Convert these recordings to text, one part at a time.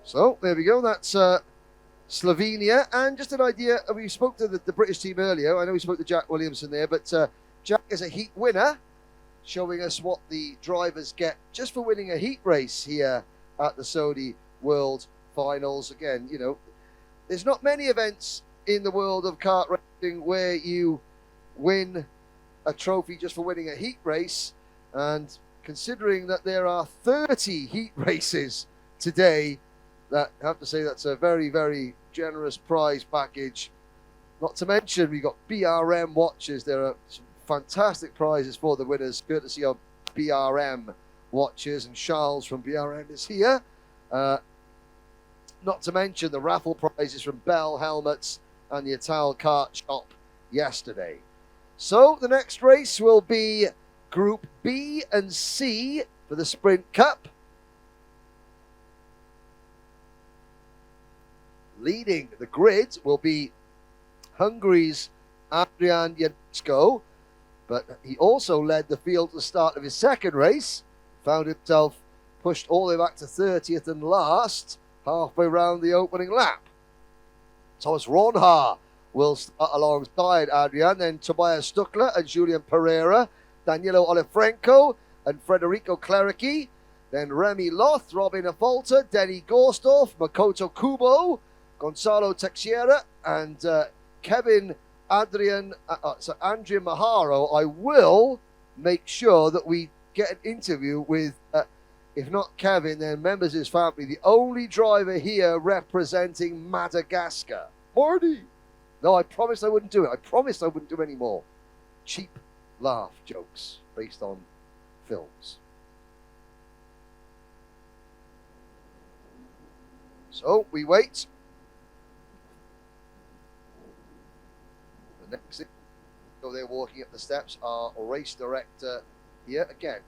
So there we go. That's Slovenia. And just an idea, we spoke to the British team earlier. I know we spoke to Jack Williamson there, but Jack is a heat winner, showing us what the drivers get just for winning a heat race here at the Sodi World Finals. Again, you know, there's not many events in the world of kart racing where you win a trophy just for winning a heat race. And considering that there are 30 heat races today, that I have to say that's a very, very generous prize package. Not to mention we've got BRM watches. There are some fantastic prizes for the winners, courtesy of BRM watches, and Charles from BRM is here. Not to mention the raffle prizes from Bell Helmets and the Ital Kart Shop yesterday. So the next race will be Group B and C for the Sprint Cup. Leading the grid will be Hungary's Adrian Janeczko, but he also led the field at the start of his second race, found himself pushed all the way back to 30th and last, halfway round the opening lap. Thomas Ronhaar will start alongside Adrian, then Tobias Stuckler and Julian Pereira, Danilo Olifrenko and Federico Clerici, then Remy Loth, Robin Afolta, Denny Gorsdorf, Makoto Kubo, Gonzalo Teixeira, and Kevin Andrea Maharo. I will make sure that we get an interview with, if not Kevin, then members of his family, the only driver here representing Madagascar. Marty! No, I promised I wouldn't do it. I promised I wouldn't do any more cheap laugh jokes based on films. So we wait. The next thing, so they're walking up the steps, our race director here again.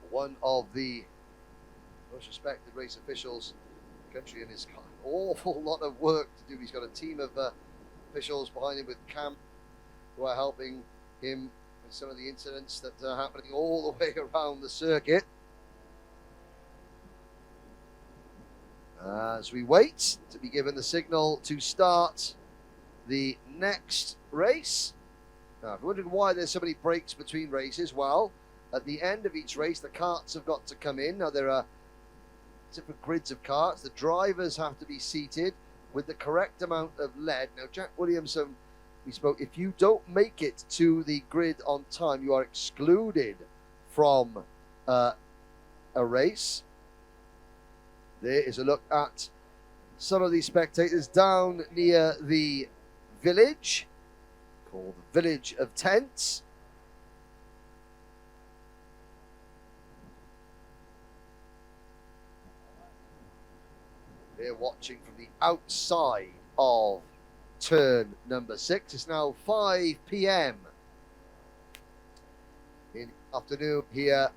One of the most respected race officials in the country, and has got an awful lot of work to do. He's got a team of officials behind him with Cam, who are helping him with some of the incidents that are happening all the way around the circuit. As we wait to be given the signal to start the next race. Now, if you're wondering why there's so many breaks between races, well, at the end of each race, the karts have got to come in. Now, there are different grids of karts. The drivers have to be seated with the correct amount of lead. Now, Jack Williamson, we spoke, if you don't make it to the grid on time, you are excluded from a race. There is a look at some of these spectators down near the village, called the Village of Tents. They're watching from the outside of turn number 6. It's now 5 p.m. in the afternoon here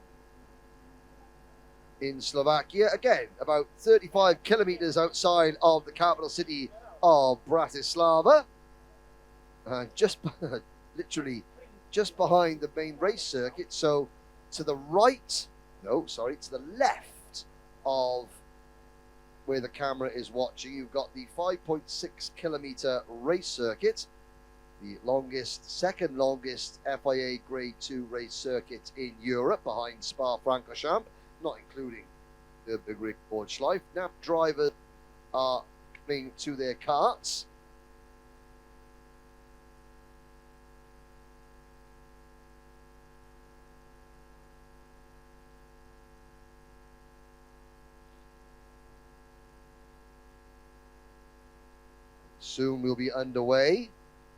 in Slovakia. Again, about 35 kilometers outside of the capital city of Bratislava. And just literally just behind the main race circuit. So to the right, no, sorry, to the left of where the camera is watching, you've got the 5.6 kilometer race circuit, the longest, second longest FIA Grade 2 race circuit in Europe, behind Spa-Francorchamps, not including the Ring Nordschleife. Now drivers are coming to their karts. Soon we'll be underway.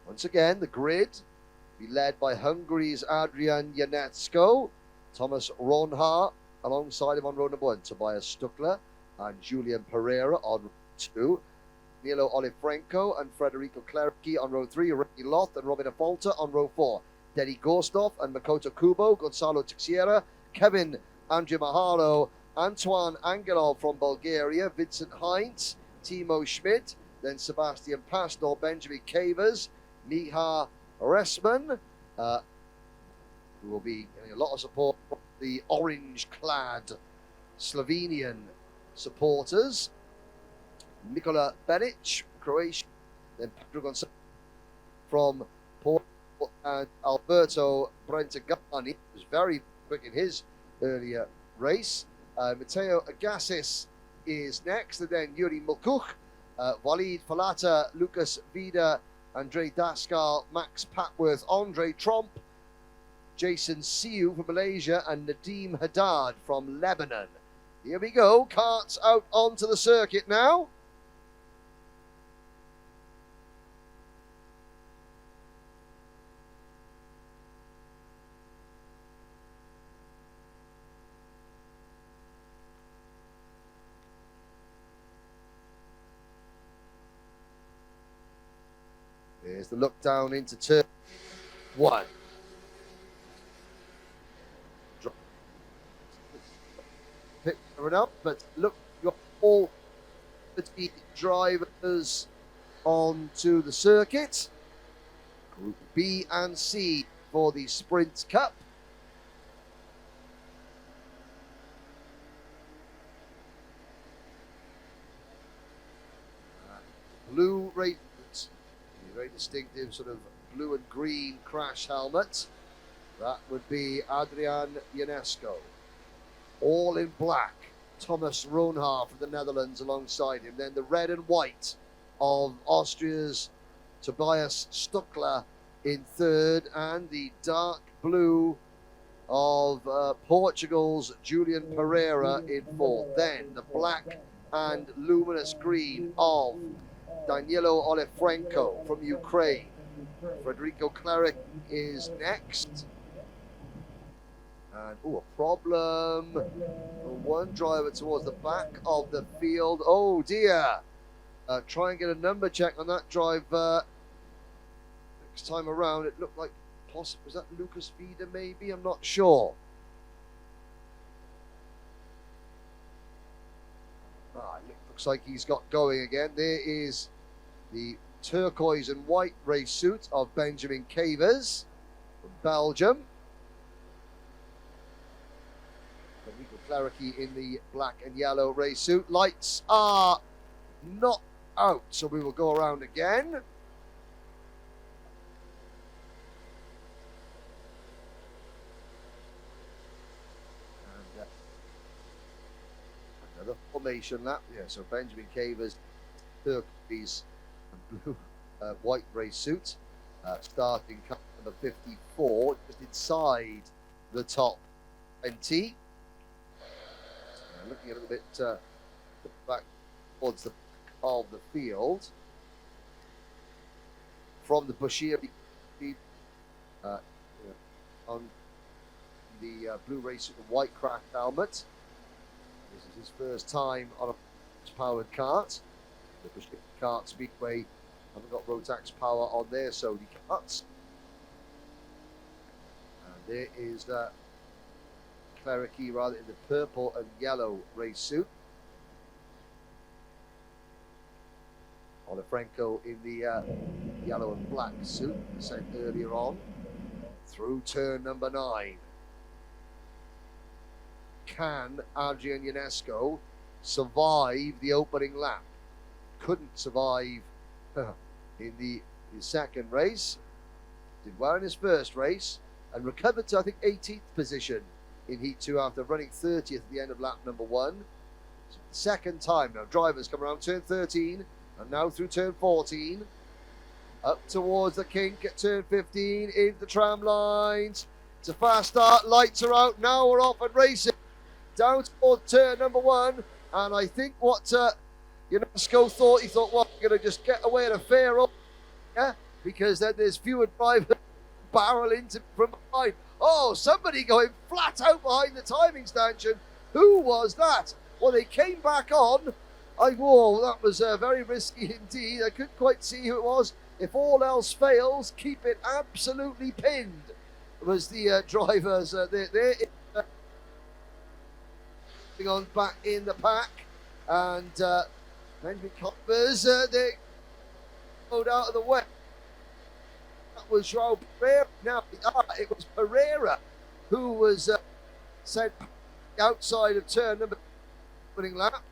Once again, the grid will be led by Hungary's Adrian Janeczko, Thomas Ronhaar alongside him on row number 1, Tobias Stuckler and Julian Pereira on row 2, Nilo Olifrenko and Federico Clerici on row 3, Remy Loth and Robin Afolta on row 4, Denny Gorsdorf and Makoto Kubo, Gonzalo Teixeira, Kevin Andrea Mahalo, Antoine Angelov from Bulgaria, Vincent Heinz, Timo Schmidt, then Sebastian Pastor, Benjamin Cavers, Miha Resman, who will be getting a lot of support from the orange-clad Slovenian supporters. Nikola Benic, Croatia, then Pedro Gonçalves from Portugal, and Alberto Brentagani was very quick in his earlier race. Matteo Agassis is next, and then Yuri Mulkuch, Walid Falata, Lucas Vida, Andre Daskal, Max Patworth, Andre Tromp, Jason Siu from Malaysia, and Nadim Haddad from Lebanon. Here we go, carts out onto the circuit now. There's the look down into turn 1. Picking up, but look, you've got all the drivers onto the circuit. Group B and C for the Sprint Cup. Blue race, very distinctive sort of blue and green crash helmet. That would be Adrian Ionesco. All in black, Thomas Ronhaar from the Netherlands alongside him. Then the red and white of Austria's Tobias Stuckler in third, and the dark blue of Portugal's Julian Pereira in fourth. Then the black and luminous green of Danilo Olefrenko from Ukraine. Federico Cleric is next. And a problem. One driver towards the back of the field. Oh dear. Try and get a number check on that driver. Next time around, it looked like was that Lucas Vida maybe? I'm not sure. It looks like he's got going again. There is the turquoise and white race suit of Benjamin Cavers from Belgium. Enrico Claricchi in the black and yellow race suit. Lights are not out, so we will go around again. And another formation lap. Yeah, so Benjamin Cavers, turquoise and blue white race suit, starting car number 54, just inside the top 20. Looking a little bit back towards the back of the field from the Bashir on the blue race with the white cracked helmet. This is his first time on a powered kart. The Bashir Kart Speedway haven't got Rotax power on their Sodi karts. And there is Claricchi rather in the purple and yellow race suit. Olefrenko in the yellow and black suit, said earlier on. Through turn number 9. Can Adrian Ionesco survive the opening lap? Couldn't survive in his second race. Did well in his first race and recovered to, I think, 18th position in Heat 2 after running 30th at the end of lap number 1. So the second time now, drivers come around turn 13 and now through turn 14. Up towards the kink at turn 15, into the tram lines. It's a fast start, lights are out, now we're off and racing. Down towards turn number 1, and I think what Ionesco thought, he thought, well, we're going to just get away at a fair old, yeah, because then there's fewer drivers barrel into from behind. Oh, somebody going flat out behind the timing stanchion. Who was that? Well, they came back on. Whoa, that was very risky indeed. I couldn't quite see who it was. If all else fails, keep it absolutely pinned. Was the drivers there on back in the pack, and Benjamin Coppers they rode out of the way. That was João Pereira. Now it was Pereira who was sent outside of turn number opening lap.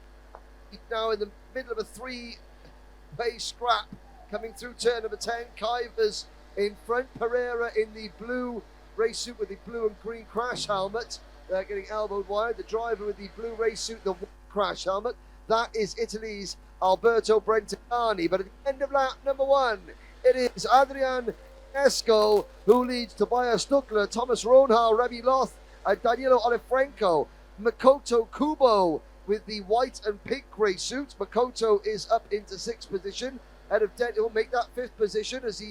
now in the middle of a three-way scrap coming through turn number 10. Kivers in front, Pereira in the blue race suit with the blue and green crash helmet, getting elbowed wide. The driver with the blue race suit, the white crash helmet, that is Italy's Alberto Brentagani. But at the end of lap number 1, it is Adrian Esco who leads Tobias Stuckler, Thomas Ronhar, Remy Loth, and Danilo Olifrenko. Makoto Kubo with the white and pink race suit. Makoto is up into 6th position. Head of Denny will make that 5th position as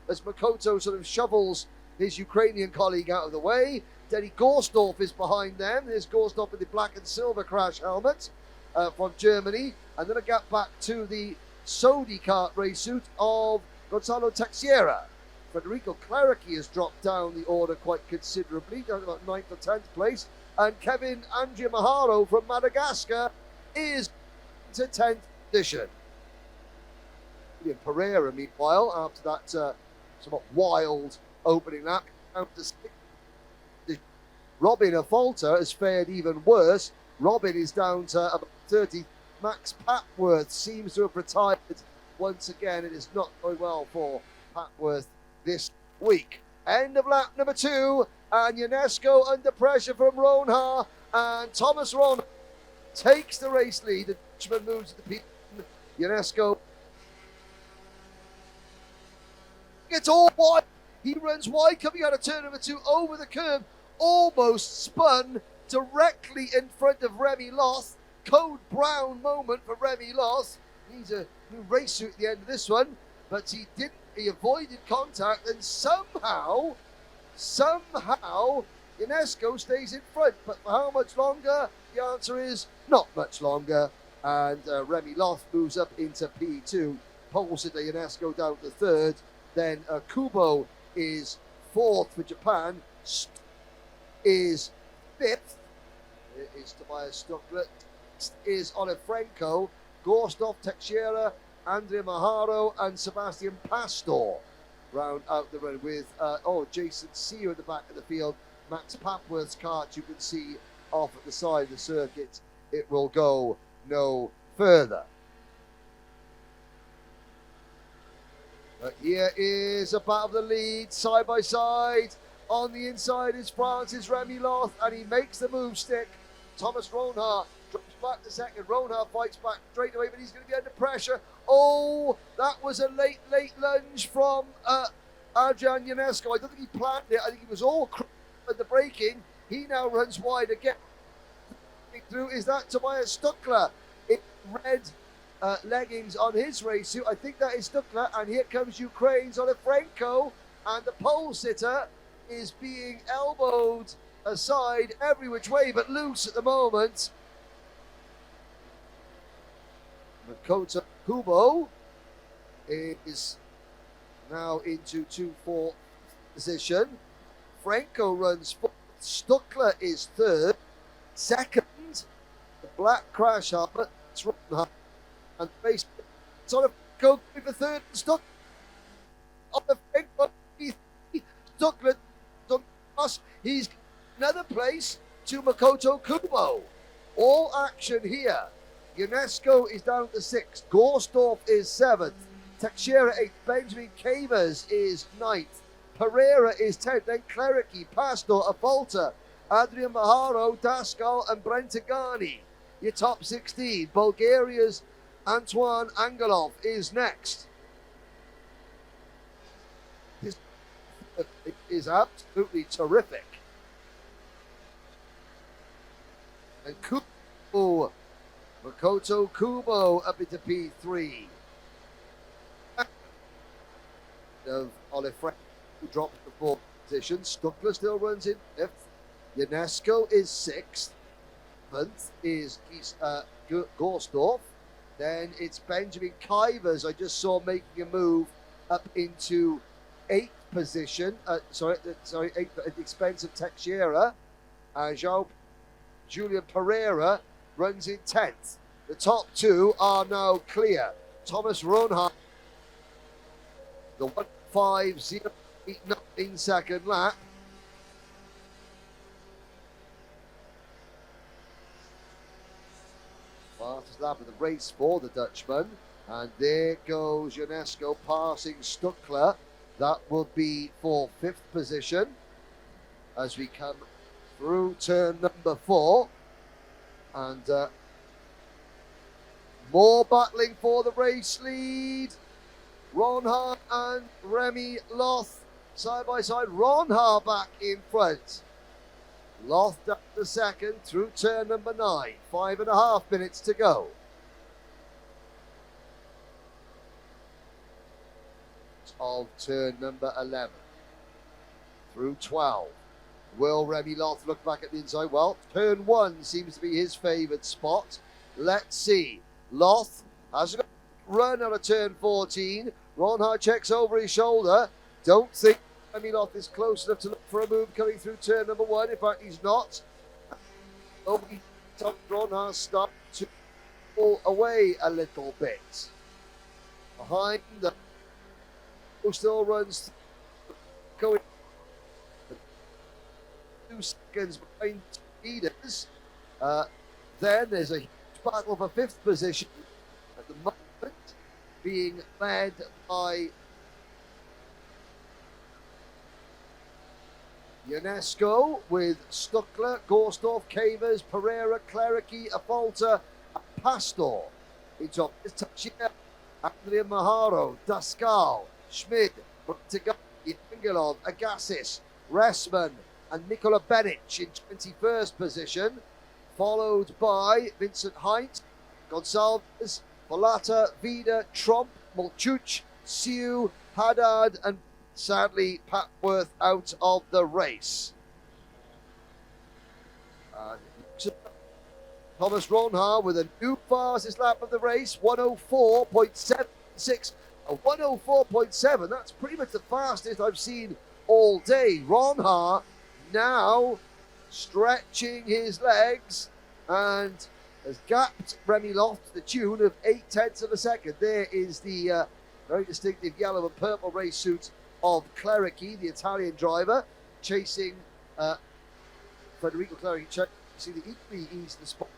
as Makoto sort of shovels his Ukrainian colleague out of the way. Denny Gorsdorf is behind them. There's Gorsdorf with the black and silver crash helmet from Germany. And then a gap back to the Sodi kart race suit of Gonzalo Texiera. Federico Claricchi has dropped down the order quite considerably, down to about 9th or 10th place. And Kevin Andrea Maharo from Madagascar is to 10th position. Pereira, meanwhile, after that somewhat wild opening lap, down to 6th. Robin Affolter has fared even worse. Robin is down to about 30th. Max Papworth seems to have retired once again. It is not going well for Papworth this week. End of lap number 2, and UNESCO under pressure from Ronhar, and Thomas Ronhar takes the race lead. The Dutchman moves to the P. UNESCO gets all wide. He runs wide coming out of turn number 2 over the curb, almost spun directly in front of Remy Loth. Code Brown moment for Remy Loth. Needs a new race suit at the end of this one, but he didn't. He avoided contact, and somehow, UNESCO stays in front. But for how much longer? The answer is not much longer. And Remy Loth moves up into P2. Pole sitter UNESCO down to 3rd. Then Kubo is 4th for Japan. Is 5th. It is Tobias Stuckler. Is Olifrenko. Gorsdorf, Texiera, Andrea Maharo, and Sebastian Pastor round out the run with Jason Sear at the back of the field. Max Papworth's kart you can see off at the side of the circuit. It will go no further. But here is a battle of the lead, side by side. On the inside is France's Remy Loth, and he makes the move stick. Thomas Ronhar drops back to 2nd. Ronhar fights back straight away, but he's going to be under pressure. Oh, that was a late lunge from Adrian Ionesco. I don't think he planned it. I think he was all at the braking. He now runs wide again. Through is that Tobias Stuckler in red leggings on his race suit. I think that is Stuckler, and here comes Ukraine's Olifrenko, and the pole sitter is being elbowed aside every which way but loose at the moment. Makoto Kubo is now into 2-4 position. Franco runs 4th. Stuckler is 3rd. 2nd, the black crash helmet. And base sort of go for 3rd. Stuckler on the Franco. Stuckler on us. He's another place to Makoto Kubo. All action here. UNESCO is down to 6th. Gorsdorf is 7th. Texiera 8th. Benjamin Cavers is 9th. Pereira is 10th. Then Claricchi, Pastor, Affolter, Adrian Maharo, Daskal, and Brentagani. Your top 16. Bulgaria's Antoine Angelov is next. It is absolutely terrific. And Kubo, Makoto Kubo up into P3. Of Olifrenko, who drops the 4th position. Stuckler still runs in 5th. UNESCO is 6th. 7th is Gorsdorf. Then it's Benjamin Kivers, I just saw making a move up into 8th position. 8th at the expense of Texiera. Julian Pereira runs in 10th. The top 2 are now clear. Thomas Ronhar, the 1:5:09 second lap. Fastest lap of the race for the Dutchman. And there goes UNESCO passing Stuckler. That will be for 5th position as we come through turn number 4. And more battling for the race lead. Ronha and Remy Loth side by side. Ronha back in front. Loth down to second through turn number 9. 5.5 minutes to go. Of turn number 11 through 12. Will Remy Loth look back at the inside? Well, turn 1 seems to be his favoured spot. Let's see. Loth has a run out of turn 14. Ronhard checks over his shoulder. Don't think Remy Loth is close enough to look for a move coming through turn number 1. In fact, he's not. Ronhard starts to pull away a little bit. Behind the still runs going 2 seconds behind leaders. Then there's a huge battle for 5th position at the moment, being led by UNESCO with Stuckler, Gorsdorf, Cavers, Pereira, Clerici, Afalter, and Pastor. In top is Tachia, Andrea Maharo, Daskal, Schmid, Tagaki, Engelov, Agassiz, Ressman, and Nicola Benic in 21st position, followed by Vincent Heinz, Gonsalves, Volata, Vida, Tromp, Molchuch, Siu, Haddad, and sadly Patworth out of the race. Thomas Ronhar with a new fastest lap of the race, 104.76. A 104.7, that's pretty much the fastest I've seen all day. Ronhar now stretching his legs and has gapped Remy Loth to the tune of 0.8 of a second. There is the very distinctive yellow and purple race suit of Clerici, the Italian driver, chasing Federico Clerici, chasing the equally eastern spot,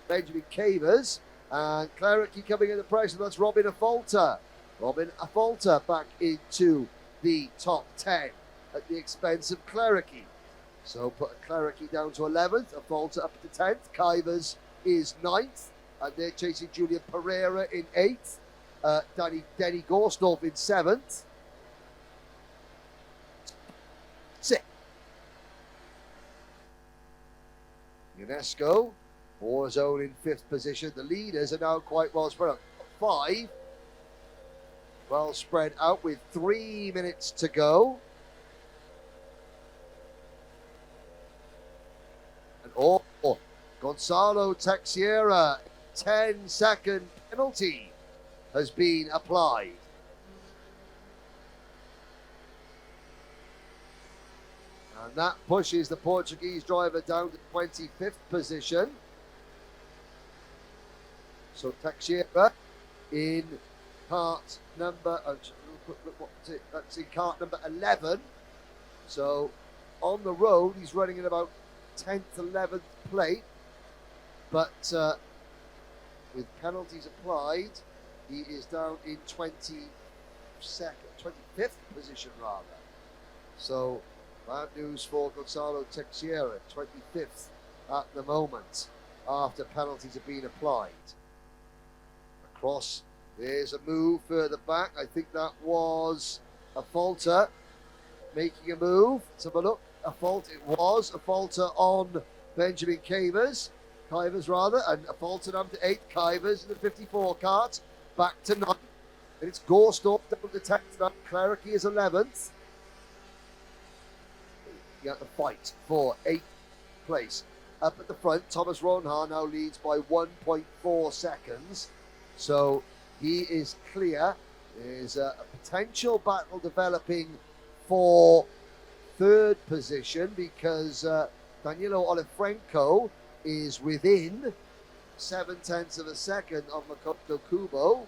Benjamin Cavers, and Clerici coming in the press, and that's Robin Afalter. Robin Afalter back into the top 10 at the expense of Clerici. So put Clerici down to 11th, Afalter up to 10th, Kivers is 9th, and they're chasing Julian Pereira in 8th, Denny Gorsdorf in 7th. 6th. UNESCO, Warzone in 5th position. The leaders are now quite well spread out. 5. Well spread out with 3 minutes to go. And Gonzalo Texiera, 10-second penalty has been applied. And that pushes the Portuguese driver down to 25th position. So Texiera in cart number, that's in cart number 11. So on the road, he's running in about 10th, 11th plate. But with penalties applied, he is down in 25th position rather. So bad news for Gonzalo Texiera, 25th at the moment after penalties have been applied. Across, there's a move further back. I think that was Afalter making a move. Let's have a look. It was Afalter on Benjamin Cavers, and Afalter down to 8th, Kivers in the 54 cart, back to 9th. And it's Gorsdorf down to 10th now. Clerici is 11th. You got the fight for 8th place. Up at the front, Thomas Ronhar now leads by 1.4 seconds. So he is clear. There's a potential battle developing for 3rd position because Danilo Olifrenko is within 0.7 of a second of Makoto Kubo.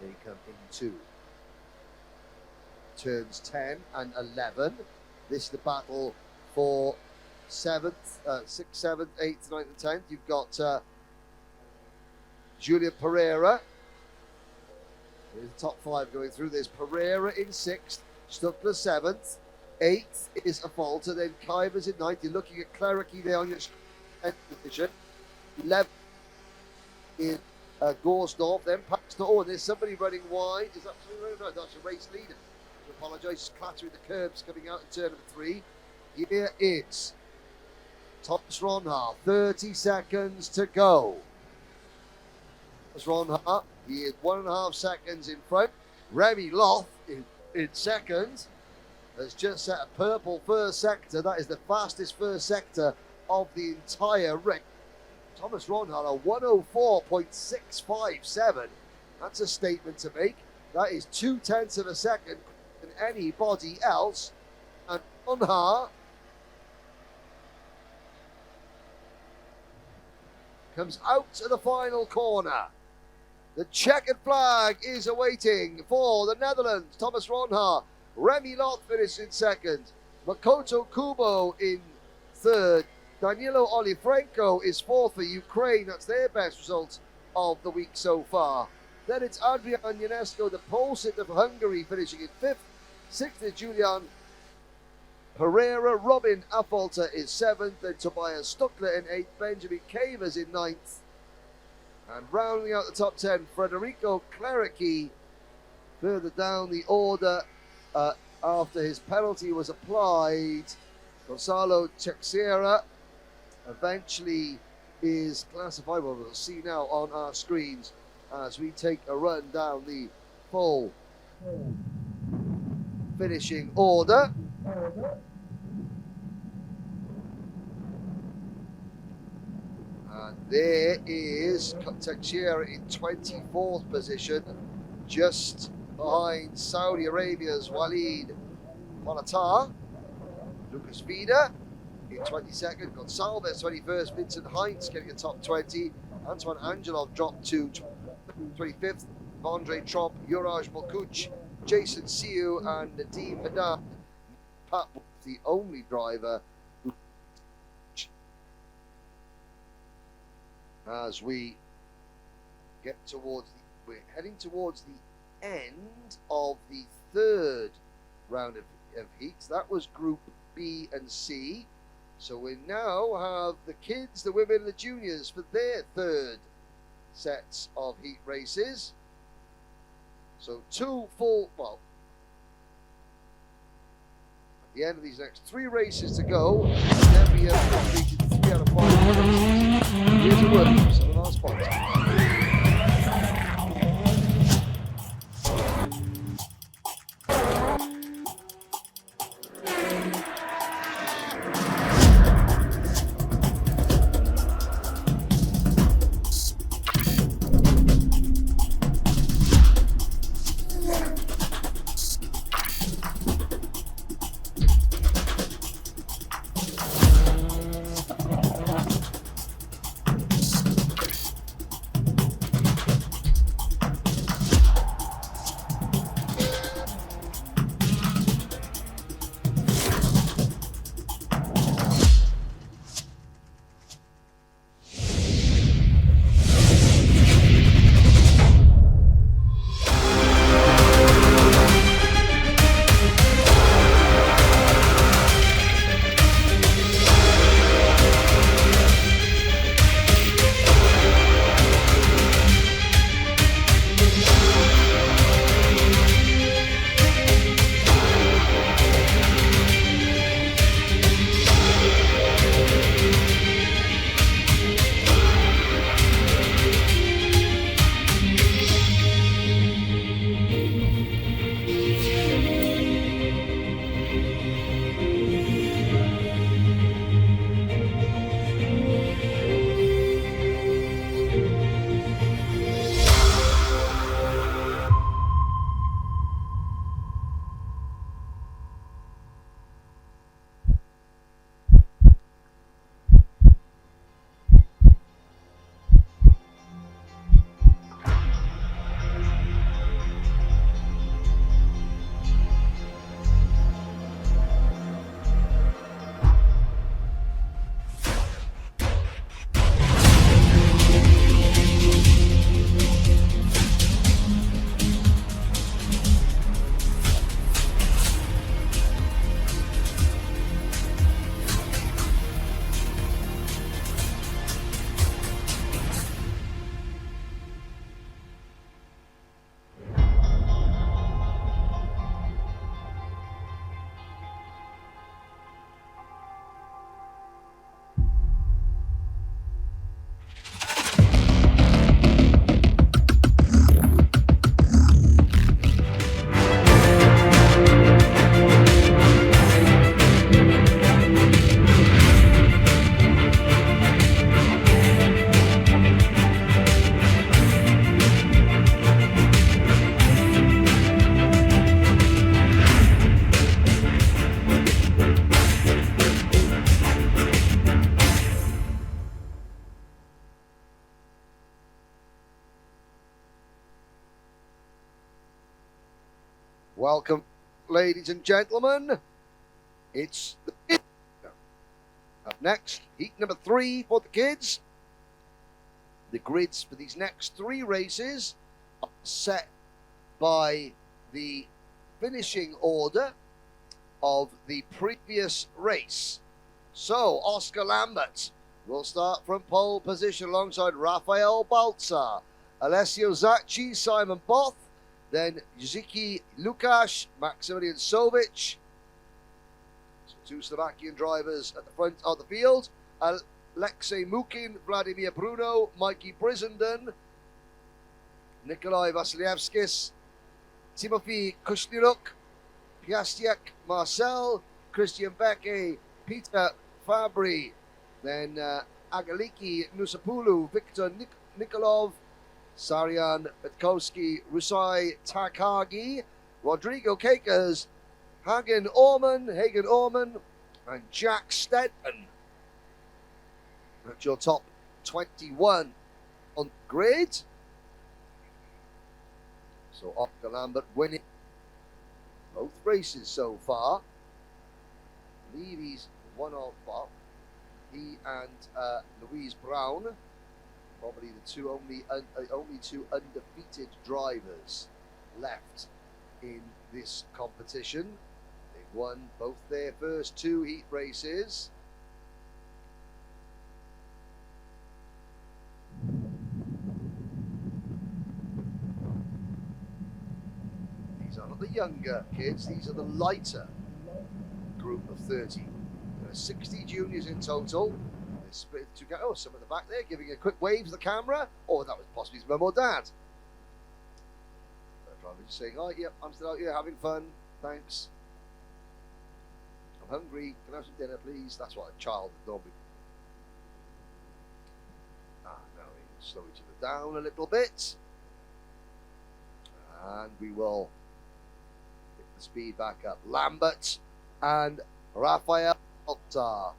They come into turns 10 and 11. This is the battle for 7th, 6th, 7th, 8th, 9th and 10th. You've got Julian Pereira. Here's the top 5 going through. There's Pereira in 6th, Stuckler 7th, 8th is Avolta, then Kivers in 9th. You're looking at Clerici there on your 10th position. 11th is Gorsdorf, then Paxton. Oh, and there's somebody running wide. Is that no, that's a race leader. I apologise, clattering the curbs coming out in turn number 3. Here is Thomas Ronhart, 30 seconds to go. Thomas Ronhart, he is 1.5 seconds in front. Remy Loth in second has just set a purple first sector. That is the fastest first sector of the entire race. Thomas Ronhart, a 104.657. That's a statement to make. That is 0.2 of a second than anybody else. And Ronhart comes out to the final corner. The checkered flag is awaiting for the Netherlands. Thomas Ronhart, Remy Loth finished in second. Makoto Kubo in third. Danilo Olifrenko is fourth for Ukraine. That's their best result of the week so far. Then it's Adrian Ionescu, the pole sitter for Hungary, finishing in fifth. Sixth is Julian Pereira. Robin Avolta is seventh. Then Tobias Stuckler in eighth. Benjamin Cavers in ninth. And rounding out the top 10, Federico Clerici further down the order after his penalty was applied. Gonzalo Teixeira eventually is classified. Well, we'll see now on our screens as we take a run down the full finishing order. And there is Teixeira in 24th position, just behind Saudi Arabia's Walid Ponatar. Lucas Vida in 22nd, Gonsalves 21st, Vincent Heinz getting a top 20, Antoine Angelov dropped to 25th, Andre Tromp, Juraj Mokuc, Jason Siu and Nadeem Haddad. Pat was the only driver who, as we get towards we're heading towards the end of the third round of heats. That was Group B and C. So we now have the kids, the women and the juniors for their third sets of heat races. So at the end of these next 3 races to go, and then we have completed 3 out of 5 races. Here's a word from some of our sponsors. Welcome, ladies and gentlemen. It's the kids. Up next, heat number 3 for the kids. The grids for these next 3 races are set by the finishing order of the previous race. So, Oscar Lambert will start from pole position alongside Rafael Baltzar, Alessio Zacchi, Simon Both, then Ziki Lukasz, Maximilian Sovic. So 2 Slovakian drivers at the front of the field. Alexei Mukin, Vladimir Bruno, Mikey Brizenden, Nikolai Vasilievskis, Timofey Kushniruk, Piastiak Marcel, Christian Becke, Peter Fabry, then Agaliki Nusapulu, Victor Nikolov, Sarian Petkowski, Rusai Takagi, Rodrigo Kakers, Hagen Orman, and Jack Stedman. That's your top 21 on the grid. So Oscar Lambert winning both races so far. I believe he's one of he and Louise Brown, probably the only two undefeated drivers left in this competition. They've won both their first 2 heat races. These are not the younger kids, these are the lighter group of 30. There are 60 juniors in total. They're split together. Oh, some at the back there giving a quick wave to the camera. Oh, that was possibly his mum or dad. The driver just saying, oh, yep, I'm still out here having fun. Thanks. I'm hungry. Can I have some dinner, please? That's what a child would normally. Now we slow each other down a little bit. And we will pick the speed back up. Lambert and Rafael Baltzar,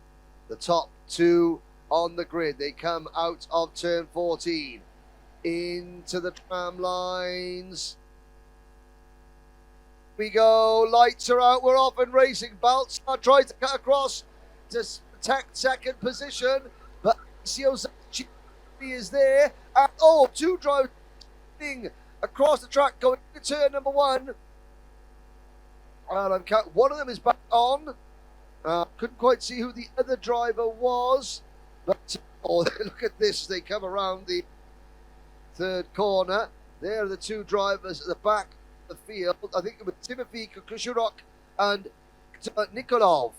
the top 2 on the grid. They come out of turn 14 into the tram lines. We go, lights are out, we're off and racing. Baltzar tried to cut across to protect second position, but Alessio Zacchi is there. And 2 drivers across the track going to turn number 1. And one of them is back on. Couldn't quite see who the other driver was, but look at this, they come around the 3rd corner. There are the 2 drivers at the back of the field. I think it was Timothy Kushurok and Nikolov.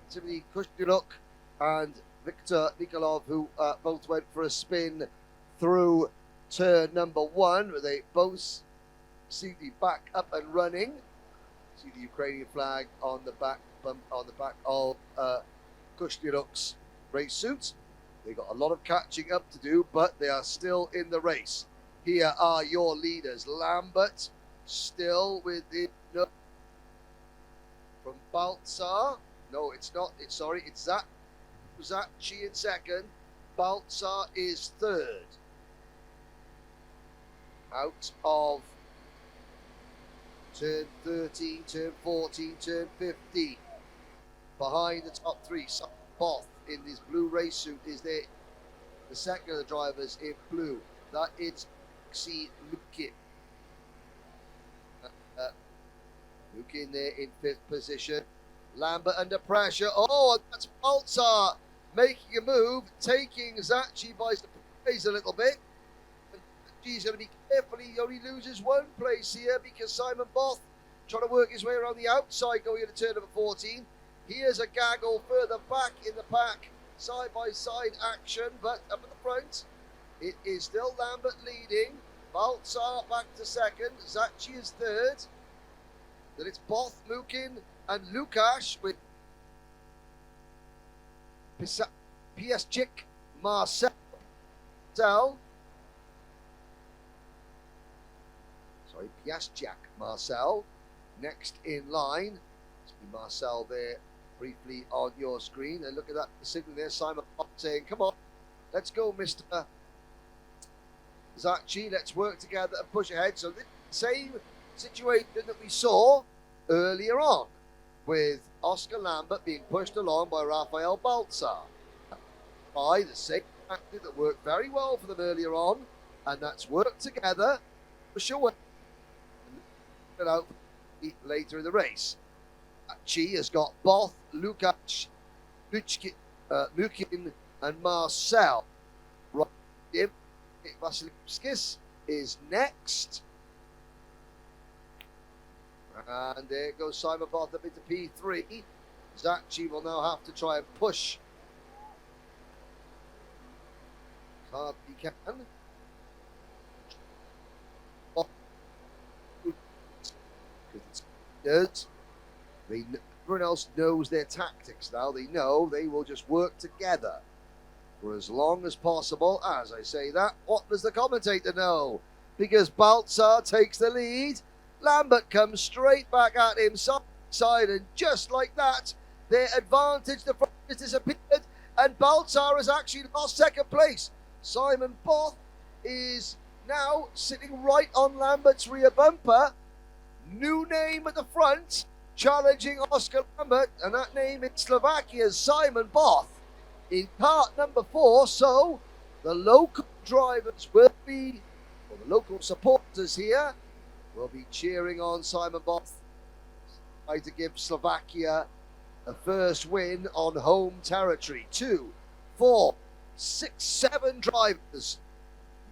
Timothy Kushurok and Victor Nikolov, who both went for a spin through turn number 1, where they both seem to be back up and running. See the Ukrainian flag on the back of Kushniruk's race suit. They got a lot of catching up to do, but they are still in the race. Here are your leaders. Lambert still with the from Baltzar. No, it's not. It's Zacchi in second. Baltzar is 3rd. Out of turn 13, turn 14, turn 15. Behind the top 3, Both in this blue race suit is there. The second of the drivers in blue. That is Alexei Lukin. Lukin there in 5th position. Lambert under pressure. Oh, that's Baltzar making a move, taking Zacchi by surprise a little bit. He's going to be careful. He only loses 1 place here because Simon Both trying to work his way around the outside going into turn number 14. Here's a gaggle further back in the pack. Side-by-side action, but up at the front, it is still Lambert leading. Baltzar back to 2nd. Zacchi is 3rd. Then it's Both, Mukin, and Lukasz with Piaschik, Marcel. Piaschik, Marcel. Next in line. Marcel there briefly on your screen. And look at that, the signal there. Simon saying, come on, let's go, Mr. Zacchi. Let's work together and push ahead. So the same situation that we saw earlier on, with Oscar Lambert being pushed along by Rafael Baltzar. By the same tactic that worked very well for them earlier on, and that's worked together for sure. And out later in the race. Chi has got Both, Lukáš, Mukin, and Marcel. Right, Vasilevskis is next. And there goes Simon Both up into P3. Zachi will now have to try and push as hard as he can. Everyone else knows their tactics now. They know they will just work together for as long as possible. As I say that, what does the commentator know? Because Baltzar takes the lead, Lambert comes straight back at him side, and just like that, their advantage, the front has disappeared, and Baltzar has actually lost second place. Simon Both is now sitting right on Lambert's rear bumper. New name at the front, challenging Oscar Lambert, and that name in Slovakia is Simon Both in cart number 4. So the local drivers will be, or the local supporters here, will be cheering on Simon Both, trying to give Slovakia a first win on home territory. 2, 4, 6, 7 drivers,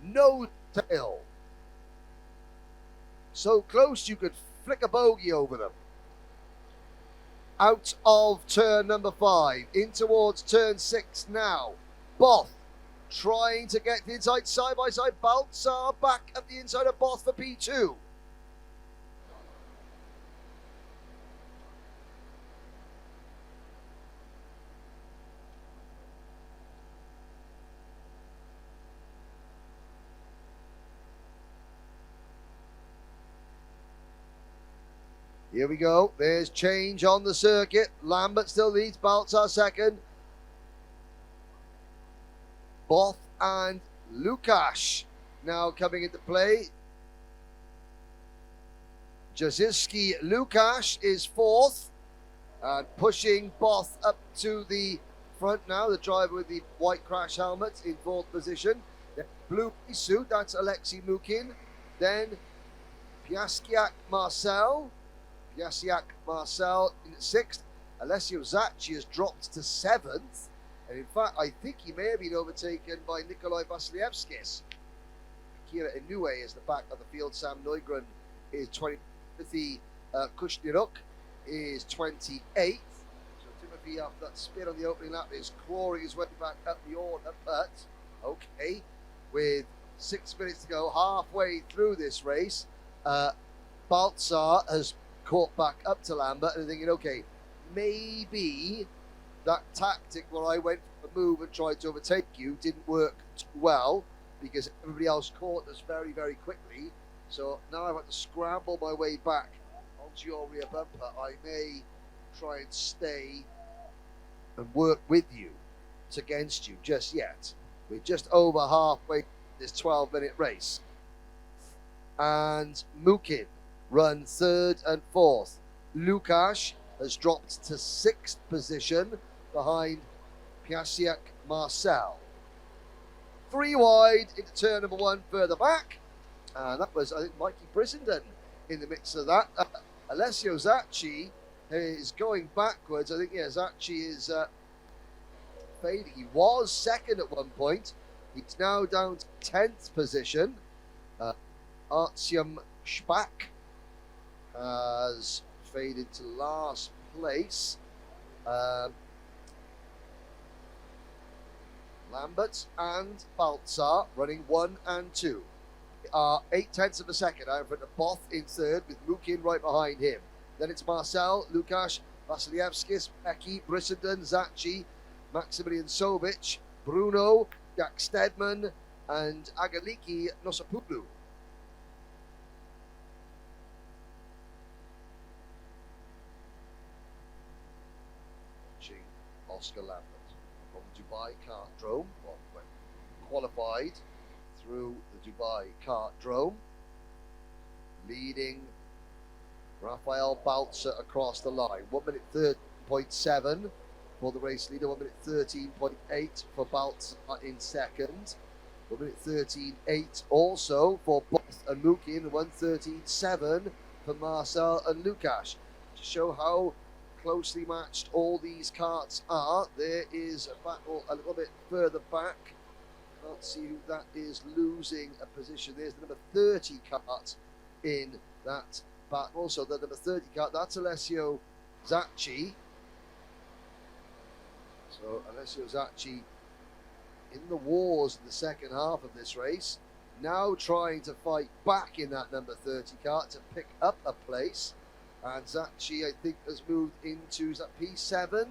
no tail. So close you could flick a bogey over them. Out of turn number 5, in towards turn 6 now. Both trying to get the inside side by side. Baltzar back at the inside of Both for P2. Here we go. There's change on the circuit. Lambert still leads. Baltzar second. Both and Lukáš now coming into play. Jasinski Lukáš is 4th. And pushing Both up to the front now. The driver with the white crash helmet in 4th position. Then blue suit, that's Alexei Mukin. Then Piaskiak Marcel in 6th. Alessio Zacchi has dropped to 7th. And in fact, I think he may have been overtaken by Nikolai Vasilevskis. Kira Inoue is the back of the field. Sam Neugren is 20th. Timothy Kushniruk is 28th. So Timothy, after that spin on the opening lap, is clawing his way back up the order. But, okay, with 6 minutes to go, halfway through this race, Baltzar has caught back up to Lambert and thinking, okay, maybe that tactic where I went for a move and tried to overtake you didn't work too well because everybody else caught us very, very quickly. So now I've got to scramble my way back onto your rear bumper. I may try and stay and work with you. It's against you just yet. We're just over halfway this 12-minute race. And Mukin run 3rd and 4th. Lukáš has dropped to 6th position behind Piaskiak Marcel. 3 wide into turn number 1 further back. And that was, I think, Mikey Brissenden in the midst of that. Alessio Zacchi is going backwards. I think, yeah, Zacchi is fading. He was 2nd at one point. He's now down to 10th position. Artyom Shpak has faded to last place. Lambert and Baltzar running 1 and 2. Are 8/10 of a second over at Both in 3rd with Mukin right behind him. Then it's Marcel, Lukáš, Vasilevskis, Becky, Brissenden, Zacchi, Maximilian Sovic, Bruno, Jack Stedman, and Agaliki Nosapoulou. Oscar Lambert from Dubai Kartdrome, when qualified through the Dubai Kartdrome, leading Rafael Balzer across the line. 1 minute 30.7 for the race leader. 1 minute 13.8 for Balzer in second. 1 minute 13.8 also for Both and Mukin. 1:13.7 for Marcel and Lukash. To show how closely matched all these karts are, there is a battle a little bit further back. Can't see who that is losing a position. There's the number 30 kart in that battle. So the number 30 kart, that's Alessio Zacchi. So Alessio Zacchi in the wars in the second half of this race, now trying to fight back in that number 30 kart to pick up a place. And Zacchi, I think, has moved into, is that P7?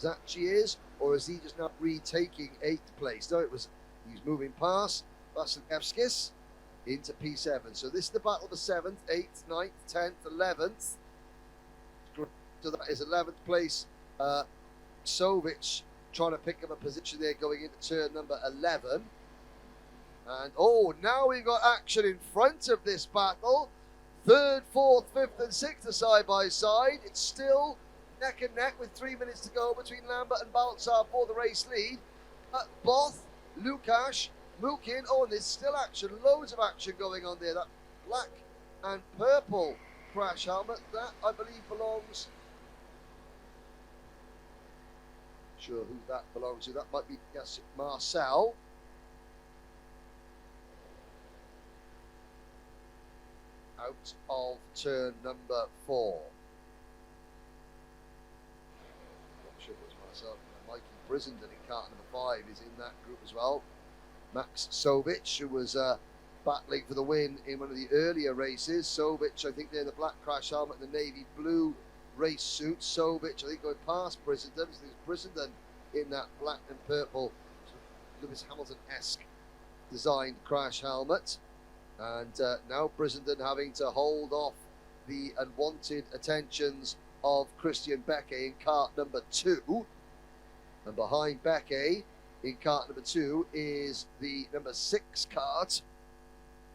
Zacchi is, or is he just now retaking 8th place? No, he's moving past Vasilevskis into P7. So this is the battle for 7th, 8th, 9th, 10th, 11th. So that is 11th place. Sovic trying to pick up a position there going into turn number 11. And now we've got action in front of this battle. 3rd, 4th, 5th and 6th are side by side. It's still neck and neck with 3 minutes to go between Lambert and Baltzar for the race lead. Both, Lukash, Mukin, and there's still action, loads of action going on there. That black and purple crash helmet, that I believe belongs, sure who that belongs to, that might be, yes, Marcel. Out of turn number 4. Not sure if it was myself. Mikey Brissenden in kart number 5 is in that group as well. Max Sovic, who was battling for the win in one of the earlier races. Sovic, I think they're in the black crash helmet and the navy blue race suit. Sovic, I think, going past Brissenden. So there's Brissenden in that black and purple Lewis Hamilton-esque designed crash helmet. And now Brissenden having to hold off the unwanted attentions of Christian Becke in kart number 2. And behind Becke in kart number 2 is the number 6 kart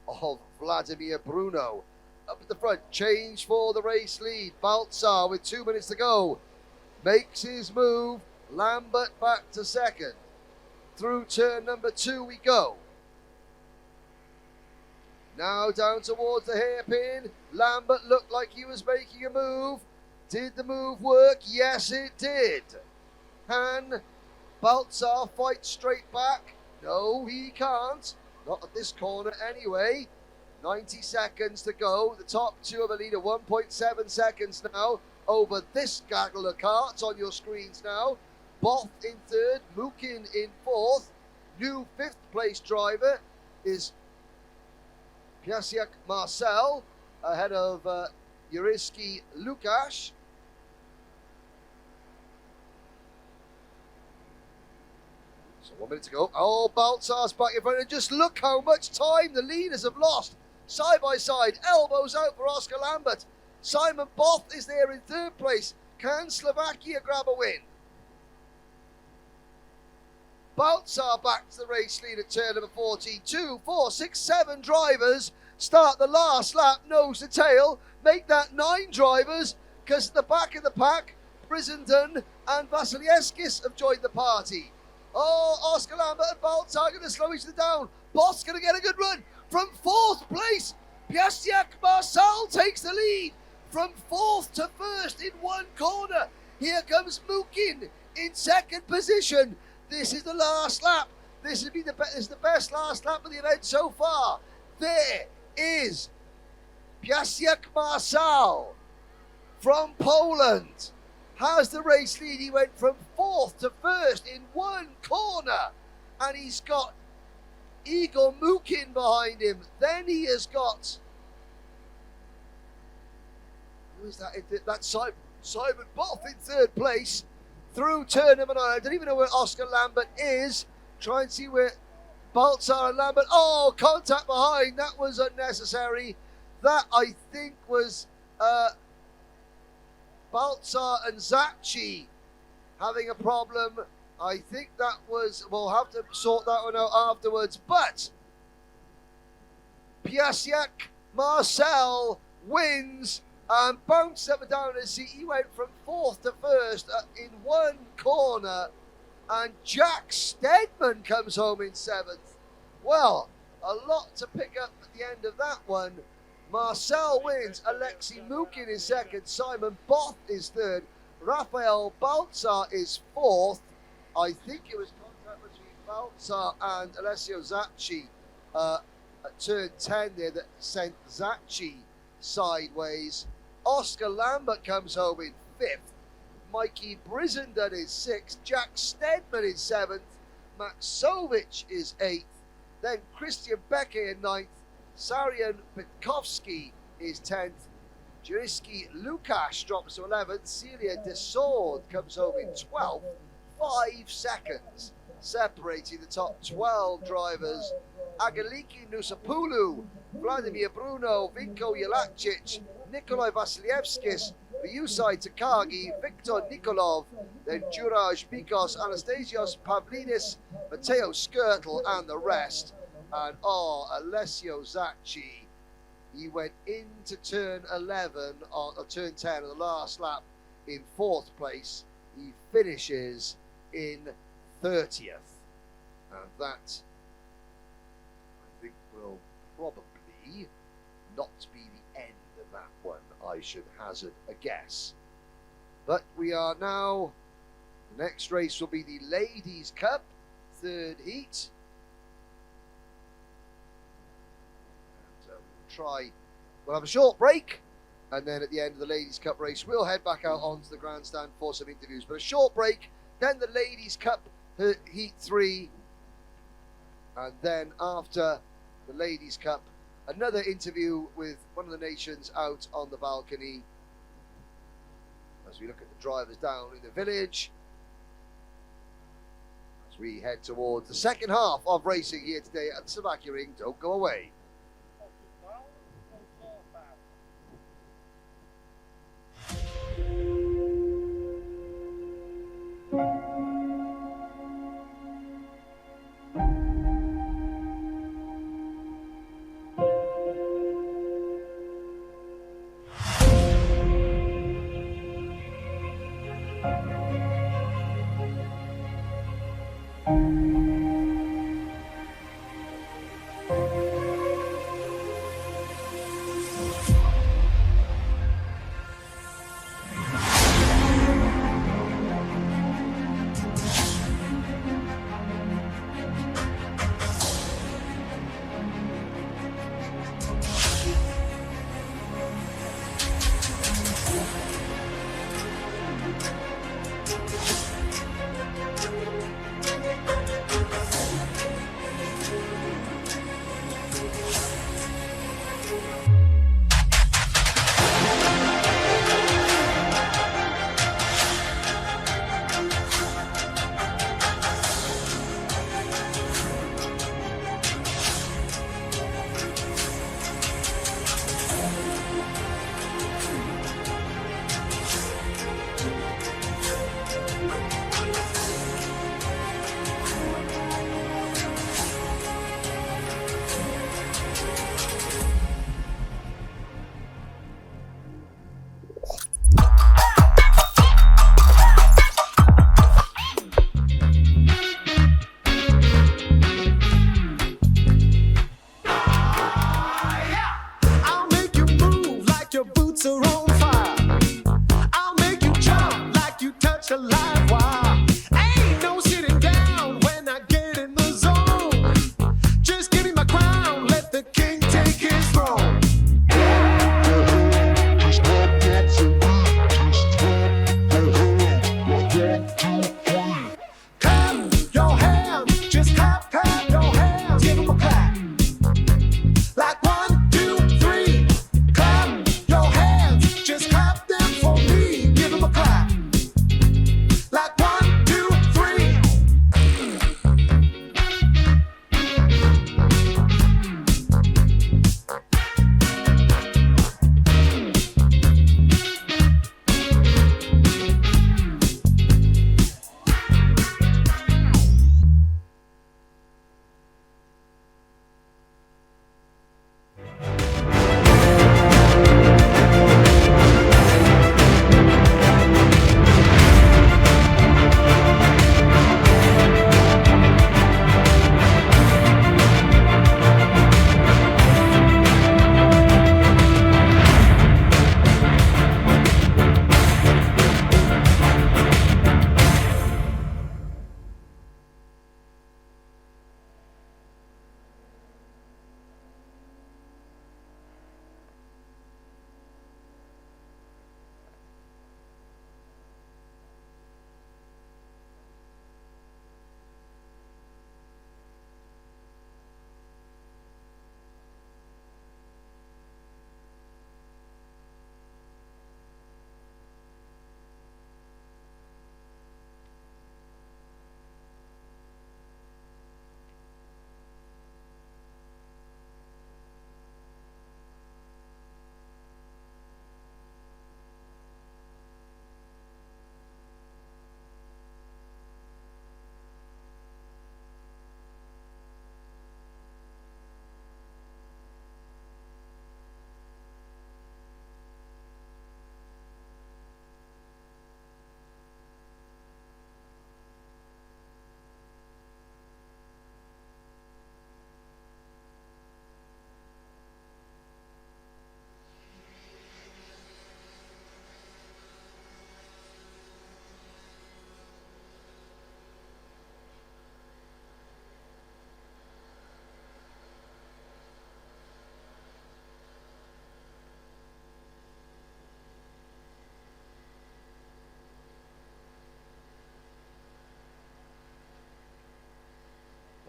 of Vladimir Bruno. Up at the front, change for the race lead. Baltzar with 2 minutes to go. Makes his move. Lambert back to second. Through turn number 2 we go. Now down towards the hairpin. Lambert looked like he was making a move. Did the move work? Yes, it did. Can Baltzar fight straight back? No, he can't. Not at this corner anyway. 90 seconds to go. The top two of the leader, 1.7 seconds now over this gaggle of karts on your screens now. Both in 3rd, Mukin in 4th. New 5th place driver is Piasiak Marcel ahead of Yuriski Lukash. So 1 minute to go. Baltzar's back in front, and just look how much time the leaders have lost. Side by side, elbows out for Oscar Lambert. Simon Both is there in 3rd place. Can Slovakia grab a win? Baltzar back to the race lead at turn number 14. 2, 4, 6, 7 drivers start the last lap, nose to tail. Make that 9 drivers, because at the back of the pack, Brissenden and Vasilevskis have joined the party. Oscar Lambert and Baltzar going to slow each other down. Boss going to get a good run. From 4th place, Piastiak Marcel takes the lead. From 4th to 1st in 1 corner. Here comes Mukin in 2nd position. This is the last lap. This is the best last lap of the event so far. There is Piastiak Marcel from Poland. Has the race lead. He went from 4th to 1st in 1 corner. And he's got Igor Mukin behind him. Then he has got, who is that? That's Simon Both in 3rd place. Through turn number 9. I don't even know where Oscar Lambert is. Try and see where Baltzar and Lambert. Contact behind. That was unnecessary. That, I think, was Baltzar and Zacchi having a problem. I think that was, we'll have to sort that one out afterwards. But Piasiak Marcel wins and bounced up and down as he went from 4th to 1st in one corner, and Jack Steadman comes home in 7th. Well, a lot to pick up at the end of that one. Marcel wins, Alexei Mukin is 2nd, Simon Both is 3rd, Rafael Baltzar is 4th. I think it was contact between Baltzar and Alessio Zacchi at turn 10 there that sent Zacchi sideways. Oscar Lambert comes home in 5th. Mikey Brissenden is 6th. Jack Steadman is 7th. Maxovic is 8th. Then Christian Becker in 9th. Sarian Petkovsky is 10th. Juriski Lukash drops to 11th. Celia Desord comes home in 12th. 5 seconds separating the top 12 drivers. Agaliki Nusapoulou, Vladimir Bruno, Vinko Jelacic, Nikolai Vasilyevskis, Ryusai Takagi, Viktor Nikolov, then Juraj Mikos, Anastasios Pavlidis, Matteo Skirtle, and the rest. And Alessio Zacchi, he went into turn 11, or turn 10 on the last lap in 4th place. He finishes in 30th. And that, I think, will probably not be the end of that one, I should hazard a guess. But we are now, the next race will be the Ladies' Cup, 3rd heat. And we'll have a short break, and then at the end of the Ladies' Cup race, we'll head back out onto the grandstand for some interviews. But a short break, then the Ladies' Cup Heat 3, and then after the Ladies' Cup, another interview with one of the nations out on the balcony as we look at the drivers down in the village as we head towards the second half of racing here today at the Slovakia Ring. Don't go away.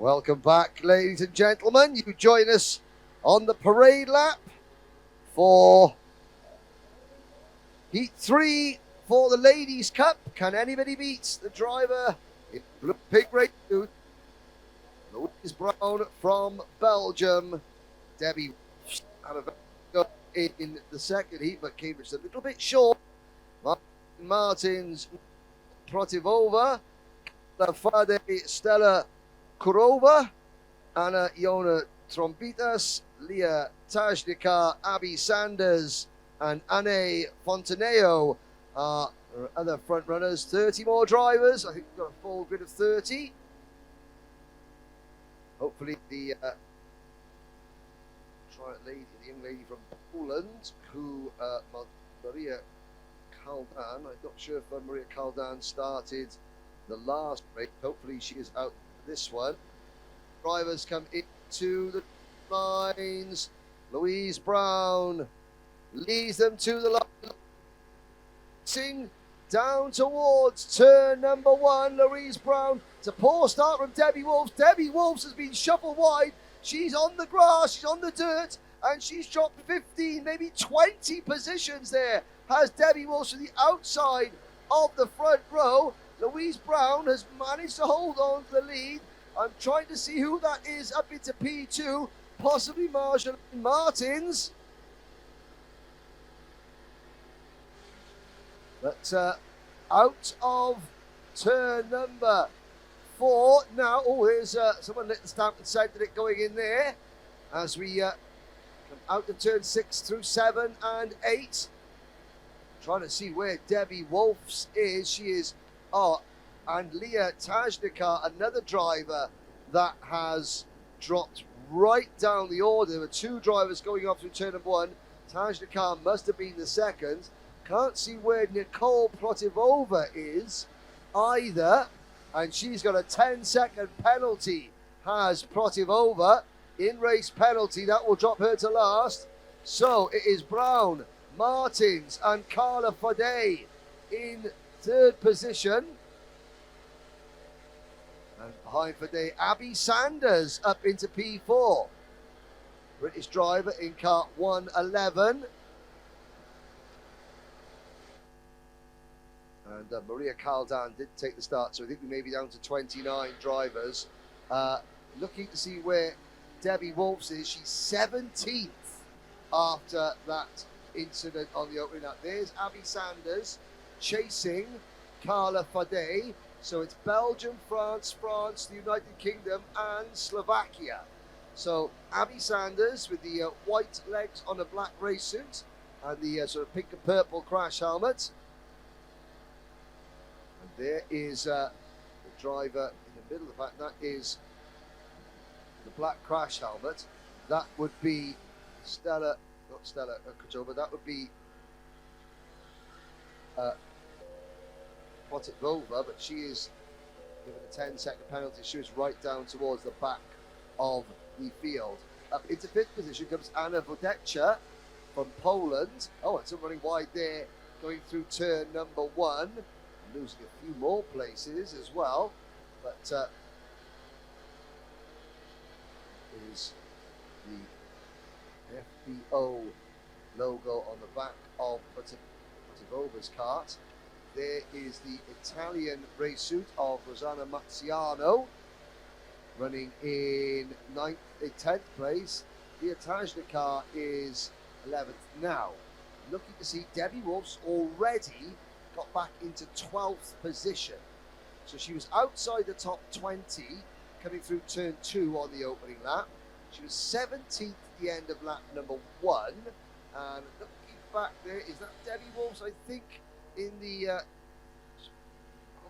Welcome back, ladies and gentlemen. You join us on the parade lap for Heat 3 for the Ladies' Cup. Can anybody beat the driver in blue pink race suit? Louise Brown from Belgium. Debbie had a very good in the second heat, but came just a little bit short. Martins Protivova, Fade Stella Kurova, Anna Iona Trombitas, Leah Tajnika, Abby Sanders, and Anne Fontaneo are other front runners. 30 more drivers. I think we've got a full grid of 30. Hopefully the the young lady from Poland, who Maria Kaldan, I'm not sure if Maria Kaldan started the last race. Hopefully she is out this one. Drivers come into the lines. Louise Brown leads them to the line. Down towards turn number 1. Louise Brown. It's a poor start from Debbie Wolfs. Debbie Wolfs has been shuffled wide. She's on the grass, she's on the dirt, and she's dropped 15, maybe 20 positions there. Has Debbie Wolfs to the outside of the front row. Louise Brown has managed to hold on to the lead. I'm trying to see who that is up into P2, possibly Marshall Martins. But out of turn number 4 now. Oh, here's someone lit the stamp and centered it going in there as we come out of turn 6 through 7 and 8. Trying to see where Debbie Wolfs is. She is, and Leah Tajnika, another driver that has dropped right down the order. There were 2 drivers going off through turn number 1. Tajnika must have been the second. Can't see where Nicole Protivova is either. And she's got a 10-second penalty, has Protivova. In race penalty, that will drop her to last. So it is Brown, Martins, and Carla Fade in 3rd position. And behind Fade, Abby Sanders up into P4. British driver in car 111. And Maria Kaldan did take the start, so I think we may be down to 29 drivers. Looking to see where Debbie Wolfs is. She's 17th after that incident on the opening lap. There's Abby Sanders chasing Carla Fade. So it's Belgium, France, the United Kingdom, and Slovakia. So Abby Sanders with the white legs on a black race suit and the sort of pink and purple crash helmet. There is the driver in the middle of the pack. That is the black crash helmet. That would be Stella, not Stella Kuchova, that would be Protivova, but she is given a 10-second penalty. She was right down towards the back of the field. Up into 5th position comes Anna Wodecka from Poland. Oh, and someone running wide there, going through turn number 1. Losing a few more places as well, but is the FBO logo on the back of Protivova's kart. There is the Italian race suit of Rosanna Mazziano, running in 10th place. The Tajnika is 11th. Now, looking to see Debbie Wolfs already got back into 12th position. So she was outside the top 20 coming through turn 2 on the opening lap. She was 17th at the end of lap number 1. And looking back there, is that Debbie Wolfs? I think in the on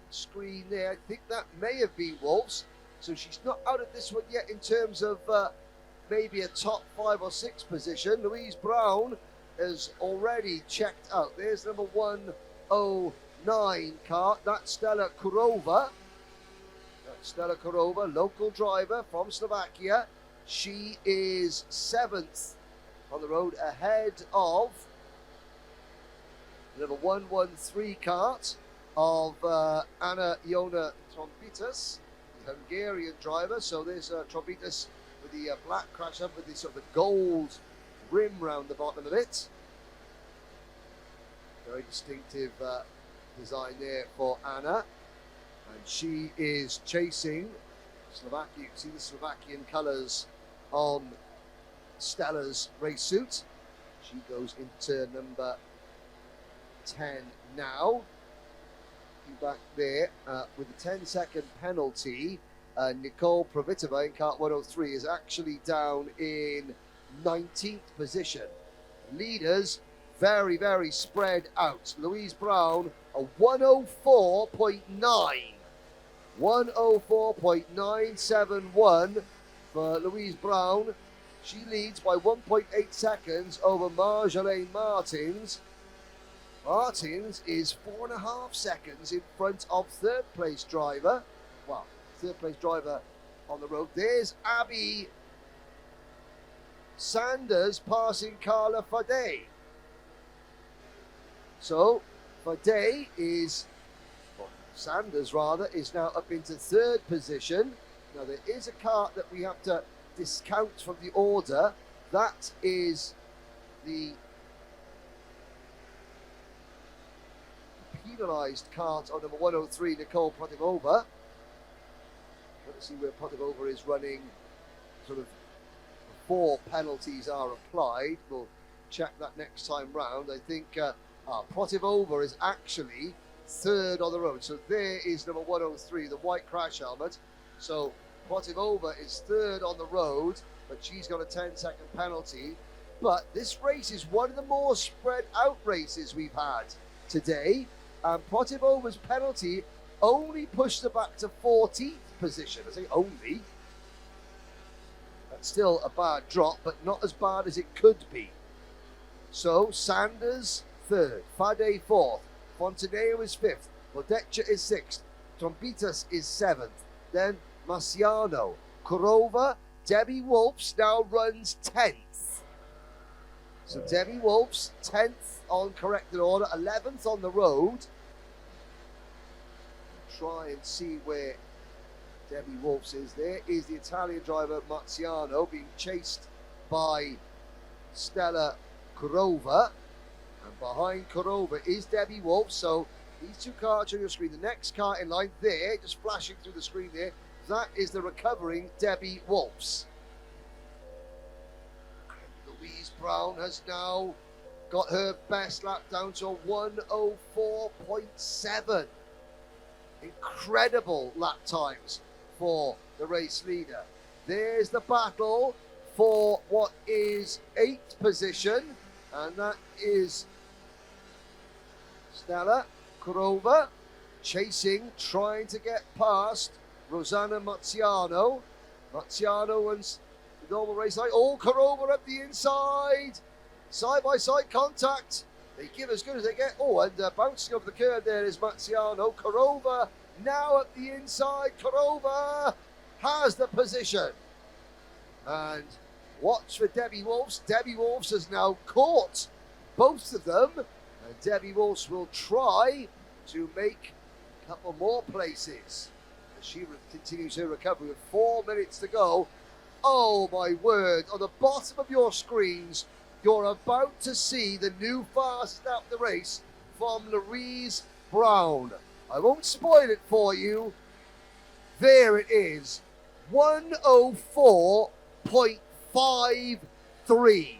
screen there, I think that may have been Wolfs. So she's not out of this one yet in terms of maybe a top 5 or 6 position. Louise Brown has already checked out. There's number 109 car. That's Stella Kurova. Stella Kurova, local driver from Slovakia. She is 7th on the road, ahead of number 113 kart of Anna Iona Trombitas. Hungarian driver. So there's Trombitas with the black crash up with the sort of the gold rim round the bottom of it. Very distinctive design there for Anna. And she is chasing Slovakia. You can see the Slovakian colours on Stella's race suit. She goes into number 10 now. Back there with a 10-second penalty. Nicole Pravitova in kart 103 is actually down in 19th position. Leaders very, very spread out. Louise Brown, a 104.9. 104.971 for Louise Brown. She leads by 1.8 seconds over Marjolaine Martins. Martins is 4.5 seconds in front of third place driver. Well, third place driver on the road. There's Abby Sanders passing Carla Fadey. So Fadey is, or Sanders rather, is now up into third position. Now there is a kart that we have to discount from the order. That is the penalised kart on number 103, Nicole Protivova. Let's see where Protivova is running, sort of before penalties are applied. We'll check that next time round. I think Protivova is actually third on the road. So there is number 103, the white crash helmet. So Protivova is third on the road, but she's got a 10-second penalty. But this race is one of the more spread out races we've had today. And Protivova's penalty only pushed her back to 14th position. I say only. That's still a bad drop, but not as bad as it could be. So Sanders third, Fadey fourth, Fontaneo is fifth, Bodeccia is sixth, Trombitas is seventh, then Marciano, Kurova, Debbie Wolfs now runs 10th. So Debbie Wolfs 10th on corrected order, 11th on the road. Try and see where Debbie Wolfs is. There is the Italian driver Marciano being chased by Stella Kurova. And behind Kurova is Debbie Wolfs. So these two carts on your screen. The next car in line there, just flashing through the screen there, that is the recovering Debbie Wolfs. And Louise Brown has now got her best lap down to 104.7. Incredible lap times for the race leader. There's the battle for what is 8th position, and that is Stella Kurova chasing, trying to get past Rosanna Marciano. Marciano and the normal race line. Oh, Kurova up the inside. Side-by-side contact. They give as good as they get. Oh, and bouncing over the curb there is Marciano. Kurova now at the inside. Kurova has the position. And watch for Debbie Wolfs. Debbie Wolfs has now caught both of them. And Debbie Wolfs will try to make a couple more places as she continues her recovery with 4 minutes to go. Oh my word, on the bottom of your screens, you're about to see the new fastest lap of the race from Louise Brown. I won't spoil it for you. There it is, 104.53.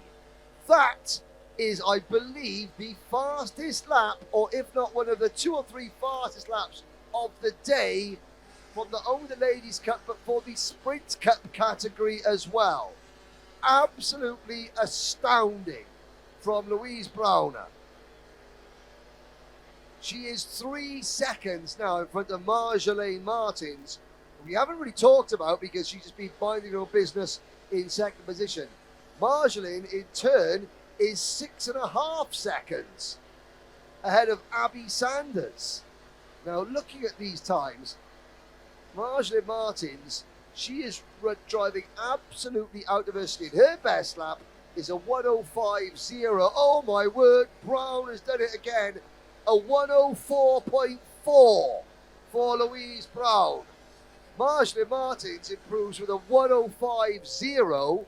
That is, I believe, the fastest lap, or if not one of the 2 or 3 fastest laps of the day from not only the Ladies' Cup, but for the Sprint Cup category as well. Absolutely astounding from Louise Browner. She is 3 seconds now in front of Marjolaine Martins. We haven't really talked about because she's just been minding her business in second position. Marjolaine, in turn, is 6.5 seconds ahead of Abby Sanders. Now, looking at these times, Marjolaine Martins, she is driving absolutely out of her skin. Her best lap is a 105.0. Oh my word, Brown has done it again. A 104.4 for Louise Brown. Marjolaine Martins improves with a 105.0.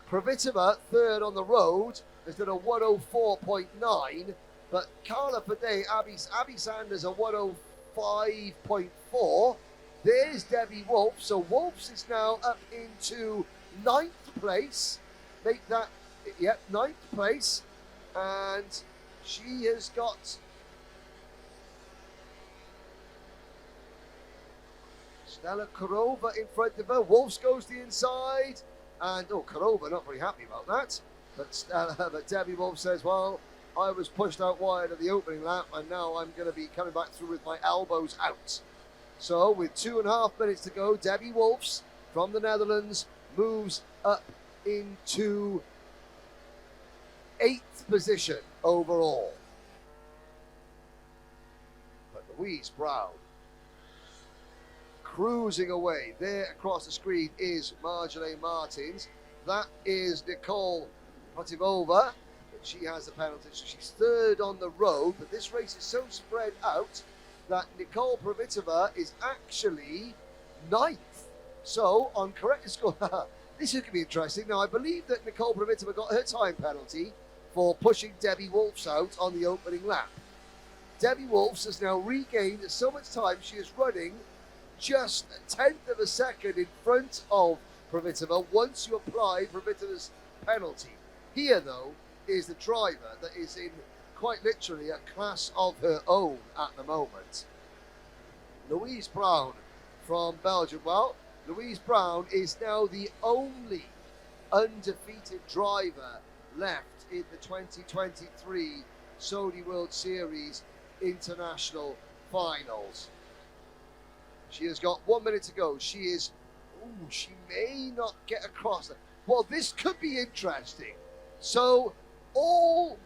Pravitova, third on the road, has done a 104.9. But Carla Fadey, Abby Sanders, a 105.4. There's Debbie Wolf. So Wolf's is now up into 9th place. Make that, yep, 9th place. And she has got Stella Kurova in front of her. Wolfs goes to the inside. And, Kurova, not very happy about that. But Debbie Wolf says, well, I was pushed out wide at the opening lap, and now I'm going to be coming back through with my elbows out. So, with 2.5 minutes to go, Debbie Wolfs from the Netherlands moves up into 8th position overall. But Louise Brown cruising away. There across the screen is Marjolaine Martins. That is Nicole Protivova. She has the penalty, so she's third on the road. But this race is so spread out that Nicole Pravitova is actually 9th. So on correct score, this is going to be interesting. Now I believe that Nicole Pravitova got her time penalty for pushing Debbie Wolfs out on the opening lap. Debbie Wolfs has now regained so much time. She is running just 1/10 of a second in front of Pravitova once you apply Pravitova's penalty. Here, though, is the driver that is in quite literally a class of her own at the moment. Louise Brown from Belgium. Well, Louise Brown is now the only undefeated driver left in the 2023 Sodi World Series International Finals. She has got 1 minute to go. She may not get across. Well, this could be interesting. So, all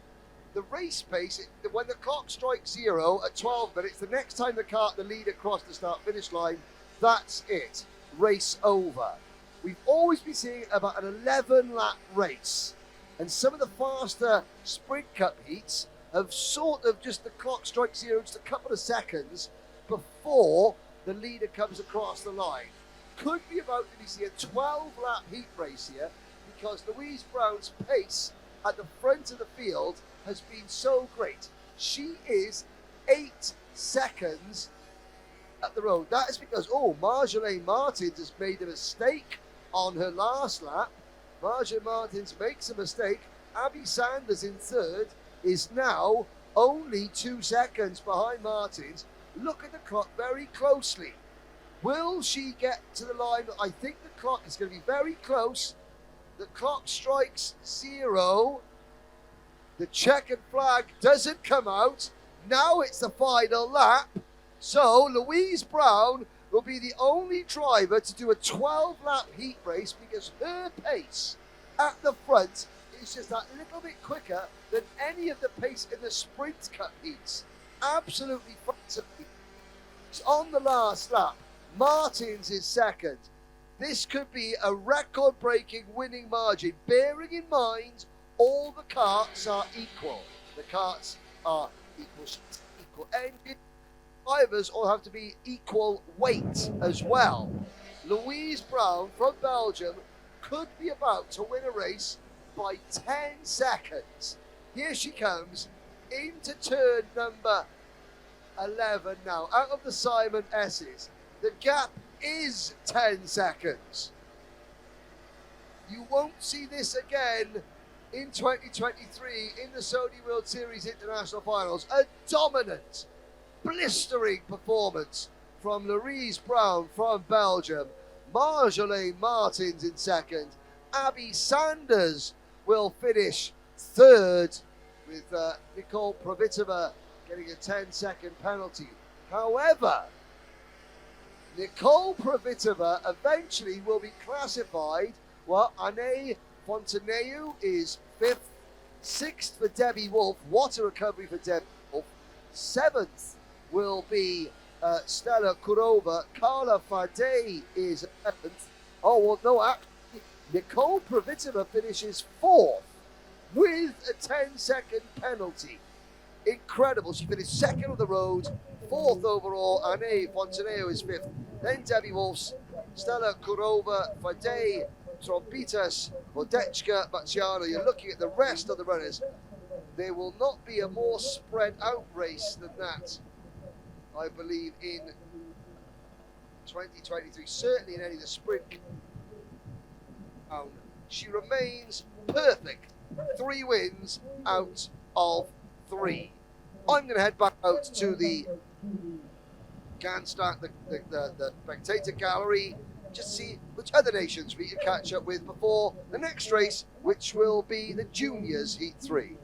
the race pace, when the clock strikes 0 at 12 minutes, the next time the leader crossed the start-finish line, that's it. Race over. We've always been seeing about an 11-lap race. And some of the faster Sprint Cup heats have sort of just the clock strikes 0 just a couple of seconds before the leader comes across the line. Could be about to see a 12-lap heat race here because Louise Brown's pace at the front of the field has been so great. She is 8 seconds at the road. That is because, Marjolaine Martins has made a mistake on her last lap. Marjolaine Martins makes a mistake. Abby Sanders in third is now only 2 seconds behind Martins. Look at the clock very closely. Will she get to the line? I think the clock is going to be very close. The clock strikes 0. The checkered flag doesn't come out. Now it's the final lap. So Louise Brown will be the only driver to do a 12-lap heat race because her pace at the front is just that little bit quicker than any of the pace in the Sprint Cup heats. Absolutely fascinating. On the last lap, Martins is second. This could be a record-breaking winning margin, bearing in mind all the karts are equal. The karts are equal engine. Drivers all have to be equal weight as well. Louise Brown from Belgium could be about to win a race by 10 seconds. Here she comes into turn number 11 now, out of the Simon S's. The gap is 10 seconds. You won't see this again in 2023 in the Sodi World Series International Finals. A dominant, blistering performance from Louise Brown from Belgium. Marjolaine Martins in second. Abby Sanders will finish third with Nicole Pravitova getting a 10-second penalty. However, Nicole Pravitova eventually will be classified. Well, Anne Fonteneu is 5th. 6th for Debbie Wolf. What a recovery for Debbie Wolf. 7th will be Stella Kurova. Carla Fadey is 11th. Oh, well, no, actually, Nicole Pravitova finishes 4th with a 10-second penalty. Incredible. She finished 2nd on the road, 4th overall. Anne Fonteneu is 5th. then Debbie Wolfs, Stella Kurova, Fadej Trompitas, Vodechka Maciano. You're looking at the rest of the runners. There will not be a more spread out race than that, I believe, in 2023, certainly in any of the sprint. She remains perfect. 3 wins out of 3. I'm going to head back out to the grandstand, the spectator gallery, just see which other nations we can catch up with before the next race, which will be the Juniors Heat 3.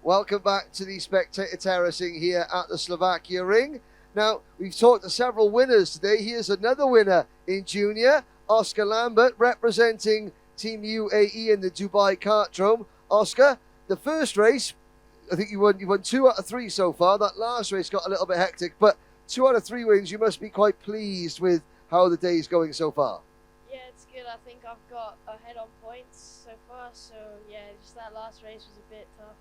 Welcome back to the spectator terracing here at the Slovakia ring. Now, we've talked to several winners today. Here's another winner in junior, Oscar Lambert, representing Team UAE in the Dubai Kartdrome. Oscar, the first race, I think you won 2 out of 3 so far. That last race got a little bit hectic, but 2 out of 3 wins. You must be quite pleased with how the day's going so far. Yeah, it's good. I think I've got ahead on points so far. So yeah, just that last race was a bit tough.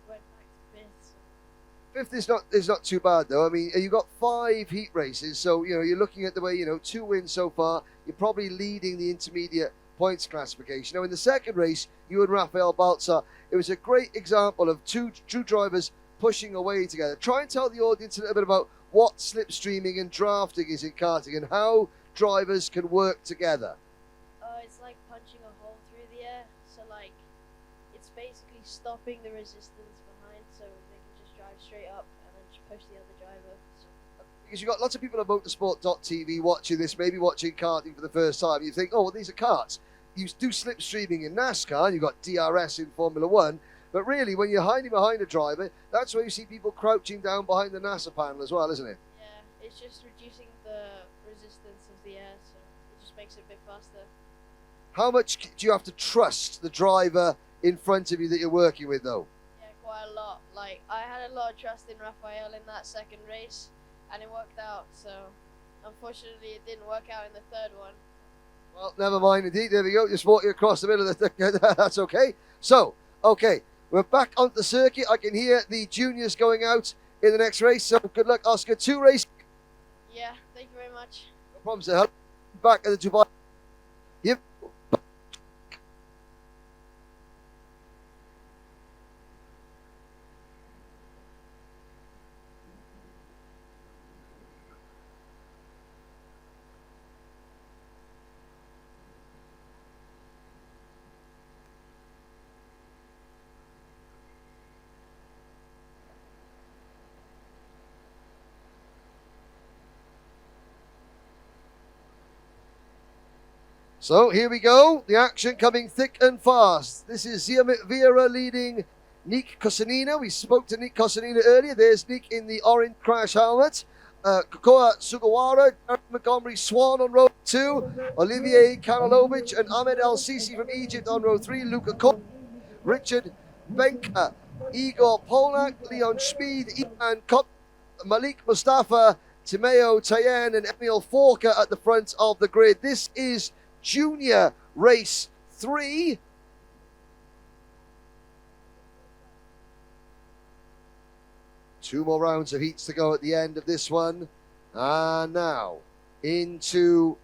Went back to 5th. So. 5th is not too bad though. I mean, you got 5 heat races, so you're looking at the way 2 wins so far. You're probably leading the intermediate points classification. Now, in the second race, you and Rafael Baltzar, it was a great example of two drivers pushing away together. Try and tell the audience a little bit about what slipstreaming and drafting is in karting and how drivers can work together. It's like punching a hole through the air. So like, it's basically stopping the resistance behind, so they can just drive straight up and then just push the other driver. So. Because you've got lots of people on motorsport.tv watching this, maybe watching karting for the first time. You think, oh, well, these are karts. You do slipstreaming in NASCAR, and you've got DRS in Formula 1. But really, when you're hiding behind a driver, that's where you see people crouching down behind the NASA panel as well, isn't it? Yeah, it's just reducing the resistance of the air, so it just makes it a bit faster. How much do you have to trust the driver in front of you that you're working with, though? Yeah, quite a lot. Like, I had a lot of trust in Rafael in that second race, and it worked out, so unfortunately it didn't work out in the third one. Well, never mind, indeed. There we go. Just walking across the middle of the... That's okay. So, okay, we're back onto the circuit. I can hear the juniors going out in the next race, so good luck, Oscar. 2 races. Yeah, thank you very much. No problem, sir. Back at the Dubai. Yep. So here we go, the action coming thick and fast. This is Ziamit Vieira leading Nick Kosanina. We spoke to Nick Kosanina earlier. There's Nick in the orange crash helmet. Kokoa Sugawara, Derek Montgomery Swan on row 2. Olivier Kanalovich and Ahmed El Sisi from Egypt on row 3. Luca Cole. Richard Benka, Igor Polak, Leon Schmid, Ivan Kop, Malik Mustafa, Timeo Tayen, and Emil Forker at the front of the grid. This is junior race 3. Two more rounds of heats to go at the end of this one. And now into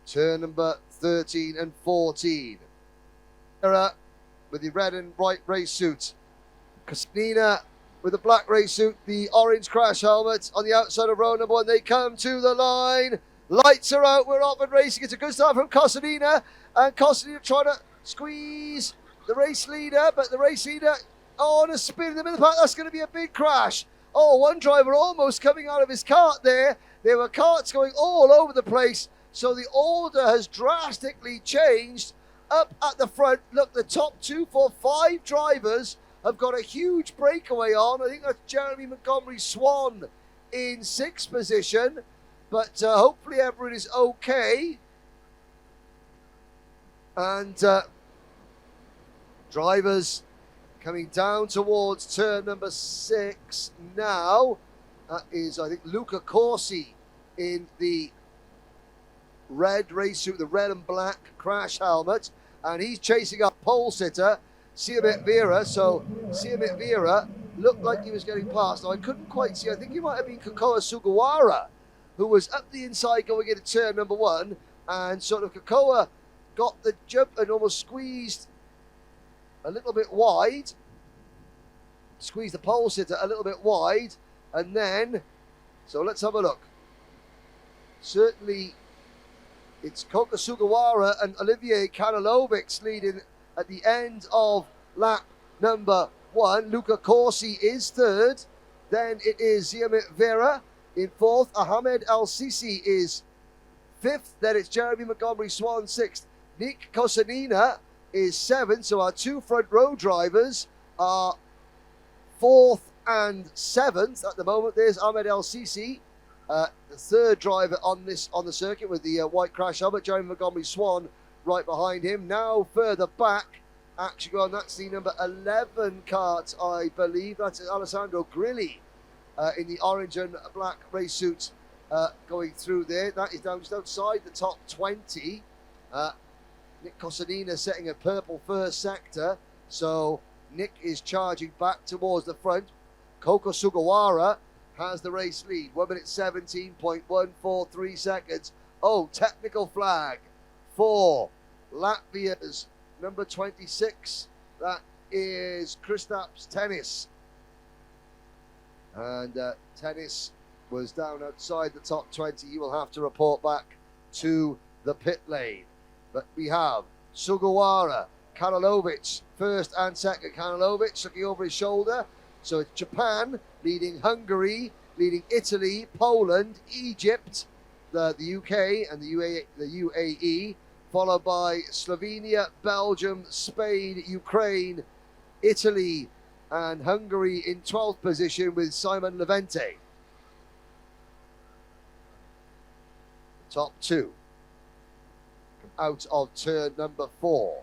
turn number 13 and 14. With the red and white race suit. Kosnina with the black race suit, the orange crash helmet on the outside of row number 1. They come to the line. Lights are out. We're off and racing. It's a good start from Kosnina. And Kosnina trying to squeeze the race leader. But the race leader on a spin in the middle of the pack. That's going to be a big crash. Oh, one driver almost coming out of his cart there. There were carts going all over the place. So the order has drastically changed. Up at the front, look, the top 2, 4, 5 drivers have got a huge breakaway on. I think that's Jeremy Montgomery Swan in 6th position. But hopefully everyone is okay. And drivers coming down towards turn number 6 now. That is, I think, Luca Corsi in the red race suit, the red and black crash helmet. And he's chasing up pole sitter Siamit Vera. So Siamit Vera looked like he was getting past. Now I couldn't quite see. I think he might have been Kokoa Sugawara, who was up the inside going into turn number 1. And sort of Kokoa got the jump and almost squeezed a little bit wide. Squeezed the pole sitter a little bit wide. And then, so let's have a look. Certainly, it's Koka Sugawara and Olivier Kanalovic leading at the end of lap number 1. Luca Corsi is 3rd. Then it is Siamit Vera in 4th. Ahmed El Sisi is 5th. Then it's Jeremy Montgomery Swan 6th. Nick Kosanina is 7th. So our 2 front row drivers are 4th and 7th at the moment. There's Ahmed El Sisi. The 3rd driver on the circuit with the white crash helmet, Jeremy Montgomery Swan right behind him. Now further back, actually, well, that's the number 11 kart, I believe. That's Alessandro Grilli in the orange and black race suit going through there. That is down just outside the top 20. Nick Kosanina setting a purple first sector. So Nick is charging back towards the front. Koko Sugawara has the race lead. 1 minute 17.143 seconds. Oh, technical flag for Latvia's number 26. That is Kristaps Tennis. And Tennis was down outside the top 20. He will have to report back to the pit lane. But we have Sugawara, Kanalovic, 1st and 2nd. Kanalovic looking over his shoulder. So it's Japan leading Hungary, leading Italy, Poland, Egypt, the UK and the UAE, followed by Slovenia, Belgium, Spain, Ukraine, Italy and Hungary in 12th position with Simon Levente. Top 2 come out of turn number 4.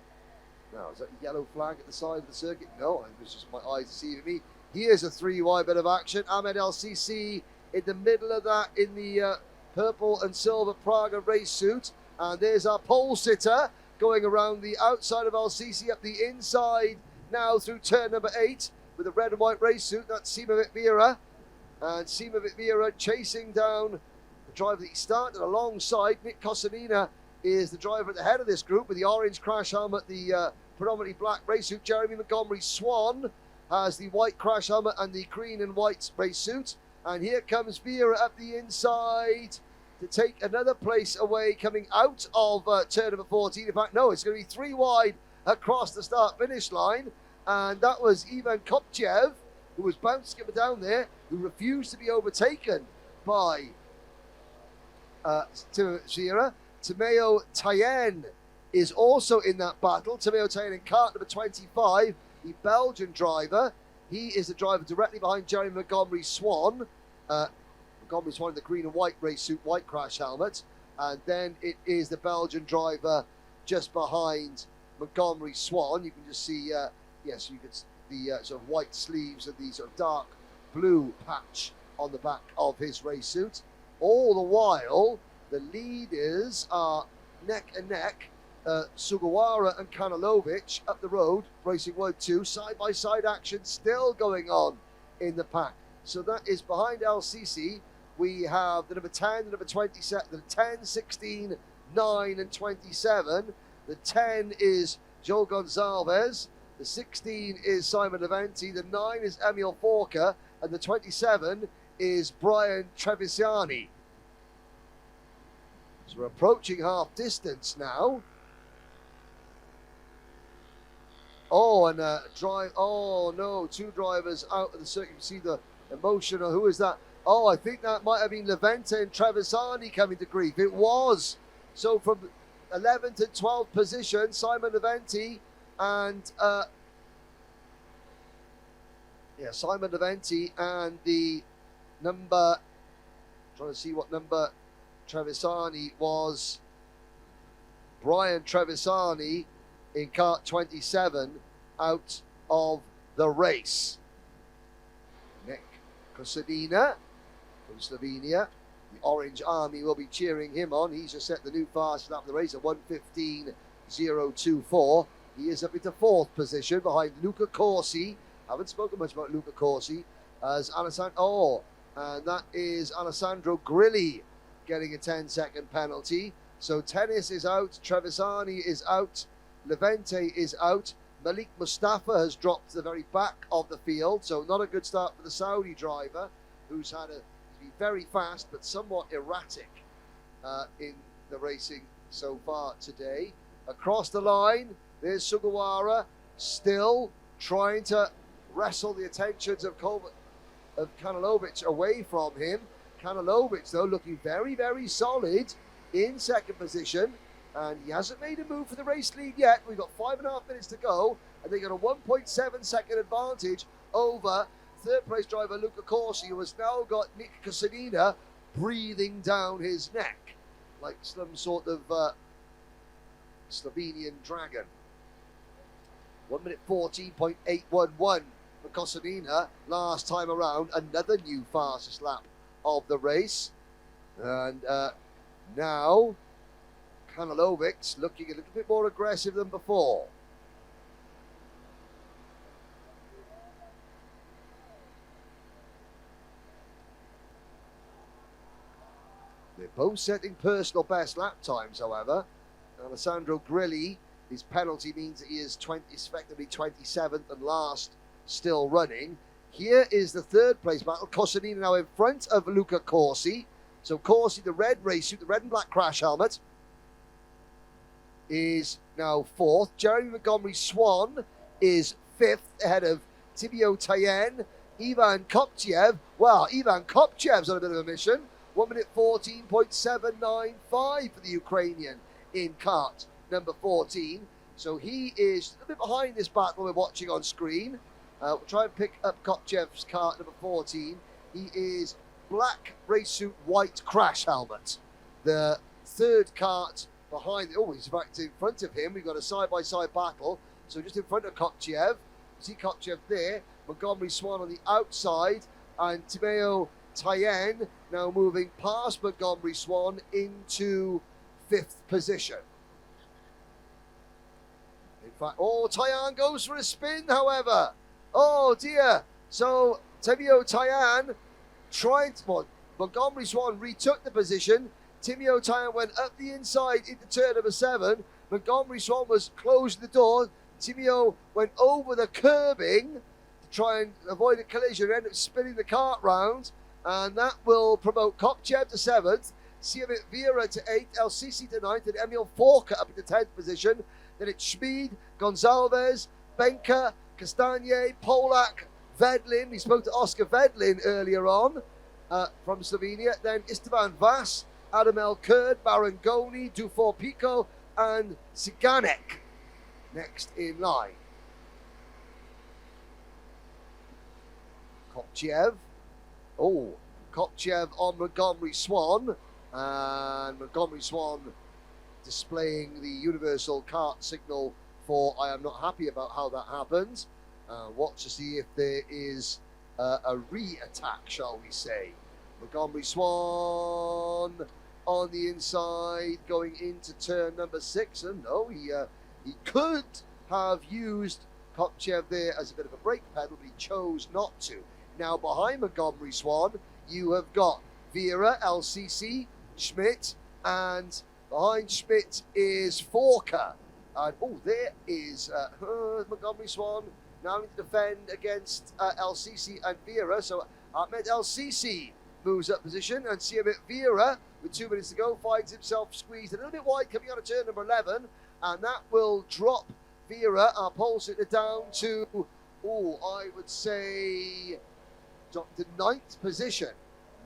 Now, is that a yellow flag at the side of the circuit? No, it was just my eyes deceiving me. Here's a 3-wide bit of action. Ahmed El Sisi in the middle of that in the purple and silver Praga race suit. And there's our pole sitter going around the outside of El Sisi up the inside now through turn number 8 with a red and white race suit. That's Siamit Vera. And Siamit Vera chasing down the driver that he started alongside. Nick Kosanina is the driver at the head of this group with the orange crash helmet, the predominantly black race suit. Jeremy Montgomery Swan has the white crash helmet and the green and white race suit. And here comes Vera up the inside to take another place away coming out of turn number 14. In fact, no, it's going to be 3 wide across the start-finish line. And that was Ivan Kopchev, who was bouncing up and down there, who refused to be overtaken by Vera. Timeo Tayen is also in that battle. Timeo Tayen in kart number 25. The Belgian driver. He is the driver directly behind Jeremy Montgomery Swan. Montgomery Swan in the green and white race suit, white crash helmet. And then it is the Belgian driver just behind Montgomery Swan. You can just see, yes, you can see the sort of white sleeves and the sort of dark blue patch on the back of his race suit. All the while, the leaders are neck and neck. Sugawara and Kanilovic up the road, racing 1-2, side-by-side action still going on in the pack. So that is behind LCC. We have the number 10, the number 27, the 10, 16, 9 and 27. The 10 is Joe Gonzalez. The 16 is Simon Leventi. The 9 is Emil Forker. And the 27 is Brian Trevisani. So we're approaching half distance now. Oh, and drive. Oh no, two drivers out of the circuit. You can see the emotion. Who is that? Oh, I think that might have been Levente and Trevisani coming to grief. It was. So from 11th to 12th position, Simon Levente and Simon Levente and the number. Trying to see what number Trevisani was. Brian Trevisani in kart 27 out of the race. Nick Kosadina from Slovenia. The Orange Army will be cheering him on. He's just set the new fastest lap of the race at 1:15.024. He is up into 4th position behind Luca Corsi. Haven't spoken much about Luca Corsi as Alessandro. Oh, and that is Alessandro Grilli getting a 10-second penalty. So Tennis is out, Trevisani is out, Levente is out. Malik Mustafa has dropped to the very back of the field, so not a good start for the Saudi driver, who's been very fast but somewhat erratic in the racing so far today. Across the line, there's Sugawara, still trying to wrestle the attentions of Kanilovic away from him. Kanilovic, though, looking very, very solid in 2nd position. And he hasn't made a move for the race lead yet. We've got 5.5 minutes to go. And they got a 1.7 second advantage over 3rd place driver Luca Corsi, who has now got Nick Kosadina breathing down his neck like some sort of Slovenian dragon. 1:14.811 for Kosadina last time around. Another new fastest lap of the race. And now Kanilovic's looking a little bit more aggressive than before. They're both setting personal best lap times, however. Alessandro Grilli, his penalty means that he is effectively 27th and last still running. Here is the 3rd place battle. Kosadina now in front of Luca Corsi. So Corsi, the red race suit, the red and black crash helmet, is now 4th. Jeremy Montgomery Swan is 5th ahead of Tibio Tayen. Ivan Kopchev. Well, Ivan Kopchev's on a bit of a mission. 1:14.795 for the Ukrainian in kart number 14. So he is a bit behind this battle we're watching on screen. We'll try and pick up Kopchev's kart number 14. He is black race suit, white crash helmet. The 3rd kart behind, he's back in front of him. We've got a side-by-side battle. So just in front of Kopchev. See Kopchev there. Montgomery Swan on the outside. And Timeo Tayen now moving past Montgomery Swan into 5th position. In fact, Tayan goes for a spin, however. Oh dear. So Timeo Tayan Montgomery Swan retook the position. Timeo Tayan went up the inside into turn number 7. Montgomery Swan was closing the door. Timeo went over the curbing to try and avoid a collision, ended up spinning the cart round, and that will promote Kopchev to 7th, Siemit Vera to 8th, LCC to 9th, and Emil Forker up into 10th position. Then it's Schmid, Gonzalez, Benka, Castagne, Polak, Vedlin. We spoke to Oscar Vedlin earlier on from Slovenia. Then Istvan Vas, Adamel Kurd, Barangoni, Dufour Pico, and Siganek next in line. Kopchev. Kopchev on Montgomery Swan. And Montgomery Swan displaying the universal kart signal therefore I am not happy about how that happened. Watch to see if there is a re-attack, shall we say. Montgomery Swan on the inside going into turn number 6, and no, he could have used Kopchev there as a bit of a brake pedal, but he chose not to. Now behind Montgomery Swan, you have got Vera, LCC, Schmidt, and behind Schmidt is Forker. And there is Montgomery Swan now to defend against LCC and Vera. So Ahmed LCC moves up position, and Siamit Vera, with 2 minutes to go, finds himself squeezed a little bit wide coming out of turn number 11, and that will drop Vera, our pole sitter, down to, I would say, the 9th position.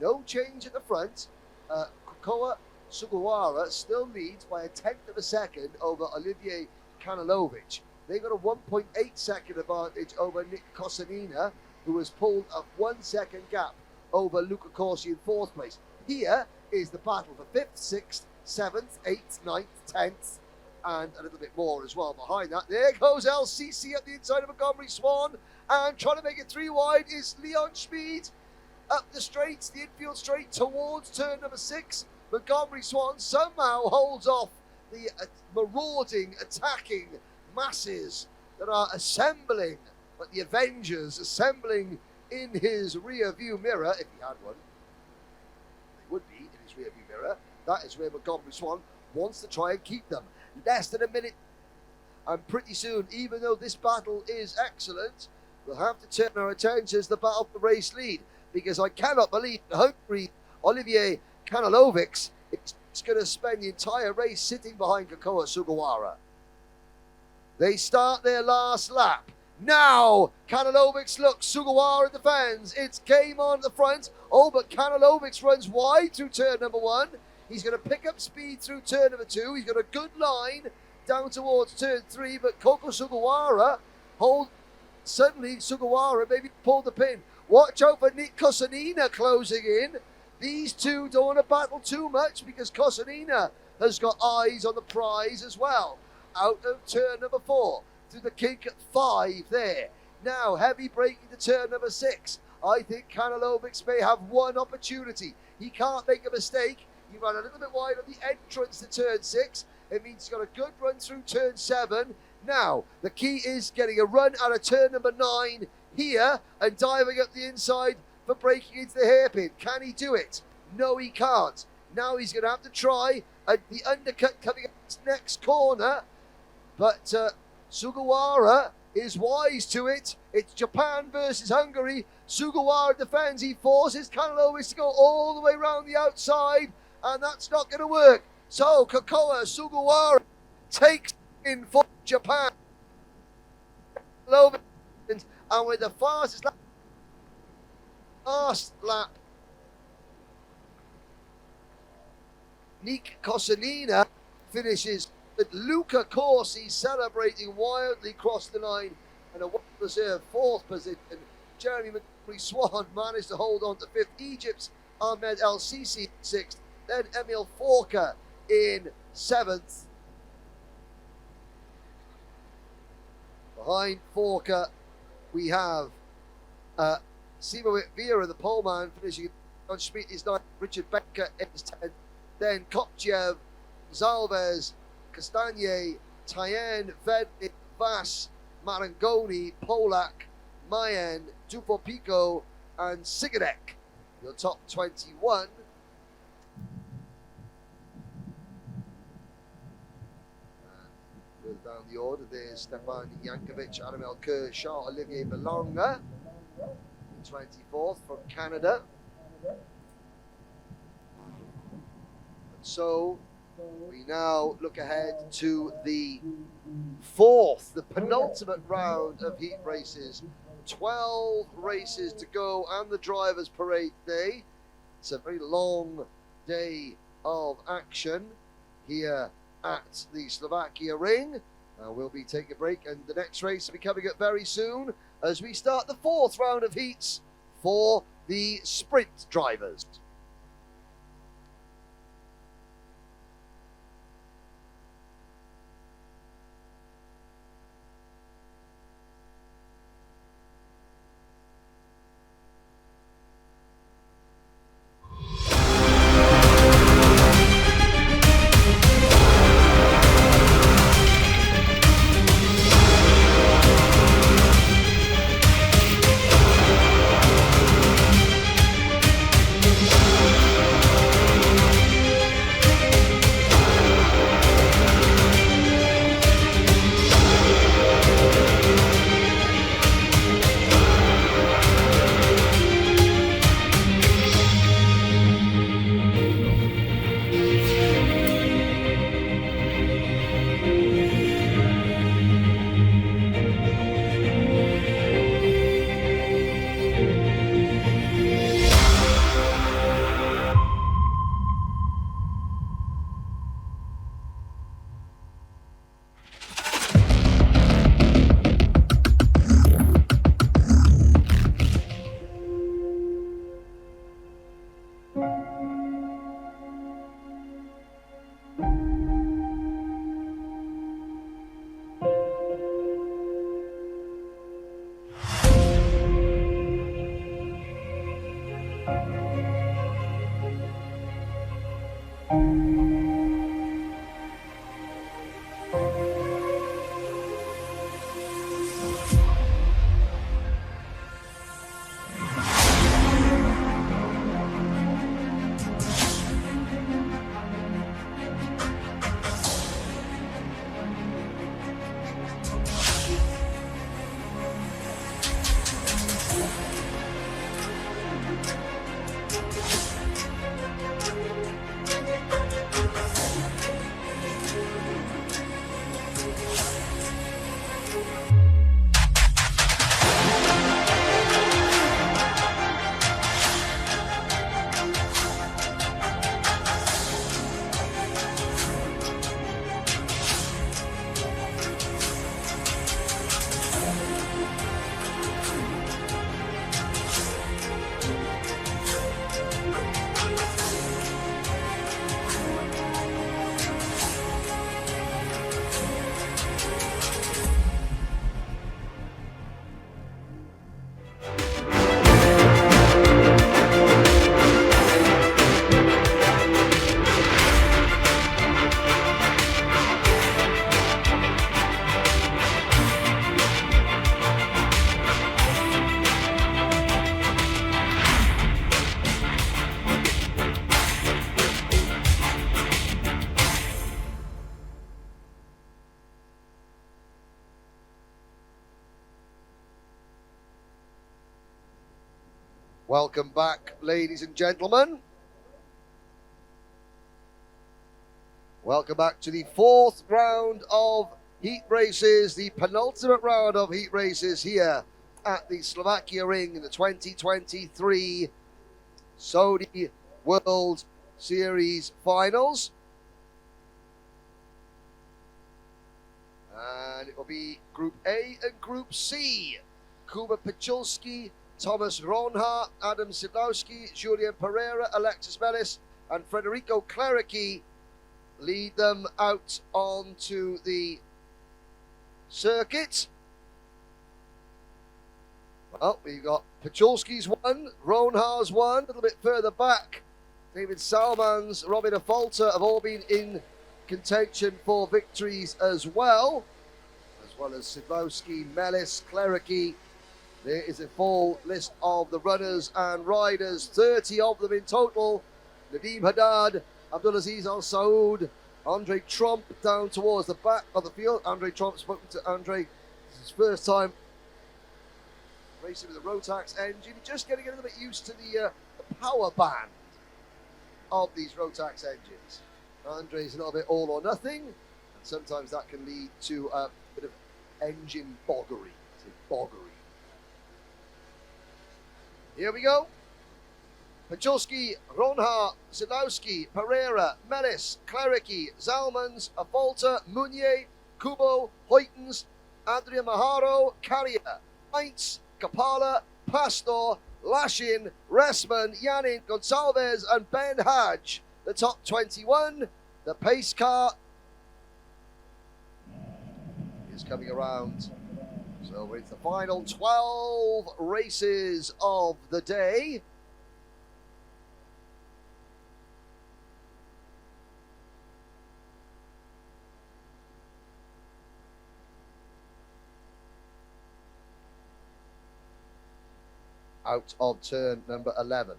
No change at the front. Kokoa Sugawara still leads by a 1/10 of a second over Olivier Kanilovic. They've got a 1.8 second advantage over Nick Kosanina, who has pulled a 1 second gap over Luca Corsi in 4th place. Here is the battle for 5th, 6th, 7th, 8th, 9th, 10th, and a little bit more as well behind that. There goes LCC at the inside of Montgomery Swan, and trying to make it 3 wide is Leon Schmid. Up the straights, the infield straight towards turn number 6. Montgomery Swan somehow holds off the marauding, attacking masses that are assembling, but the Avengers assembling in his rear view mirror, if he had one. They would be in his rear view mirror. That is where Montgomery Swan wants to try and keep them. Less than a minute, and pretty soon, even though this battle is excellent, we'll have to turn our attentions to the battle for the race lead, because I cannot believe the Hungary Olivier Kanilovic is going to spend the entire race sitting behind Kokoa Sugawara. They start their last lap. Now, Kanilovic looks, Sugawara defends. It's game on at the front. But Kanilovic runs wide through turn number 1. He's going to pick up speed through turn number 2. He's got a good line down towards turn 3, but Koko Sugawara suddenly Sugawara maybe pulled the pin. Watch out for Nick Kosanina closing in. These two don't want to battle too much because Kosanina has got eyes on the prize as well. Out of turn number 4, through the kink at 5 there. Now heavy braking to turn number 6. I think Kanilovic may have one opportunity. He can't make a mistake. He ran a little bit wide on the entrance to turn 6. It means he's got a good run through turn 7. Now, the key is getting a run out of turn number 9 here and diving up the inside for breaking into the hairpin. Can he do it? No, he can't. Now he's going to have to try the undercut coming up this next corner. But Sugawara is wise to it. It's Japan versus Hungary. Sugawara defends. He forces Kanilovic to go all the way around the outside, and that's not going to work. So Kokoa Sugawara takes in for Japan. And with the fastest last lap, Nick Kosanina finishes with Luca Corsi celebrating wildly across the line, and a well-deserved 4th position. Jeremy Montgomery Swan managed to hold on to 5th. Egypt's Ahmed El Sisi 6th. Then Emil Forker in 7th. Behind Forker, we have Simowit Vera, the poleman, finishing on Schmidt is 9th. Richard Becker is 10th. Then Kopchev, Zalvez, Castagne, Tyen, Vednik, Vass, Marangoni, Polak, Mayen, Dufopico, and Sigadek. Your top 21. And down the order, there's Stefan Jankovic, Adamel Kerr, Charles Olivier Belonga, 24th from Canada. So we now look ahead to the 4th, the penultimate round of heat races. 12 races to go and the drivers' parade day. It's a very long day of action here at the Slovakia ring. We'll be taking a break, and the next race will be coming up very soon as we start the 4th round of heats for the sprint drivers. Welcome back, ladies and gentlemen. Welcome back to the fourth round of heat races, the penultimate round of heat races here at the Slovakia Ring in the 2023 Sodi World Series Finals. And it will be Group A and Group C. Kuba Pichulski, Thomas Ronha, Adam Sidlowski, Julian Pereira, Alexis Mellis, and Federico Clerici lead them out onto the circuit. Well, we've got Pichulski's one, Ronha's one, a little bit further back. David Salmans, Robin Affolter have all been in contention for victories as well as Sidlowski, Mellis, Clerici. There is a full list of the runners and riders, 30 of them in total. Nadim Haddad, Abdulaziz Al Saud, Andre Trump down towards the back of the field. Andre Trump, spoken to Andre. This is his first time racing with the Rotax engine. Just getting a little bit used to the power band of these Rotax engines. Andre's a little bit all or nothing, and sometimes that can lead to a bit of engine boggery. Here we go. Pichulski, Ronha, Sidlowski, Pereira, Mellis, Clerici, Zalmans, Affolter, Munier, Kubo, Hoytens, Adrian Maharo, Carrier, Heinz, Kapala, Pastor, Lashin, Ressman, Yanin, Gonsalves, and Ben Hadj. The top 21. The pace car is coming around. So it's the final 12 races of the day. Out of turn number 11.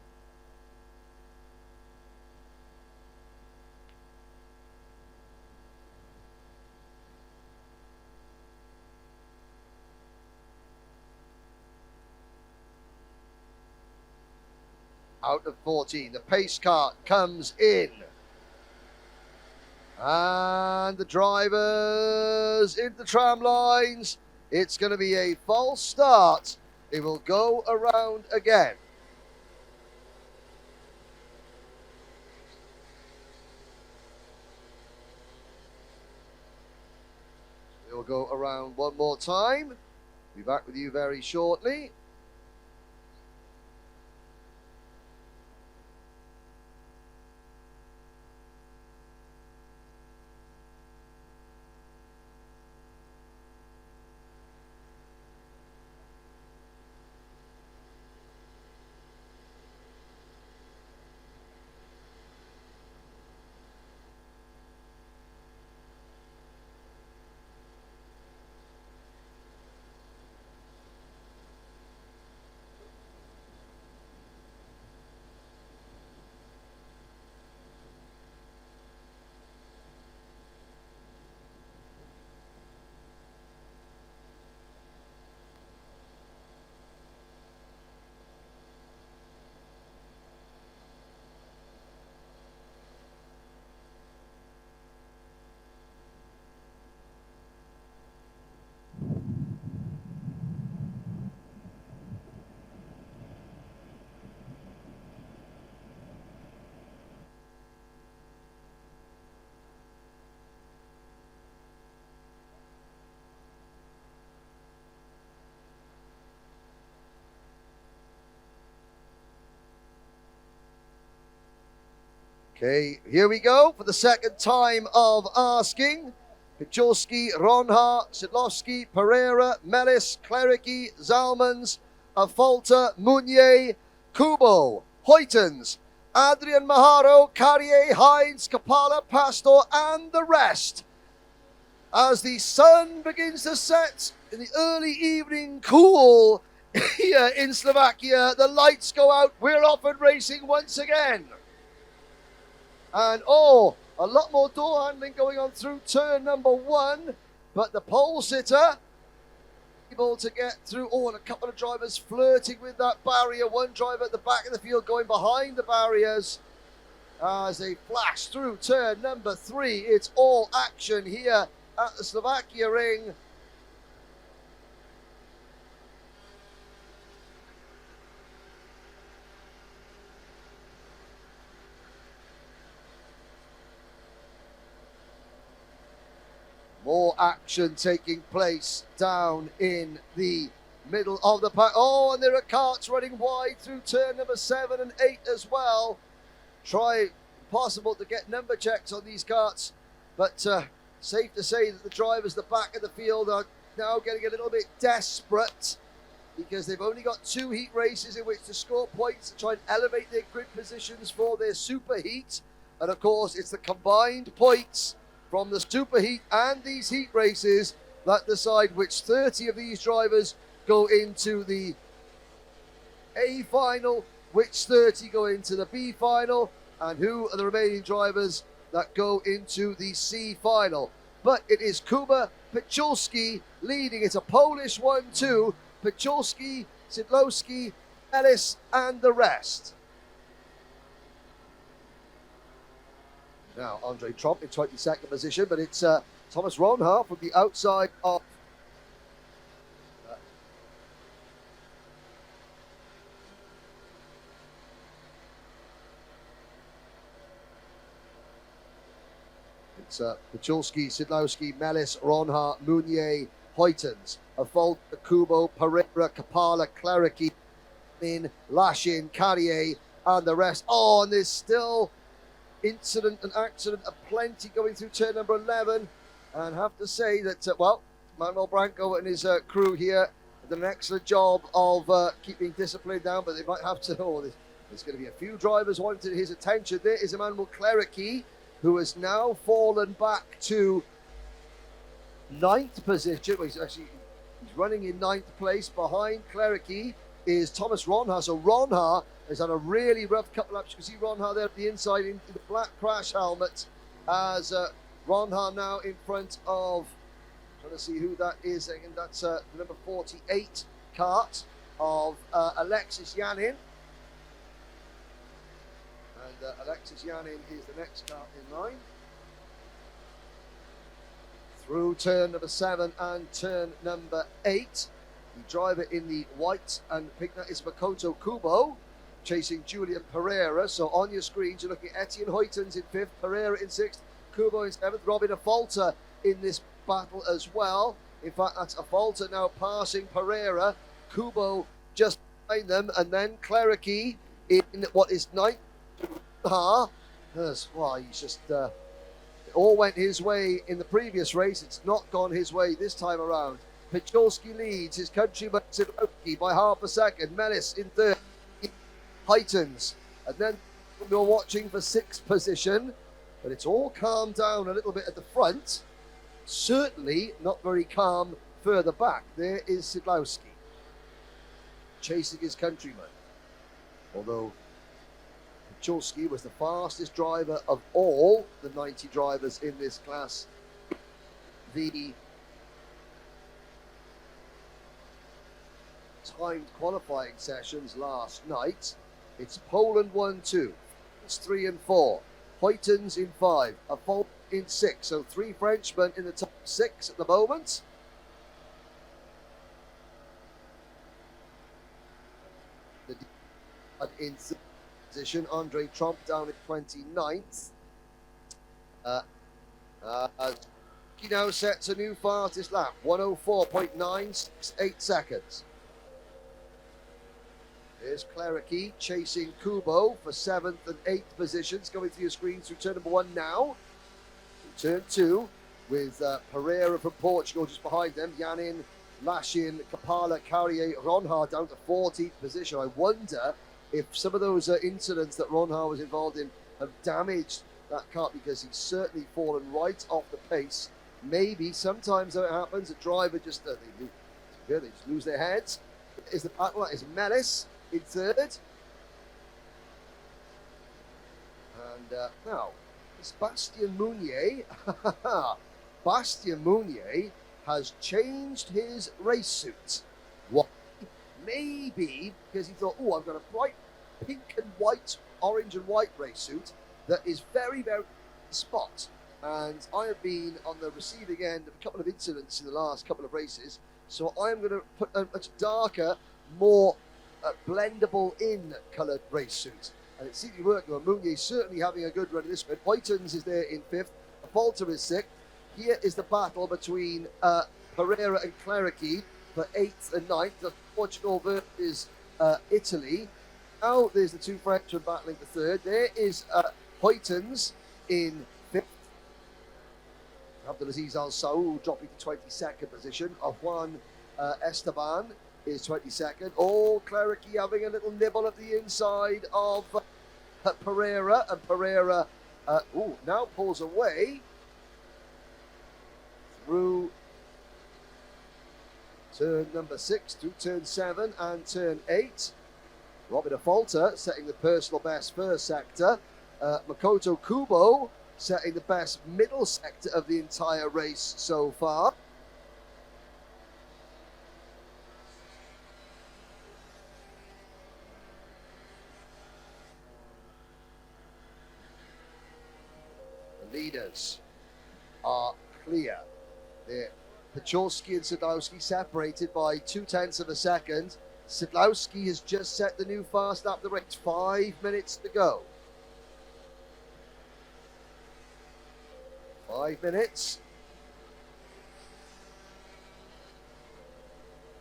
Out of 14, the pace car comes in. And the drivers into the tram lines. It's going to be a false start. It will go around again. It will go around one more time. Be back with you very shortly. Okay, here we go for the second time of asking. Pichulski, Ronha, Sidlowski, Pereira, Mellis, Clerici, Zalmans, Affolter, Munier, Kubo, Hoytens, Adrian Maharo, Carrier, Heinz, Kapala, Pastor, and the rest. As the sun begins to set in the early evening cool here in Slovakia, the lights go out. We're off and racing once again. And a lot more door handling going on through turn number 1. But the pole sitter able to get through. Oh, and a couple of drivers flirting with that barrier. One driver at the back of the field going behind the barriers as they flash through turn number 3. It's all action here at the Slovakia ring. More action taking place down in the middle of the pack. Oh, and there are carts running wide through turn number 7 and 8 as well. Try possible to get number checks on these carts, but safe to say that the drivers at the back of the field are now getting a little bit desperate because they've only got 2 heat races in which to score points to try and elevate their grid positions for their super heat. And of course, it's the combined points from the super heat and these heat races that decide which 30 of these drivers go into the A final, which 30 go into the B final, and who are the remaining drivers that go into the C final. But it is Kuba Pichulski leading. It's a Polish 1-2. Pichulski, Sidlowski, Ellis, and the rest. Now, Andre Trump in 22nd position, but it's Thomas Ronhart from the outside of it's Pichulski, Sidlowski, Mellis, Ronhart, Mounier, Hoytons, Afolta, Kubo, Pereira, Kapala, Clerici, Lashin, Carrier, and the rest. Oh, and there's still incident and accident aplenty going through turn number 11, and have to say that well, Manuel Branco and his crew here have done an excellent job of keeping discipline down, but they might have to. Oh, there's going to be a few drivers wanting his attention. There is Emmanuel Clerici, who has now fallen back to 9th position. Well, he's running in 9th place. Behind Clerici is Thomas Ronhart. So Ronhart has had a really rough couple of laps. You can see Ronhart there at the inside in the black crash helmet, as Ronhart now in front of, trying to see who that is, and that's the number 48 kart of Alexis Yanin. And Alexis Yanin is the next kart in line. Through turn number 7 and turn number 8. The driver in the white and pink, that is Makoto Kubo, chasing Julian Pereira. So on your screens, you're looking at Etienne Hoytons in 5th, Pereira in 6th, Kubo in 7th, Robin Afolta in this battle as well. In fact, that's Afolta now passing Pereira, Kubo just behind them, and then Clerici in what is 9th. Well, he's just it all went his way in the previous race. It's not gone his way this time around. Pichulski leads his countryman Sidlowski by half a second. Mellis in 3rd, Hoytons, and then we're watching for 6th position, but it's all calmed down a little bit at the front. Certainly not very calm further back. There is Sidlowski chasing his countryman, although Pichulski was the fastest driver of all the 90 drivers in this class. The timed qualifying sessions last night, it's Poland 1-2, it's 3 and 4, Hoytons in 5, Afolta in 6, so 3 Frenchmen in the top 6 at the moment. In 3rd position, Andre Trump down at 29th. He now sets a new fastest lap, 104.968 seconds. Here's Clerici chasing Kubo for 7th and 8th positions, going through your screen through turn number 1 now. Turn 2 with Pereira from Portugal just behind them. Yanin, Lashin, Kapala, Carrier, Ronhart down to 14th position. I wonder if some of those incidents that Ronhart was involved in have damaged that kart, because he's certainly fallen right off the pace. Maybe sometimes it happens, a driver just they just lose their heads. Is the battle is Mellis in 3rd, and now it's Bastien Mounier. Bastien Mounier has changed his race suit. Why? Maybe because he thought, oh, I've got a bright pink and white, orange and white race suit that is very, very spot. And I have been on the receiving end of a couple of incidents in the last couple of races, so I am going to put a much darker, more blendable in coloured race suit. And it seems to be working. Mounier certainly having a good run in this one. Huytens is there in 5th. Falter is 6th. Here is the battle between Pereira and Clerici for 8th and 9th. The Portugal versus Italy. Now there's the two Frenchmen battling for 3rd. There is Huytens in 5th. Abdelaziz Al Saoud dropping to 22nd position. Juan Esteban is 22nd. Oh, Clerici having a little nibble at the inside of Pereira. And Pereira now pulls away through turn number 6, through turn 7 and turn 8. Robin Falter setting the personal best first sector. Makoto Kubo setting the best middle sector of the entire race so far. The leaders are clear. They're Pachorski and Sadowski separated by 0.2 of a second. Sadowski has just set the new fast lap of the race. 5 minutes to go. 5 minutes.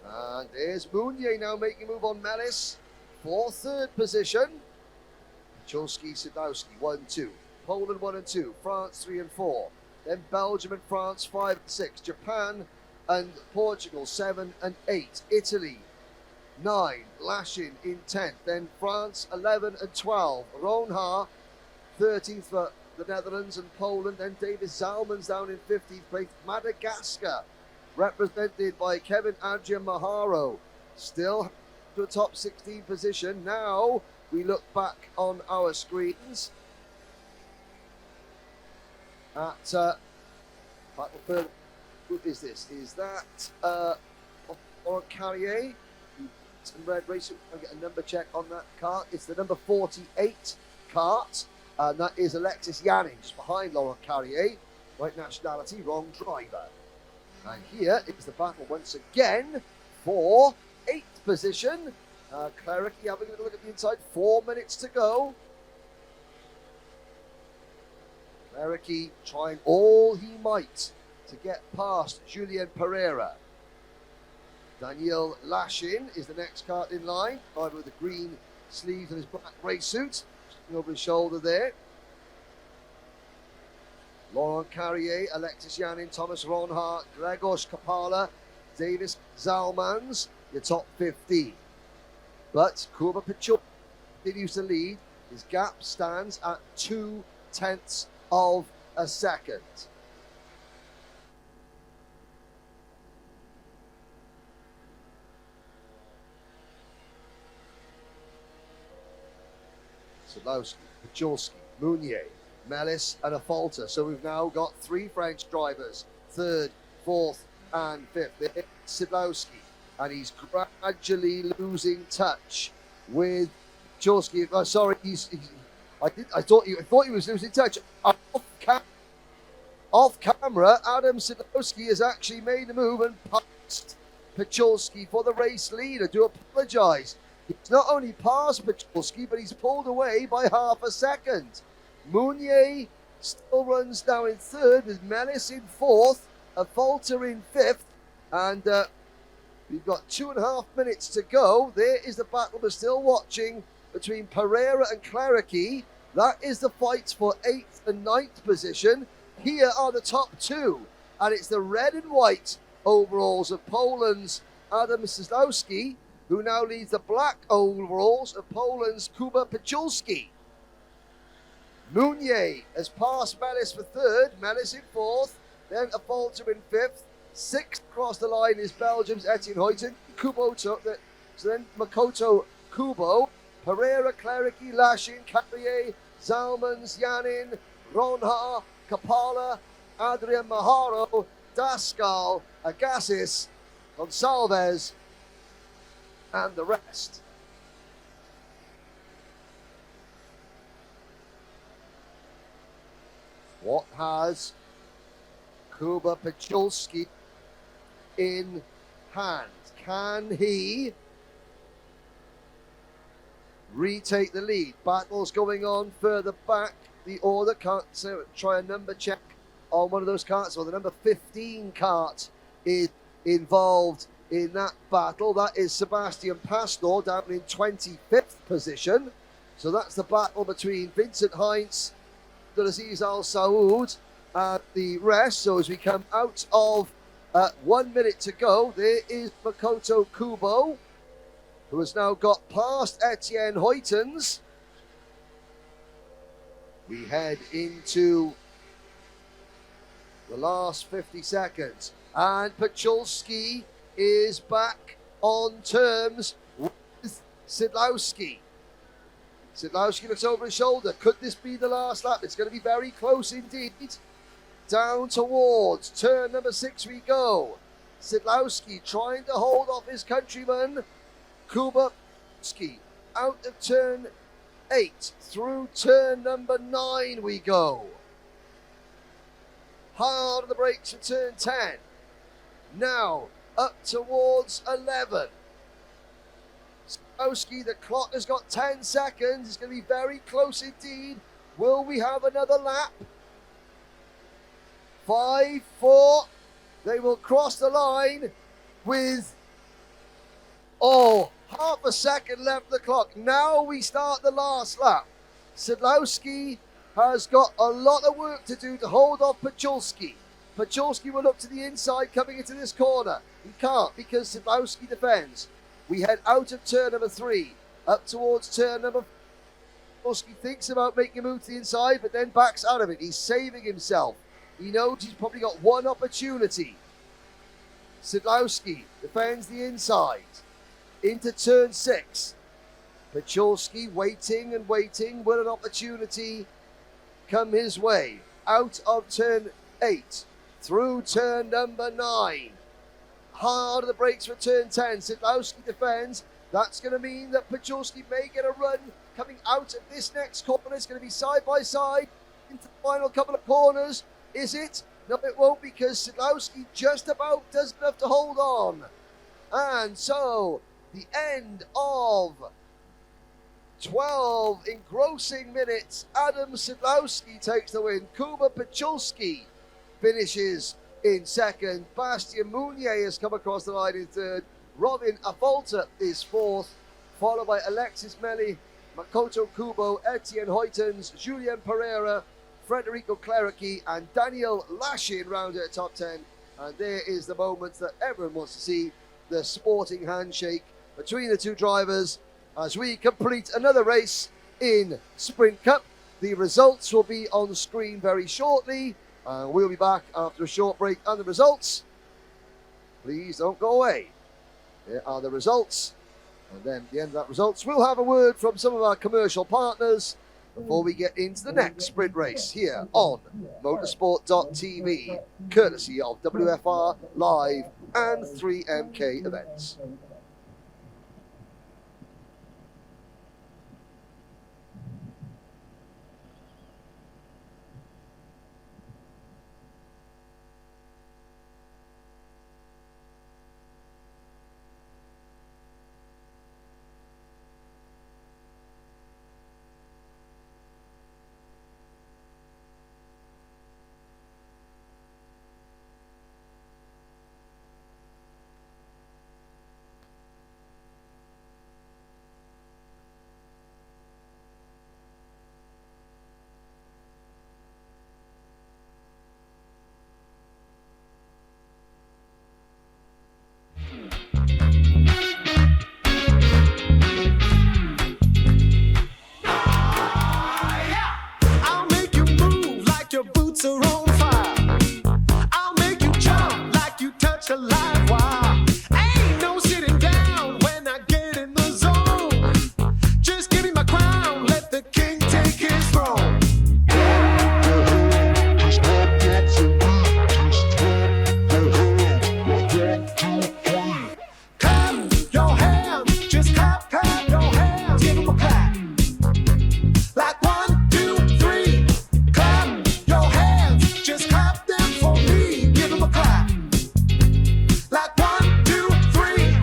And there's Mounier now making a move on Melis for 3rd position. Pachorski, Sadowski, 1-2. Poland 1 and 2. France 3 and 4. Then Belgium and France 5 and 6. Japan and Portugal 7 and 8. Italy 9. Lashin in 10th. Then France 11 and 12. Ronha 13th for the Netherlands and Poland. Then David Zalmans down in 15th place. Madagascar represented by Kevin Adrian Maharo still to a top 16 position. Now we look back on our screens at Battleford. Who is this? Is that Laurent Carrier? Some red racer. I'll get a number check on that cart. It's the number 48 cart, and that is Alexis Yanning, just behind Laurent Carrier. Right nationality, wrong driver. And here is the battle once again for 8th position. Clerici having a little look at the inside. 4 minutes to go. Clerici trying all he might to get past Julien Pereira. Daniel Lashin is the next cart in line, driver with the green sleeves and his black race suit, over his shoulder there. Laurent Carrier, Alexis Yanning, Thomas Ronhart, Gregos Kapala, Davis Zalmans, your top 15. But Kuba Pichot continues to lead. His gap stands at 0.2 of a second. Sadowski, Pachorski, Mounier, Melis and a Falter. So we've now got 3 French drivers, 3rd, 4th and 5th. There's Sadowski, and he's gradually losing touch with Pachorski. Oh, sorry, I thought he was losing touch. Off camera, Adam Sadowski has actually made a move and passed Pachorski for the race lead. I do apologise. He's not only passed Pachorski, but he's pulled away by half a second. Mounier still runs now in 3rd, with Melis in 4th, a Falter in 5th, and we've got 2.5 minutes to go. There is the battle we're still watching between Pereira and Clerici. That is the fight for 8th and 9th position. Here are the top 2, and it's the red and white overalls of Poland's Adam Sadowski, who now leads the black overalls of Poland's Kuba Pachorski. Mounier has passed Melis for 3rd, Melis in 4th, then a Falter in 5th. 6th across the line is Belgium's Etienne Huyten. So then Makoto Kubo, Pereira, Clerici, Lashin, Carrier, Zalmans, Yannin, Ronha, Kapala, Adrian Maharo, Daskal, Agassiz, Gonsalves, and the rest. What has Kuba Pachulski in hand? Can he retake the lead? Battles going on further back. The order can't try a number check on one of those carts. Well, the number 15 cart is involved in that battle. That is Sebastian Pastor down in 25th position. So that's the battle between Vincent Heinz, Abdulaziz Al Saud, and the rest. So as we come out of 1 minute to go, there is Makoto Kubo, who has now got past Etienne Hoytens. We head into the last 50 seconds. And Pachulski is back on terms with Sidlowski. Sidlowski looks over his shoulder. Could this be the last lap? It's going to be very close indeed. Down towards turn number 6 we go. Sidlowski trying to hold off his countryman. Kubowski out of turn 8 through turn number 9 we go. Hard on the brakes for turn 10. Now up towards 11. Sidlowski, the clock has got 10 seconds. It's going to be very close indeed. Will we have another lap? 5, 4. They will cross the line with, half a second left of the clock. Now we start the last lap. Sidlowski has got a lot of work to do to hold off Pachulski. Pachulski will look to the inside coming into this corner. He can't because Sidlowski defends. We head out of turn number 3, up towards turn number 4. Pachulski thinks about making a move to the inside, but then backs out of it. He's saving himself. He knows he's probably got one opportunity. Sidlowski defends the inside. Into turn 6. Pachulski waiting and waiting. Will an opportunity come his way? Out of turn 8. Through turn number 9. Hard on the brakes for turn 10. Sidlowski defends. That's going to mean that Pachulski may get a run coming out of this next corner. It's going to be side by side into the final couple of corners. Is it? No, it won't, because Sidlowski just about does enough to hold on. And so, the end of 12 engrossing minutes. Adam Sidlowski takes the win. Kuba Pachulski finishes in second. Bastien Mounier has come across the line in third. Robin Afolta is fourth, followed by Alexis Melli, Makoto Kubo, Etienne Hoytens, Julien Pereira, Federico Clerici, and Daniel Lashin round at top 10. And there is the moment that everyone wants to see, the sporting handshake between the two drivers as we complete another race in Sprint Cup. The results will be on screen very shortly. We'll be back after a short break and the results. Please don't go away. There are the results. And then at the end of that results, we'll have a word from some of our commercial partners before we get into the next sprint race here on motorsport.tv, courtesy of WFR Live and 3MK Events. I'll make you move like your boots are on fire. I'll make you jump like you touch a live wire. Ain't no sitting down when I get in the zone. Just give me my crown, let the king take his throne. like 1, 2, 3.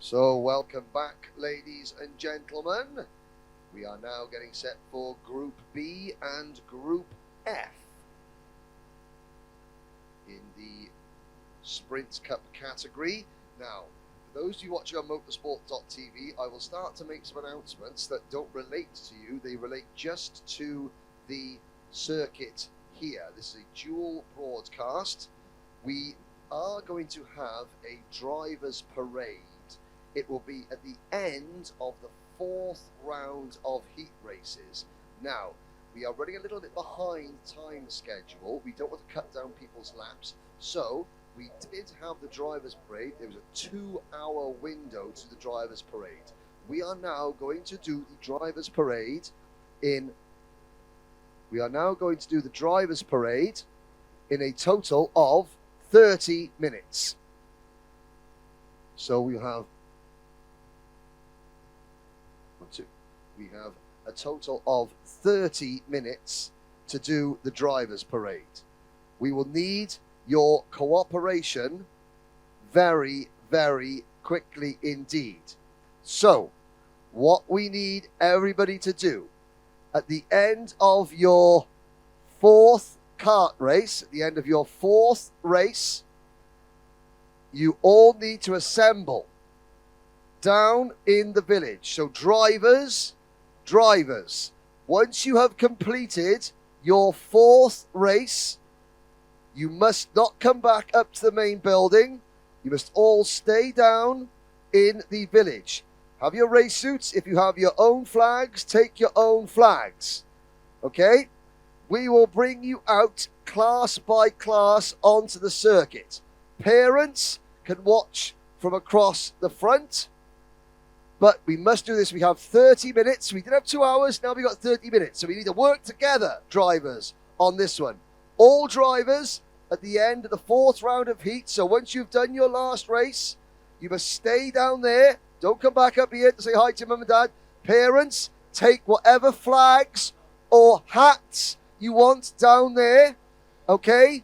So welcome back, ladies and gentlemen. We are now getting set for Group B and Group F in the Sprint Cup category. Now, for those of you watching on motorsport.tv, I will start to make some announcements that don't relate to you. They relate just to the circuit here. This is a dual broadcast. We are going to have a driver's parade. It will be at the end of the 4th round of heat races. Now, we are running a little bit behind time schedule. We don't want to cut down people's laps. So, we did have the driver's parade. There was a 2-hour window to the driver's parade. We are now going to do the driver's parade in a total of 30 minutes. So we have a total of 30 minutes to do the driver's parade. We will need your cooperation very, very quickly indeed. So, what we need everybody to do at the end of your 4th kart race, at the end of your 4th race, you all need to assemble down in the village. So drivers, once you have completed your 4th race, you must not come back up to the main building. You must all stay down in the village. Have your race suits. If you have your own flags, take your own flags. Okay? We will bring you out class by class onto the circuit. Parents can watch from across the front. But we must do this. We have 30 minutes. We did have 2 hours. Now we've got 30 minutes. So we need to work together, drivers, on this one. All drivers at the end of the 4th round of heat. So once you've done your last race, you must stay down there. Don't come back up here to say hi to mum and dad. Parents, take whatever flags or hats you want down there. Okay?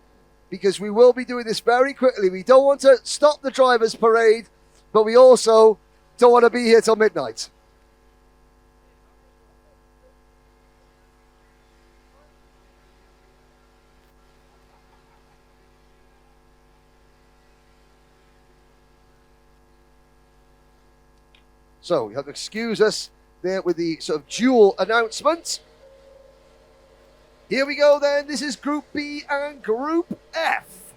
Because we will be doing this very quickly. We don't want to stop the driver's parade, but we also don't want to be here till midnight. So you have to excuse us there with the sort of dual announcement. Here we go then. This is Group B and Group F.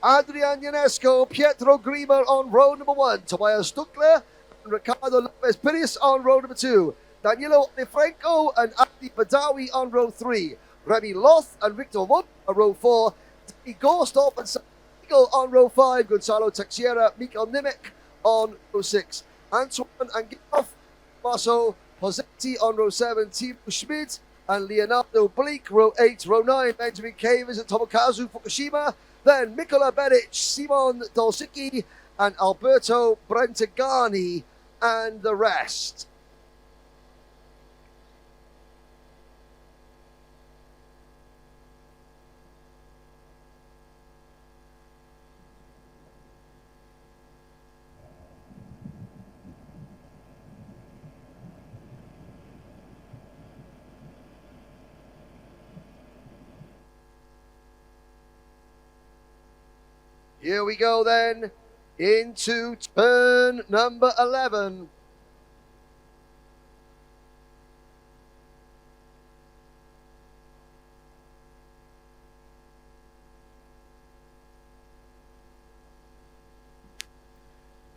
Adrian Ionesco, Pietro Grima on row number 1. Tobias Stuckler and Ricardo Lopez Pires on row number 2. Danilo DeFranco and Abdi Badawi on row 3. Remy Loth and Victor Wood on row 4. Igor Stop and Eagle on row 5. Gonzalo Texiera, Mikael Nimek on row 6. Antoine Angelov, Basso Posetti on row 7. Timo Schmidt and Leonardo Bleak, row 8. Row 9, Benjamin Cavers and Tomokazu Fukushima. Then Mikola Beric, Simon Dolsicki and Alberto Brentigani and the rest. Here we go then into turn number 11.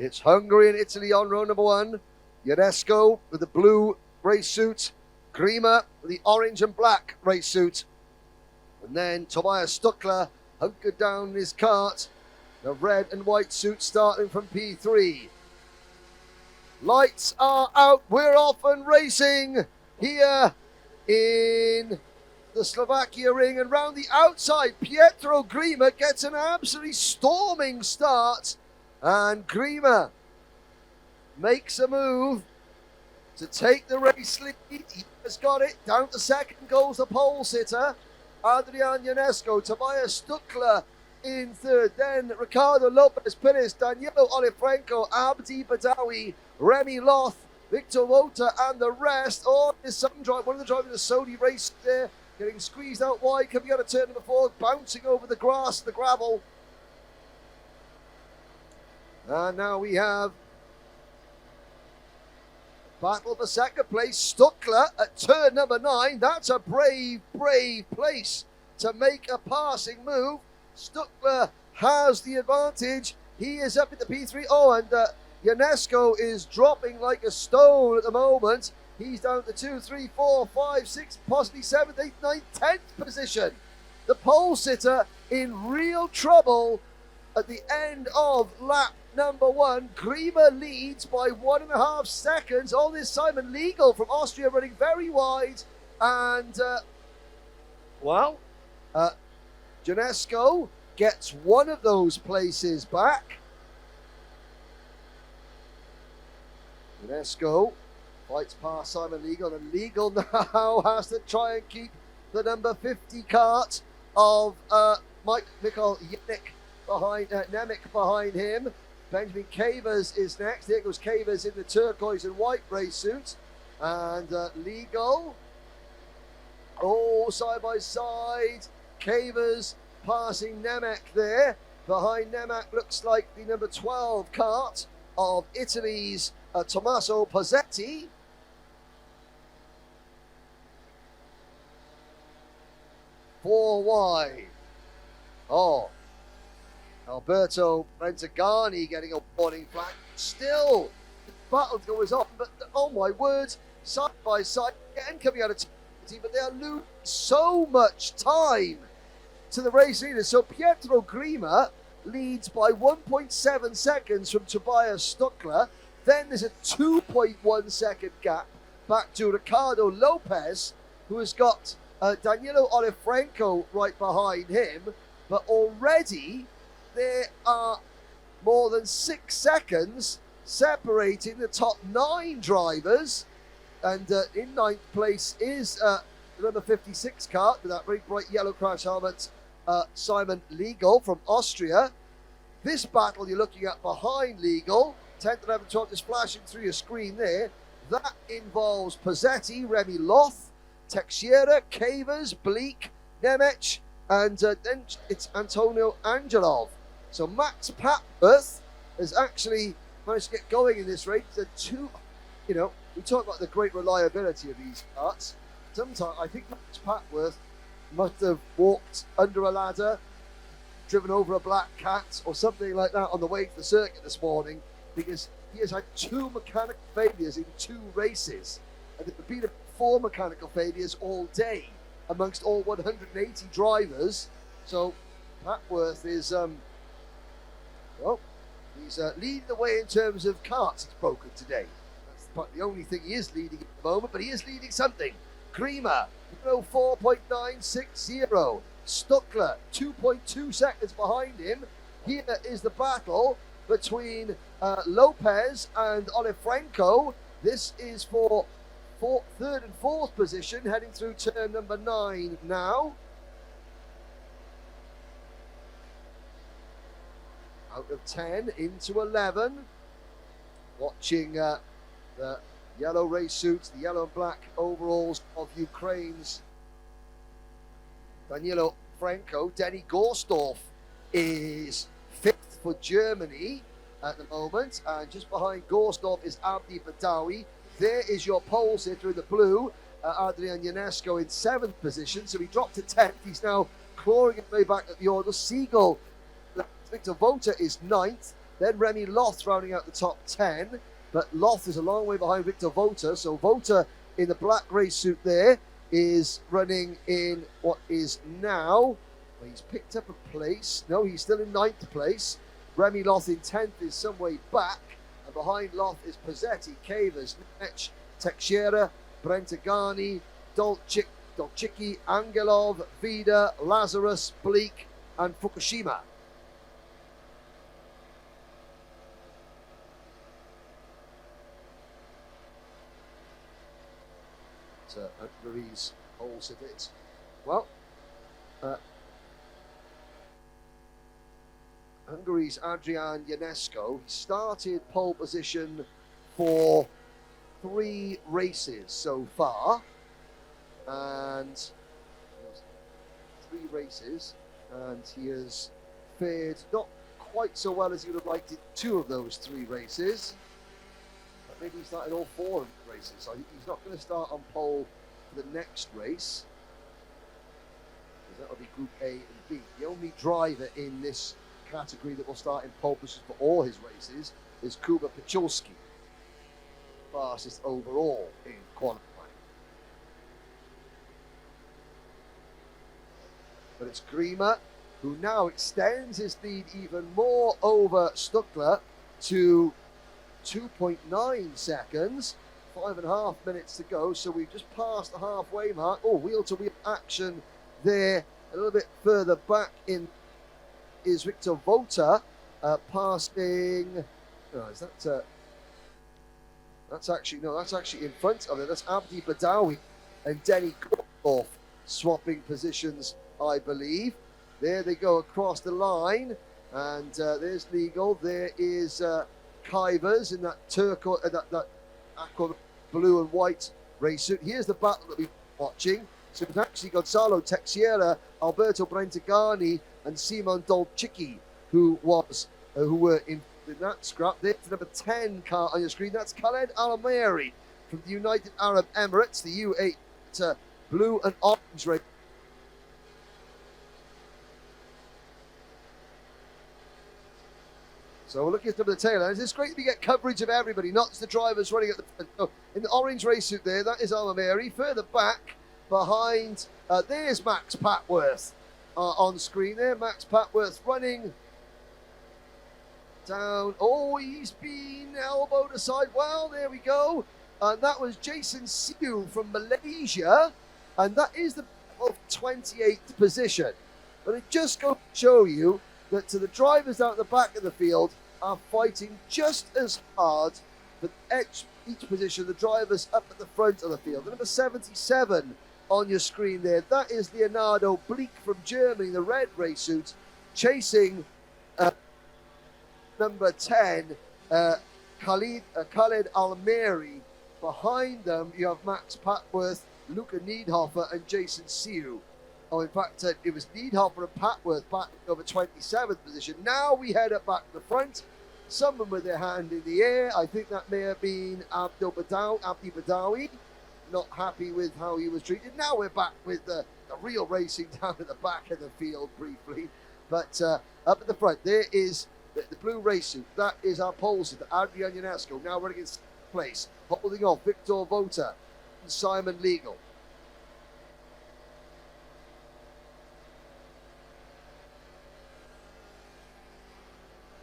It's Hungary and Italy on row number 1. Ionesco with the blue race suit. Grima with the orange and black race suit. And then Tobias Stuckler hunkered down in his cart. The red and white suit starting from P3. Lights are out. We're off and racing here in the Slovakia ring. And round the outside, Pietro Grima gets an absolutely storming start. And Grima makes a move to take the race lead. He has got it. Down to second goes the pole sitter, Adrian Ionesco. Tobias Stuckler in third. Then Ricardo Lopez Perez, Danilo Olifrenko, Abdi Badawi, Remy Loth, Victor Wota, and the rest. Oh, there's some drive. One of the drivers of the Sodi race there, getting squeezed out wide, coming out of turn number 4, bouncing over the grass, the gravel. And now we have battle for second place. Stuckler at turn number 9. That's a brave, brave place to make a passing move. Stuckler has the advantage. He is up at the P3. Oh, and Ionesco is dropping like a stone at the moment. He's down to 2, 3, 4, 5, 6, possibly 7th, 8th, 9th, 10th position. The pole sitter in real trouble at the end of lap number 1. Grima leads by 1.5 seconds. All this Simon Legal from Austria running very wide. And, Ionesco gets one of those places back. Ionesco fights past Simon Legal, and Legal now has to try and keep the number 50 cart of Mikhail Yannick behind, Nemec behind him. Benjamin Cavers is next. There goes Cavers in the turquoise and white race suit. And Legal, side by side. Cavers passing Nemec there. Behind Nemec looks like the number 12 cart of Italy's Tommaso Pozzetti. Four wide. Alberto Brentagani getting a warning flag. Still, the battle goes on, but oh my word, side by side, again coming out of team, but they are losing so much time to the race leaders. So Pietro Grima leads by 1.7 seconds from Tobias Stuckler. Then there's a 2.1 second gap back to Ricardo Lopez, who has got Danilo Olifrenko right behind him, but already there are more than 6 seconds separating the top 9 drivers. And in 9th place is the number 56 cart with that very bright yellow crash helmet, Simon Legal from Austria. This battle you're looking at behind Legal, 10th, 11th, 12th is flashing through your screen there. That involves Pozzetti, Remy Loth, Teixeira, Cavers, Bleak, Nemec, and then it's Antonio Angelov. So Max Papworth has actually managed to get going in this race. The two, we talk about the great reliability of these carts. Sometimes I think Max Papworth must have walked under a ladder, driven over a black cat or something like that on the way to the circuit this morning, because he has had 2 mechanical failures in 2 races. And there have been 4 mechanical failures all day amongst all 180 drivers. So Papworth is he's leading the way in terms of carts he's broken today. That's the only thing he is leading at the moment, but he is leading something. Grima, 4.960. Stuckler, 2.2 seconds behind him. Here is the battle between Lopez and Olifrenko. This is for 3rd and 4th position, heading through turn number 9 now. Out of 10 into 11. Watching the yellow race suits, the yellow and black overalls of Ukraine's Danilo Franco. Denny Gorstorff is fifth for Germany at the moment, and just behind Gorstov is Abdi Badawi. There is your pole sitter in the blue, Adrian Ionesco in 7th position, so he dropped to 10th. He's now clawing his way back at the order. Siegel, Victor Vota is 9th, then Remy Loth rounding out the top 10, but Loth is a long way behind Victor Vota, so Vota in the black race suit there is running in what is now, well, he's picked up a place, no, he's still in 9th place. Remy Loth in 10th is some way back, and behind Loth is Pazzetti, Cavers, Nemec, Teixeira, Brentagani, Dolchicki, Angelov, Vida, Lazarus, Bleak, and Fukushima. Hungary's holes of it. Well, Hungary's Adrian Ionesco started pole position for 3 races so far, and 3 races, and he has fared not quite so well as he would have liked in 2 of those 3 races. But maybe he started all 4 of the races, so he's not going to start on pole for the next race, because that will be Group A and B. The only driver in this category that will start in pole position for all his races is Kuba Pachulski, fastest overall in qualifying. But it's Grima who now extends his lead even more over Stuckler to 2.9 seconds. 5.5 minutes to go, so we've just passed the halfway mark. Oh, wheel-to-wheel action there. A little bit further back in is Victor Vota, passing. Oh, is that? That's actually in front of it. That's Abdi Badawi and Denny Gortov swapping positions, I believe. There they go across the line, and there's Legal. There is Kivers in that turquoise, that aqua blue and white race suit. Here's the battle that we've been watching. So it's actually Gonzalo Teixeira, Alberto Brentagani, and Simon Dolchicki, who were in that scrap. There's the number 10 car on your screen. That's Khaled Al-Ameri from the United Arab Emirates, the U8 blue and orange race. So we're looking at some of the tail ends. It's great to get coverage of everybody, not just the drivers running at the front. So in the orange race suit there, that is Al-Ameri. Further back, behind, there's Max Patworth on screen there. Max Patworth running down. Oh, he's been elbowed aside. Well, there we go. And that was Jason Siu from Malaysia. And that is the 28th position. But it just goes to show you that to the drivers out the back of the field are fighting just as hard for each position. The drivers up at the front of the field. The number 77 on your screen there, that is Leonardo Bleak from Germany, the red race suit, chasing number 10, Khaled Al-Ameri. Behind them, you have Max Patworth, Luca Niedhofer, and Jason Siu. Oh, in fact, it was Niedhofer and Patworth back over 27th position. Now we head up back to the front. Someone with their hand in the air. I think that may have been Abdi Badawi. Not happy with how he was treated. Now we're back with the real racing down at the back of the field briefly. But up at the front, there is the blue race suit. That is our pole sitter, Adrian Ionesco, now running in place. Holding off Victor Vota and Simon Legal.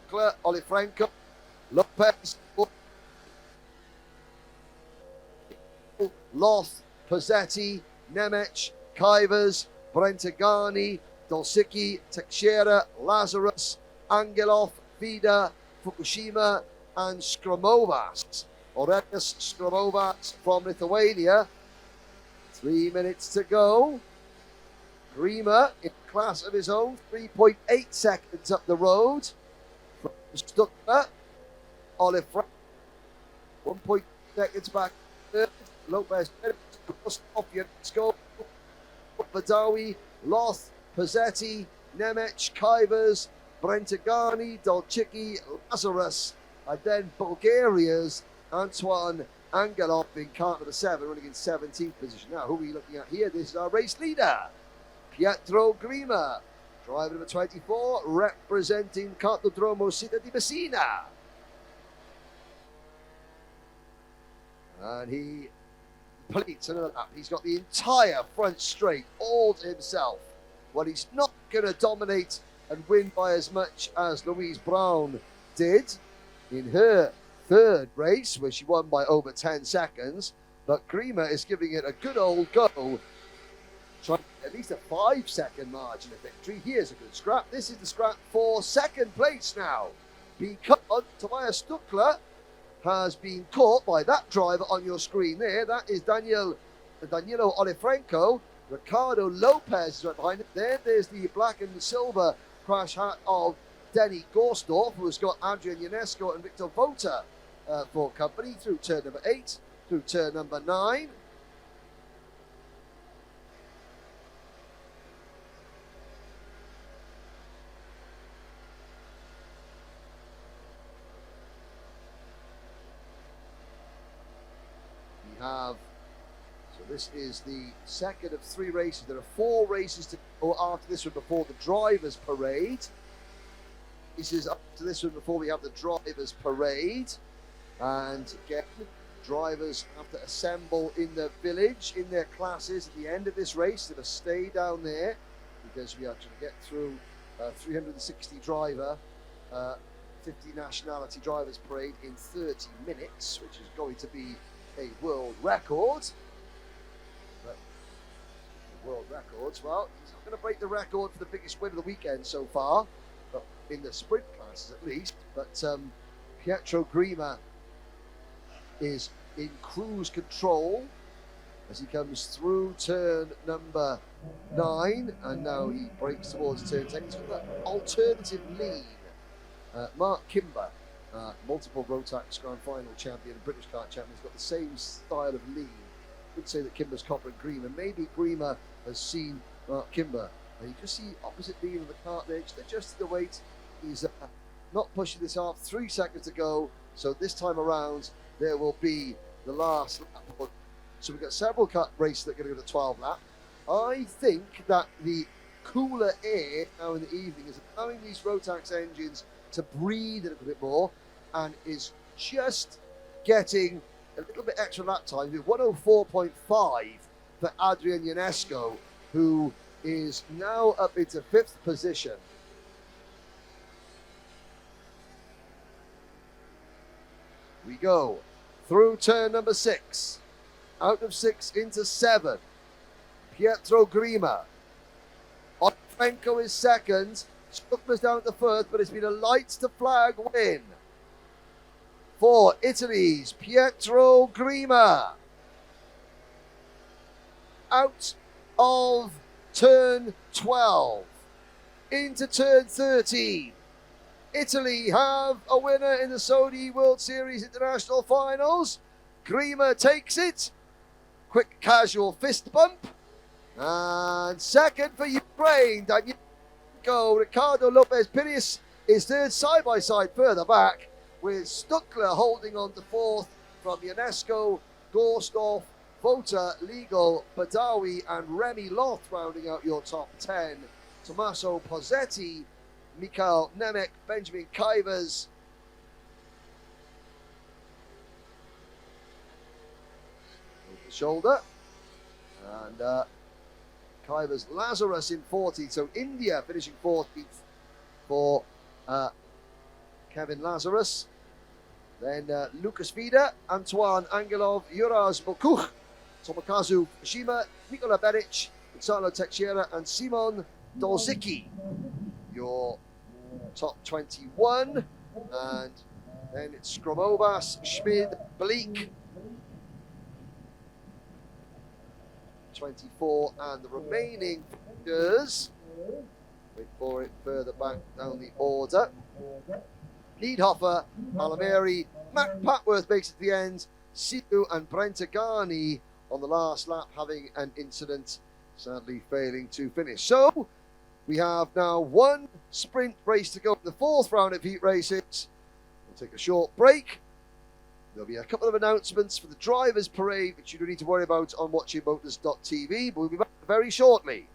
Olifranco, Lopez, Loth, Pazzetti, Nemec, Kivers, Brentagani, Dolsicki, Teixeira, Lazarus, Angelov, Vida, Fukushima, and Skromovas. Aurelius Skromovas from Lithuania. 3 minutes to go. Grima in class of his own, 3.8 seconds up the road. From Stuttgart, Oliver, 1.2 seconds back. Lopez, Ionesco, Badawi, Loth, Pazzetti, Nemec, Kivers, Brentagani, Dolchicki, Lazarus, and then Bulgaria's Antoine Angelov in car number 7, running in 17th position. Now, who are we looking at here? This is our race leader, Pietro Grima, driver number 24, representing Cartodromo Città di Messina. And he completes another lap. He's got the entire front straight all to himself. Well, he's not going to dominate and win by as much as Louise Brown did in her third race, where she won by over 10 seconds. But Grima is giving it a good old go, trying at least a 5-second margin of victory. Here's a good scrap. This is the scrap for second place now, because Tobias Stuckler has been caught by that driver on your screen there. That is Danilo Olifrenko. Ricardo Lopez is right behind it. There's the black and silver crash hat of Denny Gorsdorf, who has got Adrian Ionesco and Victor Vota for company through turn number 8, through turn number 9. So this is the second of 3 races. There are 4 races to go after this one before the drivers' parade. This is up to this one before we have the drivers' parade. And again, drivers have to assemble in the village, in their classes at the end of this race. They're going to stay down there because we are trying to get through 360 driver, 50 nationality drivers' parade in 30 minutes, which is going to be a world record. But world records, well, he's not going to break the record for the biggest win of the weekend so far, but in the sprint classes at least. But Pietro Grima is in cruise control as he comes through turn number 9, and now he breaks towards turn 10. He's got that alternative lean. Mark Kimber, multiple Rotax Grand Final champion and British kart champion, has got the same style of lean. I would say that Kimber's copper and Grima. Maybe Grima has seen Mark Kimber. And you just see opposite lean on the kart edge. They're just to the weight. He's not pushing this off. 3 seconds to go. So this time around, there will be the last lap. So we've got several kart races that are going to go to 12 lap. I think that the cooler air now in the evening is allowing these Rotax engines to breathe a little bit more, and is just getting a little bit extra lap time with 104.5 for Adrian Ionesco, who is now up into 5th position. We go through turn number 6, out of 6 into 7. Pietro Grima. Olifrenko is second. Stuckler's down at the 1st, but it's been a lights to flag win for Italy's Pietro Grima. Out of turn 12 into turn 13. Italy have a winner in the Sodi World Series International Finals. Grima takes it. Quick casual fist bump. And second for Ukraine, Daniel. Ricardo Lopez Pires is third, side by side further back, with Stuckler holding on to 4th from Ionesco, Gorsdorf, Vota, Legal, Badawi, and Remy Loth rounding out your top 10. Tommaso Pozzetti, Mikhail Nemec, Benjamin Kivers, over the shoulder, and Kivers Lazarus in 14th. So India finishing 14th for Kevin Lazarus. Then Lucas Vida, Antoine Angelov, Uraz Bokuch, Tomokazu Fukushima, Nikola Beric, Gonzalo Teixeira, and Simon Dolzicki. Your top 21. And then it's Skromovas, Schmid, Bleak, 24, and the remaining figures. Wait for it further back down the order. Niedhofer, Alameri, Matt Patworth makes it to the end. Situ and Brentagani on the last lap having an incident, sadly failing to finish. So We have now one sprint race to go in the fourth round of heat races. We'll take a short break. There'll be a couple of announcements for the drivers' parade, which you don't need to worry about on watchingmotors.tv, but we'll be back very shortly.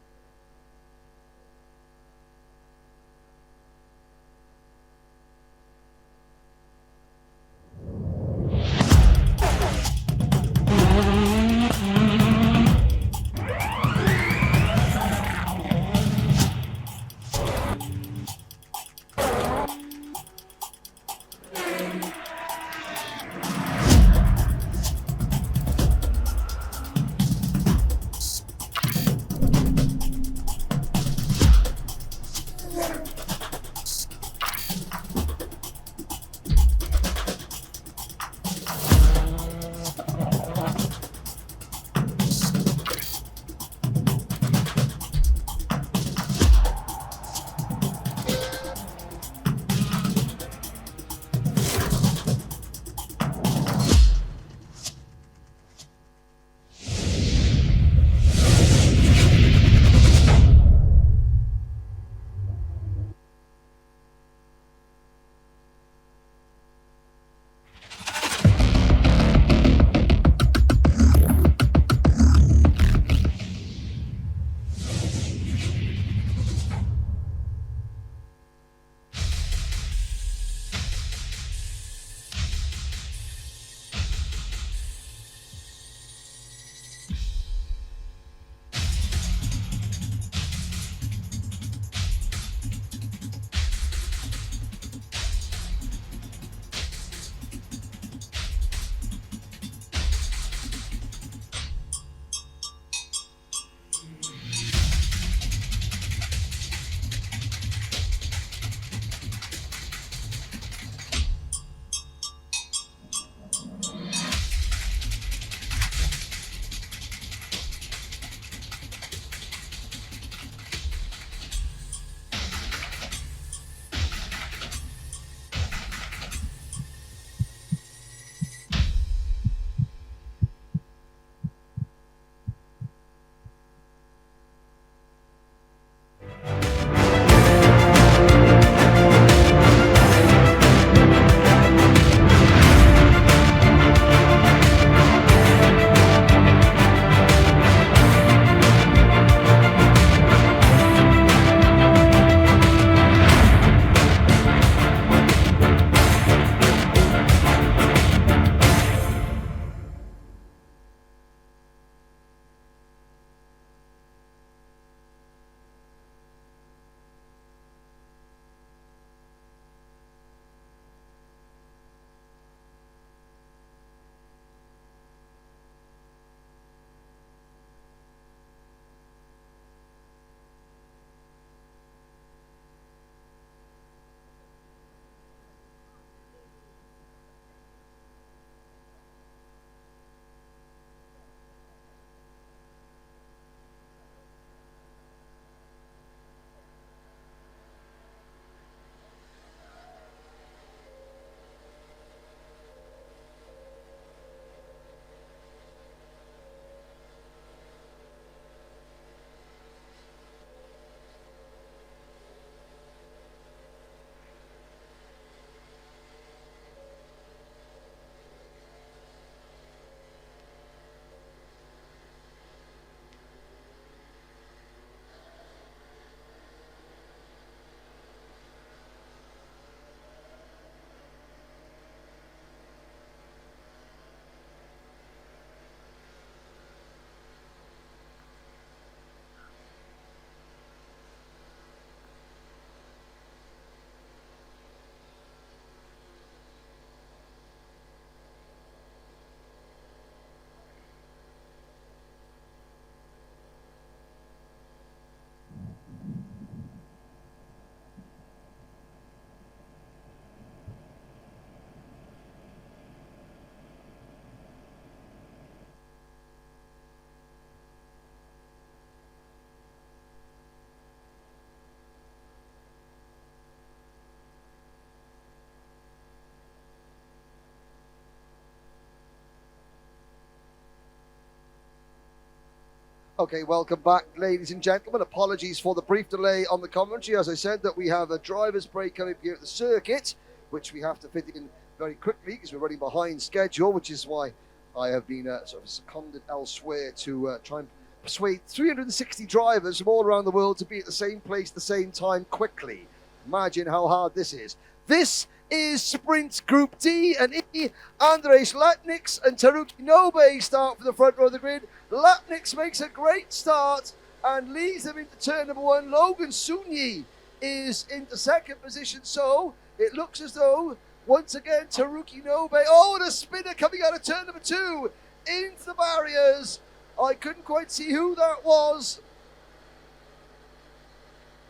Okay, welcome back, ladies and gentlemen. Apologies for the brief delay on the commentary. As I said, that we have a driver's break coming here at the circuit, which we have to fit in very quickly because we're running behind schedule, which is why I have been sort of seconded elsewhere to try and persuade 360 drivers from all around the world to be at the same place at the same time quickly. Imagine how hard this is. This is Sprint Group D and E. Andres Latniks and Taruki Nobe start for the front row of the grid. Latniks makes a great start and leads them into turn number one. Logan Sunyi is into second position, so it looks as though once again Taruki Nobe, oh, and a spinner coming out of turn number two into the barriers. I couldn't quite see who that was,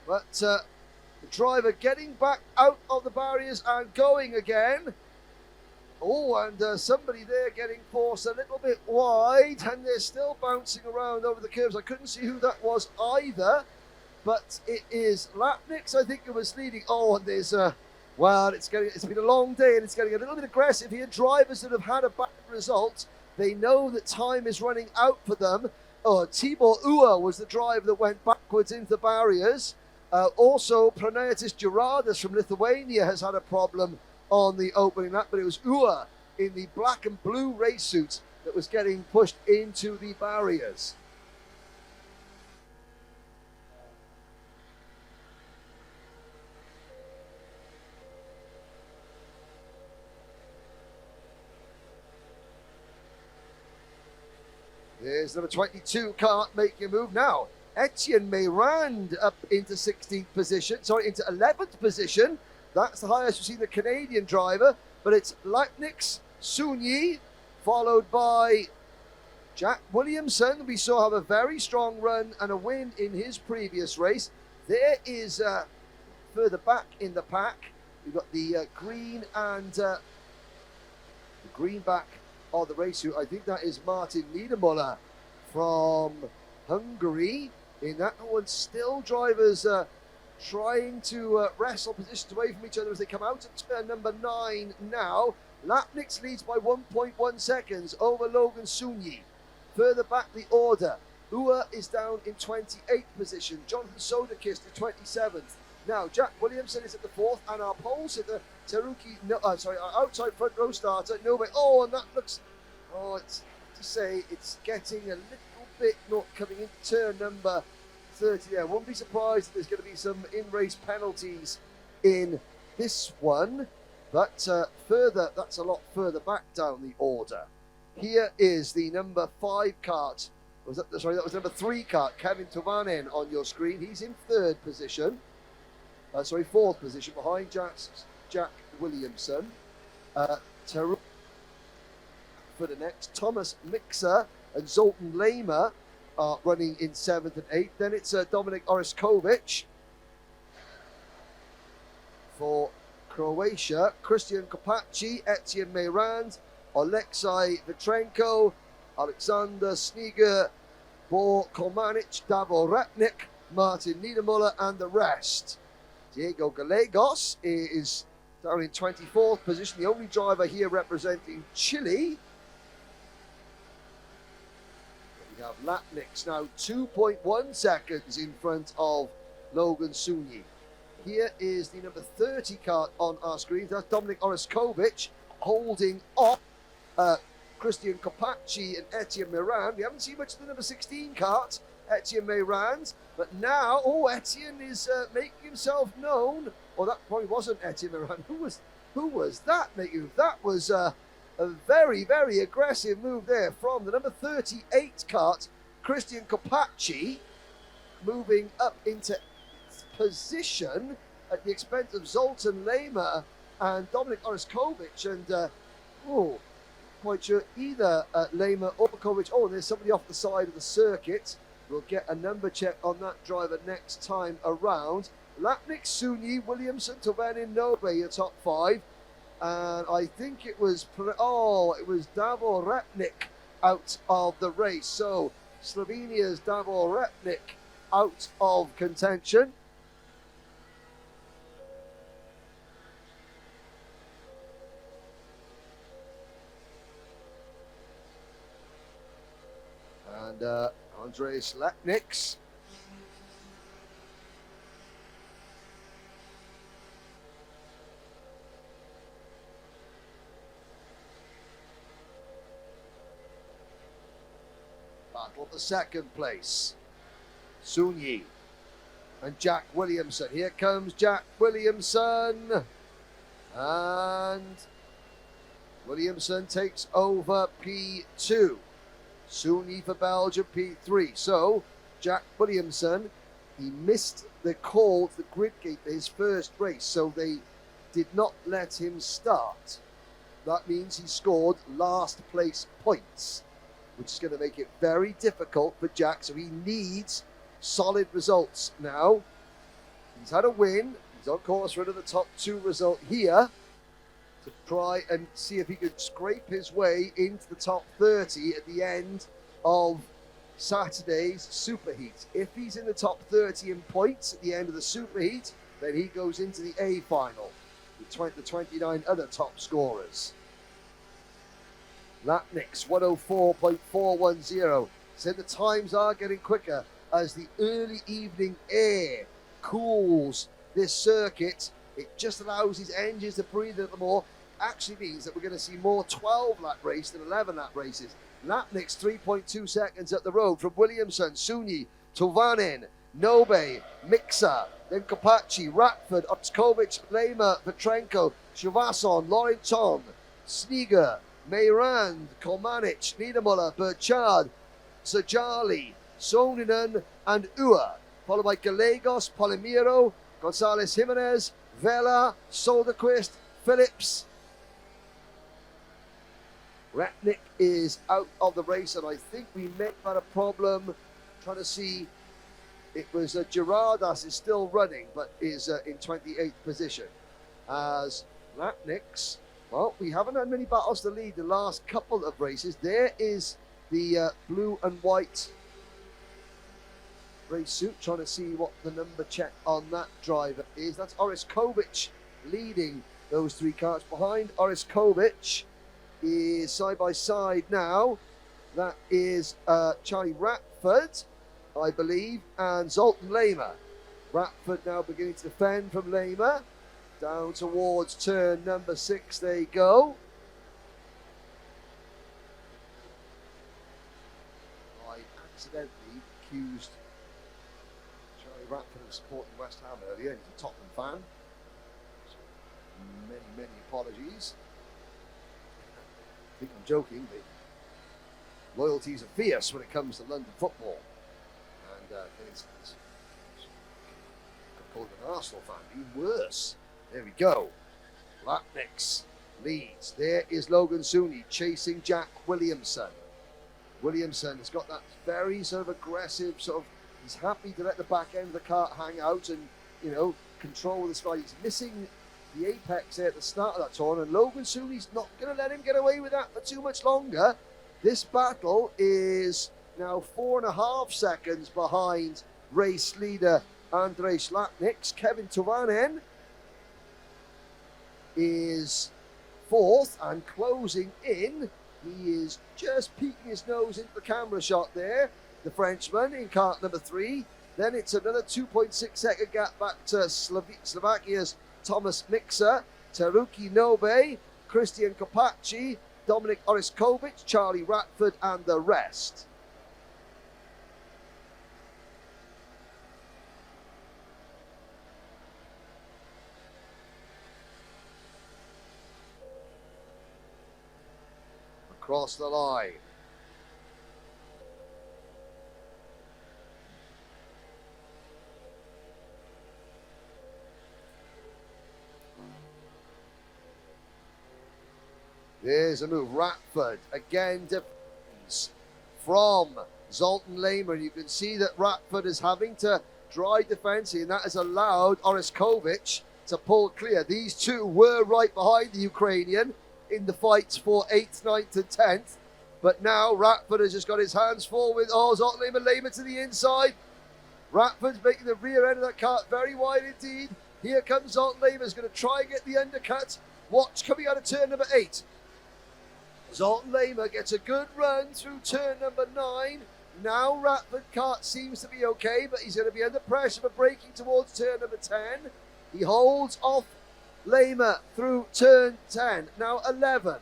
but the driver getting back out of the barriers and going again. Oh, and somebody there getting forced a little bit wide, and they're still bouncing around over the curves. I couldn't see who that was either, but it is Latniks, I think, who was leading. Oh, and there's well, it's been a long day, and it's getting a little bit aggressive here. Drivers that have had a bad result, they know that time is running out for them. Oh, Tibor Ua was the driver that went backwards into the barriers. Also, Pranaitis Gerardus from Lithuania has had a problem on the opening lap, but it was Ua in the black and blue race suit that was getting pushed into the barriers. There's number 22 car making a move now. Etienne Meyrand up into 16th position, into 11th position. That's the highest we've seen the Canadian driver, but it's Latniks, Sunyi, followed by Jack Williamson. We saw have a very strong run and a win in his previous race. There is further back in the pack, we've got the green and the greenback of the race suit. I think that is Martin Niedermüller from Hungary. In that one, still drivers trying to wrestle positions away from each other as they come out of turn number 9 now. Latniks leads by 1.1 seconds over Logan Sunyi. Further back the order, Ua is down in 28th position. Jonathan Sodakist in 27th. Now Jack Williamson is at the 4th, and our pole sitter Taruki, our outside front row starter Nobe. Oh, and that looks, it's to say it's getting a little bit not coming into turn number 30 there. Won't be surprised if there's going to be some in-race penalties in this one, but that's a lot further back down the order. Here is the number 5 kart. That was number 3 kart, Kevin Tovanen on your screen. He's in 3rd position. 4th position behind Jack Williamson. For the next, Thomas Mixer and Zoltan Lehmer are running in 7th and 8th. Then it's Dominik Oreskovic for Croatia, Christian Kopacki, Etienne Meyrand, Alexei Vitrenko, Alexander Sneger, Bor Kolmanic, Davor Ratnik, Martin Niedermüller, and the rest. Diego Gallegos is down in 24th position, the only driver here representing Chile. We have Latniks now 2.1 seconds in front of Logan Sunyi. Here is the number 30 kart on our screen. That's Dominik Oreskovic holding off Christian Kopacki and Etienne Meyrand. We haven't seen much of the number 16 kart, Etienne Meyrand, but now, Etienne is making himself known. Or that probably wasn't Etienne Meyrand. Who was that making? That was a very, very aggressive move there from the number 38 kart, Christian Kopacki, moving up into position at the expense of Zoltan Lehmer and Dominik Oreskovic. And quite sure either Lehmer or Kovic. Oh, there's somebody off the side of the circuit. We'll get a number check on that driver next time around. Latnik, Sunyi, Williamson, Tovanen, Nobe, your top 5. And I think it was Davor Ratnik out of the race. So Slovenia's Davor Ratnik out of contention. And Andres Letniks. Battle for second place. Sunyi and Jack Williamson. Here comes Jack Williamson. And Williamson takes over P2. Sunyi for Belgium, P3. So, Jack Williamson, he missed the call to the grid gate for his first race, so they did not let him start. That means he scored last place points, which is going to make it very difficult for Jack, so he needs solid results now. He's had a win. He's on course for another top 2 result here to try and see if he could scrape his way into the top 30 at the end of Saturday's Superheat. If he's in the top 30 in points at the end of the Superheat, then he goes into the A final with the 29 other top scorers. Lapniks 104.410. Said the times are getting quicker as the early evening air cools this circuit. It just allows his engines to breathe a little more. Actually means that we're going to see more 12-lap race than 11-lap races. Lapniks 3.2 seconds up the road from Williamson, Sunyi, Tovanin, Nobe, Mixer, then Kopachi, Ratford, Otskovic, Lema, Petrenko, Shuvason, Laurenton, Sneager, Meyrand, Kolmanic, Niedermuller, Burchard, Sajali, Soninen, and Ua, followed by Gallegos, Polimiro, Gonzalez Jimenez, Vela, Soderquist, Phillips. Ratnik is out of the race, and I think we may have had a problem trying to see. It was Gerardas is still running, but is in 28th position. As Ratniks, well, we haven't had many battles to lead the last couple of races. There is the blue and white race suit, trying to see what the number check on that driver is. That's Oriskovic leading those 3 cars. Behind Oriskovic is side by side now. That is Charlie Ratford, I believe, and Zoltan Lema. Ratford now beginning to defend from Lema. Down towards turn number 6 they go. I accidentally accused Charlie Ratford of supporting West Ham earlier. He's a Tottenham fan. So many apologies. I think I'm joking. The loyalties are fierce when it comes to London football. And it's called an Arsenal fan, even worse. There we go. Lapniks leads. There is Logan Sunyi chasing Jack Williamson. Williamson has got that very sort of aggressive he's happy to let the back end of the cart hang out and, control the slide. He's missing the apex there at the start of that turn, and Logan Sunyi's not going to let him get away with that for too much longer. This battle is now 4.5 seconds behind race leader Andrej Lapniks. Kevin Tovanen is 4th and closing in. He is just peeking his nose into the camera shot there, the Frenchman in kart number 3. Then it's another 2.6 second gap back to Slovakia's Thomas Mixer, Teruki Nobe, Christian Kopachi, Dominic Oriskovic, Charlie Ratford, and the rest. Across the line. There's a move. Ratford again defends from Zoltan Lema. You can see that Ratford is having to dry defense, and that has allowed Oriskovic to pull clear. These two were right behind the Ukrainian in the fights for 8th, 9th, and 10th. But now Ratford has just got his hands full with Zoltan Lema to the inside. Ratford's making the rear end of that cart very wide indeed. Here comes Zoltan Lema, is going to try and get the undercut. Watch coming out of turn number 8. Zoltan Lema gets a good run through turn number 9. Now Ratford Kart seems to be okay, but he's going to be under pressure for braking towards turn number 10. He holds off Lema through turn 10. Now 11.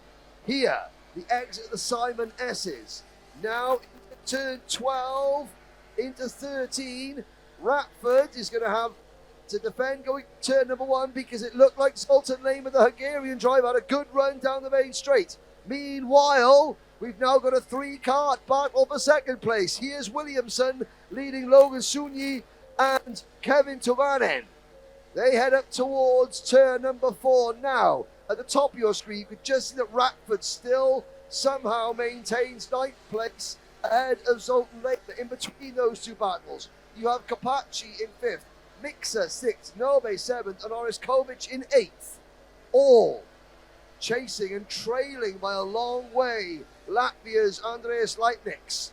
Here, the exit of the Simon S's. Now into turn 12, into 13. Ratford is going to have to defend going turn number 1 because it looked like Zoltan Lema, the Hungarian driver, had a good run down the main straight. Meanwhile, we've now got a 3-kart battle for second place. Here's Williamson leading Logan Sunyi and Kevin Tuvanen. They head up towards turn number 4 now. At the top of your screen, you could just see that Ratford still somehow maintains 9th place ahead of Zoltan Lema. In between those two battles, you have Kapachi in 5th, Mixer 6th, Nobe 7th, and Oriskovic in 8th. All chasing and trailing by a long way Latvia's Andreas Leitniks.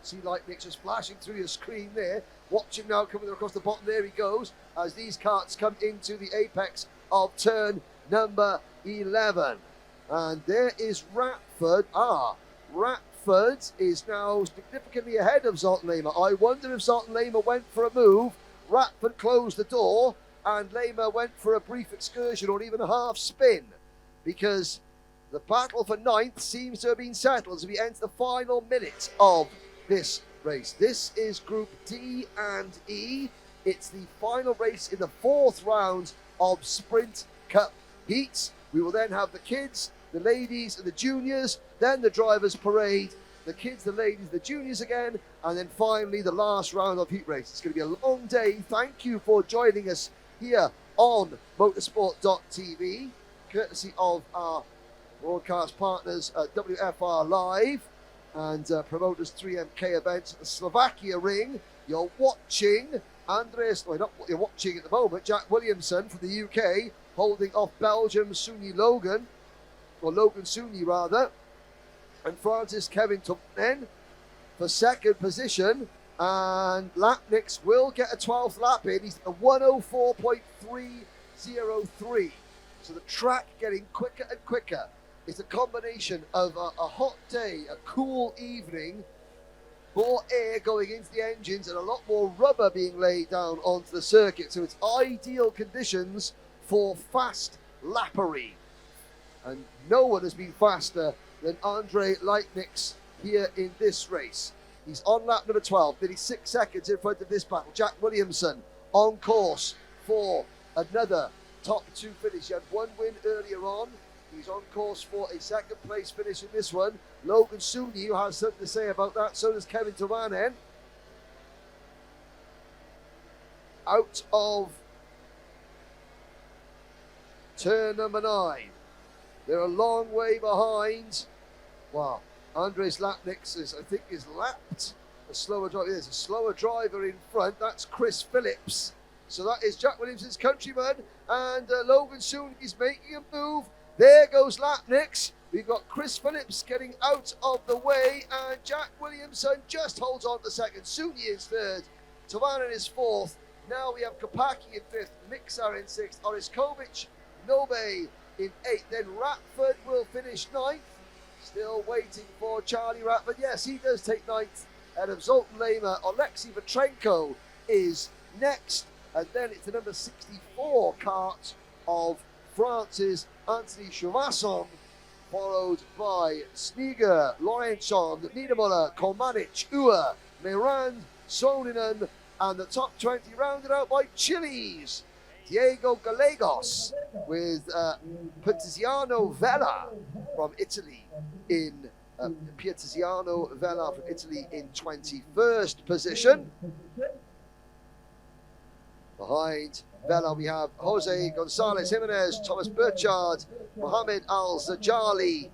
See Leitniks just flashing through your screen there. Watch him now coming across the bottom. There he goes as these karts come into the apex of turn number 11. And there is Ratford. Ratford is now significantly ahead of Zoltan Lema. I wonder if Zoltan Lema went for a move, Ratford closed the door, and Lema went for a brief excursion or even a half spin, because the battle for 9th seems to have been settled as we enter the final minutes of this race. This is Group D and E. It's the final race in the 4th round of Sprint Cup heats. We will then have the kids, the ladies and the juniors, then the drivers parade, the kids, the ladies, the juniors again, and then finally the last round of heat race. It's going to be a long day. Thank you for joining us here on motorsport.tv, courtesy of our broadcast partners at WFR Live and promoters 3MK events at the Slovakia ring. You're watching you're watching at the moment Jack Williamson from the UK holding off Belgium's Logan Sunyi rather, and France's Kevin Tuvanen for second position. And Latniks will get a 12th lap in. He's at 104.303. So the track getting quicker and quicker. It's a combination of a hot day, a cool evening, more air going into the engines, and a lot more rubber being laid down onto the circuit. So it's ideal conditions for fast lappery. And no one has been faster than Andre Leitniks here in this race. He's on lap number 12, nearly 6 seconds in front of this battle. Jack Williamson on course for another top 2 finish. He had 1 win earlier on. He's on course for a second place finish in this one. Logan Sunyi, who has something to say about that. So does Kevin Tuvanen. Out of turn number 9. They're a long way behind. Wow. Andres Latniks is lapped. A slower driver. There's a slower driver in front. That's Chris Phillips. So that is Jack Williamson's countryman. And Logan Sunyi is making a move. There goes Latniks. We've got Chris Phillips getting out of the way. And Jack Williamson just holds on to second. Sunyi is third. Tuvanen is 4th. Now we have Kopacki in 5th. Mixar in 6th. Oriskovic, Nobe in 8th. Then Ratford will finish 9th. Still waiting for Charlie Ratford. Yes, he does take 9th out of Zoltan Lema. Alexei Petrenko is next. And then it's the number 64 kart of France's Anthony Chaumasson, followed by Sneager, Laurenson, Niedermuller, Kolmanic, Ua, Meran, Soninen, and the top 20 rounded out by Chile's Diego Gallegos with Tiziano Vella from Italy in Tiziano Vella from Italy in 21st position. Behind Vella we have Jose Gonzalez Jimenez, Thomas Burchard, Mohamed Al-Zajali.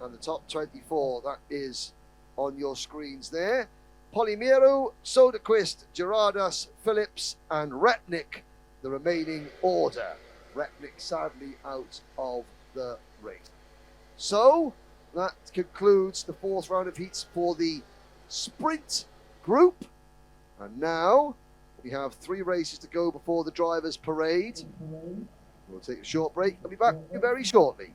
And the top 24, that is on your screens there. Polimiru, Soderquist, Gerardas, Phillips, and Retnik, the remaining order. Retnik sadly out of the race. So that concludes the 4th round of heats for the sprint group. And now we have 3 races to go before the drivers' parade. We'll take a short break. I'll be back very shortly.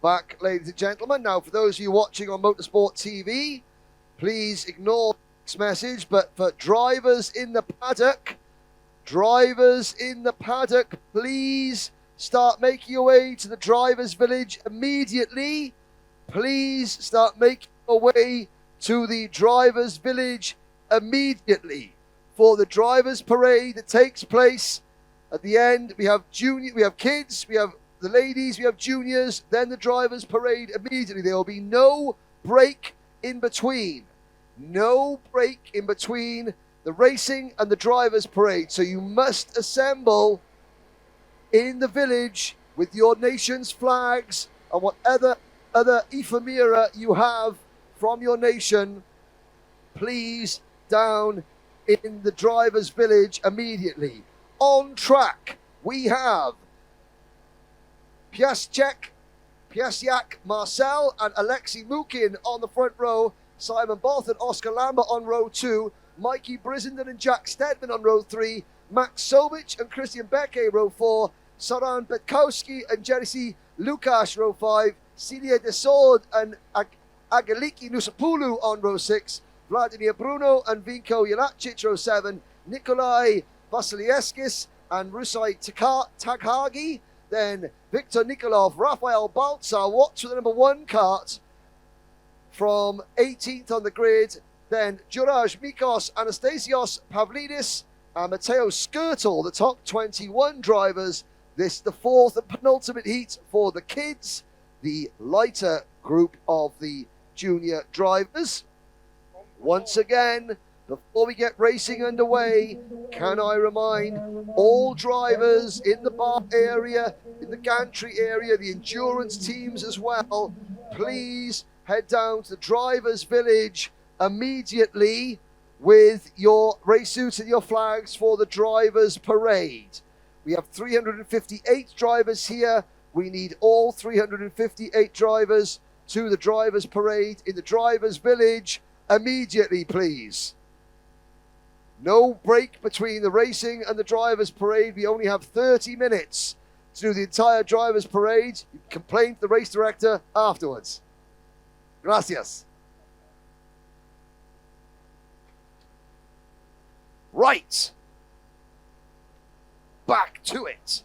back, ladies and gentlemen. Now, for those of you watching on Motorsport TV, please ignore this message, but for drivers in the paddock, please start making your way to the drivers' village immediately. Please start making your way to the drivers' village immediately for the drivers' parade that takes place at the end. We have kids, we have the ladies, we have juniors, then the drivers' parade immediately. There will be no break in between. No break in between the racing and the drivers' parade. So you must assemble in the village with your nation's flags and whatever other ephemera you have from your nation. Please down in the drivers' village immediately. On track, we have Piasek, Marcel and Alexei Mukin on the front row, Simon Both and Oscar Lambert on row 2, Mikey Brissenden and Jack Stedman on row 3, Max Sovic and Christian Becke row 4, Soran Betkowski and Jerzy Lukasz row 5, Celia Desord and Ageliki Nusapulu on row 6, Vladimir Bruno and Vinko Jelacic row 7, Nikolai Vasilieskis and Rusai Taghagi, then Viktor Nikolov, Rafael Baltzar, watch for the number 1 kart from 18th on the grid, then Juraj Mikos, Anastasios Pavlidis and Matteo Skirtle, the top 21 drivers. This is the 4th and penultimate heat for the kids, the lighter group of the junior drivers. Once again, before we get racing underway, can I remind all drivers in the bar area, in the gantry area, the endurance teams as well, please head down to the drivers' village immediately with your race suits and your flags for the drivers' parade. We have 358 drivers here. We need all 358 drivers to the drivers' parade in the drivers' village immediately, please. No break between the racing and the drivers' parade. We only have 30 minutes to do the entire drivers' parade. You can complain to the race director afterwards. Gracias. Right. Back to it.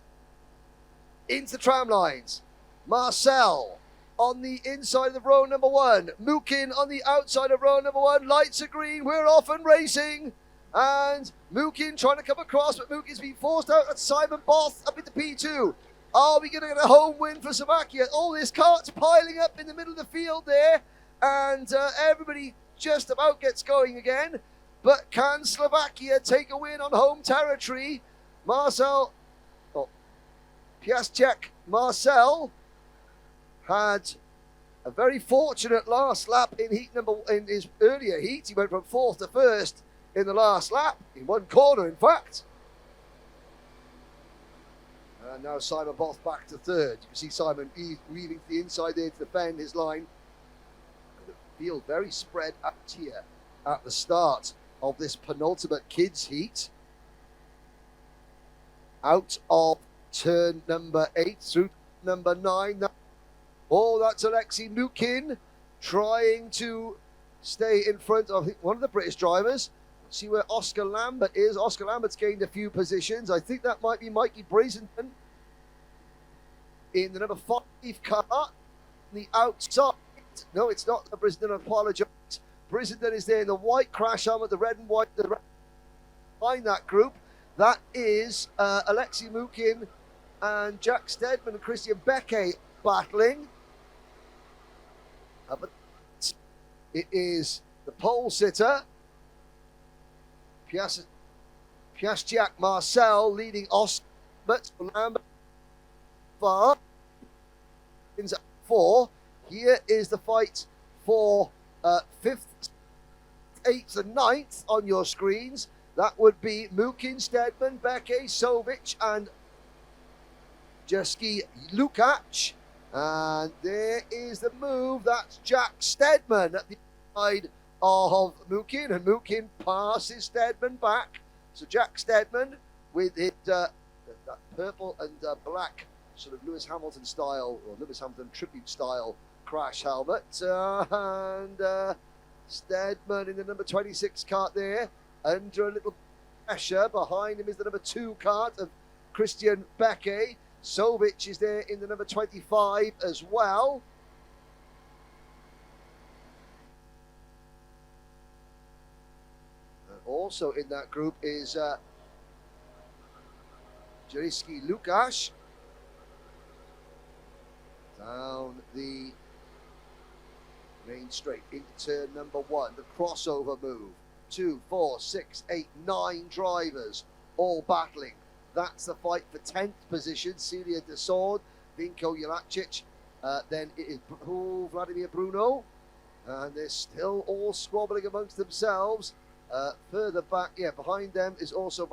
Into the tram lines. Marcel on the inside of row number 1. Mukin on the outside of row number 1. Lights are green. We're off and racing. And Mukin trying to come across, but Mukin's been forced out. That's Simon Both up into P2. Are we going to get a home win for Slovakia? All this cart's piling up in the middle of the field there. And everybody just about gets going again. But can Slovakia take a win on home territory? Piasek Marcel had a very fortunate last lap in his earlier heat. He went from 4th to 1st in the last lap, in one corner in fact. And now Simon Both back to 3rd. You can see Simon weaving to the inside there to defend his line. And the field very spread out here at the start of this penultimate kids heat. Out of turn number 8 through number 9. Oh, that's Alexei Mukin trying to stay in front of one of the British drivers. See where Oscar Lambert is. Oscar Lambert's gained a few positions. I think that might be Mikey Brissenden in the number 5 car on the outside. No, it's not Brissenden, I apologize. Brissenden is there in the white crash helmet, the red and white, behind that group. That is Alexei Mukin and Jack Stedman and Christian Becke battling. But it is the pole sitter, Piasek Marcel leading Oscar Lambert. 4. Here is the fight for 5th, 8th and 9th on your screens. That would be Mukin, Stedman, Becke, Sovic and Jerzy Lukacs. And there is the move. That's Jack Stedman at the side of Mukin. And Mukin passes Stedman back. So Jack Stedman with his that purple and black sort of Lewis Hamilton style, or Lewis Hamilton tribute style crash helmet. And Steadman in the number 26 cart there, under a little pressure. Behind him is the number 2 cart of Christian Becke. Sovic is there in the number 25 as well. And also in that group is Jeriski Lukasz. Down the main straight into turn number 1, the crossover move. 2, 4, 6, 8, 9 drivers all battling. That's the fight for 10th position. Celia Desord, Vinko Jelacic, then it is Vladimir Bruno, and they're still all squabbling amongst themselves. Further back, behind them is also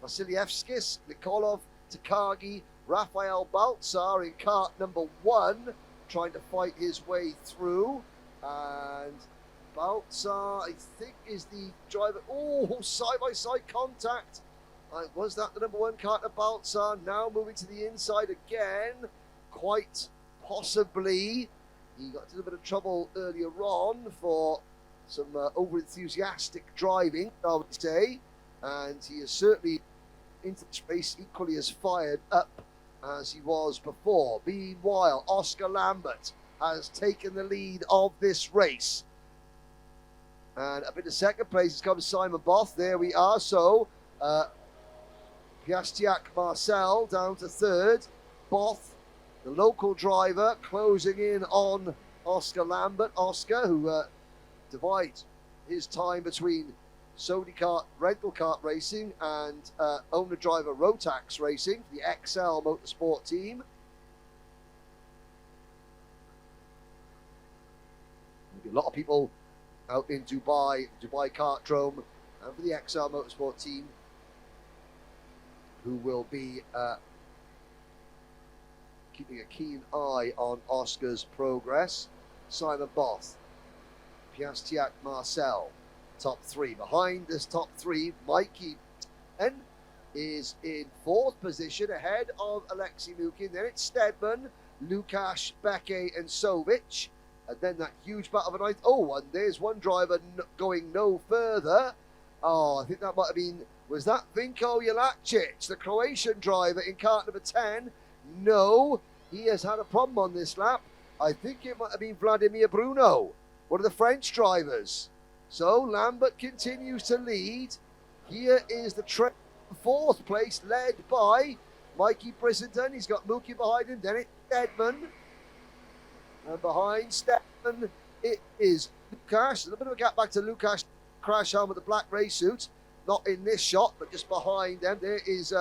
Vasilievskis, Nikolov, Takagi, Rafael Baltzar in cart number 1, trying to fight his way through. And Baltzar, I think, is the driver. Oh, side-by-side contact. Was that the number 1 cart of Baltzar? Now moving to the inside again. Quite possibly. He got into a bit of trouble earlier on for some over-enthusiastic driving, I would say. And he is certainly into the space equally as fired up as he was before. Meanwhile, Oscar Lambert has taken the lead of this race. And up into second place has come Simon Both. There we are. So, Piastiak Marcel down to third. Both, the local driver, closing in on Oscar Lambert. Oscar, who divides his time between Sodi kart, rental kart racing, and owner-driver Rotax racing, the XL Motorsport team. There'll be a lot of people out in Dubai Kartdrome, and for the XL Motorsport team, who will be keeping a keen eye on Oscar's progress. Simon Both, Piastiak Marcel, top 3. Behind this top 3, Mikey N is in 4th position, ahead of Alexei Mukin. Then it's Steadman, Lukasz, Becke, and Sovic. And then that huge battle of the 9th. Oh, and there's one driver going no further. Oh, I think that might have been, was that Vinko Jelacic, the Croatian driver in cart number 10? No, he has had a problem on this lap. I think it might have been Vladimir Bruno, one of the French drivers. So Lambert continues to lead. Here is the 4th place, led by Mikey Brissenden. He's got Mookie behind him. Then it's Steadman. And behind Steadman, it is Lukasz. A little bit of a gap back to Lukasz. Crash helmet, the black race suit. Not in this shot, but just behind them. There is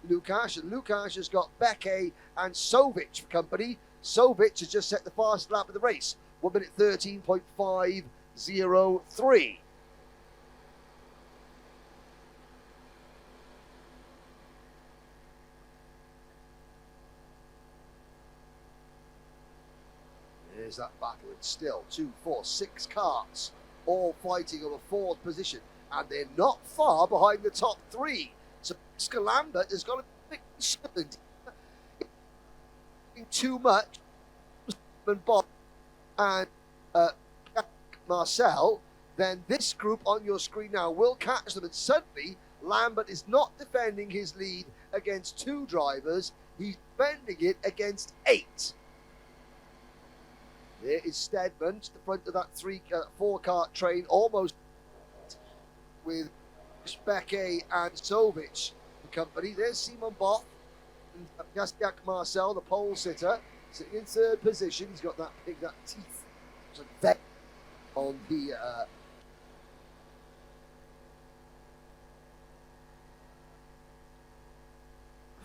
Lukasz. And Lukasz has got Becke and Sovic for company. Sovic has just set the fastest lap of the race. 1 minute 13.503. There's that battle. It's still 2, 4, 6 karts all fighting over 4th position. And they're not far behind the top 3. So Oscar Lambert has got a bit concerned. Too much. And Bob and Marcel, then this group on your screen now will catch them. And suddenly, Lambert is not defending his lead against 2 drivers. He's defending it against 8. There is Steadman, to the front of that 4 kart train, almost with Becke and Sovic for company. There's Simon Both and Piastiak Marcel, the pole sitter, sitting in 3rd position. He's got that teeth vet on the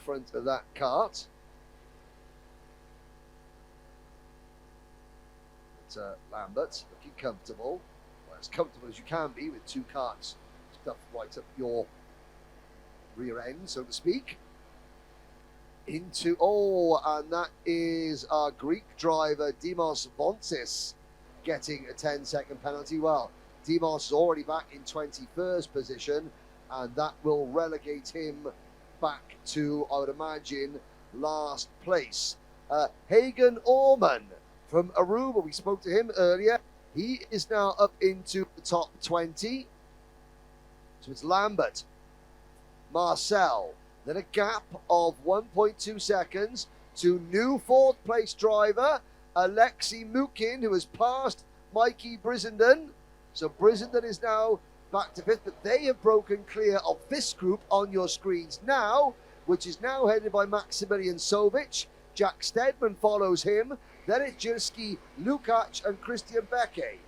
front of that kart. Lambert looking comfortable, well, as comfortable as you can be with 2 karts stuffed right up your rear end, so to speak. And that is our Greek driver Dimos Vonsis getting a 10-second penalty. Well, Dimos is already back in 21st position, and that will relegate him back to, I would imagine, last place. Hagen Orman from Aruba, we spoke to him earlier. He is now up into the top 20. So it's Lambert, Marcel, then a gap of 1.2 seconds to new fourth place driver, Alexei Mukin, who has passed Mikey Brissenden. So Brissenden is now back to fifth, but they have broken clear of this group on your screens now, which is now headed by Maximilian Sovic. Jack Stedman follows him. Then it's Jirski, Lukács, and Christian Becke.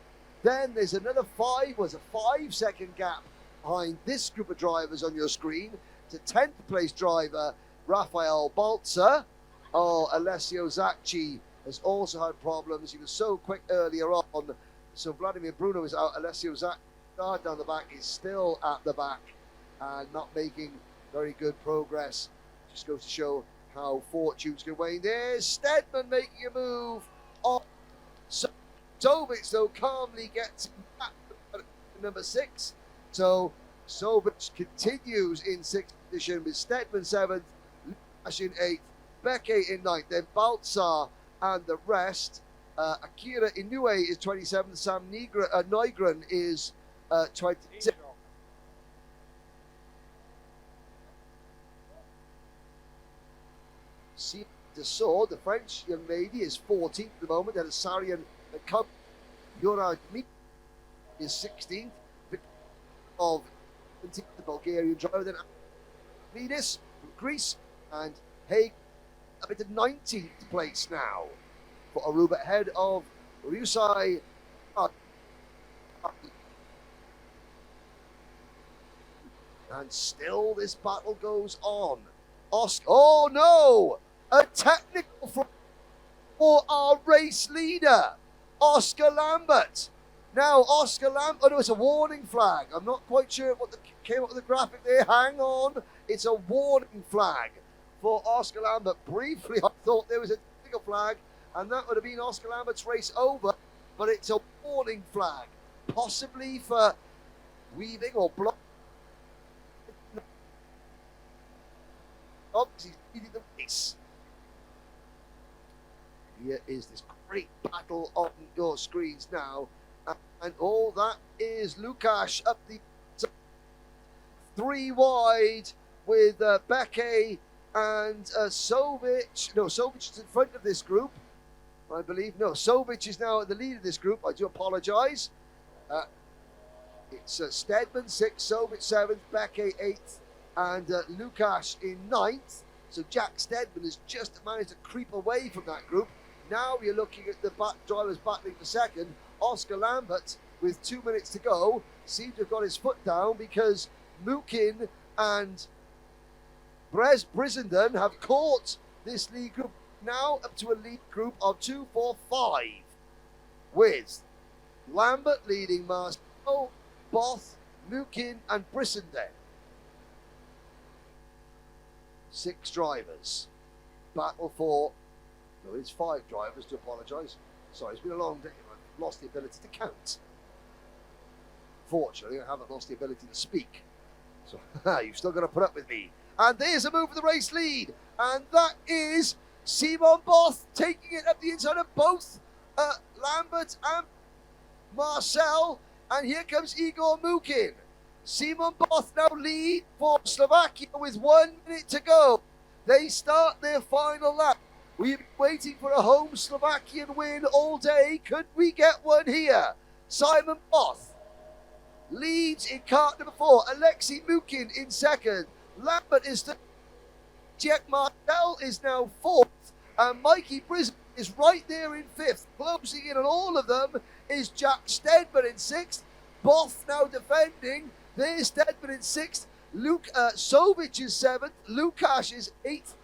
Then there's another 5-second gap behind this group of drivers on your screen to 10th place driver Rafael Balzer. Oh, Alessio Zacchi has also had problems. He was so quick earlier on. So Vladimir Bruno is out. Alessio Zacchi down the back is still at the back and not making very good progress. Just goes to show how fortunes can wane. There's Stedman making a move on. Sovic, though, calmly gets back to number 6. So Sovic continues in 6th position with Stedman 7th, Lukács in 8th, Becke in 9th, then Baltzar and the rest. Akira Inoue is 27th, Sam Nygren is 26th. Sia Dassault, the French young lady, is 14th at the moment. Then Sarian Kub, Yura Dmit is 16th. Of the Bulgarian driver, then Venus from Greece, and Haig up into 19th place now for Aruba, ahead of Ryusai. And still this battle goes on. Oh no! A technical for our race leader, Oscar Lambert. Now, Oscar Lambert, oh no, it's a warning flag. I'm not quite sure what came up with the graphic there. Hang on. It's a warning flag for Oscar Lambert. Briefly, I thought there was a technical flag, and that would have been Oscar Lambert's race over, but it's a warning flag, possibly for weaving or blocking. Obviously, he's leading the race. Here is this great battle on your screens now. And all that is Lukács up the 3 wide with Becke and Sovic. No, Sovic is in front of this group, I believe. No, Sovic is now at the lead of this group. I do apologise. It's Stedman 6th, Sovic 7th, Becke 8th, and Lukács in 9th. So Jack Stedman has just managed to creep away from that group. Now you're looking at the drivers battling for second. Oscar Lambert, with 2 minutes to go, seems to have got his foot down because Mukin and Brissenden have caught this lead group, now up to a lead group of 2, 4, 5, with Lambert leading Marcel, Both, Mukin and Brissenden. 6 drivers. Battle for, no, it's 5 drivers, to apologise. Sorry, it's been a long day. I've lost the ability to count. Fortunately, I haven't lost the ability to speak. So you've still got to put up with me. And there's a move for the race lead. And that is Simon Both taking it up the inside of both Lambert and Marcel. And here comes Igor Mukin. Simon Both now lead for Slovakia with 1 minute to go. They start their final lap. We've been waiting for a home Slovakian win all day. Could we get one here? Simon Both leads in kart number 4. Alexei Mukin in second. Lambert is third. Jack Marcel is now 4th. And Mikey Brisbane is right there in 5th. Closing in on all of them is Jack Stedman in 6th. Both now defending. There's Stedman in 6th. Sovic is 7th. Lukács is 8th.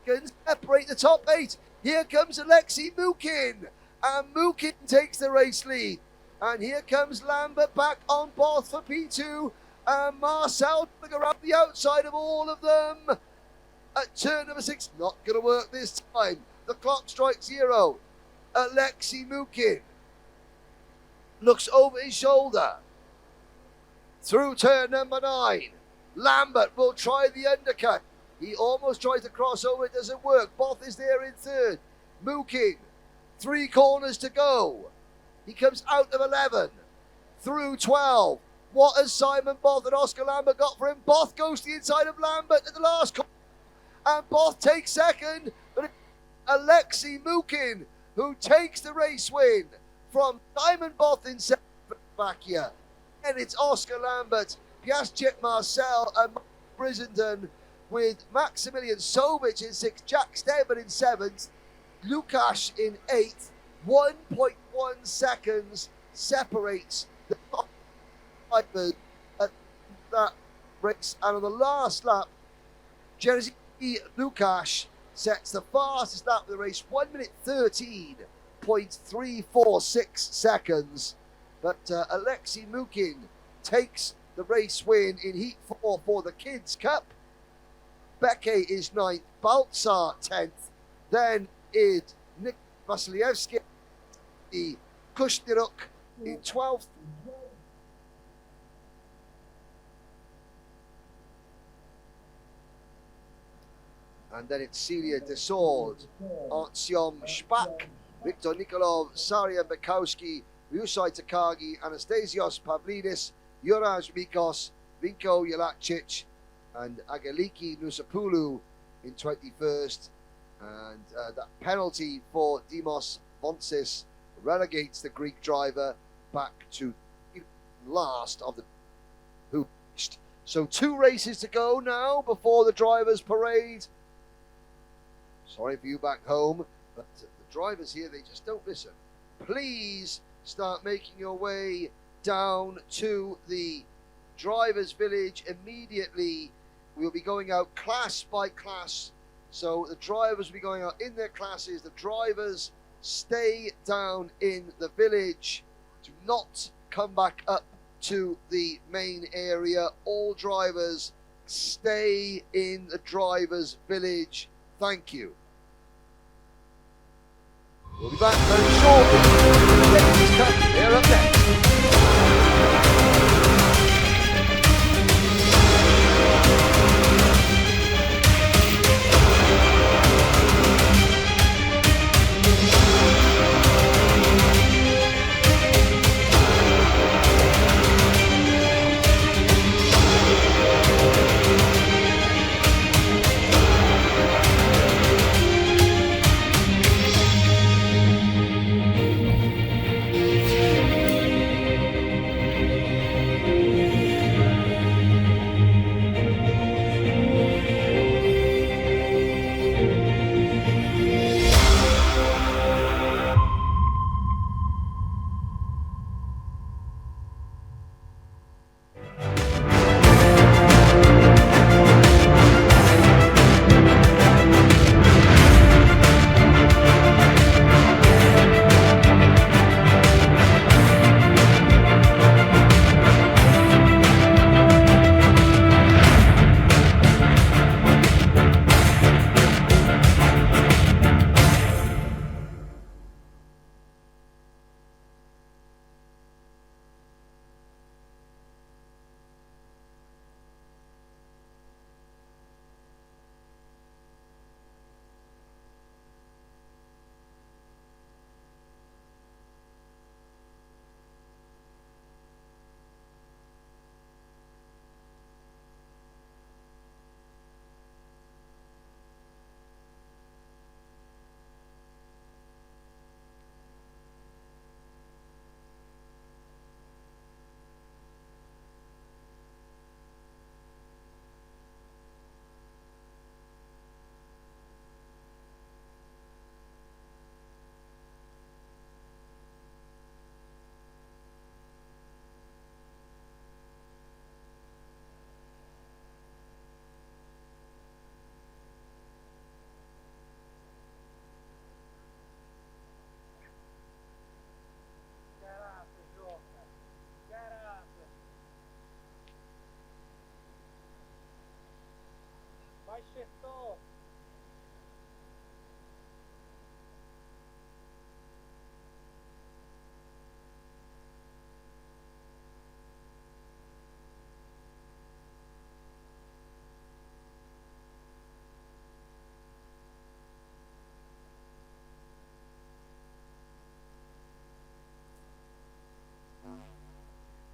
Can separate the top 8. Here comes Alexei Mukin. And Mukin takes the race lead. And here comes Lambert back on Both for P2. And Marcel looking around the outside of all of them. At turn number 6. Not going to work this time. The clock strikes 0. Alexei Mukin looks over his shoulder. Through turn number 9. Lambert will try the undercut. He almost tries to cross over, it doesn't work. Both is there in third. Mookin, 3 corners to go. He comes out of 11, through 12. What has Simon Both and Oscar Lambert got for him? Both goes to the inside of Lambert at the last corner. And Both takes second, but Alexei Mookin, who takes the race win from Simon Both in Slovakia. And it's Oscar Lambert, Piastchik Marcel, and Brissenden, with Maximilian Sovic in 6th, Jack Steadman in 7th, Lukasz in 8th. 1.1 seconds separates the top drivers at that race. And on the last lap, Jerzy Lukasz sets the fastest lap of the race, 1 minute 13.346 seconds. But Alexei Mookin takes the race win in Heat 4 for the Kids Cup. Beke is 9th, Baltzar 10th, then is Nick Vasilievsky, Kushniruk in 12th. And then it's Celia Desord, Artyom Shpak, Viktor Nikolov, Sarian Bekowski, Ryusai Takagi, Anastasios Pavlidis, Juraj Mikos, Vinko Jelacic, and Ageliki Nusapoulou in 21st. And that penalty for Dimos Vonsis relegates the Greek driver back to last of the who finished. So 2 races to go now before the drivers' parade. Sorry for you back home, but the drivers here, they just don't listen. Please start making your way down to the drivers' village immediately. We'll be going out class by class. So the drivers will be going out in their classes. The drivers stay down in the village. Do not come back up to the main area. All drivers stay in the drivers' village. Thank you. We'll be back very shortly. Ladies Cup, they're up next.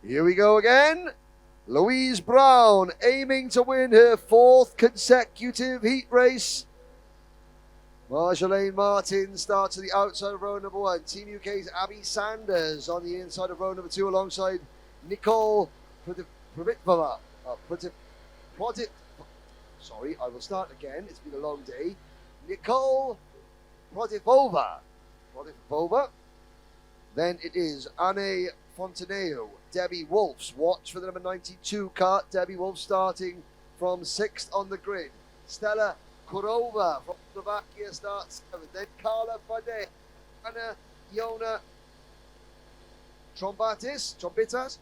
Here we go again. Louise Brown aiming to win her 4th consecutive heat race. Marjolaine Martin starts at the outside of row number 1. Team UK's Abby Sanders on the inside of row number 2 alongside Nicole Provitvova. Sorry, I will start again. It's been a long day. Nicole Protivova. Then it is Anne Fontaneo, Debbie Wolfs. Watch for the number 92 cart. Debbie Wolf starting from 6th on the grid. Stella Kurova from Slovakia starts 7th. Then Carla Fade, Anna Iona Trombitas.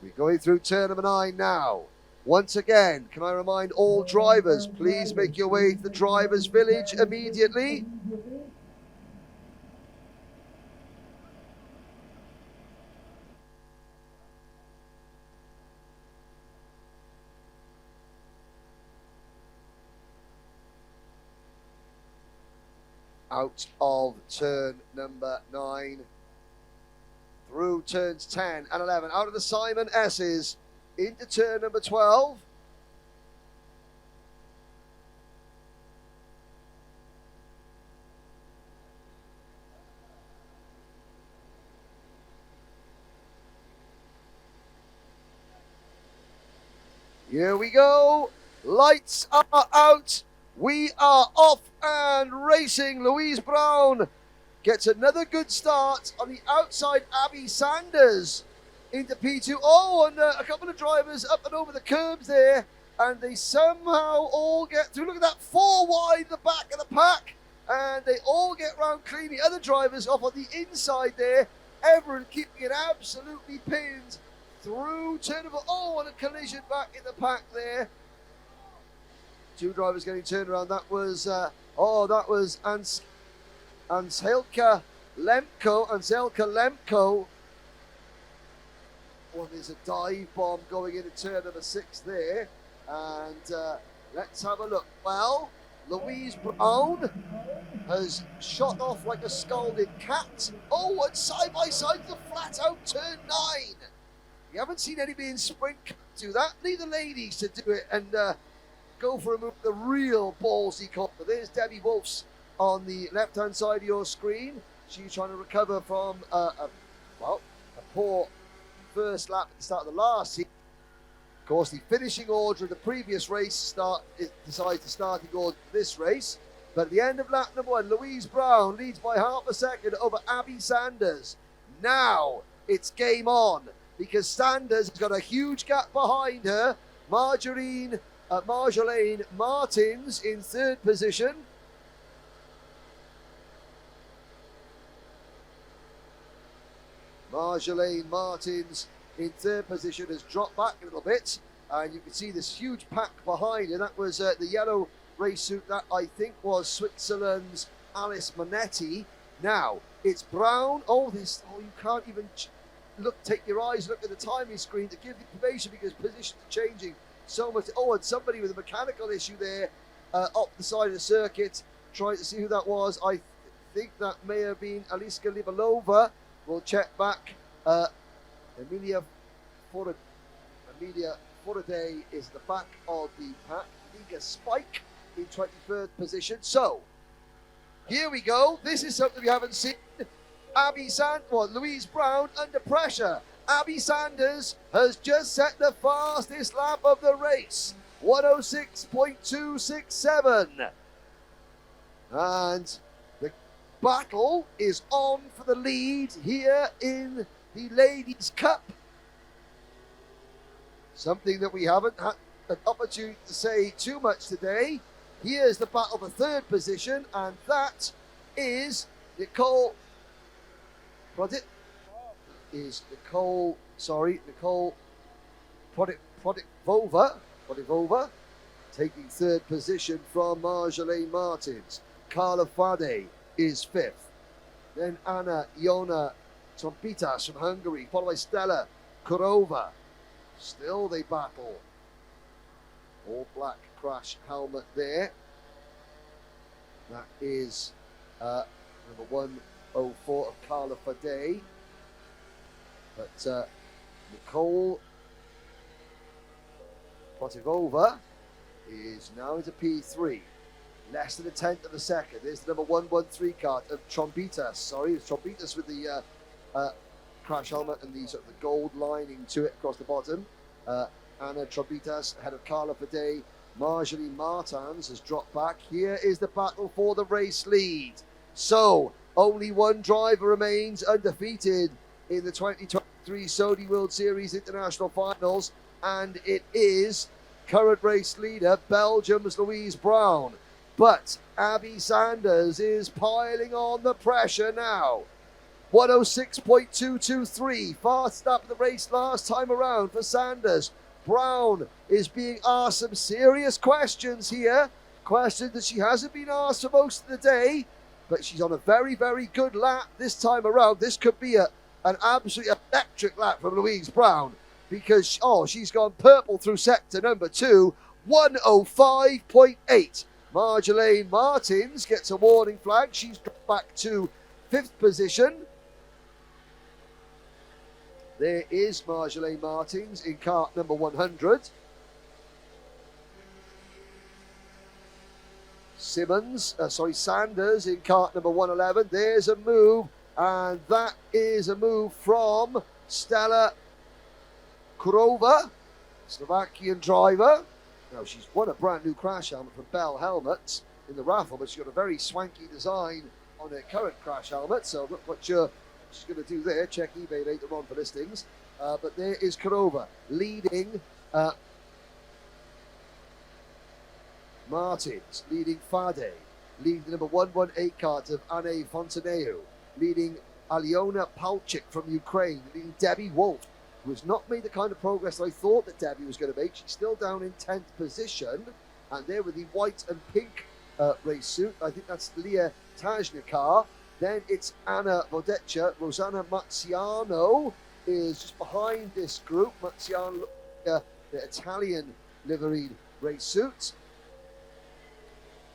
We're going through turn number 9 now. Once again, can I remind all drivers, please make your way to the drivers' village immediately. Out of turn number 9. Through turns 10 and 11. Out of the Simon S's. Into turn number 12. Here we go. Lights are out. We are off and racing. Louise Brown gets another good start on the outside. Abby Sanders into P2. Oh, and a couple of drivers up and over the curbs there, and they somehow all get through. Look at that, 4 wide the back of the pack, and they all get round clean. The other drivers off on the inside there. Everyone keeping it absolutely pinned through turn number. Oh, and a collision back in the pack there. 2 drivers getting turned around. That was Anselka Lemko. Well, there's a dive bomb going into turn number 6 there. And let's have a look. Well, Louise Brown has shot off like a scalded cat. Oh, and side by side to flat out turn 9. You haven't seen anybody in sprint do that. Leave the ladies to do it and go for a move, the real ballsy corner. There's Debbie Wolfs on the left-hand side of your screen. She's trying to recover from a poor first lap at the start of the last heat. Of course, the finishing order of the previous race decides the starting order of this race. But at the end of lap number 1, Louise Brown leads by half a second over Abby Sanders. Now it's game on because Sanders has got a huge gap behind her. Marjolaine Martins in 3rd position. Marjolaine Martins in 3rd position has dropped back a little bit, and you can see this huge pack behind, and that was the yellow race suit that I think was Switzerland's Alice Monetti. Now it's Brown. You can't even take your eyes, look at the timing screen to give the information because positions are changing so much. Oh, and somebody with a mechanical issue there up the side of the circuit, trying to see who that was. I think that may have been Aliska Libalova. We'll check back. Emilia Foroday is the back of the pack. Liga Spike in 23rd position. So, here we go. This is something we haven't seen. Louise Brown under pressure. Abby Sanders has just set the fastest lap of the race. 106.267. And the battle is on for the lead here in the Ladies' Cup. Something that we haven't had an opportunity to say too much today. Here's the battle for 3rd position, and that is Nicole Protivova taking 3rd position from Marjolaine Martins. Carla Fade is 5th. Then Anna Iona Trombitas from Hungary, followed by Stella Kurova. Still they battle. All black crash helmet there. That is Number 104 of Carla Fadey. But Nicole Protivova is now into P3. Less than a tenth of a second. There's the number 113 card of Trombitas. Sorry, it's Trombitas with the crash helmet and the sort of the gold lining to it across the bottom. Anna Trombitas ahead of Carla Fadey. Marjorie Martins has dropped back. Here is the battle for the race lead. So, only one driver remains undefeated in the 2023 Sodi World Series International Finals, and it is current race leader Belgium's Louise Brown. But Abby Sanders is piling on the pressure now. 106.223, fast up the race last time around for Sanders. Brown is being asked some serious questions here, questions that she hasn't been asked for most of the day, but she's on a very, very good lap this time around. This could be an absolutely electric lap from Louise Brown, because she's gone purple through sector number 2, 105.8. Marjolaine Martins gets a warning flag. She's dropped back to 5th position. There is Marjolaine Martins in cart number 100. Sanders in cart number 111. There's a move, and that is a move from Stella Kurova, Slovakian driver. Now, she's won a brand new crash helmet from Bell Helmets in the raffle, but she's got a very swanky design on her current crash helmet, so I'm not quite sure what she's going to do there. Check eBay later on for listings. But there is Kurova leading Martins, leading Fade, leading the number 118 card of Anne Fontaneu, leading Aliona Palchik from Ukraine, leading Debbie Wolf, who has not made the kind of progress I thought that Debbie was going to make. She's still down in 10th position, and there with the white and pink race suit, I think that's Leah Tajnikar. Then it's Anna Vodeccia. Rosanna Mazziano is just behind this group. Mazziano, the Italian liveried race suit.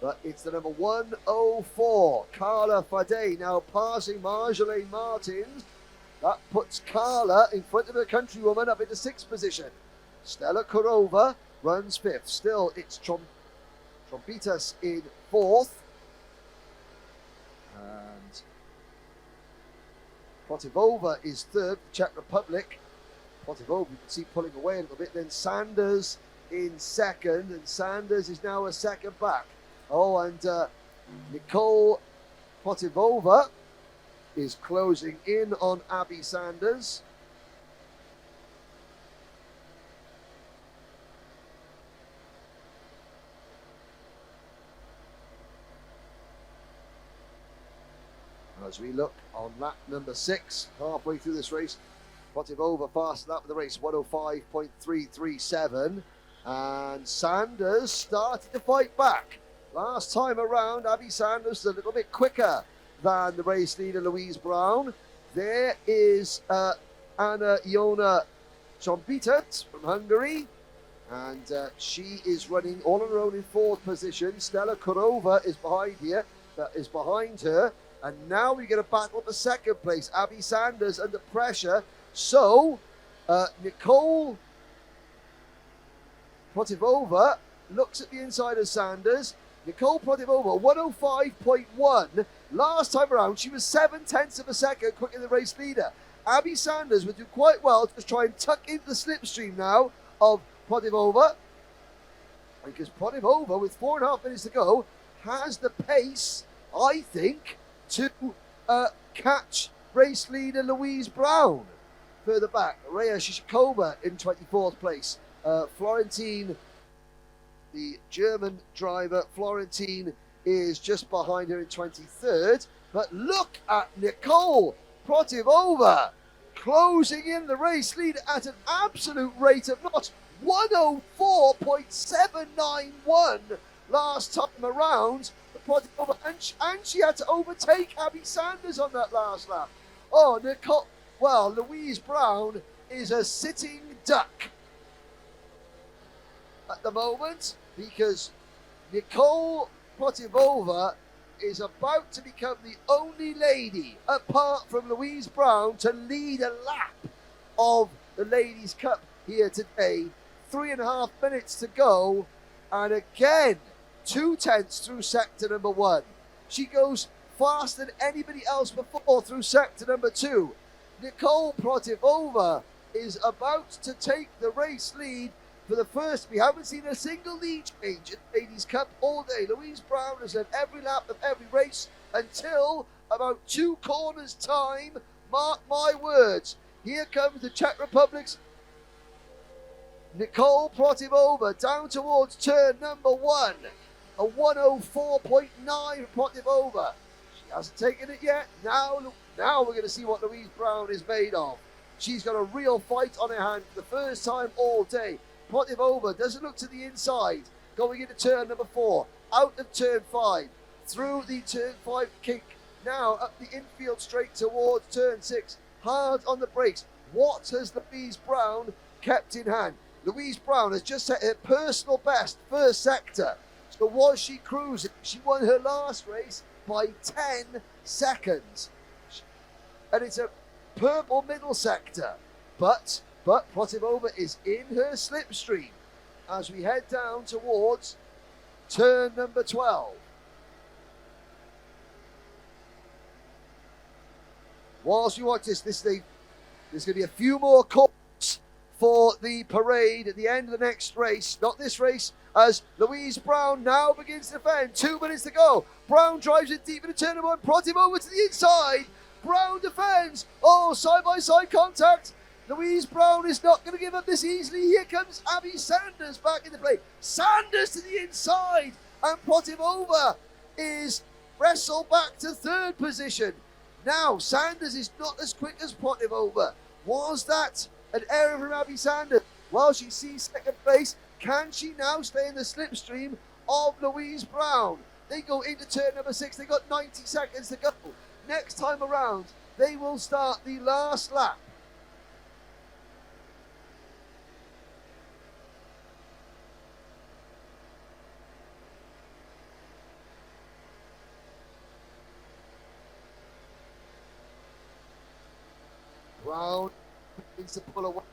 But it's the number 104, Carla Fadey, now passing Marjolaine Martins. That puts Carla in front of the countrywoman up into 6th position. Stella Kurova runs 5th. Still, it's Trombitas in 4th. And Protivova is 3rd, Czech Republic. Protivova, you can see pulling away a little bit. Then Sanders in 2nd, and Sanders is now a 2nd back. And Nicole Protivova is closing in on Abby Sanders. As we look on lap number 6, halfway through this race, Protivova fast lap of the race, 105.337, and Sanders started to fight back. Last time around, Abby Sanders a little bit quicker than the race leader Louise Brown. There is Anna Iona Trombitat from Hungary, and she is running all on her own in 4th position. Stella Kurova is behind her, and now we get a battle for 2nd place. Abby Sanders under pressure, so Nicole Protivova looks at the inside of Sanders. Nicole Protivova, 105.1. Last time around, she was 7/10 of a second quicker than the race leader. Abby Sanders would do quite well to try and tuck into the slipstream now of Protivova, because Protivova, with 4.5 minutes to go, has the pace, I think, to catch race leader Louise Brown. Further back, Rhea Shishakova in 24th place. Florentine, the German driver, Florentine, is just behind her in 23rd. But look at Nicole Protivova closing in the race lead at an absolute rate of knots. 104.791 last time around. Protivova, and she had to overtake Abby Sanders on that last lap. Louise Brown is a sitting duck at the moment, because Nicole Protivova is about to become the only lady, apart from Louise Brown, to lead a lap of the Ladies' Cup here today. 3.5 minutes to go, and again, 2/10 through sector number 1. She goes faster than anybody else before through sector number 2. Nicole Protivova is about to take the race lead for the first. We haven't seen a single lead change in the Ladies' Cup all day. Louise Brown has led every lap of every race until about 2 corners time. Mark my words. Here comes the Czech Republic's Nicole Protivova down towards turn number 1. A 1:04.9 for Protivova. She hasn't taken it yet. Now we're going to see what Louise Brown is made of. She's got a real fight on her hand for the first time all day. Protivova doesn't look to the inside. Going into turn number 4. Out of turn 5. Through the turn 5 kink. Now up the infield straight towards turn 6. Hard on the brakes. What has Louise Brown kept in hand? Louise Brown has just set her personal best first sector. So was she cruising? She won her last race by 10 seconds. And it's a purple middle sector. But Protivova is in her slipstream as we head down towards turn number 12. Whilst you watch this, there's going to be a few more calls for the parade at the end of the next race. Not this race, as Louise Brown now begins to defend. 2 minutes to go. Brown drives it deep into turn number 1. Protivova to the inside. Brown defends. Oh, side-by-side contact. Louise Brown is not going to give up this easily. Here comes Abby Sanders back into play. Sanders to the inside. And Protivova is wrestled back to 3rd position. Now, Sanders is not as quick as Protivova. Was that an error from Abby Sanders? Well, she sees 2nd place. Can she now stay in the slipstream of Louise Brown? They go into turn number 6. They got 90 seconds to go. Next time around, they will start the last lap. Brown needs to pull away.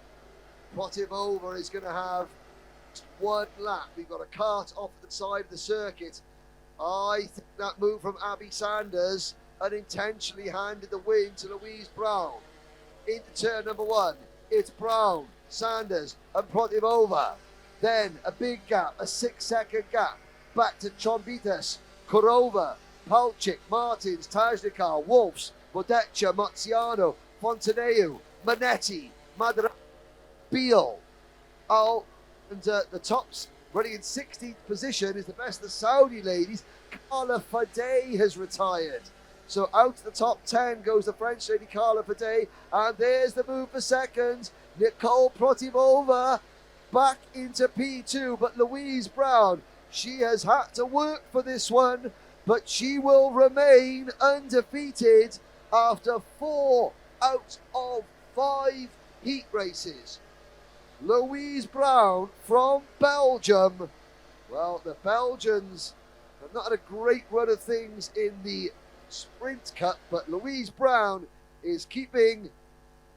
Protivova is going to have just 1 lap. We've got a cart off the side of the circuit. I think that move from Abby Sanders unintentionally handed the win to Louise Brown. Into turn number 1. It's Brown, Sanders and Protivova. Then a big gap, a 6-second gap. Back to Chombitas, Kurova, Palchik, Martins, Tajnikar, Wolfs, Bodeccia, Marziano, Fontaneu, Manetti, Madra, Beal. And the tops running in 16th position is the best of the Saudi ladies. Carla Fadey has retired. So out to the top 10 goes the French lady Carla Fadey. And there's the move for seconds. Nicole Protivova back into P2. But Louise Brown, she has had to work for this one. But she will remain undefeated after 4 out of 5 heat races. Louise Brown from Belgium. Well, the Belgians have not had a great run of things in the Sprint Cup, but Louise Brown is keeping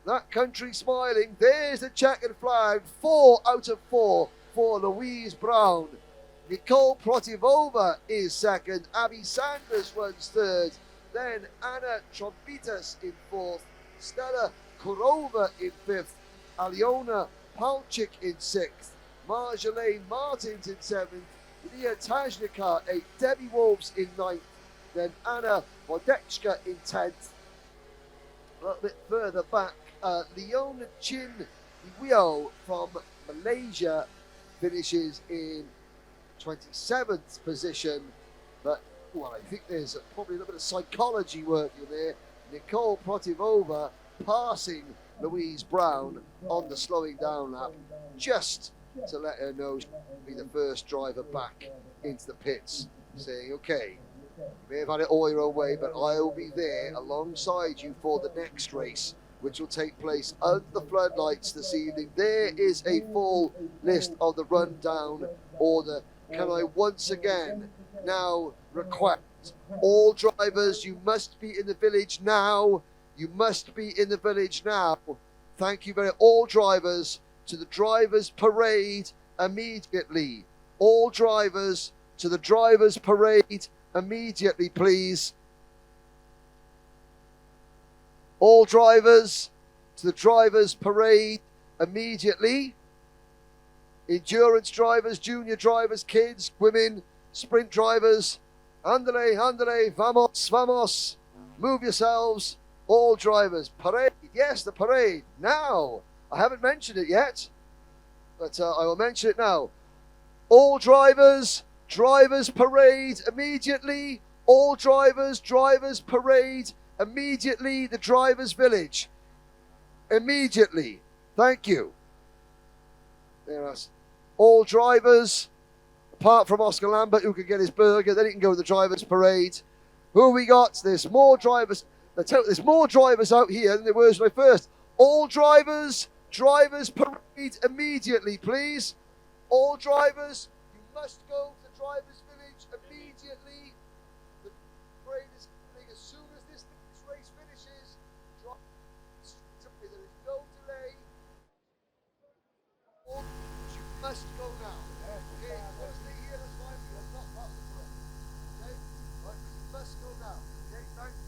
that country smiling. There's the checkered flag. 4 out of 4 for Louise Brown. Nicole Protivova is 2nd. Abby Sanders runs 3rd. Then Anna Trombitas in 4th. Stella Kurova in 5th. Aliona Palchik in 6th. Marjolaine Martins in 7th. Leah Tajnikar 8th. Debbie Wolves in 9th. Then Anna Bodecka in 10th. A little bit further back, Leona Chin Wio from Malaysia finishes in 27th position. But well, I think there's probably a little bit of psychology working there. Nicole Protivova passing Louise Brown on the slowing down lap, just to let her know she'll be the first driver back into the pits, saying, okay, you may have had it all your own way, but I will be there alongside you for the next race, which will take place under the floodlights this evening. There is a full list of the rundown order. Can I once again now request All drivers, you must be in the village now. You must be in the village now. Thank you very much. All drivers to the drivers' parade immediately. All drivers to the drivers' parade immediately, please. All drivers to the drivers' parade immediately. Endurance drivers, junior drivers, kids, women, sprint drivers. Andale, andale, vamos, vamos. Move yourselves. All drivers. Parade. Yes, the parade. Now. I haven't mentioned it yet, but I will mention it now. All drivers, drivers parade immediately. All drivers, drivers parade immediately. The drivers' village. Immediately. Thank you. There are all drivers, apart from Oscar Lambert, who can get his burger, then he can go to the drivers' parade. Who have we got? There's more drivers. There's more drivers out here than there was when I first. All drivers, drivers parade immediately, please. All drivers, you must go to the drivers' village immediately. The parade is happening as soon as this race finishes. There is no delay. You must go now. Okay, want to stay here? That's fine. You're not part of the parade. Okay? Right, you must go now. Okay, thank you.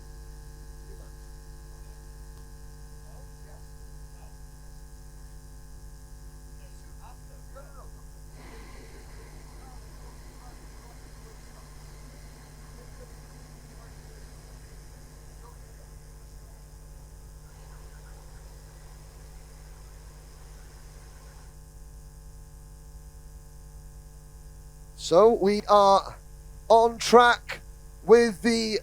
So we are on track with the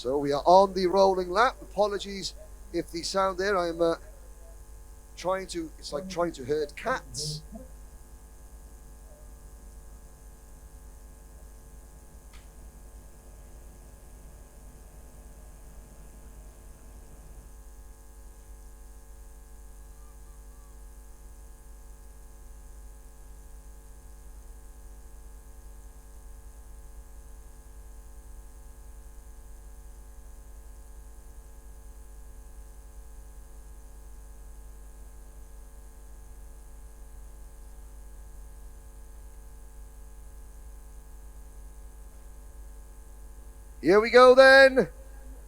So we are on the rolling lap. Apologies if the sound there. I'm trying to. It's like trying to herd cats. Here we go then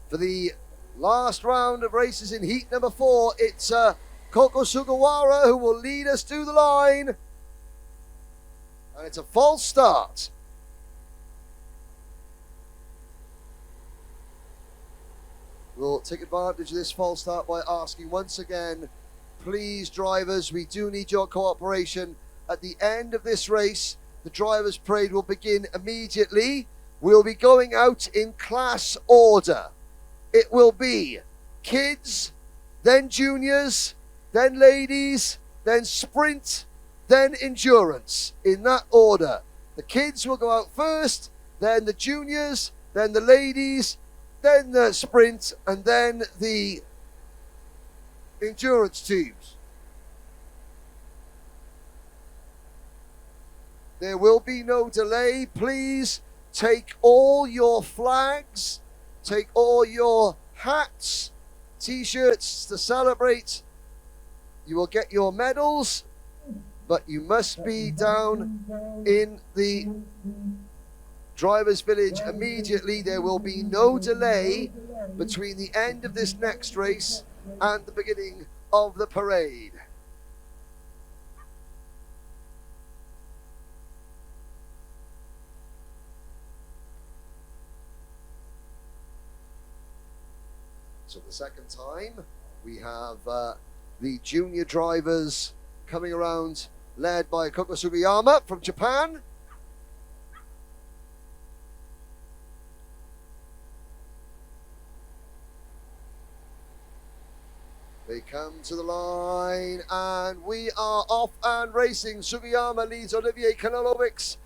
for the last round of races in heat number 4. It's Koko Sugawara who will lead us to the line. And it's a false start. We'll take advantage of this false start by asking once again, please drivers, we do need your cooperation. At the end of this race, the drivers' parade will begin immediately. We'll be going out in class order. It will be kids, then juniors, then ladies, then sprint, then endurance, in that order. The kids will go out first, then the juniors, then the ladies, then the sprint, and then the endurance teams. There will be no delay. Please take all your flags, take all your hats, t-shirts to celebrate. You will get your medals, but you must be down in the drivers' village immediately. There will be no delay between the end of this next race and the beginning of the parade. So the second time, we have the junior drivers coming around, led by Koko Sugiyama from Japan. They come to the line, and we are off and racing. Sugiyama leads Olivier Kanolovics,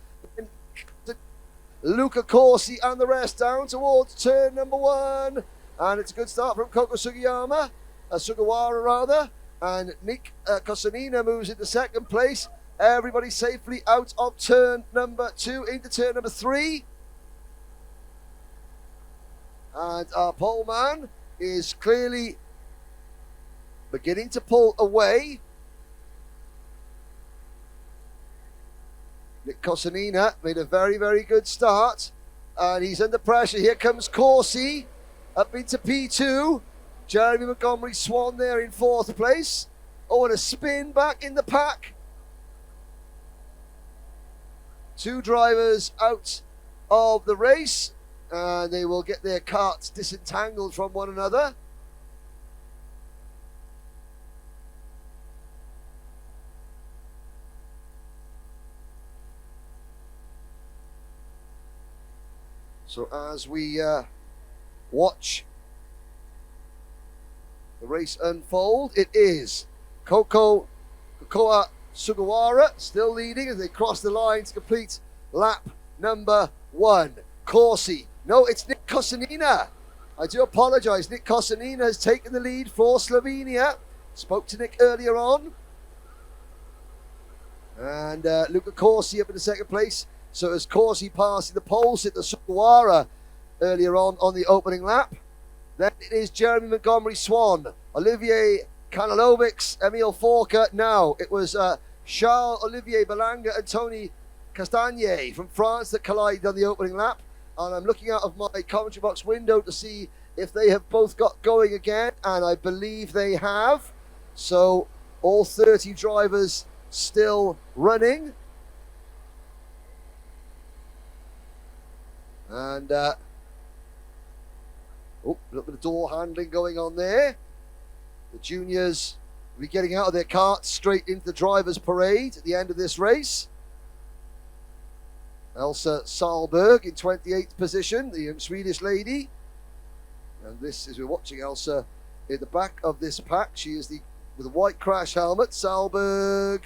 Luca Corsi and the rest down towards turn number 1. And it's a good start from Koko Sugiyama, Sugawara rather, and Nick Cosanina moves into second place. Everybody safely out of turn number 2 into turn number 3. And our poleman is clearly beginning to pull away. Nick Cosanina made a very, very good start. And he's under pressure. Here comes Corsi up into P2. Jeremy Montgomery Swan there in 4th place. Oh, and a spin back in the pack. 2 drivers out of the race. And they will get their carts disentangled from one another. So as we watch the race unfold, it is Kokoa Sugawara still leading as they cross the line to complete lap number 1. Corsi. No, it's Nick Cosanina. I do apologise. Nick Cosanina has taken the lead for Slovenia. Spoke to Nick earlier on. And Luca Corsi up in the second place. So as Corsi passing the pole sit to Sugawara earlier on the opening lap. Then it is Jeremy Montgomery Swan, Olivier Kanolovics, Emile Forker. Now it was Charles Olivier Belanga and Tony Castagnier from France that collided on the opening lap. And I'm looking out of my commentary box window to see if they have both got going again, and I believe they have. So all 30 drivers still running. And a little bit of door handling going on there. The juniors will be getting out of their carts straight into the drivers' parade at the end of this race. Elsa Salberg in 28th position, the young Swedish lady. And this is, we're watching Elsa in the back of this pack. She is with a white crash helmet. Salberg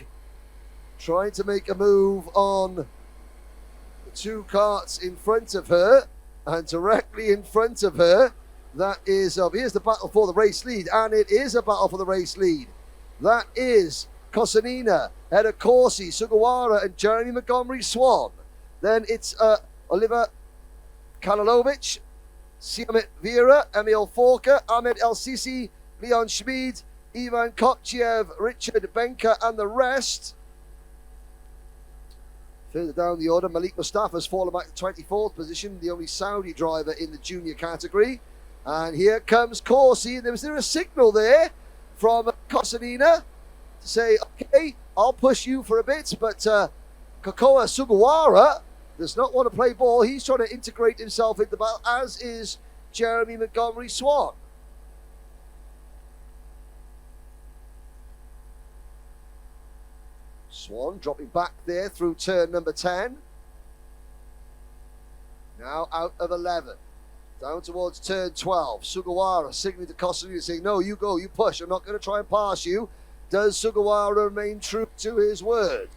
trying to make a move on the 2 carts in front of her. And directly in front of her, that is, here's the battle for the race lead. And it is a battle for the race lead. That is Cosanina, Heda Corsi, Sugawara and Jeremy Montgomery Swan. Then it's Oliver Kanolovic, Siamit Vera, Emil Forker, Ahmed El Sisi, Leon Schmid, Ivan Kopchev, Richard Benka, and the rest. Further down the order, Malik Mustafa has fallen back to 24th position, the only Saudi driver in the junior category. And here comes Corsi, and was there a signal there from Cosanina to say, okay, I'll push you for a bit, but Kokoa Sugawara does not want to play ball. He's trying to integrate himself into the battle, as is Jeremy Montgomery Swan. Swan dropping back there through turn number 10. Now out of 11. Down towards turn 12. Sugawara signaling to Cosanina saying, no, you go, you push. I'm not going to try and pass you. Does Sugawara remain true to his word?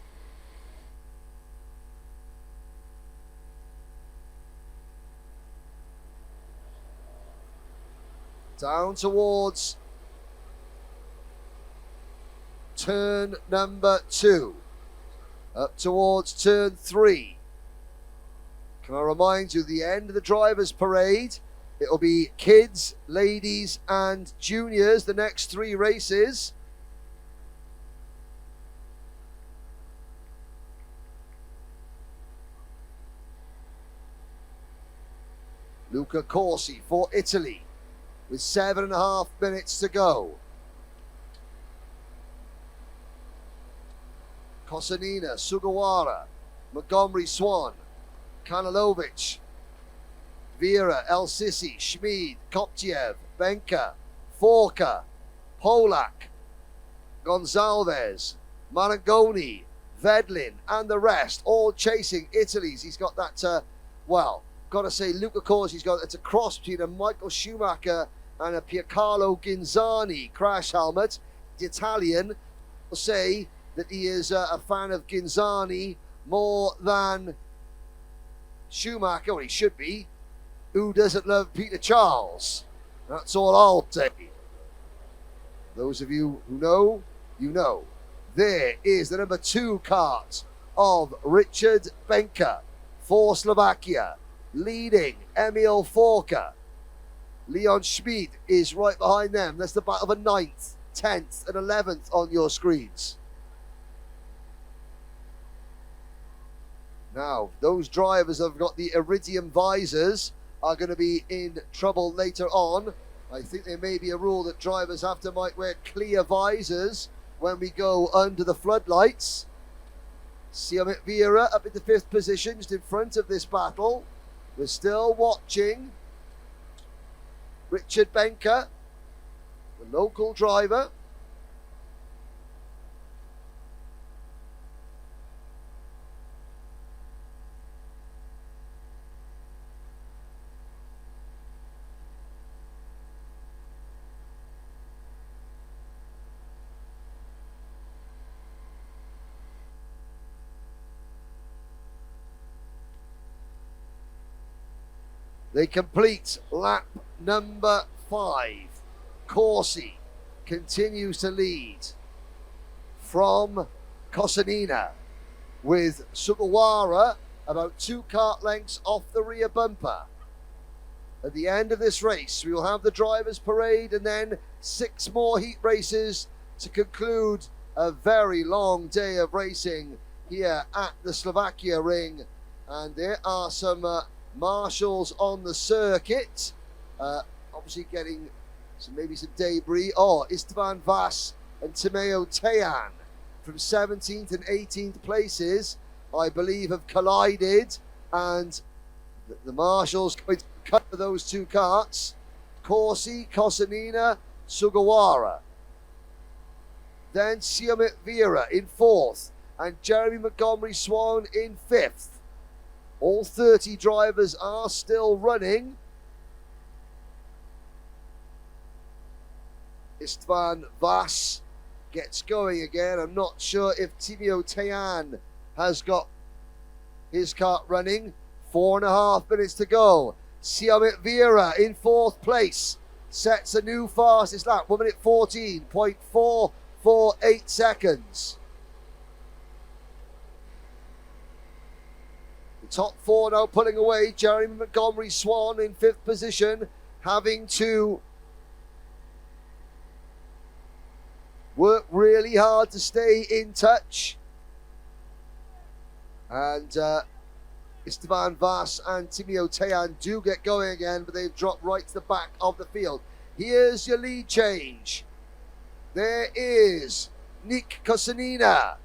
Down towards turn number 2. Up towards turn 3. Can I remind you, the end of the drivers' parade, it'll be kids, ladies and juniors, the next 3 races. Luca Corsi for Italy with 7.5 minutes to go. Cosanina, Sugawara, Montgomery Swan, Kanolovic, Vera, El Sisi, Schmid, Koptiev, Benka, Forker, Polak, Gonzalez, Marangoni, Vedlin, and the rest, all chasing Italy's. He's got that, well, got to say, Luca Corsi's got, it's a cross between a Michael Schumacher and a Piercarlo Ginzani crash helmet. The Italian will say that he is a fan of Ginzani more than Schumacher, or he should be. Who doesn't love Peter Charles? That's all I'll say. Those of you who know, you know. There is the number 2 kart of Richard Benka for Slovakia, leading Emil Forker. Leon Schmid is right behind them. That's the battle of a 9th, 10th and 11th on your screens. Now, those drivers that have got the iridium visors are going to be in trouble later on. I think there may be a rule that drivers might wear clear visors when we go under the floodlights. Siamit Vera up into 5th position, just in front of this battle. We're still watching Richard Benka, the local driver. They complete lap number 5. Corsi continues to lead from Kosanina, with Sugawara about 2 kart lengths off the rear bumper. At the end of this race, we will have the drivers' parade and then 6 more heat races to conclude a very long day of racing here at the Slovakia ring. And there are some marshals on the circuit, obviously getting maybe some debris. Istvan Vas and Timeo Tejan from 17th and 18th places, I believe, have collided, and the marshals going to cover those 2 karts. Corsi, Kosanina, Sugawara. Then Siamit Vera in 4th, and Jeremy Montgomery Swan in 5th. All 30 drivers are still running. Istvan Vas gets going again. I'm not sure if Timeo Tejan has got his kart running. 4.5 minutes to go. Siamit Vera in 4th place sets a new fastest lap, 1 minute 14.448 seconds. The top 4 now pulling away. Jeremy Montgomery Swan in 5th position, having to work really hard to stay in touch. And Istvan Vas and Timeo Tejan do get going again, but they've dropped right to the back of the field. Here's your lead change. There is Nick Kosanina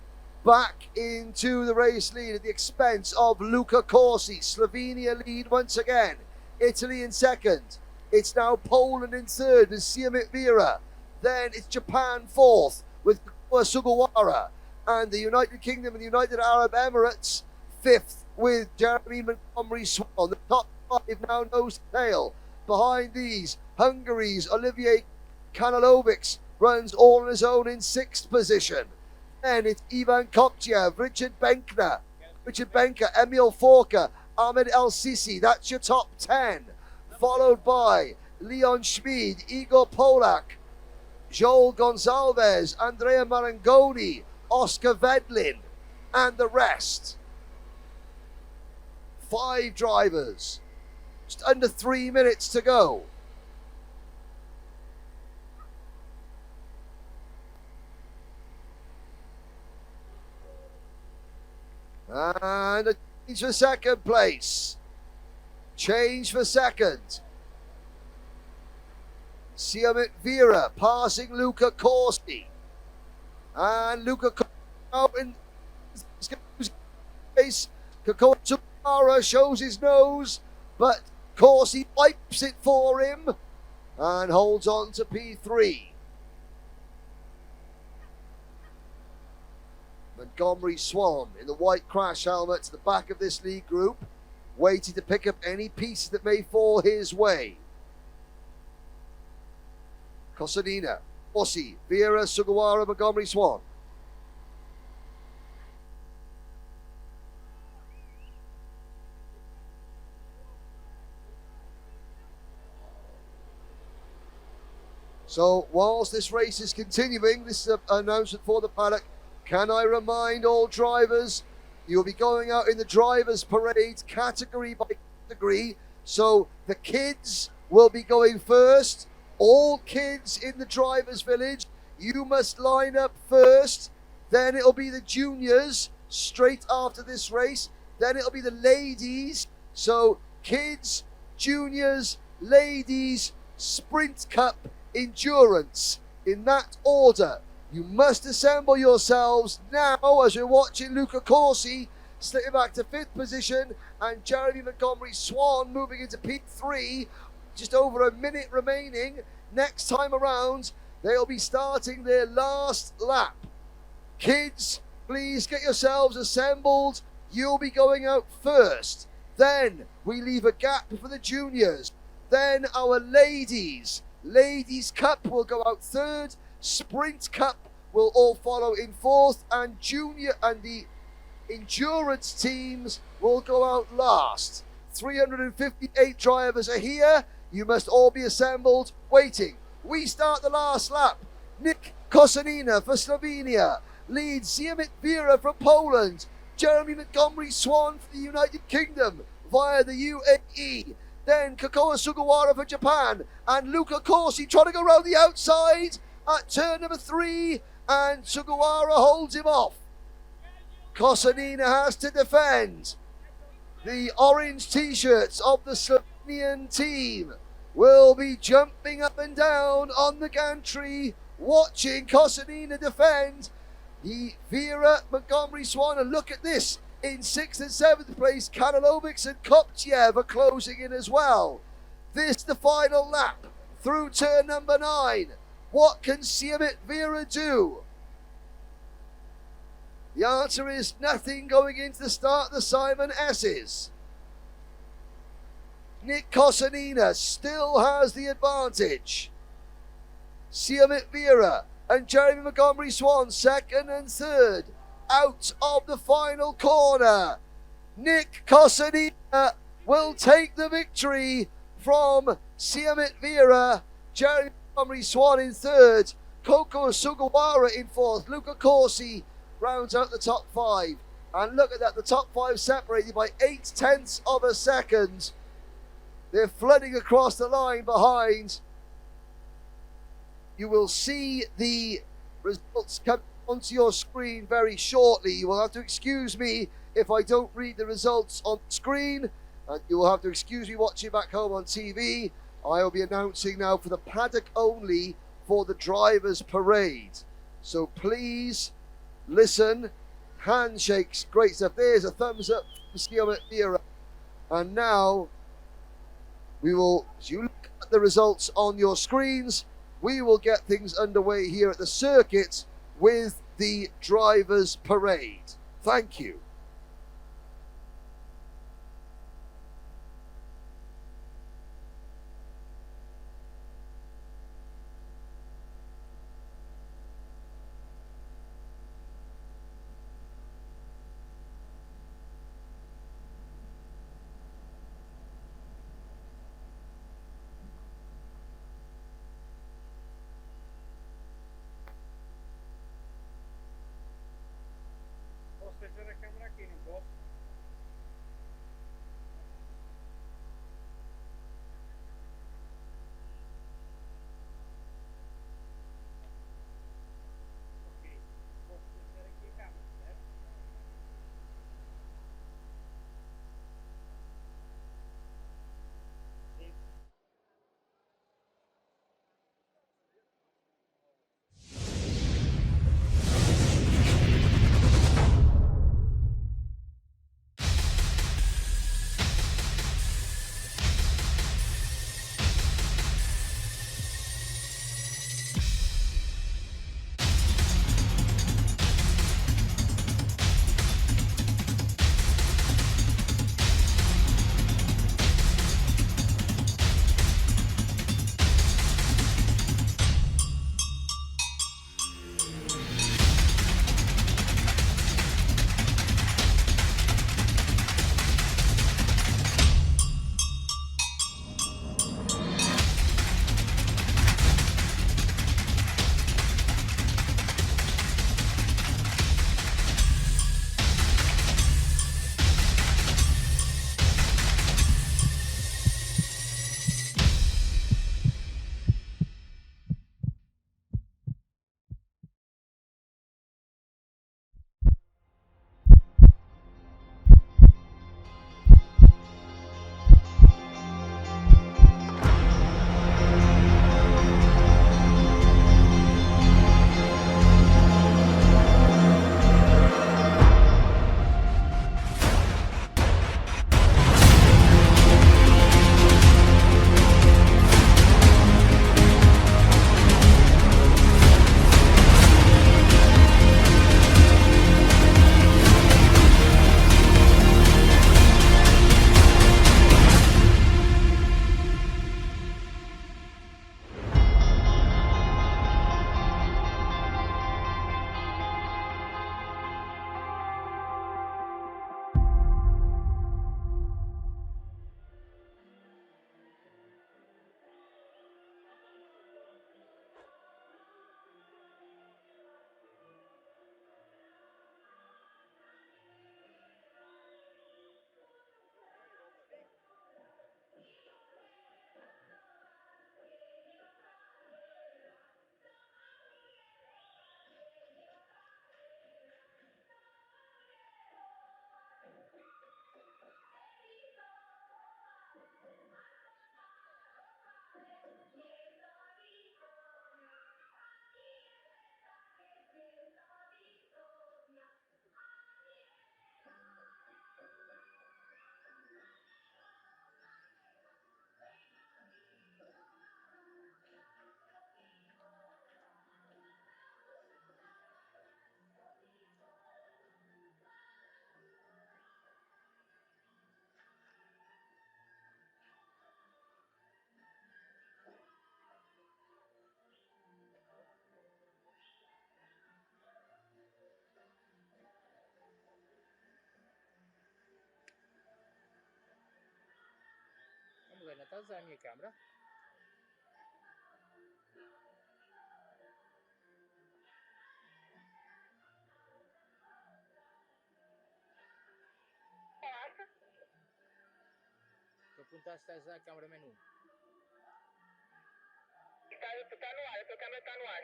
back into the race lead at the expense of Luca Corsi. Slovenia lead once again. Italy in 2nd. It's now Poland in 3rd with Siamit Vera. Then it's Japan 4th with Sugawara. And the United Kingdom and the United Arab Emirates 5th with Jeremy Montgomery Swan. The top 5 now nose to tail. Behind these, Hungary's Olivier Kanalovic runs all on his own in 6th position. Then it's Ivan Kopchev, Richard Benka, Emil Forker, Ahmed El Sisi. That's your top 10. Followed by Leon Schmid, Igor Polak, Joel Gonsalves, Andrea Marangoni, Oscar Vedlin, and the rest. 5 drivers. Just under 3 minutes to go. And a change for 2nd place. Change for 2nd. Siamit Vera passing Luca Corsi. And Luca Corsi out in space. Kakota shows his nose, but Corsi wipes it for him and holds on to P3. Montgomery Swan in the white crash helmet to the back of this lead group, waiting to pick up any piece that may fall his way. Kosanina, Ossi, Vera, Sugawara, Montgomery, Swan. So whilst this race is continuing, this is an announcement for the paddock. Can I remind all drivers, you'll be going out in the drivers' parade category by category. So the kids will be going first. All kids in the drivers' village, you must line up first. Then it'll be the juniors straight after this race. Then it'll be the ladies. So kids, juniors, ladies, sprint cup, endurance, in that order. You must assemble yourselves now as we're watching Luca Corsi slipping back to 5th position and Jeremy Montgomery Swan moving into P3. Just over a minute remaining. Next time around, they'll be starting their last lap. Kids, please get yourselves assembled. You'll be going out first. Then we leave a gap for the juniors. Then our ladies. Ladies Cup will go out 3rd. Sprint Cup will all follow in 4th. And junior and the endurance teams will go out last. 358 drivers are here. You must all be assembled, waiting. We start the last lap. Nick Kosanina for Slovenia leads Siemit Vera from Poland. Jeremy Montgomery Swan for the United Kingdom via the UAE. Then Kakoa Sugawara for Japan and Luca Corsi trying to go round the outside at turn number 3 and Sugawara holds him off. Kosanina has to defend. The orange t-shirts of the Slovenian team will be jumping up and down on the gantry watching Kosanina defend. The Vera Montgomery Swan, and look at this. In 6th and 7th place, Kanalovics and Kopchev are closing in as well. This the final lap through turn number 9. What can Siemit Vera do? The answer is nothing going into the start of the Simon S's. Nick Kosanina still has the advantage. Siemit Vera and Jeremy Montgomery Swan 2nd and 3rd. Out of the final corner. Nick Kosanina will take the victory from Siemit Vera. Jeremy Montgomery Swan in 3rd. Koko Sugawara in 4th. Luca Corsi rounds out the top 5. And look at that, the top 5 separated by 0.8 of a second. They're flooding across the line behind. You will see the results come onto your screen very shortly. You will have to excuse me if I don't read the results on the screen, and you will have to excuse me watching back home on TV. I will be announcing now for the paddock only for the drivers' parade. So please listen. Handshakes, great stuff. There's a thumbs up for Siemit Vera. And now we will, as you look at the results on your screens, we will get things underway here at the circuit with the drivers' parade. Thank you. Ostra, c'è la camera não está a usar a minha câmera? Tu apontaste se estás a usar a câmera menu. Está no ar, a tua câmera está no ar.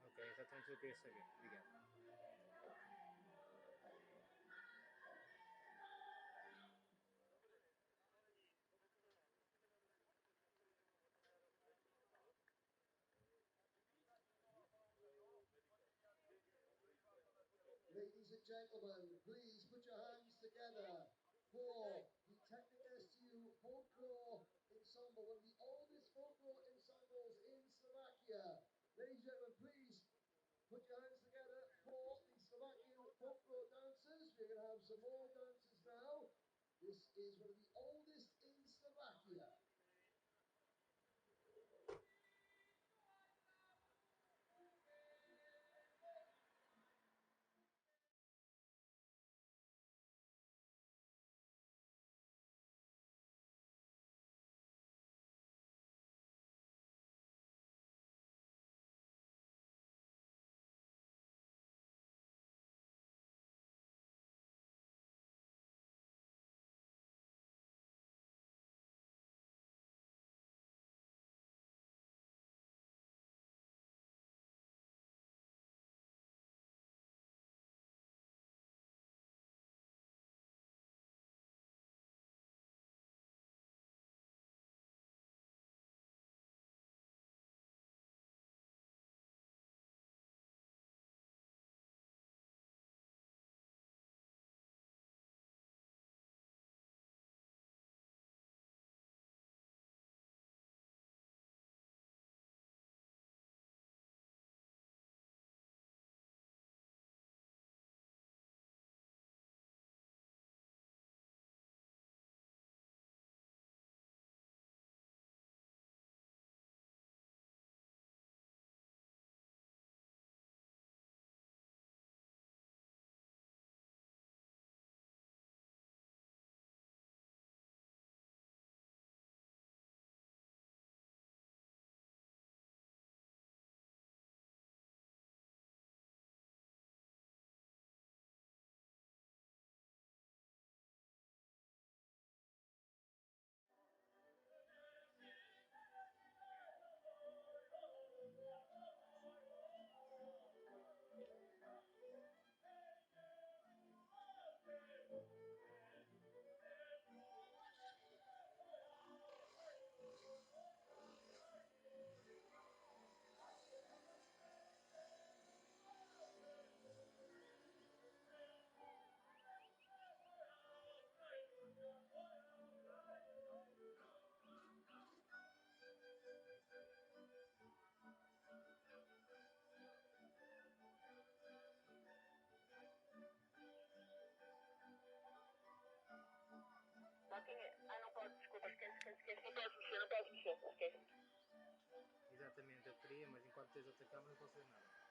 Ok, exatamente o que eu queria saber. Obrigado. Ladies and gentlemen, please put your hands together for the Technic STU Folklore Ensemble, one of the oldest folklore ensembles in Slovakia. Ladies and gentlemen, please put your hands together for the Slovakian folklore dancers. We're going to have some more dancers now. This is one of the oldest in Slovakia. Não pode, desculpa, esquece. Não podes mexer, não podes mexer, esquece. Exatamente, eu queria, mas enquanto tens outra câmera não posso ver nada.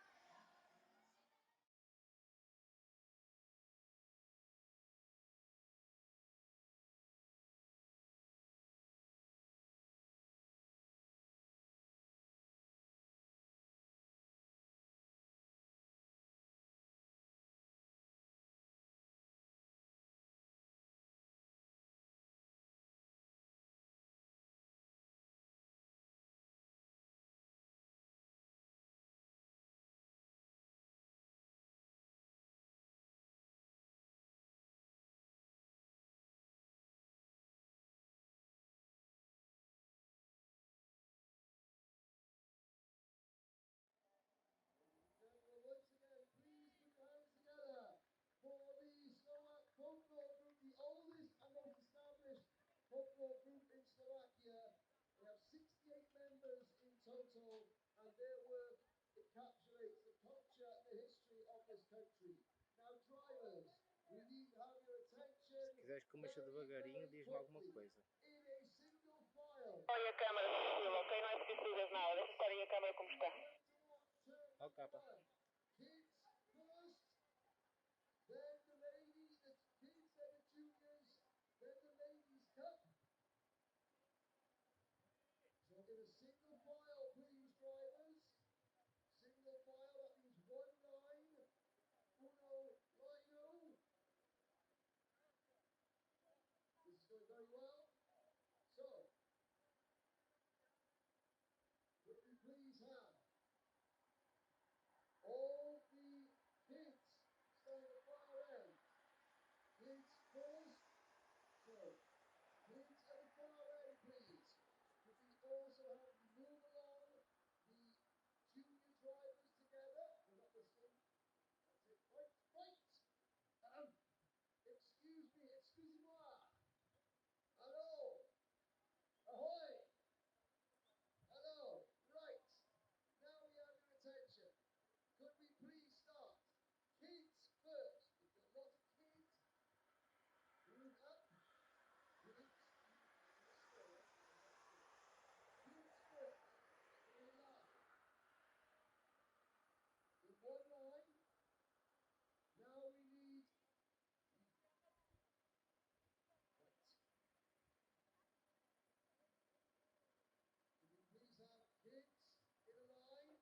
Once again, please put your hands together for the Slovak folklore group, the oldest and most established folklore group in Slovakia. They have 68 members in total, and their work encapsulates the culture and the history of this country. Now, drivers, we need to have your attention. Se quiseres que eu mexa devagarinho, diz-me alguma coisa. In a single file. Olha a câmera, tranquilo, ok? Não é preciso fazer nada, deixa estar aí a câmera como está. Ó capa. Kids first, then the ladies, the kids, then the juniors, then the ladies cup. doing very well. So, would we please have all the kids stand at far end? Kids first. So, kids at the far end, please. Could we also have move along the junior drivers together? We're not listening. That's it. Right, right. Excuse me, excusez-moi. Hello. Ahoy. Hello. Right. Now we have your attention. Could we please start? Kids first. If you're not a kid, move up. Kids. Kids first. In a line. In one line. Now we need. Right. Could we please have kids in a line?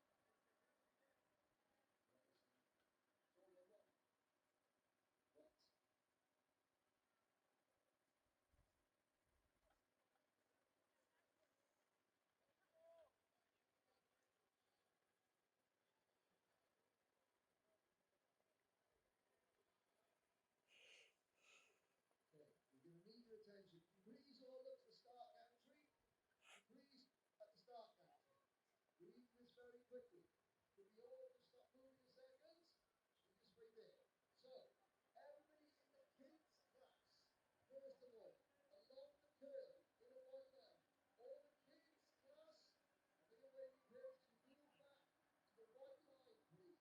Right. Okay, we're going to need your attention. Please all look at the start gantry. Please at the start gantry. Read this very quickly. Could we all just stop moving a second? And just wait there. So, everybody in the kids class, first of all, along the curve in a white line. All the kids class, the little lady pairs, can move back to the white line, please.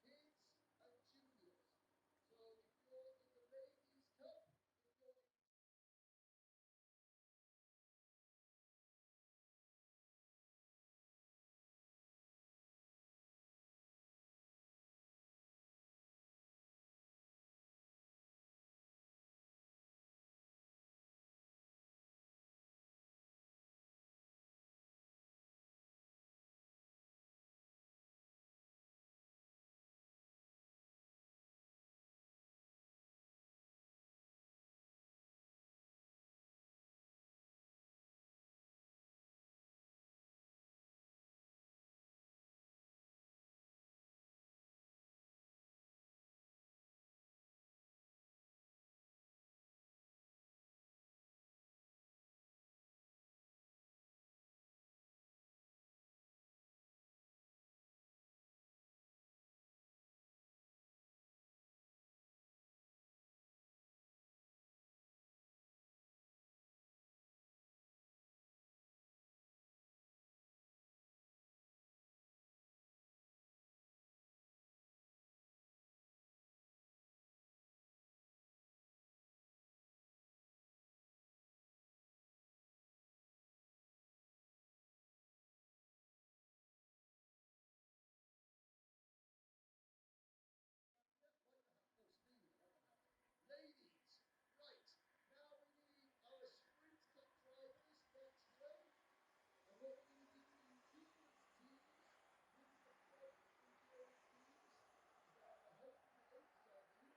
Kids and juniors. So if you're in the ladies' cup, if you're in ladies, right, now we need our sprint cup drivers next here. And what we're going to do in endurance teams, with the front endurance teams, is there are 108 of you.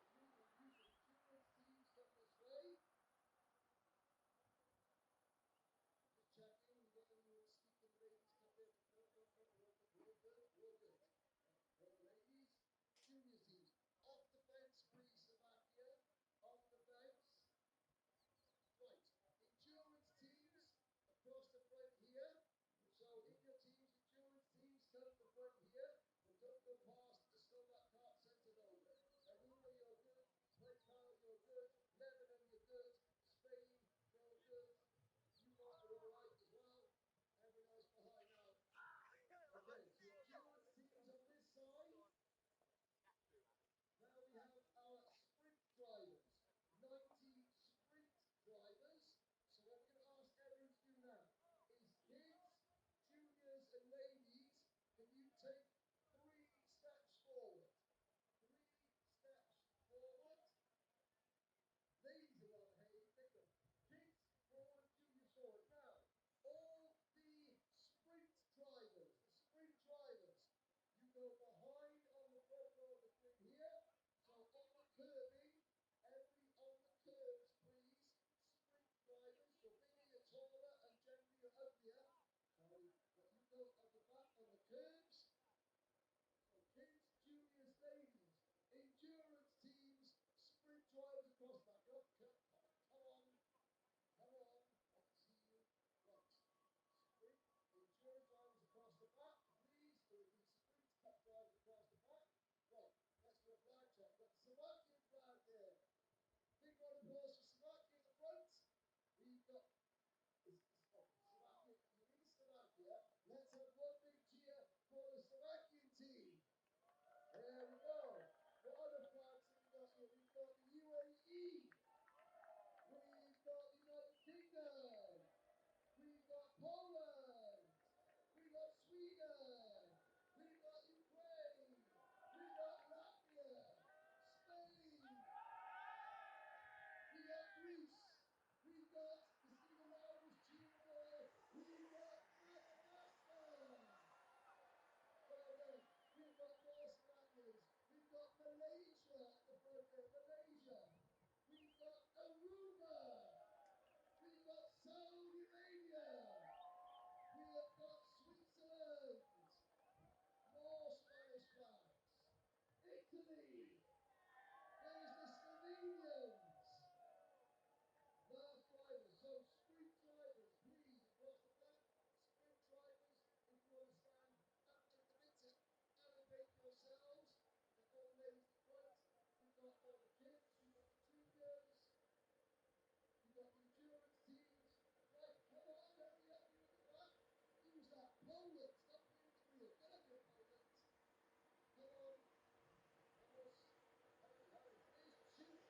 There's a move and use of endurance teams come this way. Just checking, we got anyone speaking ladies cup there? No, we're good, we're good. All the ladies, juniors teams. Off the fence, please, Slovakia. Off the fence. Right. Endurance teams across the front here. So in your teams, endurance teams come to the front here. But don't go past the Slovak Kart Centre over. Aruna, you're good. Playpal, you're good. Lebanon, you're good. Spain, you're good. You lot are alright as well. Everyone else behind now. Okay, so endurance teams on this side. Now we have our sprint drivers, 90 sprint drivers. So what we're going to ask everyone to do now is kids, juniors and ladies, can you take across the back. Come on. Come on. I can see you. Right. Sprint. Endurance drivers across the back, please. There will be sprint cut drivers across the back. Right. Let's do a flag check. Got the Slovakian flag there. Big round of applause for Slovakia at the front. We've got Slovakia. You mean Slovakia? Let's have one big cheer for the Slovakian team. There we go. What other flags have we got here? We've got the UAE. We've got the United Kingdom. We've got Poland. We've got Sweden. We've got Ukraine. We've got Latvia. Spain. We got Greece. We've got, you see the loudest cheer there. We've got Madagascar. Well done. We've got North Islanders. We've got Malaysia at the front there. Malaysia. We've got Aruba. We've got Saudi Arabia. We have got Switzerland. More Spanish flags. Italy. There's the Slovenians. Last drivers. So sprint drivers, please, across the back. Sprint drivers, if you want to stand up a little bit to elevate yourselves. And all the ladies in front. We've got all the kids. We've got the juniors. We've got the endurance teams. Right, come on, hurry up, you at the back. Use that Poland. Stop being the wheel. Get up here, Poland. Come on. Vamos. Hurry, hurry. Here's two.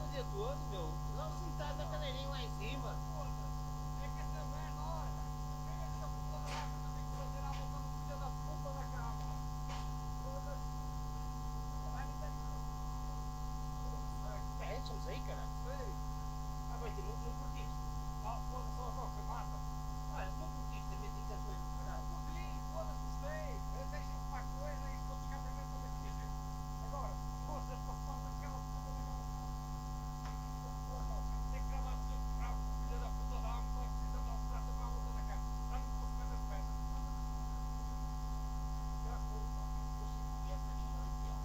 o dia todo, meu. Não sentado na cadeirinha lá em cima. É que essa merda, olha. Vem aqui a puta da vaca também que você lá voltando pro dia da puta da cama. Foda-se. Vai me dar isso. É, isso aí, cara. Sei. Ah, vai ter muito curtiste. Ah, foda-se, você mata. Ah, eu não curtiste, também tem que ser coisa. Não curti, foda-se os feios. Eu deixei uma coisa e estou ficando também como é que diz. Agora, força esta porra daquela puta da cama. Tem que gravar o seu carro, filha da puta da alma, só precisa de um prato para a volta da casa. Já não posso mais as pernas. Já foi, pá. Eu sei que essa aqui não é ideal.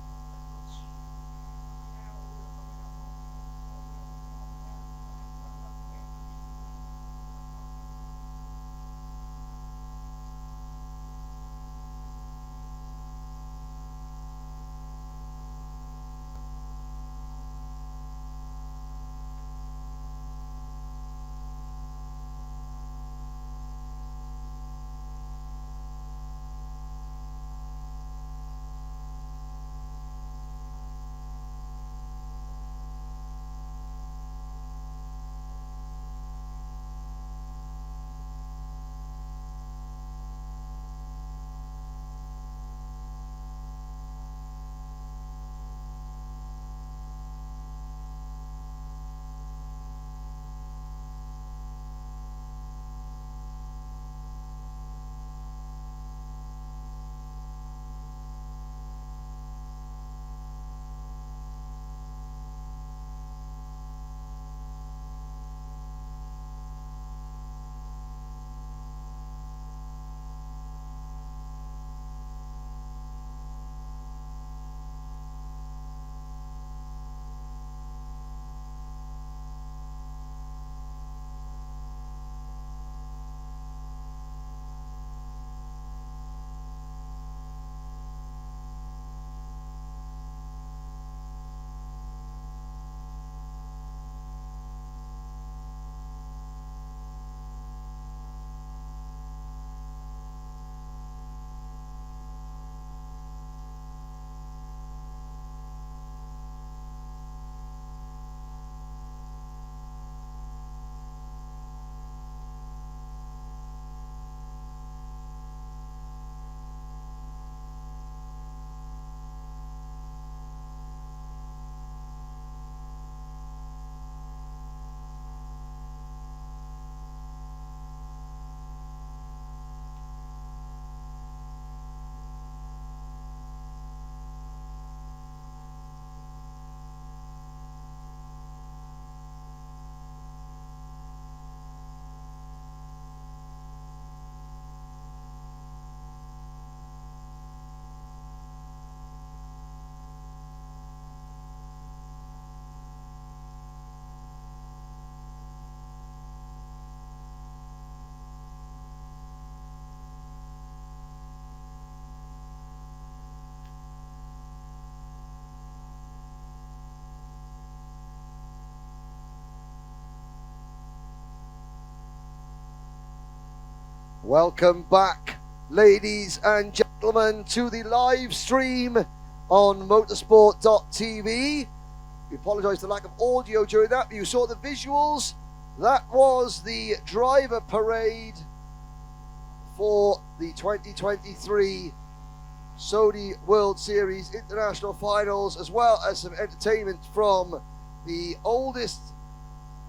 Welcome back, ladies and gentlemen, to the live stream on motorsport.tv. We apologise for the lack of audio during that, but you saw the visuals. That was the driver parade for the 2023 Sodi World Series International Finals, as well as some entertainment from the oldest,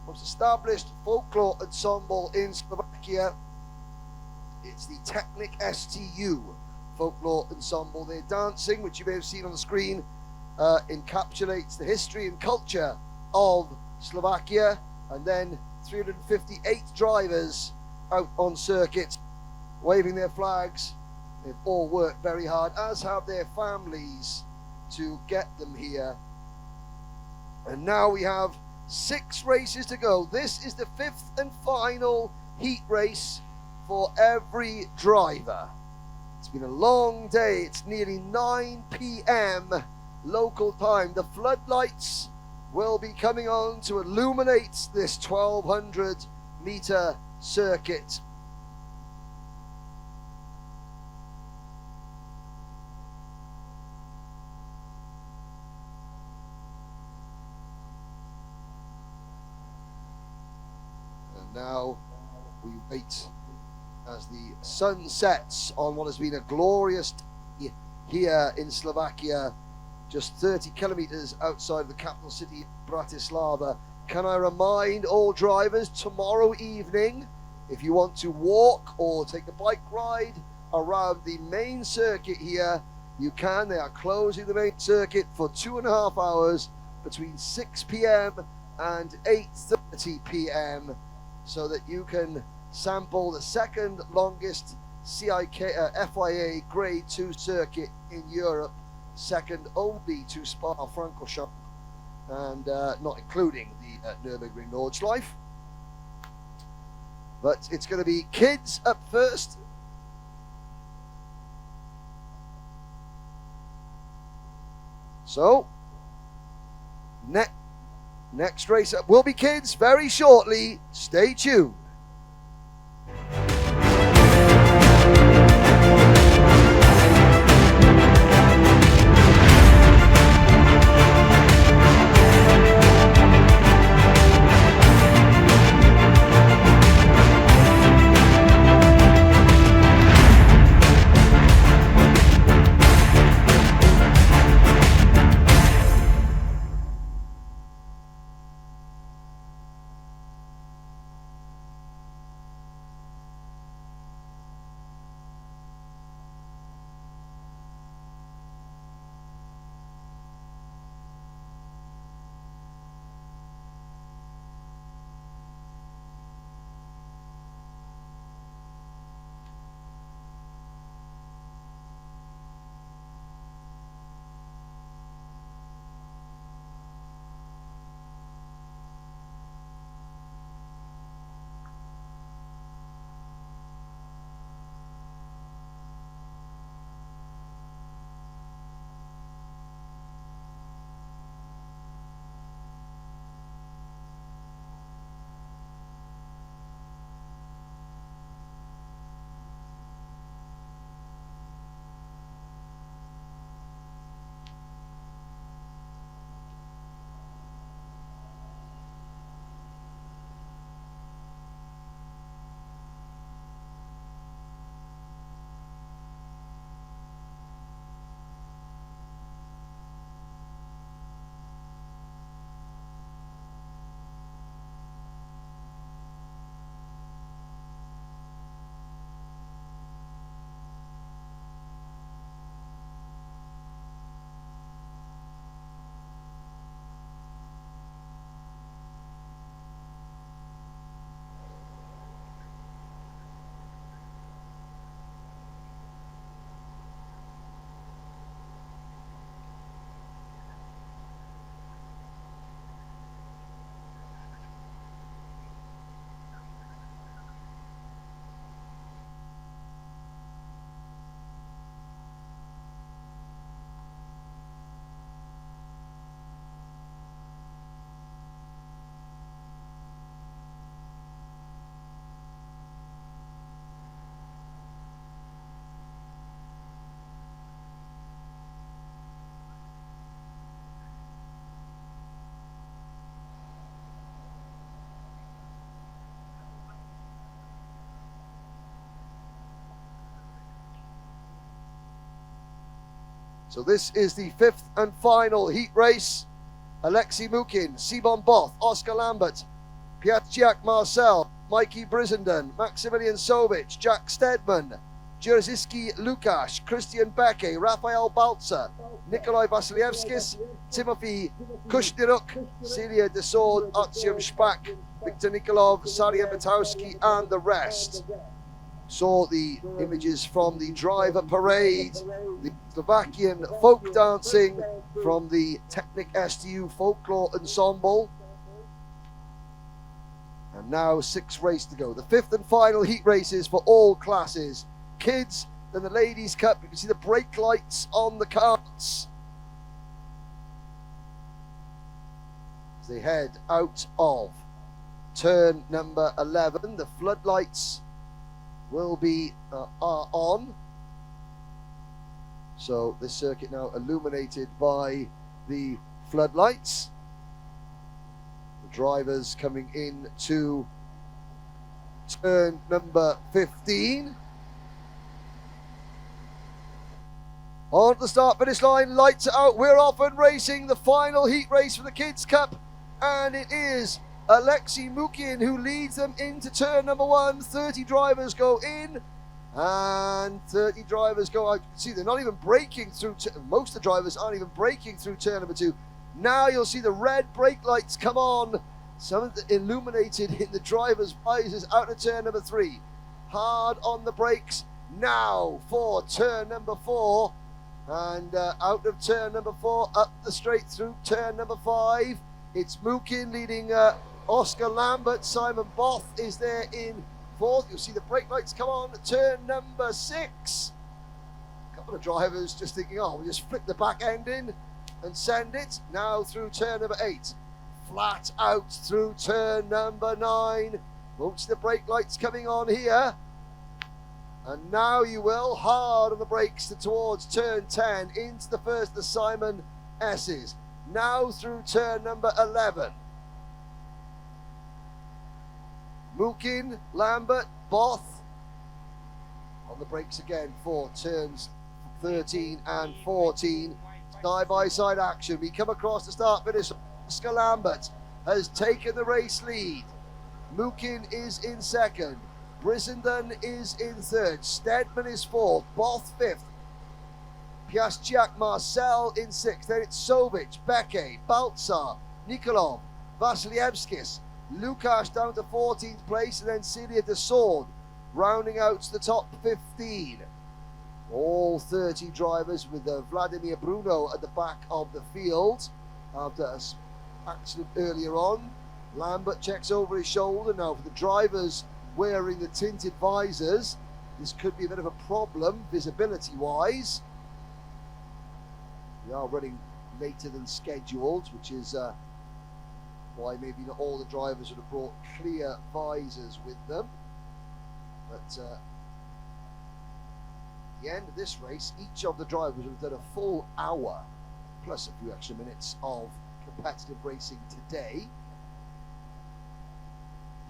most established folklore ensemble in Slovakia. It's the Technic STU folklore ensemble. Their dancing, which you may have seen on the screen, encapsulates the history and culture of Slovakia. And then 358 drivers out on circuit waving their flags. They've all worked very hard, as have their families, to get them here. And now we have 6 races to go. This is the 5th and final heat race for every driver. It's been a long day. It's nearly 9 p.m. local time. The floodlights will be coming on to illuminate this 1200 meter circuit. now we wait as the sun sets on what has been a glorious day here in Slovakia, just 30 kilometers outside the capital city, Bratislava. Can I remind all drivers, tomorrow evening, if you want to walk or take a bike ride around the main circuit here, you can. They are closing the main circuit for 2.5 hours between 6 p.m. and 8:30 p.m. so that you can sample the second longest FIA Grade 2 circuit in Europe, second only to Spa-Francorchamps, and not including the Nürburgring Nordschleife. But it's going to be kids up first. So, next race up will be kids very shortly. Stay tuned. So this is the fifth and final heat race. Alexei Mukin, Simon Both, Oscar Lambert, Piatciak Marcel, Mikey Brissenden, Maximilian Sovic, Jack Stedman, Jerzy Lukasz, Christian Becke, Rafael Balzer, Nikolai Vasilievskis, Timothy Kushniruk, Celia Desord, Artyom Shpak, Viktor Nikolov, Sarian Batowski, and the rest. Saw the images from the driver parade, the Slovakian folk dancing from the Technic STU Folklore Ensemble. And now 6 races to go. The fifth and final heat races for all classes. Kids, then the Ladies' Cup. You can see the brake lights on the carts as they head out of turn number 11. The floodlights will be are on. So this circuit now illuminated by the floodlights. The drivers coming in to turn number 15. On the start finish line, lights are out. We're off and racing the final heat race for the Kids Cup, and it is Alexei Mukin who leads them into turn number 1. 30 drivers go in and 30 drivers go out. You can see they're not even braking through. Most of the drivers aren't even braking through turn number 2. Now you'll see the red brake lights come on, some of the illuminated in the drivers' visors out of turn number 3. Hard on the brakes now for turn number 4. And out of turn number 4, up the straight through turn number 5. It's Mukin leading Oscar Lambert. Simon Both is there in 4th. You'll see the brake lights come on. Turn number 6. A couple of drivers just thinking, oh, we'll just flick the back end in and send it. Now through turn number 8. Flat out through turn number 9. Won't see the brake lights coming on here. And now you will, hard on the brakes towards turn 10, into the first of the Simon S's. Now through turn number 11. Mukin, Lambert, Both. On the brakes again for turns 13 and 14. Side-by-side action. We come across the start finish. Oscar Lambert has taken the race lead. Mukin is in 2nd. Brissenden is in 3rd. Stedman is 4th. Both 5th. Piastiak Marcel in 6th. Then it's Sovic, Beke, Baltzar, Nikolov, Vasilievskis, Lukash down to 14th place, and then Celia de Sword rounding out the top 15. All 30 drivers with Vladimir Bruno at the back of the field after an accident earlier on. Lambert checks over his shoulder now for the drivers wearing the tinted visors. This could be a bit of a problem visibility wise. We are running later than scheduled, which is why maybe not all the drivers would have brought clear visors with them. But at the end of this race, each of the drivers would have done a full hour plus a few extra minutes of competitive racing today.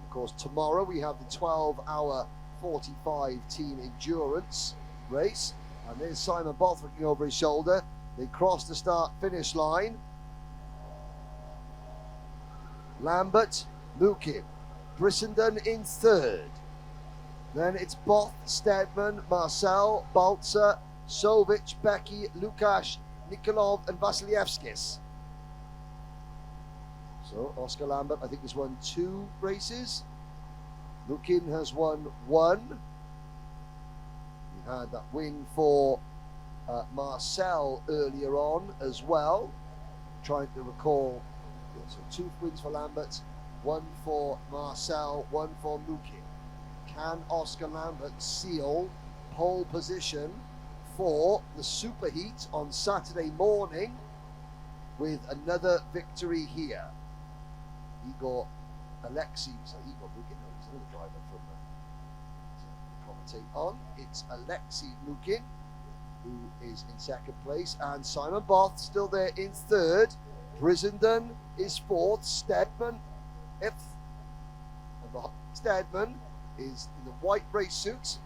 Of course, tomorrow we have the 12-hour 45 team endurance race, and there's Simon Both looking over his shoulder. They cross the start-finish line. Lambert, Mukin, Brissenden in 3rd. Then it's Both, Stedman, Marcel, Baltzer, Sovic, Becky, Lukash, Nikolov, and Vasilievskis. So Oscar Lambert, I think, has won 2 races. Mukin has won 1. We had that win for Marcel earlier on as well. Trying to recall, so 2 wins for Lambert, 1 for Marcel, 1 for Mukin. Can Oscar Lambert seal pole position for the Superheat on Saturday morning with another victory here? Igor Alexei, so Igor Mukin, no, he's another driver from to commentate on. It's Alexei Mukin who is in 2nd place, and Simon Both still there in 3rd. Brissenden is 4th, Stedman 5th, and behind Stedman is in the white race suit,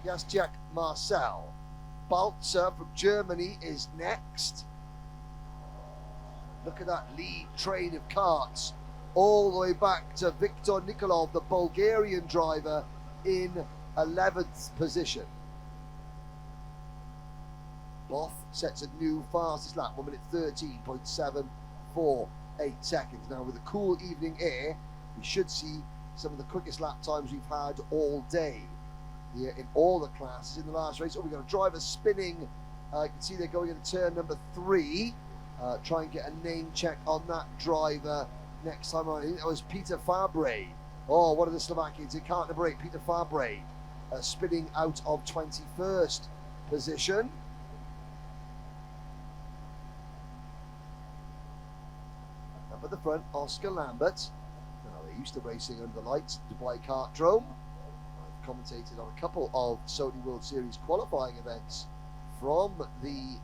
Piastiak Marcel. Baltzer from Germany is next. Look at that lead train of carts all the way back to Viktor Nikolov, the Bulgarian driver, in 11th position. Both sets a new fastest lap, 1 minute 13.748 seconds. Now with the cool evening air, we should see some of the quickest lap times we've had all day here in all the classes in the last race. Oh, we've got a driver spinning. You can see they're going into turn number 3. Try and get a name check on that driver next time around. I think that was Peter Fabre. Oh, one of the Slovakians. He can't break. Peter Fabre spinning out of 21st position. Up at the front, Oscar Lambert. Now, they're used to racing under the lights, Dubai Kartdrome. I've commentated on a couple of Sodi World Series qualifying events from the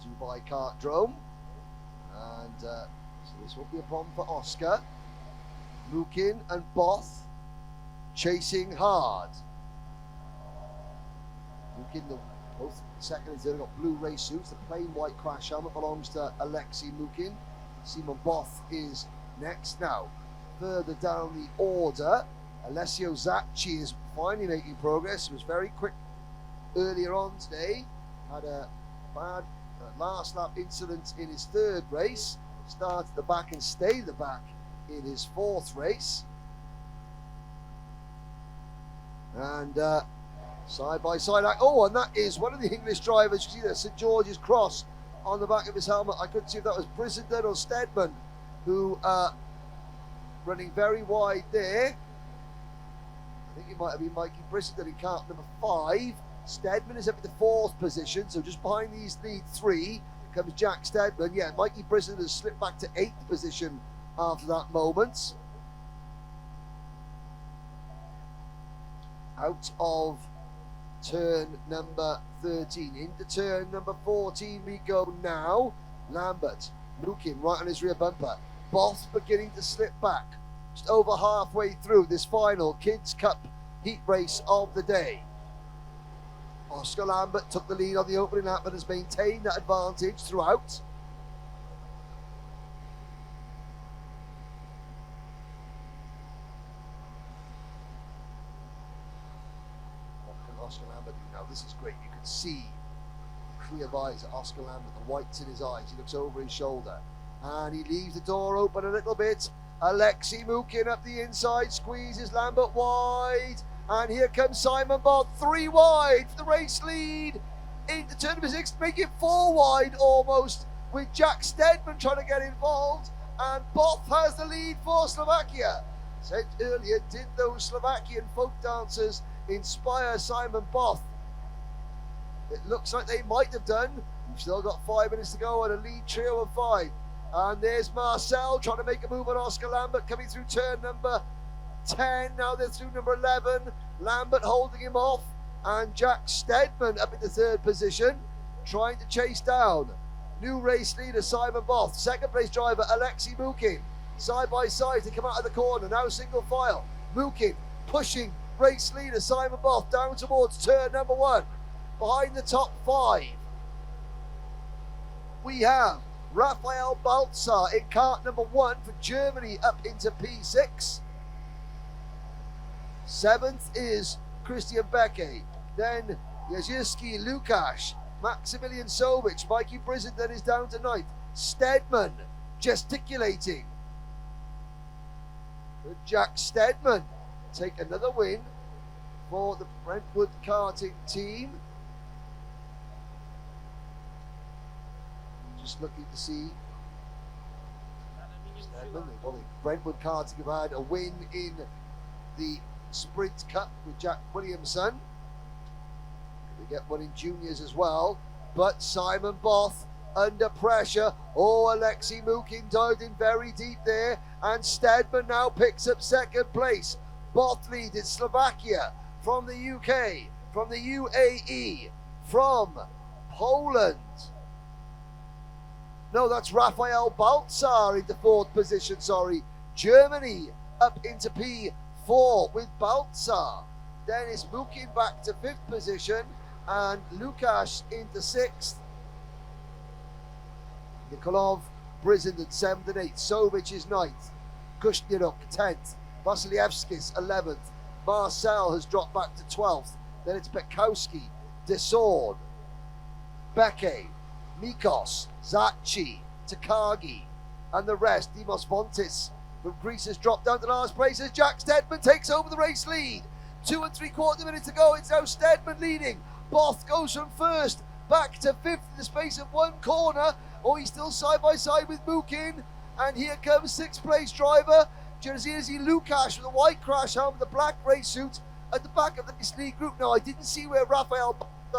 Dubai Kartdrome, and so this will be a problem for Oscar. Mukin and Both chasing hard. Mukin, both second and third got blue race suits. The plain white crash helmet belongs to Alexei Mukin. Simon Both is next now. Further down the order, Alessio Zacchi is finally making progress. He was very quick earlier on today. Had a bad last lap incident in his third race. Started at the back and stayed at the back in his fourth race. And side by side, oh, and that is one of the English drivers. You see there, St George's Cross on the back of his helmet. I couldn't see if that was Brissenden or Steadman, who running very wide there. I think it might have been Mikey Brissenden in car number 5. Steadman is up at the 4th position, so just behind these lead 3 comes Jack Steadman. Yeah, Mikey Brissenden has slipped back to 8th position after that moment. Out of turn number 13, into turn number 14 we go now. Lambert, Mukin right on his rear bumper. Both beginning to slip back. Just over halfway through this final Kids Cup heat race of the day. Oscar Lambert took the lead on the opening lap and has maintained that advantage throughout. What can Oscar Lambert do now? This is great. You can see clear eyes at Oscar Lambert, the whites in his eyes. He looks over his shoulder and he leaves the door open a little bit. Alexei Mukin up the inside, squeezes Lambert wide. And here comes Simon Both, 3 wide for the race lead. Into turn number 6, make it 4 wide almost, with Jack Steadman trying to get involved. And Both has the lead for Slovakia. Said earlier, did those Slovakian folk dancers inspire Simon Both? It looks like they might have done. We've still got 5 minutes to go and a lead trio of 5. And there's Marcel trying to make a move on Oscar Lambert coming through turn number 10, now they're through number 11. Lambert holding him off, and Jack Steadman up in the 3rd position, trying to chase down new race leader Simon Both. 2nd place driver Alexei Mukin, side by side to come out of the corner, now single file. Mukin pushing race leader Simon Both down towards turn number 1. Behind the top 5, we have Rafael Baltzar in kart number 1 for Germany up into P6. 7th is Christian Becke, then Jerzy Lukasz, Maximilian Sovic, Mikey Brissenden is down to 9th. Steadman gesticulating. Could Jack Steadman take another win for the Brentwood karting team? Just looking to see Steadman. Well, Brentwood karting have had a win in the Sprint Cup with Jack Williamson. They get one in juniors as well. But Simon Both under pressure. Oh, Alexei Mukin dived in very deep there. And Steadman now picks up 2nd place. Both leaded Slovakia from the UK, from the UAE, from Poland. No, that's Rafael Baltzar into 4th position, sorry. Germany up into P4 with Baltzar. Then it's Mukin back to 5th position and Lukasz into 6th. Nikolov, Brissenden 7th and 8th. Sovic is 9th. Kushniruk 10th. Vasilievskis 11th. Marcel has dropped back to 12th. Then it's Bekowski, Desord, Becke, Mikos, Zacchi, Takagi, and the rest. Dimos Vontis from Greece has dropped down to last place as Jack Steadman takes over the race lead. 2 3/4 minutes to go. It's now Steadman leading. Both goes from 1st back to 5th in the space of 1 corner. Oh, he's still side by side with Mukin. And here comes 6th place driver Jerzy Lukasz with a white crash helmet, the black race suit at the back of this lead group. Now, I didn't see where Rafael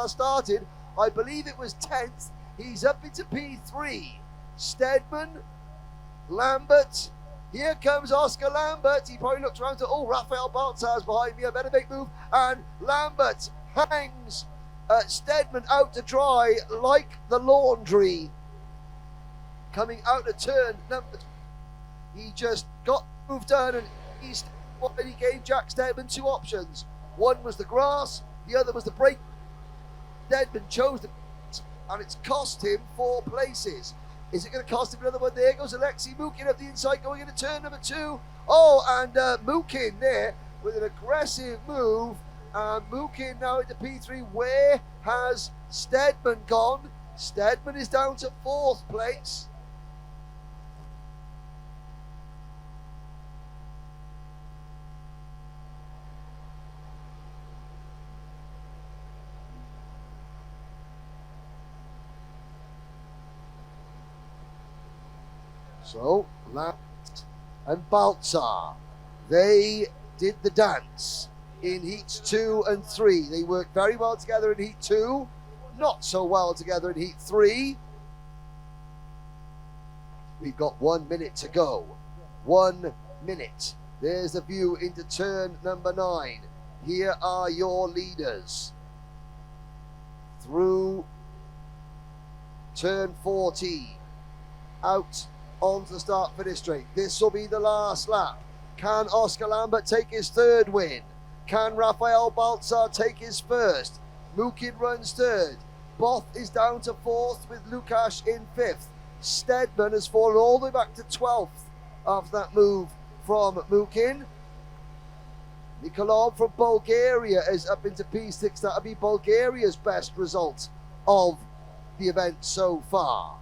started. I believe it was 10th. He's up into P3. Steadman, Lambert. Here comes Oscar Lambert. He probably looks around to, oh, Rafael Baltzar's behind me. I better make move. And Lambert hangs Steadman out to dry like the laundry. coming out of turn number 2. He just got the move done, and he gave Jack Stedman 2 options. One was the grass, the other was the brake. Stedman chose the, and it's cost him 4 places. Is it going to cost him another one? There goes Alexei Mukin up the inside, going into turn number 2. Oh, and Mukin there with an aggressive move. Mukin now into P3. Where has Stedman gone? Stedman is down to 4th place. So, Lambert and Baltzar, they did the dance in heats 2 and 3. They worked very well together in heat 2, not so well together in heat 3. We've got 1 minute to go. 1 minute. There's the view into turn number 9. Here are your leaders. Through turn 14. Out onto the start-finish straight. This will be the last lap. Can Oscar Lambert take his 3rd win? Can Rafael Baltzar take his 1st? Mukin runs 3rd. Both is down to 4th with Lukáš in 5th. Stedman has fallen all the way back to 12th after that move from Mukin. Nikolov from Bulgaria is up into P6. That'll be Bulgaria's best result of the event so far.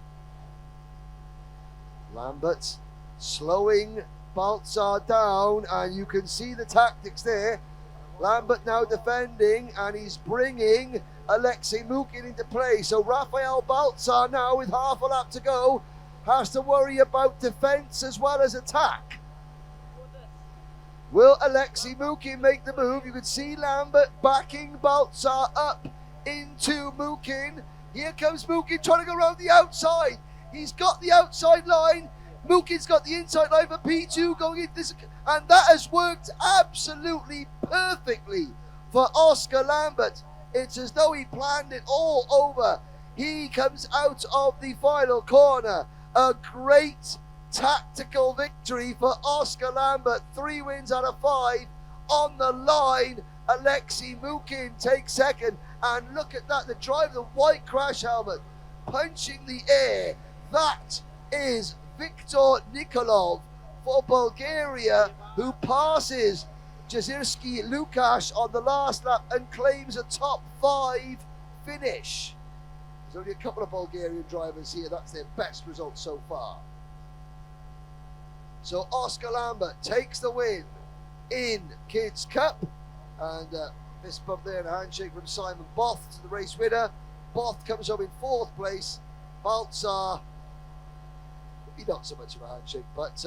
Lambert slowing Baltzar down, and you can see the tactics there. Lambert now defending, and he's bringing Alexei Mukin into play. So Rafael Baltzar now, with half a lap to go, has to worry about defense as well as attack. Will Alexei Mukin make the move? You can see Lambert backing Baltzar up into Mukin. Here comes Mukin trying to go around the outside. He's got the outside line. Mukin's got the inside line for P2 going into this, and that has worked absolutely perfectly for Oscar Lambert. It's as though he planned it all over. He comes out of the final corner. A great tactical victory for Oscar Lambert. 3 wins out of 5 on the line. Alexei Mukin takes 2nd, and look at that, the driver, the white crash helmet, punching the air. That is Viktor Nikolov for Bulgaria, who passes Jezierski Lukáš on the last lap and claims a top 5 finish. There's only a couple of Bulgarian drivers here. That's their best result so far. So Oscar Lambert takes the win in Kids Cup, and fist bump there and a handshake from Simon Both to the race winner. Both comes home in 4th place. Baltzar, maybe not so much of a handshake, but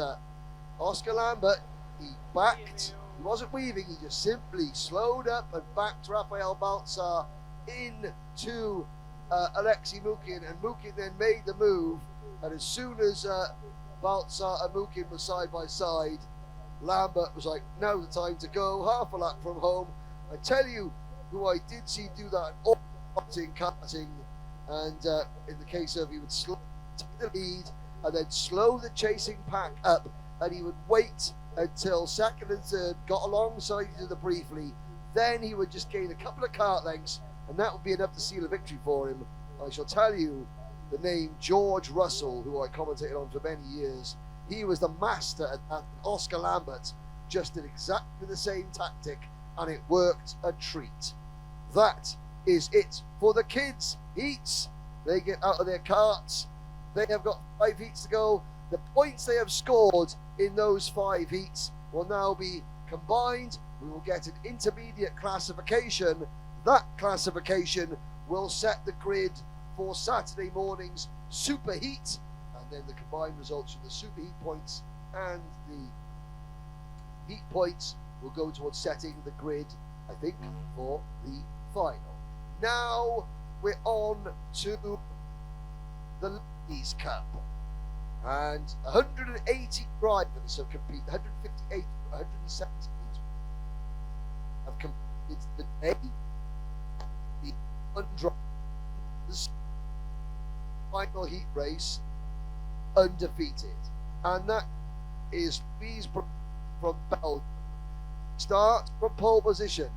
Oscar Lambert, he backed, he wasn't weaving, he just simply slowed up and backed Rafael Baltzar into Alexei Mukin, and Mukin then made the move, and as soon as Baltzar and Mukin were side by side, Lambert was like, now's the time to go, half a lap from home. I tell you who I did see do that all in karting, and in the case of, he would slow the lead and then slow the chasing pack up, and he would wait until 2nd and 3rd got alongside each other briefly, then he would just gain a couple of kart lengths, and that would be enough to seal a victory for him. I shall tell you the name George Russell, who I commentated on for many years. He was the master at that. Oscar Lambert just did exactly the same tactic, and it worked a treat. That is it for the kids' heats. They get out of their carts. They have got 5 heats to go. The points they have scored in those 5 heats will now be combined. We will get an intermediate classification. That classification will set the grid for Saturday morning's super heat, and then the combined results from the super heat points and the heat points will go towards setting the grid, I think, for the final. Now we're on to the Ladies Cup, and 180 drivers have competed. 158, 170 have completed the day. The one driver, final heat race undefeated. And that is Louise from Belgium. Start from pole position.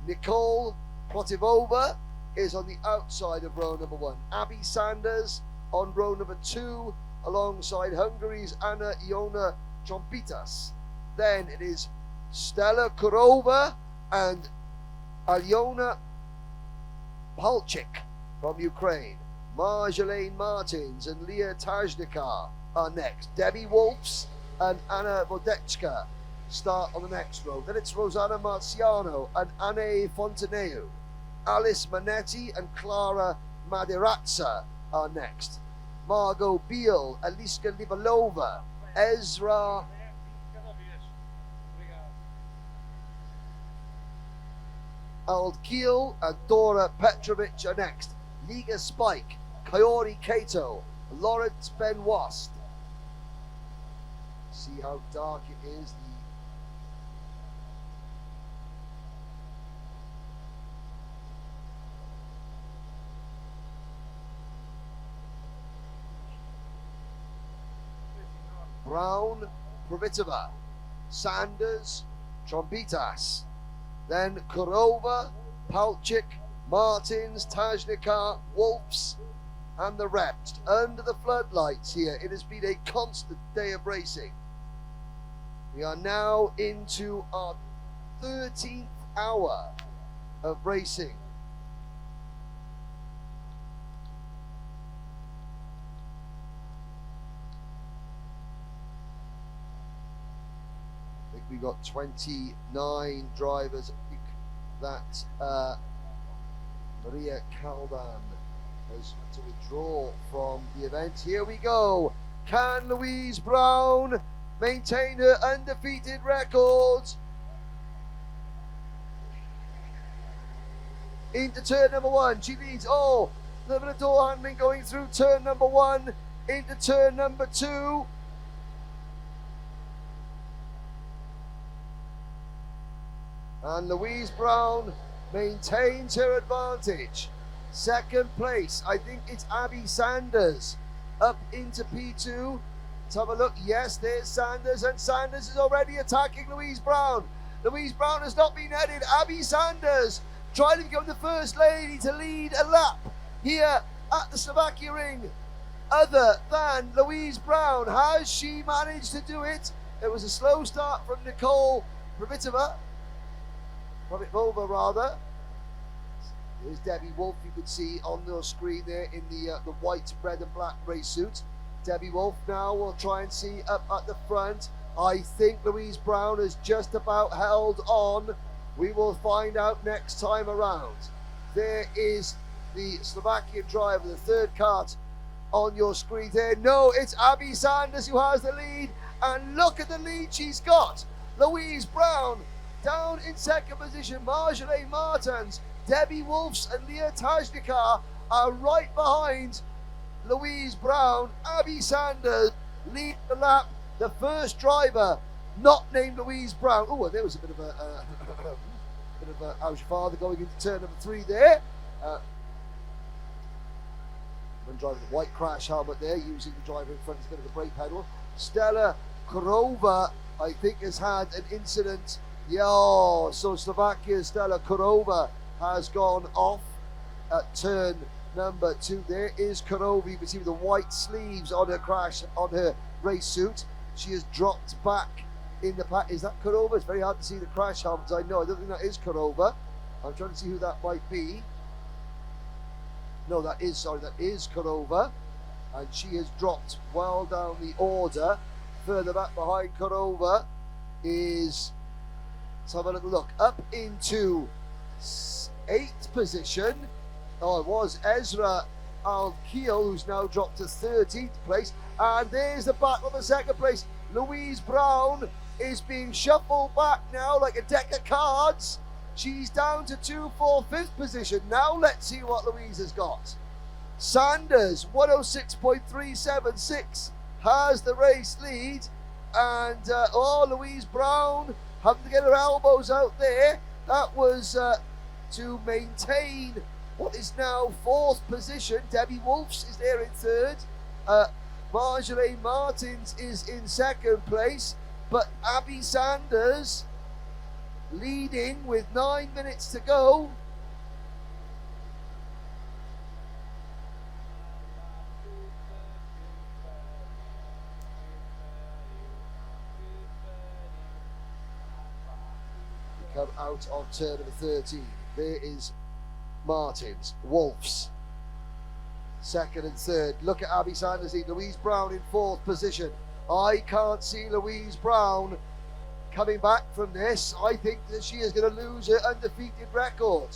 Nicole Protivova is on the outside of row number 1. Abby Sanders on row number 2, alongside Hungary's Anna Iona Trompitas. Then it is Stella Kurova and Alyona Palchik from Ukraine. Marjolaine Martins and Leah Tajnikar are next. Debbie Wolfs and Anna Vodechka start on the next row. Then it's Rosanna Marciano and Anne Fontaneu. Alice Manetti and Clara Maderatsa are next. Margot Beal, Aliska Livalova, Ezra Aldkiel and Dora Petrovic are next. Liga Spike, Kaori Kato, Lawrence Benoist. See how dark it is. Brown, Provitova, Sanders, Trombitas, then Kurova, Palchik, Martins, Tajnikar, Wolfs, and the rest. Under the floodlights here, it has been a constant day of racing. We are now into our 13th hour of racing. I think we got 29 drivers. I think that Maria Caldan has to withdraw from the event. Here we go. Can Louise Brown maintain her undefeated record? Into turn number 1. She leads. Oh, a little bit of door handling going through turn number 1 into turn number 2. And Louise Brown maintains her advantage. Second place, I think it's Abby Sanders up into P2. Let's have a look. Yes, there's Sanders, and Sanders is already attacking Louise Brown. Louise Brown has not been headed. Abby Sanders trying to become the first lady to lead a lap here at the Slovakia ring. Other than Louise Brown, has she managed to do it? It was a slow start from Nicole Provitova rather. There's Debbie Wolf, you can see on the screen there in the white, red and black race suit. Debbie Wolf now will try and see up at the front. I think Louise Brown has just about held on. We will find out next time around. There is the Slovakian driver, the third cart on your screen there. No, it's Abby Sanders who has the lead. And look at the lead she's got. Louise Brown down in second position. Marjolaine Martins, Debbie Wolfs and Leah Tajnikar are right behind Louise Brown. Abby Sanders lead the lap. The first driver not named Louise Brown. Oh, there was a bit of a how's your father going into turn number 3 there. When driving the white crash helmet there, using the driver in front as a bit of a brake pedal. Stella Kurova, I think, has had an incident. Yeah, so Slovakia's Stella Kurova has gone off at turn number 2. There is Kurova. You can see with the white sleeves on her crash, on her race suit. She has dropped back in the pack. Is that Kurova? It's very hard to see the crash helmets. I know. I don't think that is Kurova. I'm trying to see who that might be. No, that is Kurova. And she has dropped well down the order. Further back behind Kurova is, let's have a little look, up into 8th position. Oh, it was Ezra Al-Kiel, who's now dropped to 13th place. And there's the battle for second place. Louise Brown is being shuffled back now like a deck of cards. She's down to 2, 4, 5th position. Now let's see what Louise has got. Sanders, 106.376, has the race lead. And, Louise Brown having to get her elbows out there. That was to maintain what is now 4th position. Debbie Wolfs is there in 3rd. Marjolaine Martins is in second place, but Abby Sanders leading with 9 minutes to go. We come out of turn number 13. There is Martins, Wolfs, second and third. Look at Abby Sanders lead. Louise Brown in fourth position. I can't see Louise Brown coming back from this. I think that she is going to lose her undefeated record.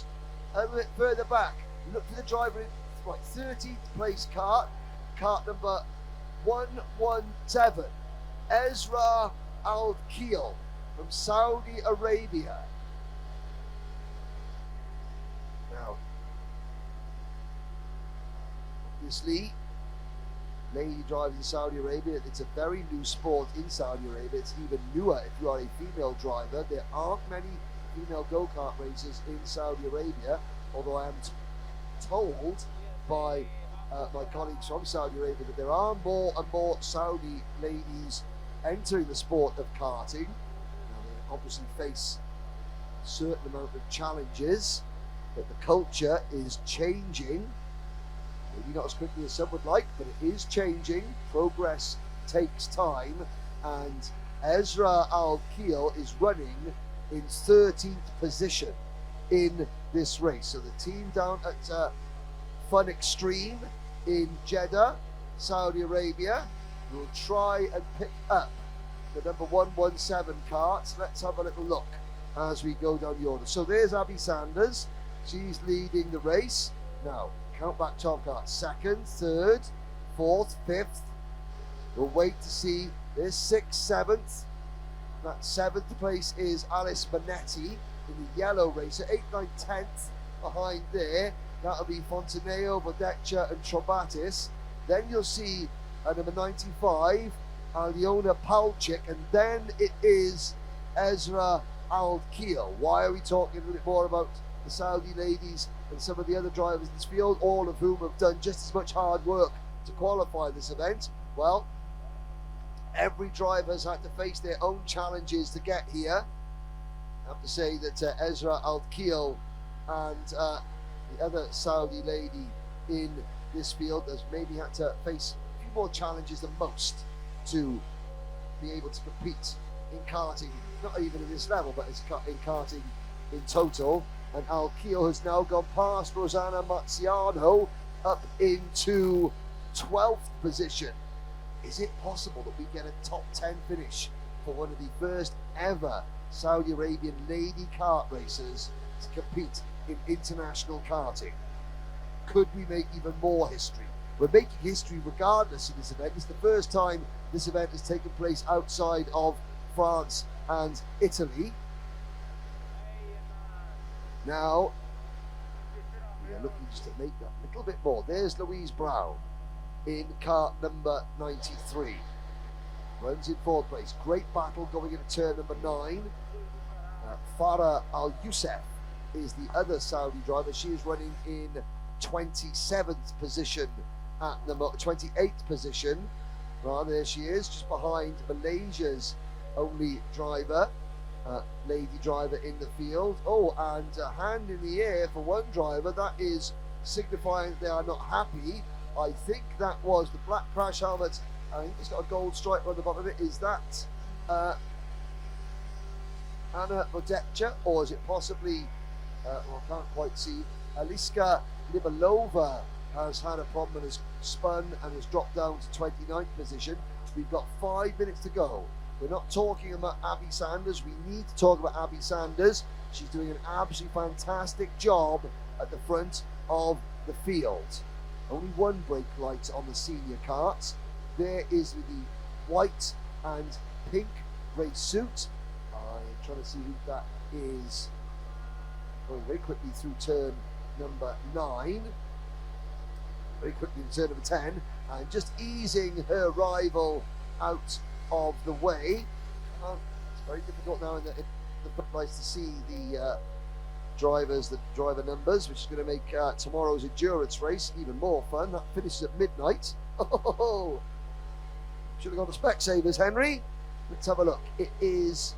A little bit further back, look for the driver in 13th place cart number 117, Ezra Al-Keel from Saudi Arabia. Now, obviously, lady driving in Saudi Arabia, it's a very new sport in Saudi Arabia. It's even newer if you are a female driver. There aren't many female go-kart racers in Saudi Arabia, although I am told by my colleagues from Saudi Arabia that there are more and more Saudi ladies entering the sport of karting. Now, they obviously face a certain amount of challenges, but the culture is changing. Maybe not as quickly as some would like, but it is changing. Progress takes time, and Ezra Al-Keel is running in 13th position in this race. So the team down at Fun Extreme in Jeddah, Saudi Arabia, will try and pick up the number 117 carts. Let's have a little look as we go down the order. So there's Abby Sanders. She's leading the race. Now, count back 12 carts. Second, third, fourth, fifth. We'll wait to see. There's sixth, seventh. That seventh place is Alice Manetti in the yellow racer. 8th, 9th, 10th behind there. That'll be Fontaneo, Bodeccia and Trobatis. Then you'll see number 95, Aliona Palchik, and then it is Ezra Al-Keel. Why are we talking a little bit more about the Saudi ladies and some of the other drivers in this field, all of whom have done just as much hard work to qualify this event? Well, every driver has had to face their own challenges to get here. I have to say that Ezra Al-Keel and the other Saudi lady in this field has maybe had to face a few more challenges than most to be able to compete in karting, not even at this level, but in karting in total. And Al-Keel has now gone past Rosanna Marciano up into 12th position. Is it possible that we get a top 10 finish for one of the first ever Saudi Arabian lady kart racers to compete in international karting? Could we make even more history? We're making history regardless of this event. It's the first time this event has taken place outside of France and Italy. Now, we are looking just to make that a little bit more. There's Louise Brown in cart number 93. Runs in fourth place. Great battle going into turn number 9. Farah Al-Youssef is the other Saudi driver. She is running in 27th position at the 28th position. Well, there she is, just behind Malaysia's only driver, lady driver in the field. Oh, and a hand in the air for one driver. That is signifying that they are not happy. I think that was the black crash helmet. I think it's got a gold stripe on the bottom of it. Is that Anna Bodeccia, or is it possibly, well, I can't quite see, Aliska Libalova has had a problem and has spun and has dropped down to 29th position. We've got 5 minutes to go. We're not talking about Abby Sanders. We need to talk about Abby Sanders. She's doing an absolutely fantastic job at the front of the field. Only one brake light on the senior karts. There is the white and pink race suit. I'm trying to see who that is. Going very quickly through turn number 9. Very quickly to turn number 10. And just easing her rival out of the way. It's very difficult now in the footlights to see the drivers, the driver numbers, which is going to make tomorrow's endurance race even more fun. That finishes at midnight. Oh, Should have gone to Specsavers, Henry. Let's have a look. It is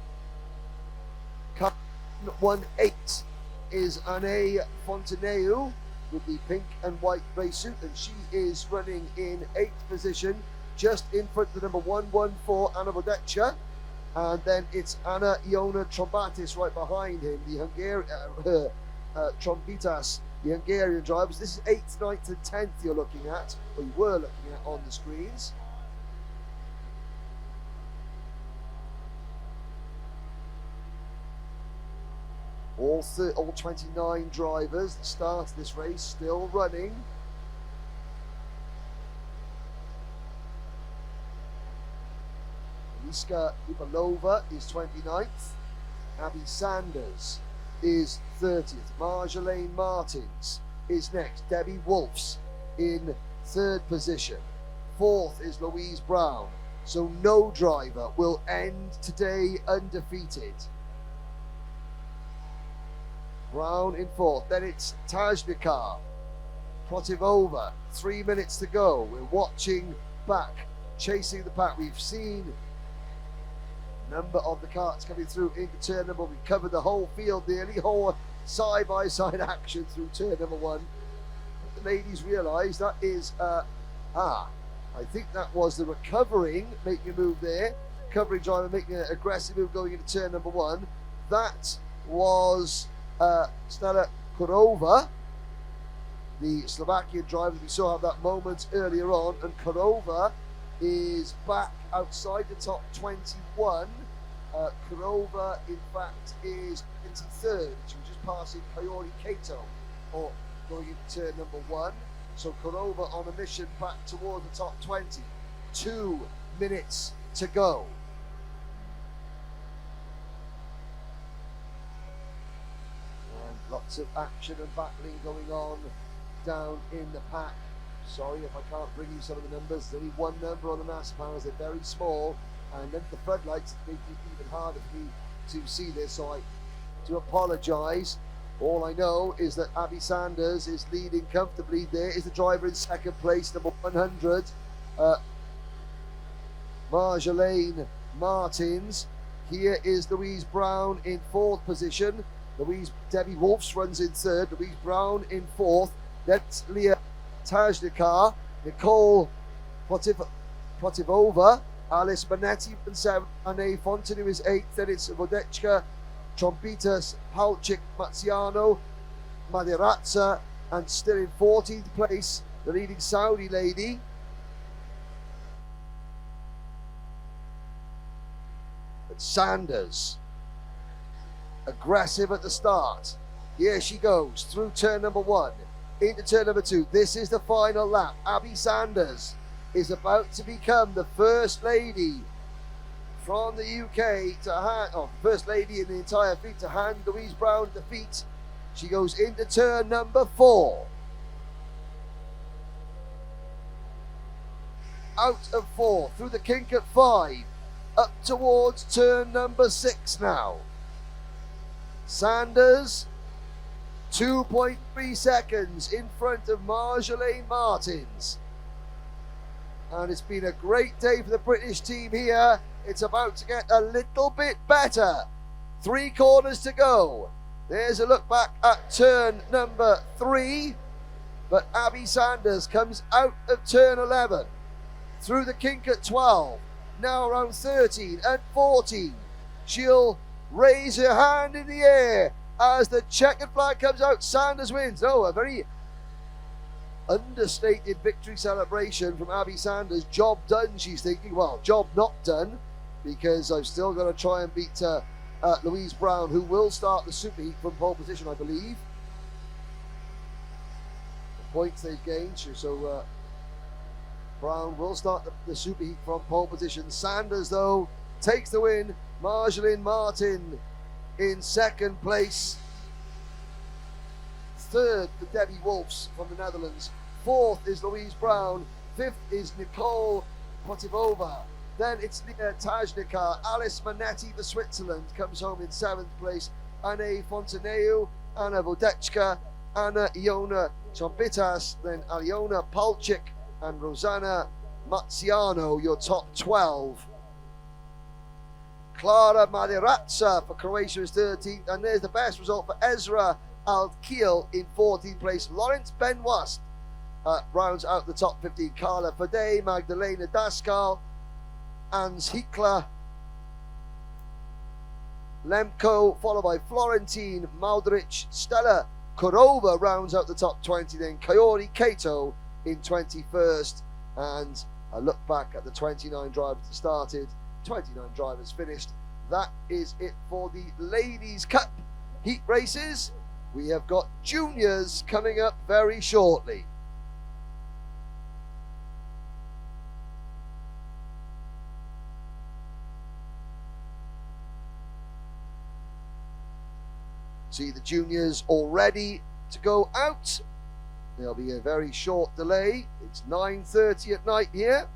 1-8 is Anne Fonteneu with the pink and white race suit, and she is running in 8th position, just in front of the number 114, Anna Vodecka. And then it's Anna Iona Trombatis right behind him, the Hungarian Trombitas, the Hungarian drivers. This is 8th, 9th, and 10th you're looking at, or you were looking at on the screens. All 29 drivers that start this race still running. Iska Ivalova is 29th. Abby Sanders is 30th. Marjolaine Martins is next. Debbie Wolfs in 3rd position. 4th is Louise Brown. So no driver will end today undefeated. Brown in 4th. Then it's Tajnikar, Protivova. 3 minutes to go. We're watching back, chasing the pack. We've seen number of the carts coming through into turn number. We covered the whole field nearly, whole side-by-side action through turn number 1. But the ladies realise that is, I think that was the recovering making a move there. Recovering driver making an aggressive move going into turn number 1. That was Stella Kurova, the Slovakian driver. We saw have that moment earlier on, and Kurova is back outside the top 21. Kurova, in fact, is 23rd. She was just passing Kaori Kato, or going into turn number 1. So Kurova on a mission back toward the top 20. 2 minutes to go. And lots of action and battling going on down in the pack. Sorry if I can't bring you some of the numbers. There's only one number on the master panels. They're very small, and then the floodlights make it even harder for me to see this, so I do apologise. All I know is that Abby Sanders is leading comfortably. There is the driver in 2nd place, number 100, Marjolaine Martins. Here is Louise Brown in 4th position. Debbie Wolfs runs in 3rd. Louise Brown in 4th. That's Leah Tajnikar, Nicole Protivova, Alice Manetti in 7th, Anne Fonteneu is 8th, then it's Vodecka, Trombitas, Palchik, Maziano, Madirazza, and still in 14th place, the leading Saudi lady. But Sanders, aggressive at the start. Here she goes through turn number 1. Into turn number 2. This is the final lap. Abby Sanders is about to become the first lady from the UK to hand, first lady in the entire fleet to hand Louise Brown defeat. She goes into turn number 4. Out of 4, through the kink at 5, up towards turn number 6 now. Sanders, 2.3 seconds in front of Marjolaine Martins. And it's been a great day for the British team here. It's about to get a little bit better. 3 corners to go. There's a look back at turn number 3. But Abby Sanders comes out of turn 11. Through the kink at 12. Now around 13 and 14. She'll raise her hand in the air as the checkered flag comes out. Sanders wins. Oh, a very understated victory celebration from Abby Sanders. Job done, she's thinking. Well, job not done, because I've still got to try and beat Louise Brown, who will start the superheat from pole position, I believe. The points they've gained, so Brown will start the superheat from pole position. Sanders, though, takes the win. Marjolaine Martin in 2nd place. 3rd for Debbie Wolfs from the Netherlands. 4th is Louise Brown. 5th is Nicole Protivova. Then it's Leah Tajnikar. Alice Manetti for Switzerland comes home in 7th place. Anne Fonteneu, Anna Vodecka, Anna Iona Trombitas, then Aliona Palchik and Rosanna Matsiano, your top 12. Clara Madiratsa for Croatia is 13th, and there's the best result for Ezra Alkiel in 14th place. Lawrence Benoist rounds out the top 15. Carla Fade, Magdalena Daskal, Ans Hikla, Lemko, followed by Florentine Maudrich. Stella Kurova rounds out the top 20, then Kaori Kato in 21st, and a look back at the 29 drivers that started, 29 drivers finished. That is it for the Ladies' Cup heat races. We have got juniors coming up very shortly. See the juniors all ready to go out. There'll be a very short delay. It's 9:30 at night here.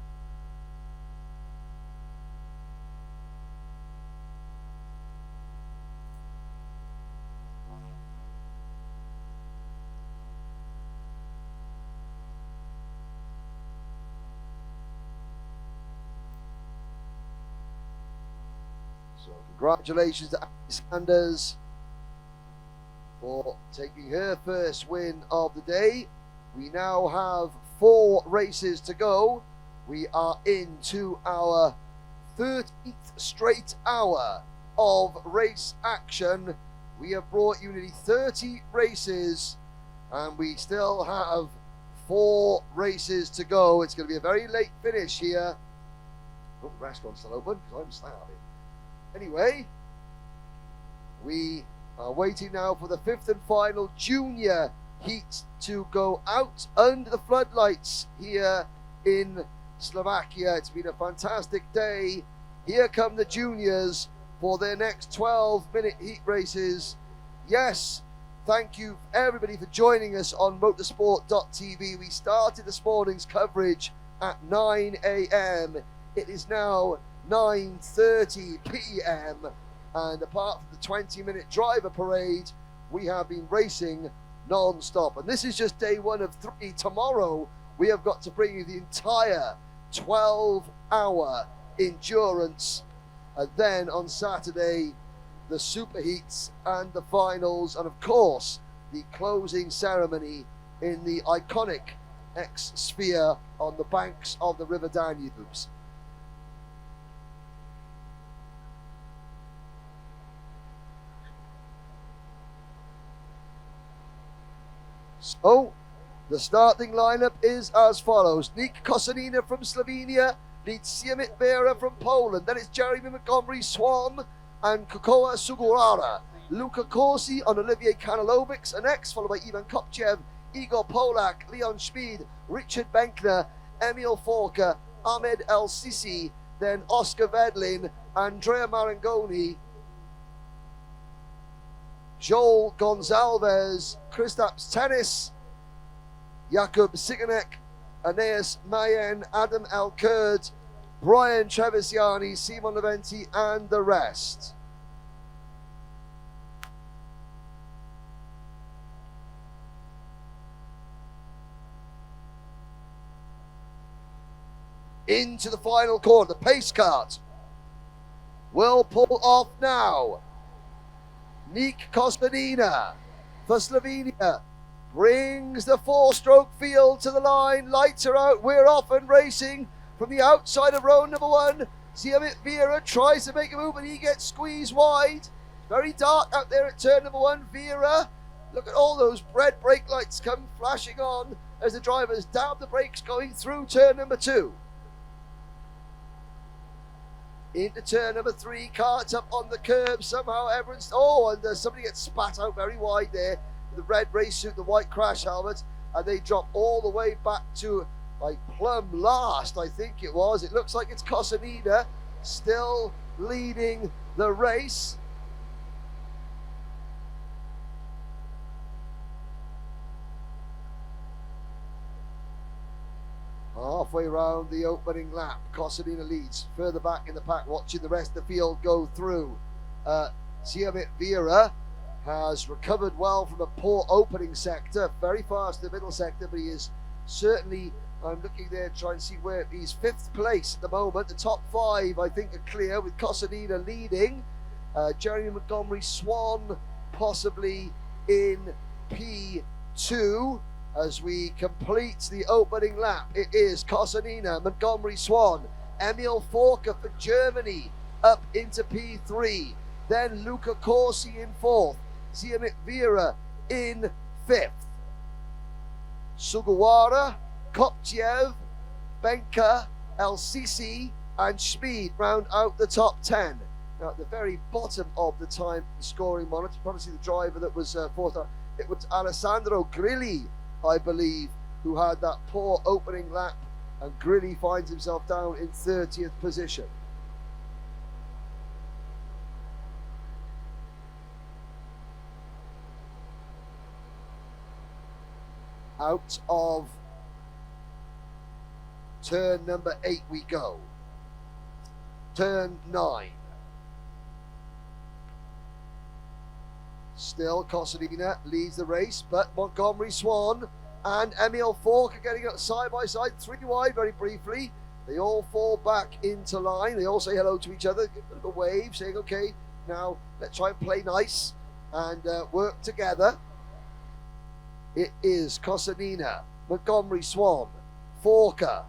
So congratulations to Annie Sanders for taking her first win of the day. We now have 4 races to go. We are into our 13th straight hour of race action. We have brought you nearly 30 races, and we still have 4 races to go. It's going to be a very late finish here. Oh, the restaurant's still open because I'm starving. Anyway, we are waiting now for the 5th and final junior heat to go out under the floodlights here in Slovakia. It's been a fantastic day. Here come the juniors for their next 12-minute heat races. Yes, thank you everybody for joining us on motorsport.tv. We started this morning's coverage at 9 a.m. It is now 9:30 p.m. and apart from the 20-minute driver parade, we have been racing non-stop. And this is just day 1 of 3. Tomorrow, we have got to bring you the entire 12-hour endurance. And then on Saturday, the superheats and the finals, and of course, the closing ceremony in the iconic X-Sphere on the banks of the River Danubes. So, the starting lineup is as follows. Nick Kosanina from Slovenia, leads Siemit Vera from Poland. Then it's Jeremy Montgomery Swan and Kokoa Sugurara. Luka Corsi on Olivier Kanalovix, and next, followed by Ivan Kopchev, Igor Polak, Leon Schmid, Richard Benkner, Emil Forker, Ahmed El Sisi, then Oscar Vedlin, Andrea Marangoni, Joel Gonzalez, Kristaps Tennis, Jakub Sikanek, Aeneas Mayen, Adam El-Kurd, Brian Trevisiani, Simon Leventi, and the rest. Into the final corner, the pace cart will pull off now. Nick Kostadina for Slovenia brings the 4-stroke field to the line. Lights are out. We're off and racing from the outside of row number 1. Siamit Vera tries to make a move, but he gets squeezed wide. Very dark out there at turn number 1. Vera, look at all those red brake lights come flashing on as the drivers dab the brakes going through turn number 2. Into turn number 3, carts up on the curb. Somehow everyone's... Oh, and somebody gets spat out very wide there. The red race suit, the white crash helmet. And they drop all the way back to, like, plumb last, I think it was. It looks like it's Kosanida still leading the race. Halfway round the opening lap, Kosanina leads. Further back in the pack, watching the rest of the field go through. Siamit Vera has recovered well from a poor opening sector. Very fast in the middle sector, but he is certainly I'm looking there trying to see where he's 5th place at the moment. The top 5, I think, are clear with Cosanina leading. Jeremy Montgomery Swan possibly in P2 as we complete the opening lap. It is Cosanina, Montgomery Swan, Emil Forker for Germany up into P3. Then Luca Corsi in 4th, Ziemik Vera in 5th. Sugawara, Kopchev, Benka, El Sisi and Schmid round out the top 10. Now at the very bottom of the time scoring monitor, probably see the driver that was 4th. It was Alessandro Grilli, I believe, who had that poor opening lap, and Grilli finds himself down in 30th position. Out of turn number 8 we go. Turn 9. Still Cosanina leads the race, but Montgomery Swan and Emil Fork are getting up side by side, 3 wide very briefly. They all fall back into line. They all say hello to each other, give a little wave, saying, okay, now let's try and play nice and work together. It is Cosanina, Montgomery Swan, Forker,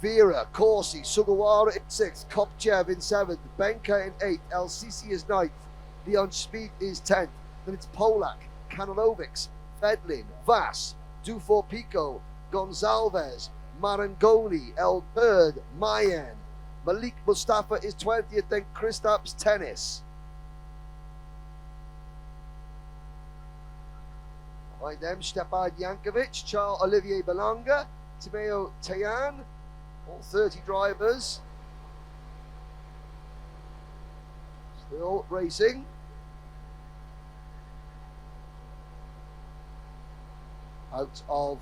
Vera, Corsi, Sugawara in 6th, Kopchev in 7th, Benka in 8th, El Sisi is 9th, Leon Schmid is 10th. Then it's Polak, Kanolovics, Fedlin, Vass, Dufour Pico, Gonzalez, Marangoni, El Bird, Mayen. Malik Mustafa is 20th, then Kristaps Tennis. Behind them, Stepan Jankovic, Charles Olivier Belanga, Timeo Tayan, all 30 drivers. Still racing. Out of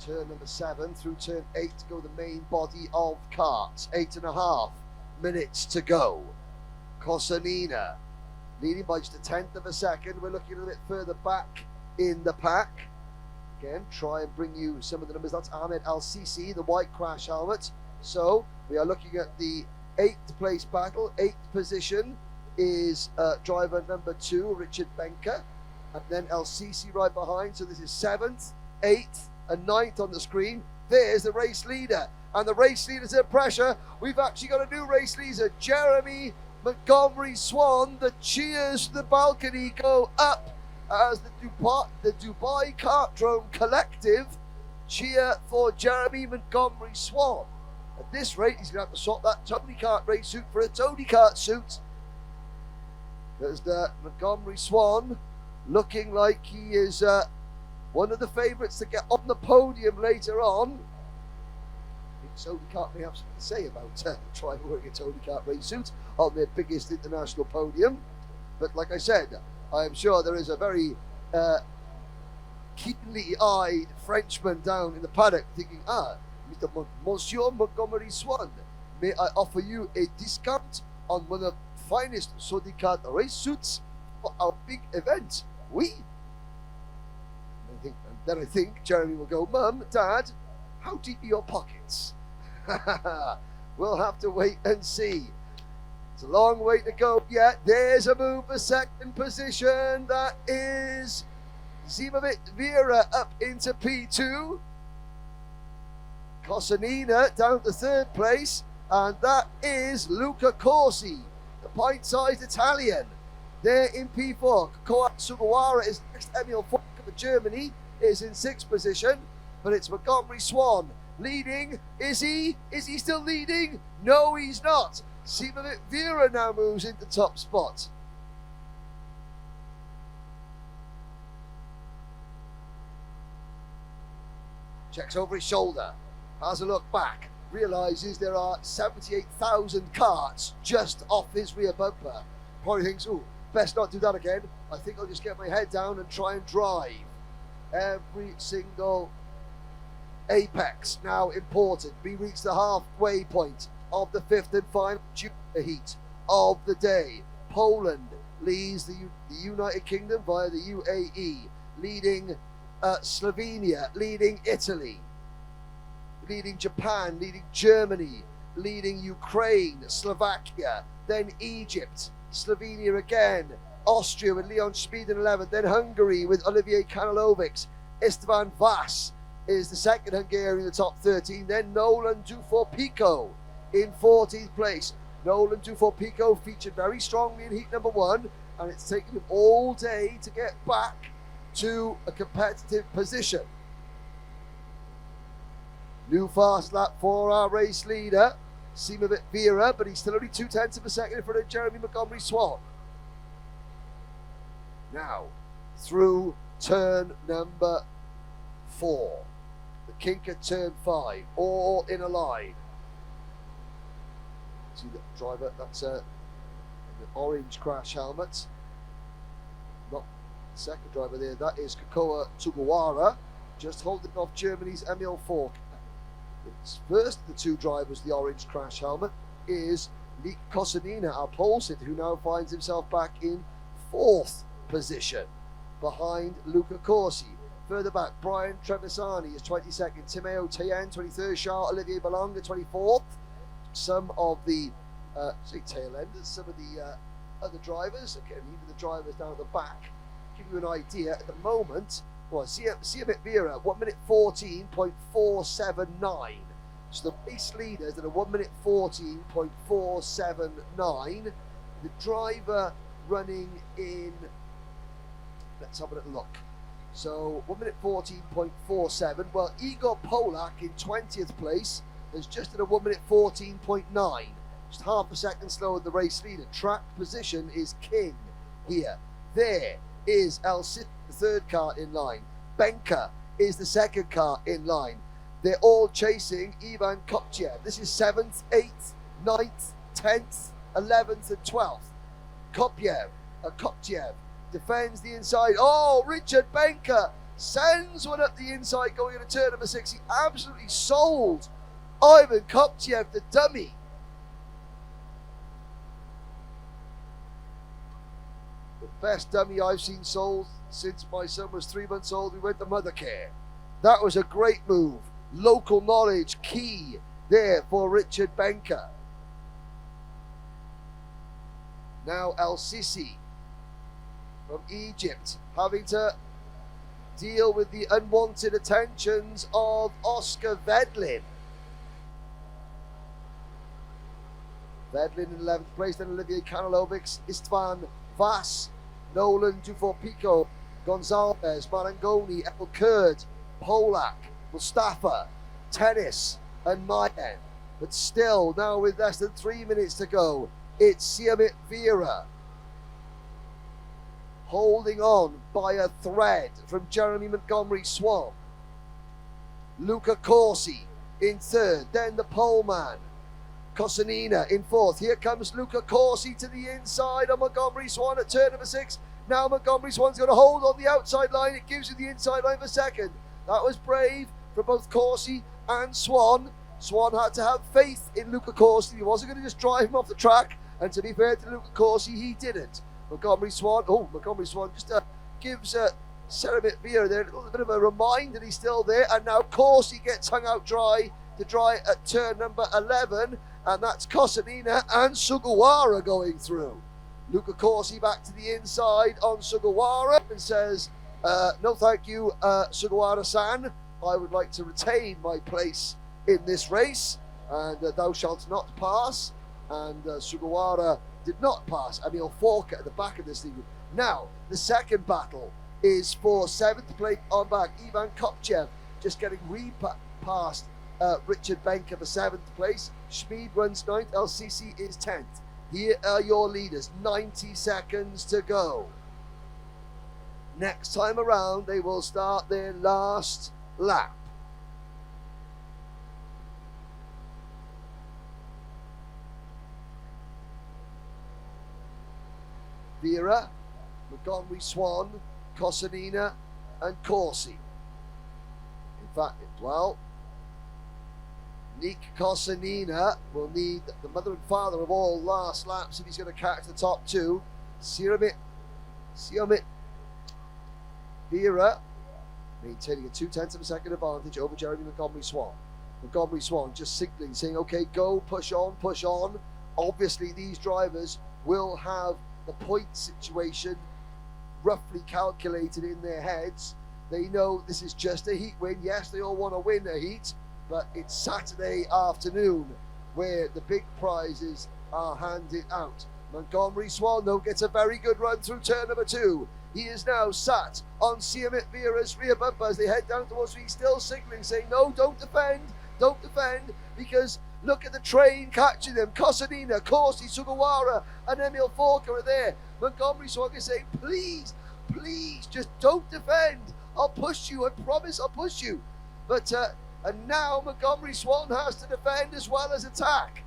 turn number 7 through turn 8 to go the main body of carts. 8.5 minutes to go. Cosanina leading by just 1/10 of a second. We're looking a little bit further back in the pack. Again, try and bring you some of the numbers. That's Ahmed Al Sisi, the white crash helmet. So we are looking at the 8th place battle. 8th position is driver number 2, Richard Benka. And then El Sisi right behind. So this is 7th, 8th, and 9th on the screen. There's the race leader. And the race leader's at pressure. We've actually got a new race leader, Jeremy Montgomery Swan. The cheers to the balcony go up as the Dubai Kart Drone Collective cheer for Jeremy Montgomery Swan. At this rate, he's going to have to swap that Tony Kart race suit for a Tony Kart suit. There's the Montgomery Swan looking like he is one of the favourites to get on the podium later on. I think Sodi Kart may have something to say about trying to work a Tony Kart race suit on their biggest international podium. But like I said, I'm sure there is a very keenly eyed Frenchman down in the paddock thinking, Mr. Monsieur Montgomery Swan, may I offer you a discount on one of the finest Sodi Kart race suits for our big event? Oui. And then I think Jeremy will go, Mum, Dad, how deep are your pockets? We'll have to wait and see. It's a long way to go yet. There's a move for 2nd position. That is Zimovit Vera up into P2. Cosanina down to 3rd place. And that is Luca Corsi, the pint-sized Italian. There in P4. Koat Sugawara is next. Emil Fork for Germany is in 6th position. But it's Montgomery Swan leading. Is he still leading? No, he's not. Zimovit Vera now moves into top spot. Checks over his shoulder, has a look back, realises there are 78,000 carts just off his rear bumper. Probably thinks, ooh, best not do that again. I think I'll just get my head down and try and drive. Every single apex now important. We reach the halfway point of the 5th and final junior heat of the day. Poland leads the United Kingdom via the UAE, leading Slovenia, leading Italy, leading Japan, leading Germany, leading Ukraine, Slovakia, then Egypt, Slovenia again, Austria with Leon Speed in 11th, then Hungary with Olivier Kanalovics. Esteban Vas is the second Hungarian in the top 13, then Nolan Dufour-Pico in 14th place. Nolan Dufour-Pico featured very strongly in heat number 1, and it's taken him all day to get back to a competitive position. New fast lap for our race leader, Simovic Vera, but he's still only 0.2 of a second in front of Jeremy Montgomery Swan. Now, through turn number 4, the kink at turn 5, all in a line. See the driver, that's an orange crash helmet. Not the second driver there, that is Kakoa Tugawara, just holding off Germany's Emil Fork. The first of the two drivers, the orange crash helmet, is Nick Kosanina, our pole sitter, who now finds himself back in 4th position behind Luca Corsi. Further back, Brian Trevisani is 22nd, Timeo Tayen 23rd, Charles Olivier Balonga 24th. Some of the tail enders, some of the other drivers, again, even the drivers down at the back, give you an idea at the moment. Well, Siamit Vera, 1 minute 14.479. So the race leaders at a 1 minute 14.479. The driver running in, let's have a little look. So 1 minute 14.47. Well, Igor Polak in 20th place is just at a 1 minute 14.9. Just half a second slower than the race leader. Track position is king here. There is El Cid, the third car in line. Benka is the second car in line. They're all chasing Ivan Kopchev. This is 7th, 8th, 9th, 10th, 11th and 12th. Kopchev defends the inside. Oh, Richard Benka sends one up the inside going into turn number 6. He absolutely sold Ivan Kopchev, the dummy. The best dummy I've seen sold since my son was 3 months old. We went to mother care. That was a great move. Local knowledge key there for Richard Benka. Now El Sisi from Egypt having to deal with the unwanted attentions of Oscar Vedlin. Vedlin in 11th place, then Olivier Kanalovics, Istvan Vas, Nolan Dufour-Pico, Gonzalez, Marangoni, El Kurd, Polak, Mustafa, Tennis and Mayen. But still, now with less than 3 minutes to go, it's Siamit Vera holding on by a thread from Jeremy Montgomery Swan. Luca Corsi in 3rd, then the poleman, Kosanina in 4th. Here comes Luca Corsi to the inside of Montgomery Swan at turn number 6. Now Montgomery Swan's going to hold on the outside line. It gives you the inside line for 2nd. That was brave for both Corsi and Swan. Swan had to have faith in Luca Corsi. He wasn't going to just drive him off the track. And to be fair to Luca Corsi, he didn't. Montgomery Swan just gives Siamit Vera there a little bit of a reminder that he's still there. And now Corsi gets hung out dry at turn number 11. And that's Kosanina and Sugawara going through. Luca Corsi back to the inside on Sugawara and says, no thank you, Sugawara-san. I would like to retain my place in this race, and thou shalt not pass. And Sugawara did not pass. Emil Forker at the back of this thing. Now, the second battle is for 7th place on back. Ivan Kopchev just getting past Richard Benka for 7th place. Schmid runs 9th. LCC is 10th. Here are your leaders. 90 seconds to go. Next time around, they will start their last lap. Vera, Montgomery Swan, Kosanina, and Corsi. In fact, well, Nick Kosanina will need the mother and father of all last laps if he's going to catch the top 2. Siamit Vera maintaining a 0.2 of a second advantage over Jeremy Montgomery Swan. Montgomery Swan just signaling, saying, okay, go, push on, push on. Obviously, these drivers will have the point situation roughly calculated in their heads. They know this is just a heat win. Yes, they all want to win a heat, but it's Saturday afternoon where the big prizes are handed out. Montgomery Swan, though, gets a very good run through turn number 2. He is now sat on Siamit Vera's rear bumper as they head down towards me, still signaling, saying, no, don't defend, because look at the train catching them. Kosanina, Corsi, Sugawara, and Emil Forker are there. Montgomery Swan is saying, please, just don't defend. I'll push you, I promise I'll push you. But, and now Montgomery Swan has to defend as well as attack.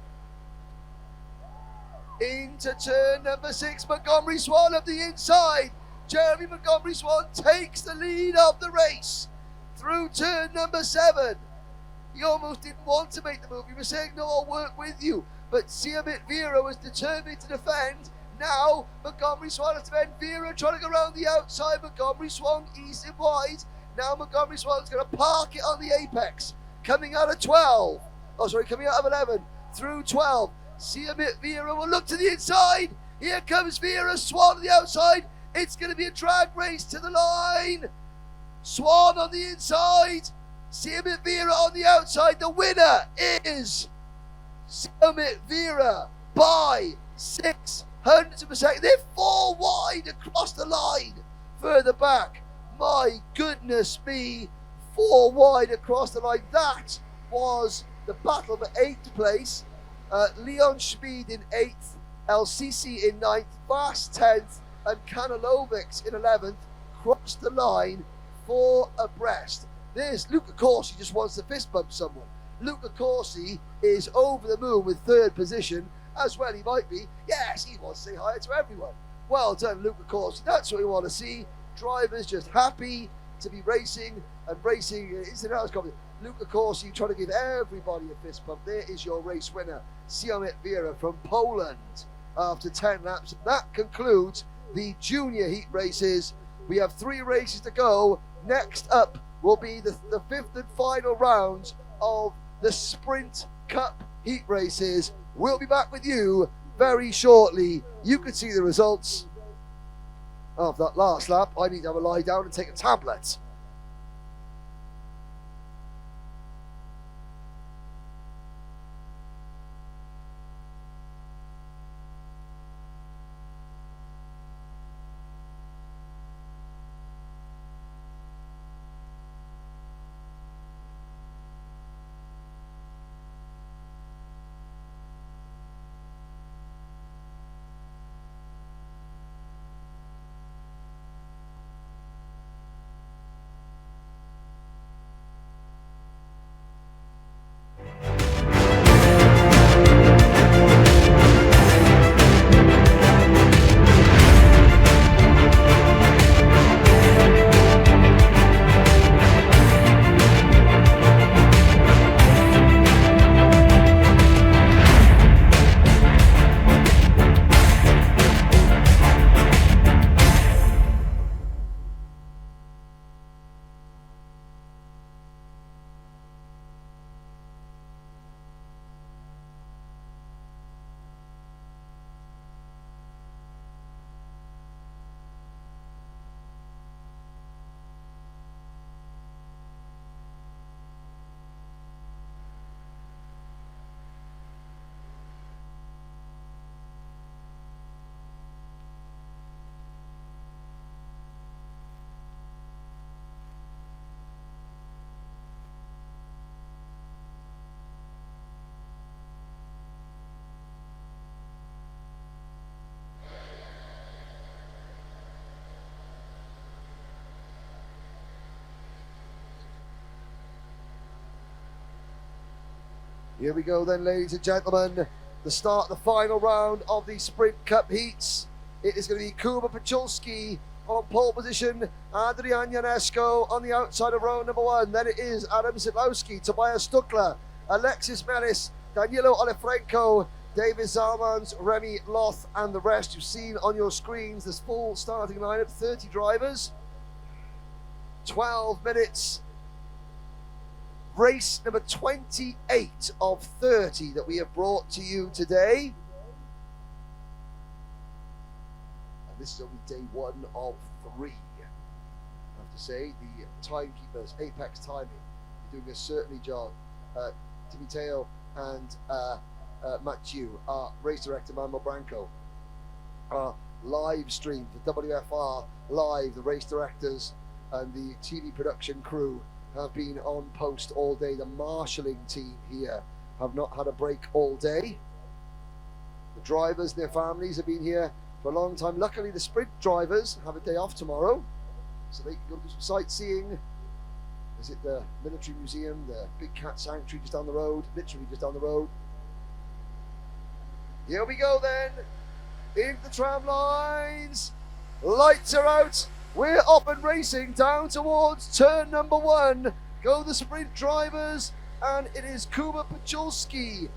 Into turn number 6, Montgomery Swan up the inside. Jeremy Montgomery Swan takes the lead of the race through turn number 7. He almost didn't want to make the move. He was saying, no, I'll work with you. But Siamit Vera was determined to defend. Now, Montgomery Swan has to defend. Vera trying to go around the outside. Montgomery Swan easing wide. Now Montgomery Swan's going to park it on the apex. Coming out of 12. Oh, sorry, coming out of 11. Through 12. Siamit Vera will look to the inside. Here comes Vera. Swan on the outside. It's going to be a drag race to the line. Swan on the inside. Siamit Vera on the outside. The winner is Siamit Vera by 600 of a second. They're 4 wide across the line. Further back. My goodness me. 4 wide across the line. That was the battle for 8th place. Leon Schmid in 8th. El Sisi in 9th. Vass 10th. And Kanalovix in 11th. Crossed the line 4 abreast. There's Luca Corsi, just wants to fist bump someone. Luca Corsi is over the moon with 3rd position, as well he might be. Yes, he wants to say hi to everyone. Well done, Luca Corsi. That's what we want to see. Drivers just happy to be racing, and racing is an hours competition. Luca Corsi trying to give everybody a fist bump. There is your race winner, Siamit Vera from Poland, after 10 laps. That concludes the junior heat races. We have 3 races to go. Next up will be the 5th and final rounds of the Sprint Cup heat races. We'll be back with you very shortly. You can see the results of that last lap. I need to have a lie down and take a tablet. Here we go then, ladies and gentlemen. The start, the final round of the Sprint Cup heats. It is going to be Kuba Pachulski on pole position, Adrian Ionesco on the outside of row number 1. Then it is Adam Zidlowski, Tobias Stuckler, Alexis Melis, Danilo Olefrenko, David Zalmans, Remy Loth, and the rest. You've seen on your screens this full starting lineup, 30 drivers. 12 minutes. Race number 28 of 30 that we have brought to you today. And this is only day 1 of 3. I have to say, the timekeepers, Apex Timing, are doing a certainly job. Timiteo and Mathieu, our race director, Manuel Branco, our live stream, the WFR Live, the race directors and the TV production crew have been on post all day. The marshalling team here have not had a break all day. The drivers and their families have been here for a long time. Luckily, the sprint drivers have a day off tomorrow, so they can go do some sightseeing, visit the military museum, the Big Cat Sanctuary just down the road, literally just down the road. Here we go then, into the tram lines, lights are out, we're off and racing down towards turn number 1. Go the sprint drivers, and it is Kuba Pachulski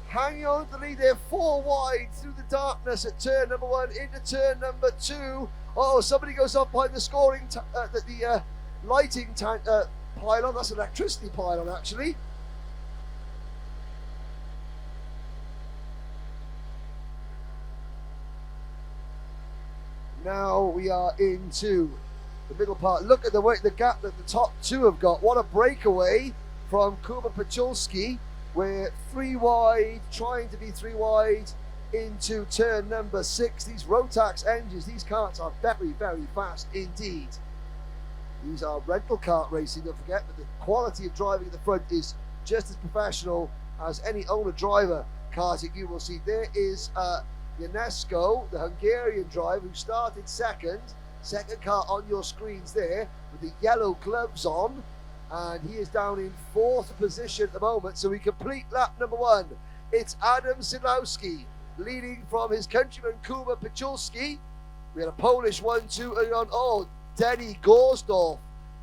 hanging on to the lead there, 4 wide through the darkness at turn number 1 into turn number 2. Oh, somebody goes up behind the scoring, the lighting pylon. That's an electricity pylon, actually. Now we are into the middle part. Look at the gap that the top 2 have got. What a breakaway from Kuba Pachulski. We're 3 wide, trying to be 3 wide into turn number 6. These Rotax engines, these carts are very, very fast indeed. These are rental kart racing, don't forget, but the quality of driving at the front is just as professional as any owner-driver karting you will see. There is Ionesco, the Hungarian driver, who started second car on your screens there with the yellow gloves on, and he is down in 4th position at the moment. So we complete lap number 1. It's Adam Sidlowski leading from his countryman Kuba Pachulski. We had a Polish 1-2 early on. Oh, Denny Gorsdorf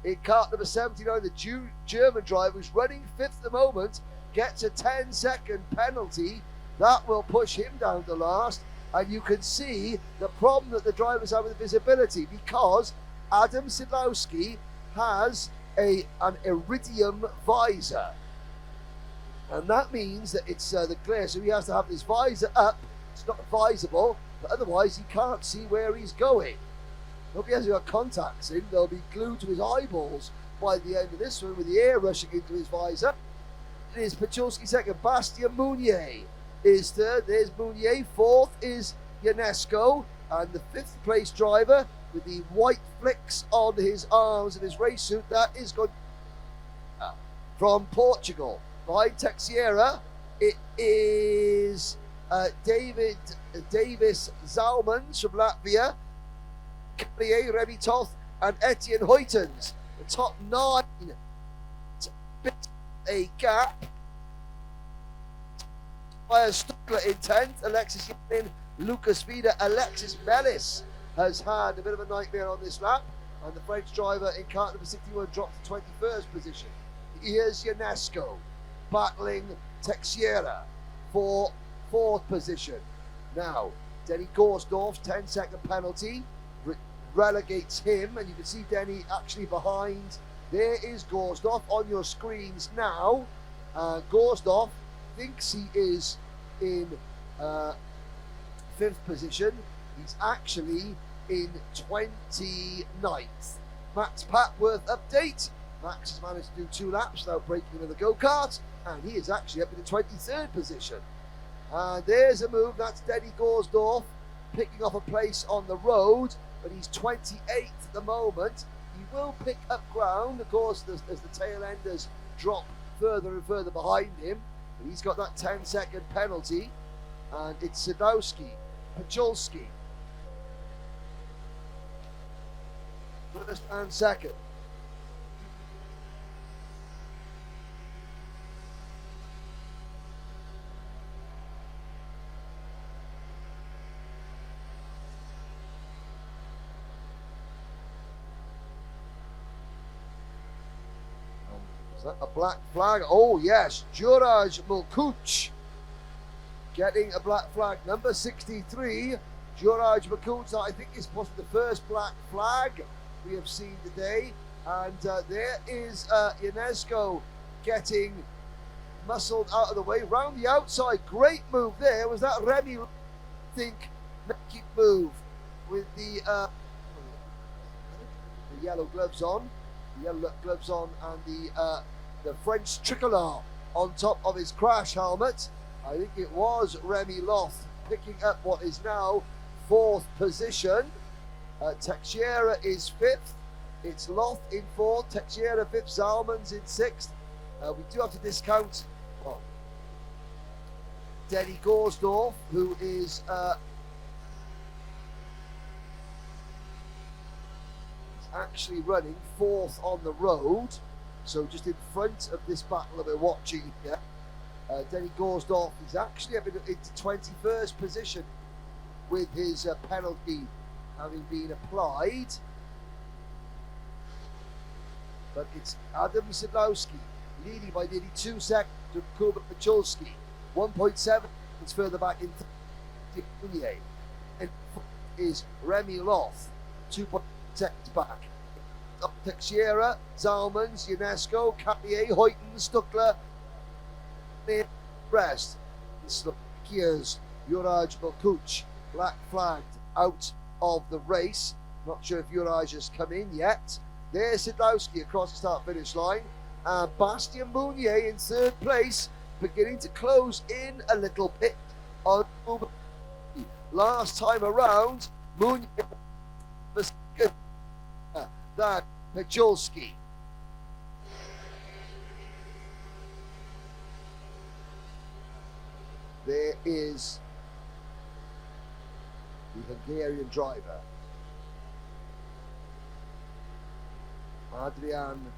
in kart number 79, the German driver who's running 5th at the moment, gets a 10-second penalty. That will push him down to last. And you can see the problem that the drivers have with visibility, because Adam Sidlowski has an iridium visor. And that means that it's the glare, so he has to have his visor up. It's not visable, but otherwise he can't see where he's going. If he hasn't got contacts in, they'll be glued to his eyeballs by the end of this one with the air rushing into his visor. It is Pachulski second, Bastien Mounier is third, there's Mounier, 4th is Ionesco, and the 5th place driver with the white flicks on his arms and his race suit, that is good from Portugal. Behind Teixeira, it is Davis Zalmans from Latvia, Kablier, Remy Toth, and Etienne Huytens. The top 9 bit a gap. By Stuckler in 10th, Alexis Yanin, Lucas Vida, Alexis Mellis has had a bit of a nightmare on this lap, and the French driver in kart number 61 dropped to 21st position. Here's Ionesco battling Teixeira for 4th position. Now, Denny Gorsdorf's 10-second penalty relegates him, and you can see Denny actually behind. There is Gorsdorf on your screens now. Gorsdorf thinks he is in 5th position. He's actually in 29th. Max Patworth update. Max has managed to do 2 laps without breaking another go-kart, and he is actually up in the 23rd position. And there's a move. That's Denny Gorsdorf picking off a place on the road, but he's 28th at the moment. He will pick up ground, of course, as the tail enders drop further and further behind him. But he's got that 10-second penalty, and it's Sidlowski, Pachulski, first and second. Is that a black flag? Oh yes, Juraj Mulkuc getting a black flag. Number 63, Juraj Mulkuc, I think is possibly the first black flag we have seen today. And there is UNESCO getting muscled out of the way. Round the outside, great move there. Was that Remy, I think, making move with the yellow gloves on. The yellow gloves on and the French tricolor on top of his crash helmet. I think it was Remy Loth picking up what is now 4th position. Teixeira is 5th. It's Loth in 4th, Teixeira 5th, Zalmans in 6th. We do have to discount Denny Gorsdorf, who is actually running 4th on the road, so just in front of this battle that we're watching here. Denny Gorsdorf is actually up into 21st position with his penalty having been applied. But it's Adam Sidlowski leading by nearly 2 seconds to Kuba Pachulski. 1.7 seconds further back in Munier. And is Remy Loth, 2.6 seconds back. Teixeira, Zalmans, UNESCO, Carrier, Hoyten, Stuckler, rest. Slovakia's Juraj Bokuc, black flagged out of the race. Not sure if Juraj has come in yet. There's Sidlowski across the start-finish line. And Bastien Mounier in 3rd place, beginning to close in a little bit on last time around. Mounier was that Pachulski. There is the Hungarian driver, Adrian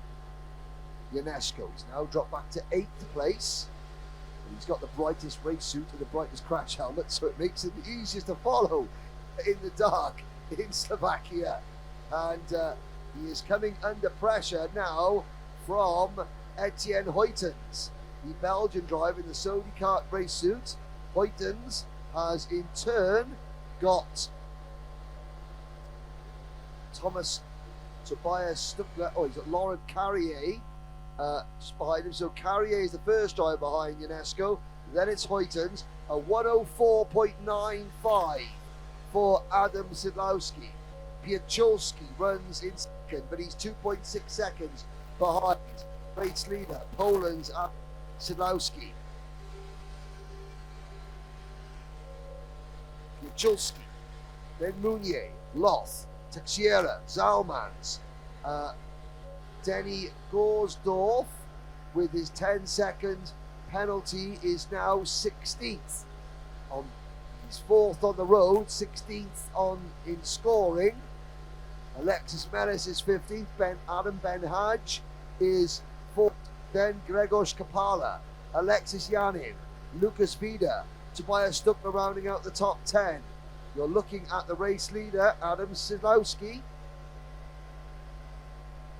UNESCO. He's now dropped back to 8th place. He's got the brightest race suit and the brightest crash helmet, so it makes it the easiest to follow in the dark in Slovakia. And he is coming under pressure now from Etienne Hoytens, the Belgian driver in the Sodi kart race suit. Hoytens has in turn got Tobias Stuckler. Oh, he's got Laurent Carrier just behind him. So Carrier is the first driver behind UNESCO. Then it's Hoytens, a 104.95 for Adam Sidlowski. Piachulski runs in second, but he's 2.6 seconds behind race leader Poland's Adam Sidlowski. Piachulski, then Mounier, Loth, Teixeira, Zalmans, Denny Gorsdorf with his 10-second penalty is now 16th. He's 4th on the road, 16th in scoring. Alexis Melis is 15th. Adam Ben-Haj is 4th. Then Gregos Kapala, Alexis Yanin, Lucas Vida, Tobias Stuckler rounding out the top 10. You're looking at the race leader, Adam Sidlowski.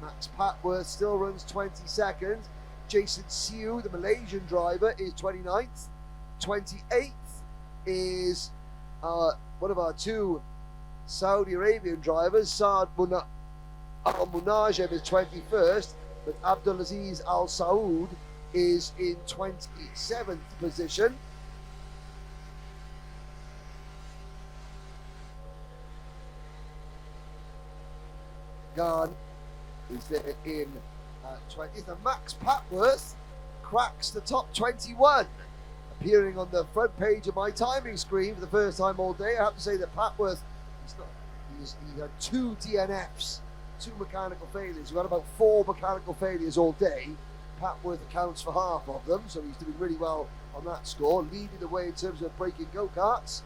Max Patworth still runs 22nd. Jason Siu, the Malaysian driver, is 29th. 28th is one of our 2 Saudi Arabian drivers, Saad Al-Munajem is 21st, but Abdulaziz Al Saud is in 27th position. Garn is there in 20th, and Max Patworth cracks the top 21, appearing on the front page of my timing screen for the first time all day. I have to say that Patworth, he had 2 DNFs, 2 mechanical failures. We've had about 4 mechanical failures all day. Patworth accounts for half of them, so he's doing really well on that score, leading the way in terms of breaking go-karts.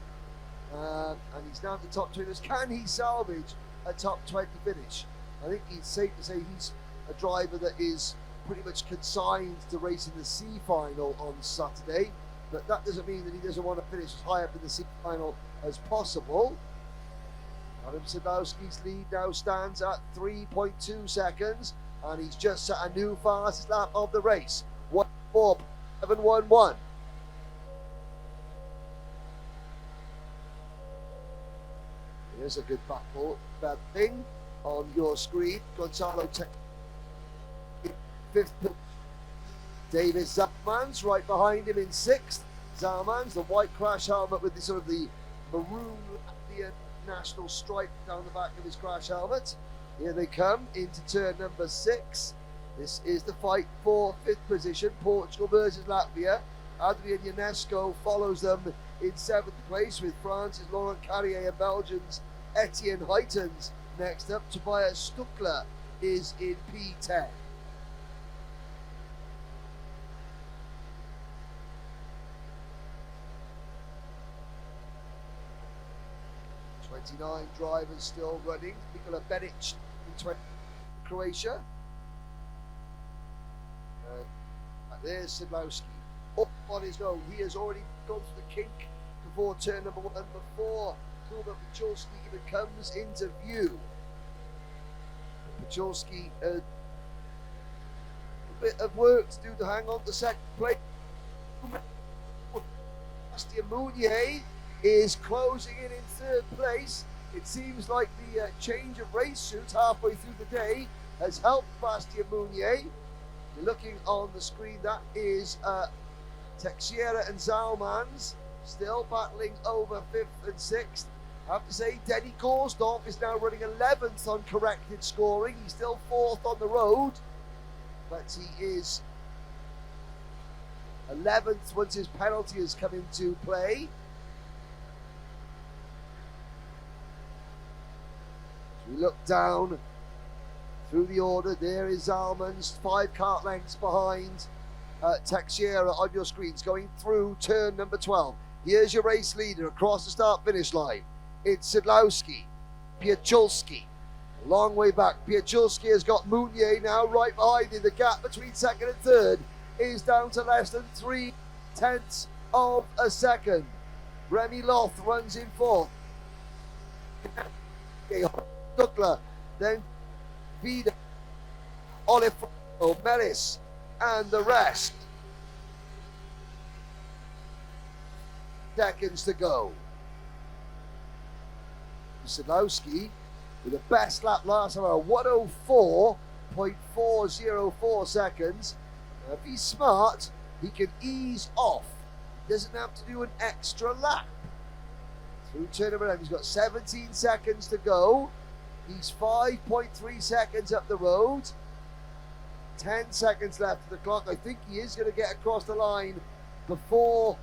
And he's now at the top 20. Can he salvage a top 20 finish? I think it's safe to say he's a driver that is pretty much consigned to racing the C final on Saturday, but that doesn't mean that he doesn't want to finish as high up in the C final as possible. Adam Sidlowski's lead now stands at 3.2 seconds, and he's just set a new fastest lap of the race, 1:04.711. Here's a good battle, bad thing on your screen. Gonzalo fifth. Davis Zalmans right behind him in sixth. Zalmans, the white crash helmet with the sort of the maroon Latvian national stripe down the back of his crash helmet. Here they come into turn number 6. This is the fight for 5th position. Portugal versus Latvia. Adrian Ionesco follows them in 7th place, with France's Laurent Carrier and Belgium's Etienne Huytens next up. Tobias Stuckler is in P10. Nine drivers still running. Nikola Benic in 20, Croatia. There's Sidlowski up on his own. He has already gone through the kink before turn number 1, before Kuba Pachulski even comes into view. Pachulski, a bit of work to do to hang on to second place. Bastien Mounier is closing in 3rd place. It seems like the change of race suits halfway through the day has helped Bastien Mounier. You're looking on the screen, that is Teixeira and Zalmans still battling over 5th and 6th. I have to say, Denny Gorsdorf is now running 11th on corrected scoring. He's still 4th on the road, but he is 11th once his penalty has come into play. We look down through the order. There is Zalmans, 5 kart lengths behind Teixeira on your screens, going through turn number 12. Here's your race leader across the start-finish line. It's Sidlowski, Piachulski. A long way back. Piachulski has got Mounier now right behind him. The gap between 2nd and 3rd is down to less than 0.3 of a second. Remy Loth runs in 4th. Stuckler, then Vida, Olive, Melis, and the rest. Seconds to go. Sidlowski with the best lap last time, 104.404 seconds. Now, if he's smart, he can ease off. He doesn't have to do an extra lap. Through turn number 11, he's got 17 seconds to go. He's 5.3 seconds up the road. 10 seconds left of the clock. I think he is going to get across the line before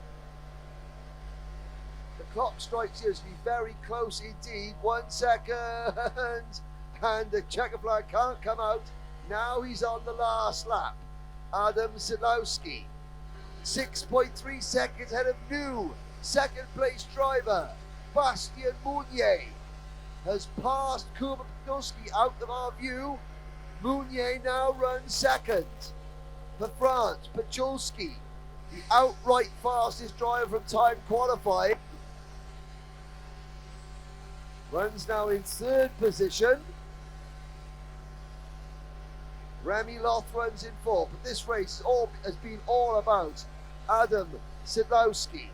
the clock strikes here. It's going to be very close indeed. 1 second. And the checker flag can't come out. Now he's on the last lap. Adam Sidlowski, 6.3 seconds ahead of new 2nd place driver Bastien Mounier. Has passed Kuba Pachulski out of our view. Mounier now runs 2nd. For France, Pachulski, the outright fastest driver from time qualifying, runs now in 3rd position. Remy Loth runs in 4th, but this race has been all about Adam Sidlowski.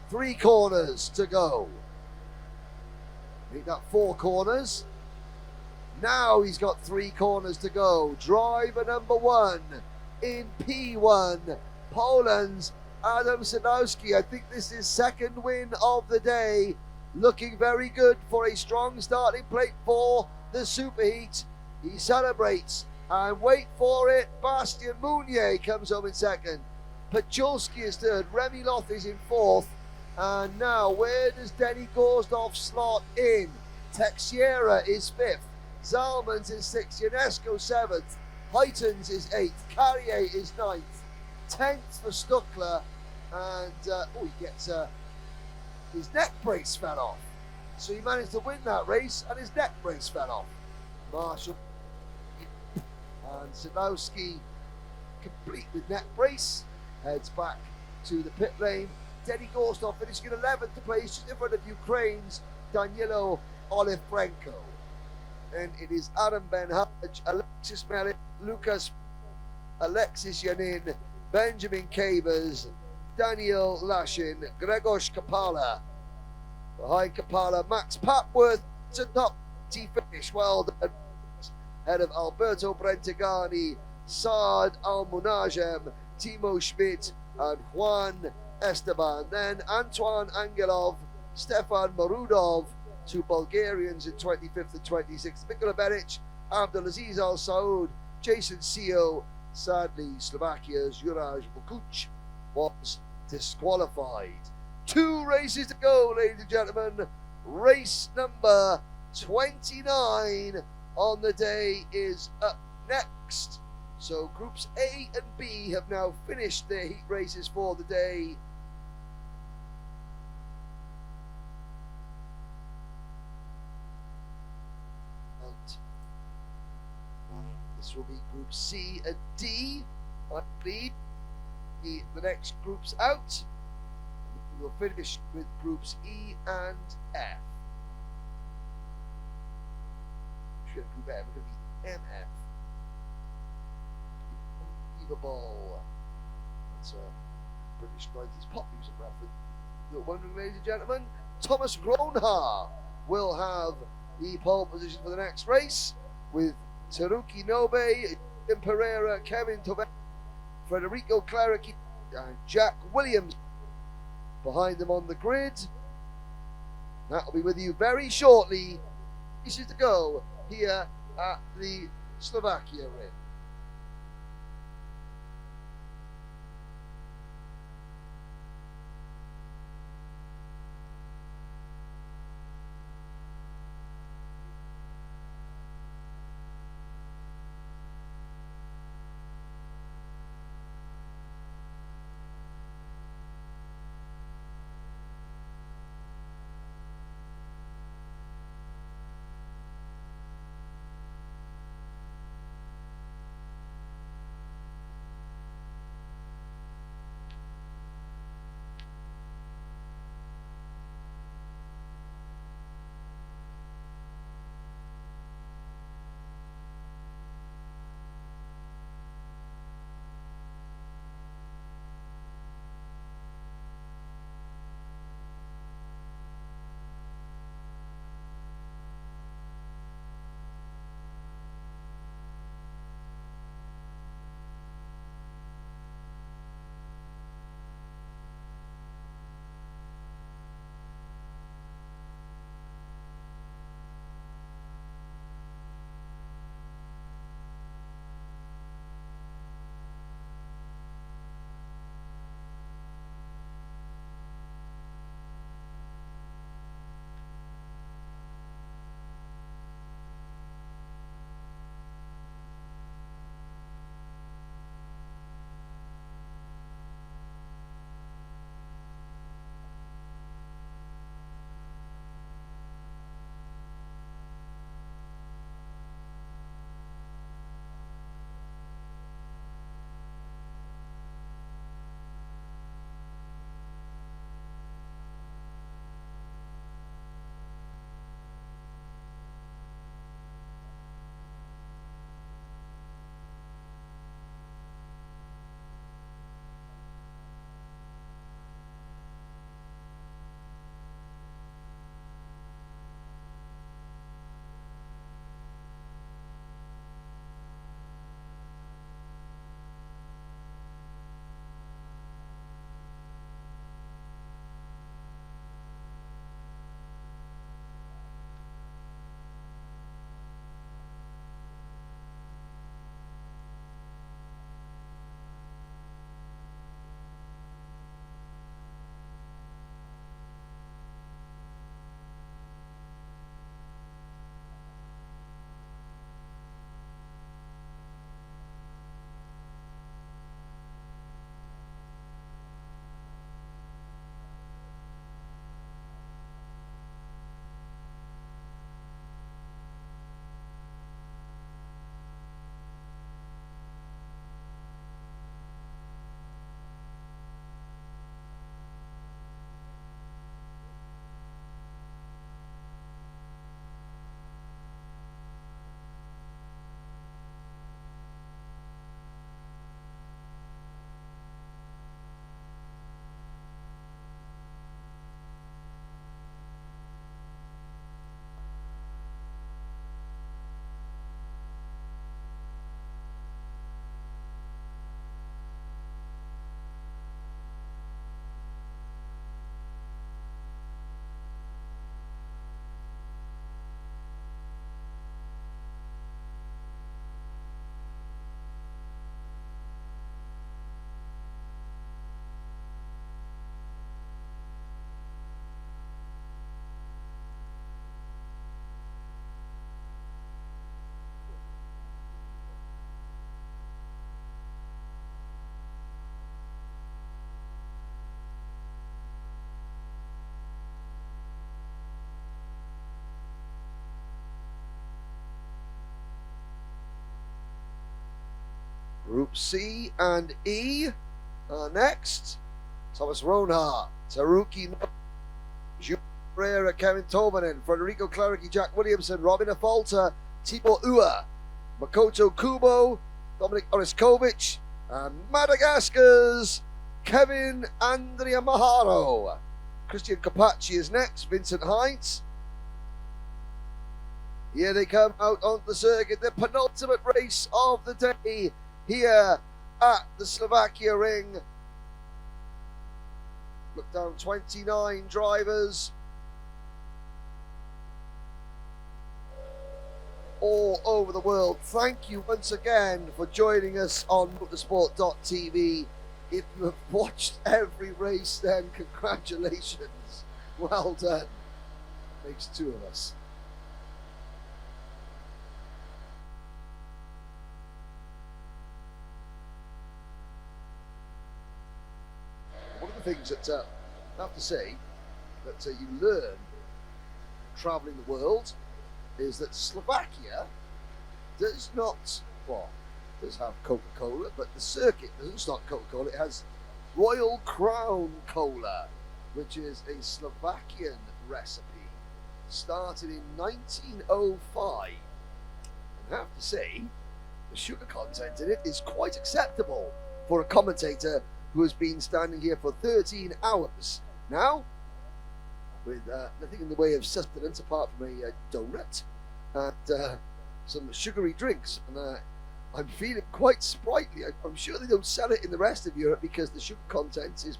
Three corners to go. Make that 4 corners. Now he's got 3 corners to go. Driver number 1 in P1, Poland's Adam Sidlowski. I think this is 2nd win of the day. Looking very good for a strong starting plate for the Superheat. He celebrates, and wait for it, Bastien Mounier comes home in 2nd. Pachulski is 3rd. Remy Loth is in 4th. And now, where does Denny Gorsdorf slot in? Teixeira is 5th. Zalmans is 6th. Ionesco 7th. Huytens is 8th. Carrier is 9th. 10th for Stuckler. And, he gets his neck brace fell off. So he managed to win that race, and his neck brace fell off. Marshall and Sidlowski, complete with neck brace, heads back to the pit lane. Denny Gorsdorf finishing in 11th place, just in front of Ukraine's Danilo Olifrenko. And it is Adam Ben-Haj, Alexis Melin, Alexis Yanin, Benjamin Cavers, Daniel Lashin, Gregos Kapala. Behind Kapala, Max Papworth, a top 20 finish. Well done. Head of Alberto Brentagani, Saad Al-Munajem, Timo Schmidt, and Juan Esteban. Then Antoine Angelov, Stefan Marudov, two Bulgarians in 25th and 26th. Mikola Beric, Abdulaziz Al Saud, Jason Seo. Sadly, Slovakia's Juraj Bukuc was disqualified. 2 races to go, ladies and gentlemen. Race number 29 on the day is up next. So groups A and B have now finished their heat races for the day. This will be Group C and D. I believe the next groups out. We will finish with Groups E and F. Group F, we're going to be MF. Unbelievable. That's a British 90s pop music reference. You're wondering, ladies and gentlemen, Thomas Gronha will have the pole position for the next race with Teruki Nobe, Tim Pereira, Kevin Tobe, Federico Claricchi, and Jack Williams behind them on the grid. That will be with you very shortly. This is to go here at the Slovakia Rim. Group C and E are next. Thomas Ronar, Taruki, Jules Pereira, Kevin Tomanen, Federico Claricki, Jack Williamson, Robin Afalta, Tibor Ua, Makoto Kubo, Dominic Oriskovic, and Madagascar's Kevin Andrea Maharo. Christian Capacci is next, Vincent Heinz. Here they come out on the circuit, the penultimate race of the day here at the Slovakia ring. Look down, 29 drivers all over the world. Thank you once again for joining us on motorsport.tv. If you have watched every race, then congratulations. Well done. Makes two of us. One of the things that I have to say that you learn traveling the world is that Slovakia does not, well, does have Coca-Cola, but the circuit doesn't stock Coca-Cola. It has Royal Crown Cola, which is a Slovakian recipe, started in 1905. And I have to say, the sugar content in it is quite acceptable for a commentator who has been standing here for 13 hours now, with nothing in the way of sustenance apart from a donut and some sugary drinks. And I'm feeling quite sprightly. I'm sure they don't sell it in the rest of Europe because the sugar content is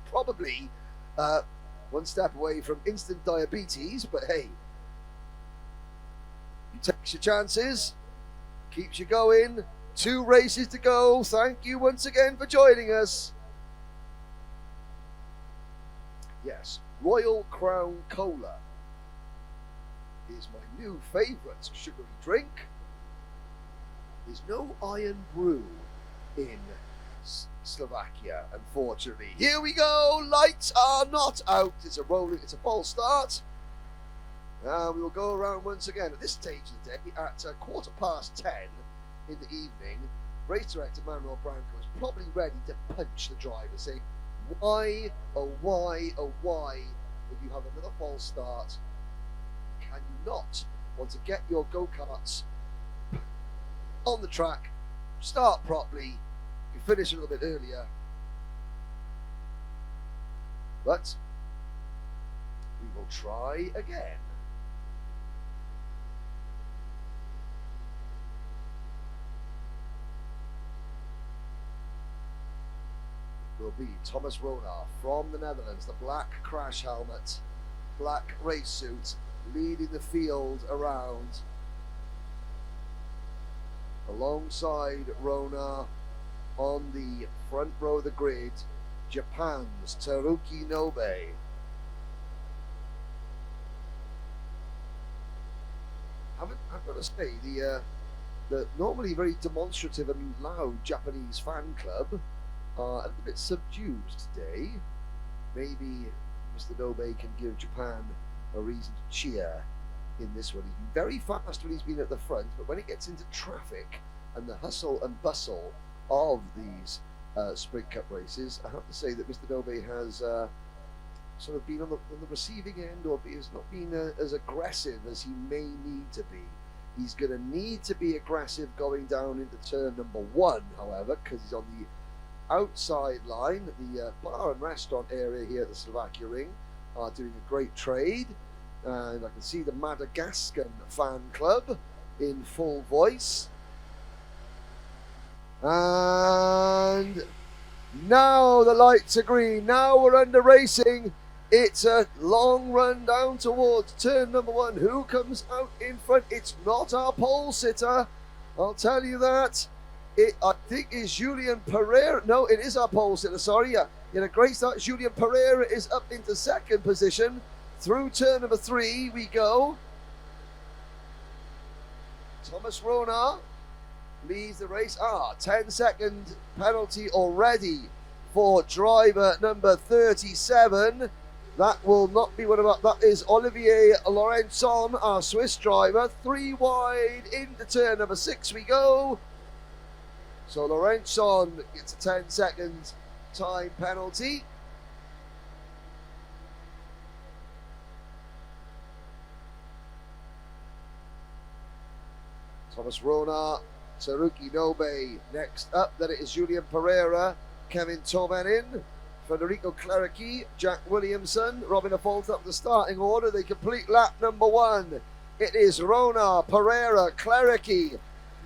probably one step away from instant diabetes. But hey, you take your chances, keeps you going. 2 races to go. Thank you once again for joining us. Yes, Royal Crown Cola is my new favourite sugary drink. There's no iron brew in Slovakia, unfortunately. Here we go, lights are not out. It's a false start. We will go around once again at this stage of the day at 10:15 in the evening. Race director Manuel Branco is probably ready to punch the driver, saying, why, oh why, oh why, if you have another false start, can you not want to get your go-karts on the track, start properly, you finish a little bit earlier. But we will try again. Will be Thomas Ronar from the Netherlands, the black crash helmet, black race suit, leading the field around. Alongside Ronar on the front row of the grid, Japan's Taruki Nobe. I've got to say, the normally very demonstrative and loud Japanese fan club are a little bit subdued today. Maybe Mr. Nobe can give Japan a reason to cheer in this one. He's been very fast when he's been at the front, but when it gets into traffic and the hustle and bustle of these Sprint Cup races, I have to say that Mr. Nobe has sort of been on the receiving end, or has not been as aggressive as he may need to be. He's going to need to be aggressive going down into turn number 1, however, because he's on the outside line. The bar and restaurant area here at the Slovakia ring are doing a great trade, and I can see the Madagascan fan club in full voice. And now the lights are green. Now we're under racing. It's a long run down towards turn number 1. Who comes out in front? It's not our pole sitter, I'll tell you that. It, I think, is Julian Pereira. No, it is our pole sitter, sorry. In a great start, Julian Pereira is up into 2nd position. Through turn number 3 we go. Thomas Ronar leads the race. 10-second penalty already for driver number 37. That will not be one of our, that is Olivier Laurenson, our Swiss driver. 3 wide into turn number 6 we go. So Lorentzon gets a 10-second time penalty. Thomas Rona, Tsuruki Nobe next up. Then it is Julian Pereira, Kevin Tomenin, Federico Clerici, Jack Williamson, Robin Afolt up the starting order. They complete lap number 1. It is Rona, Pereira, Clerici,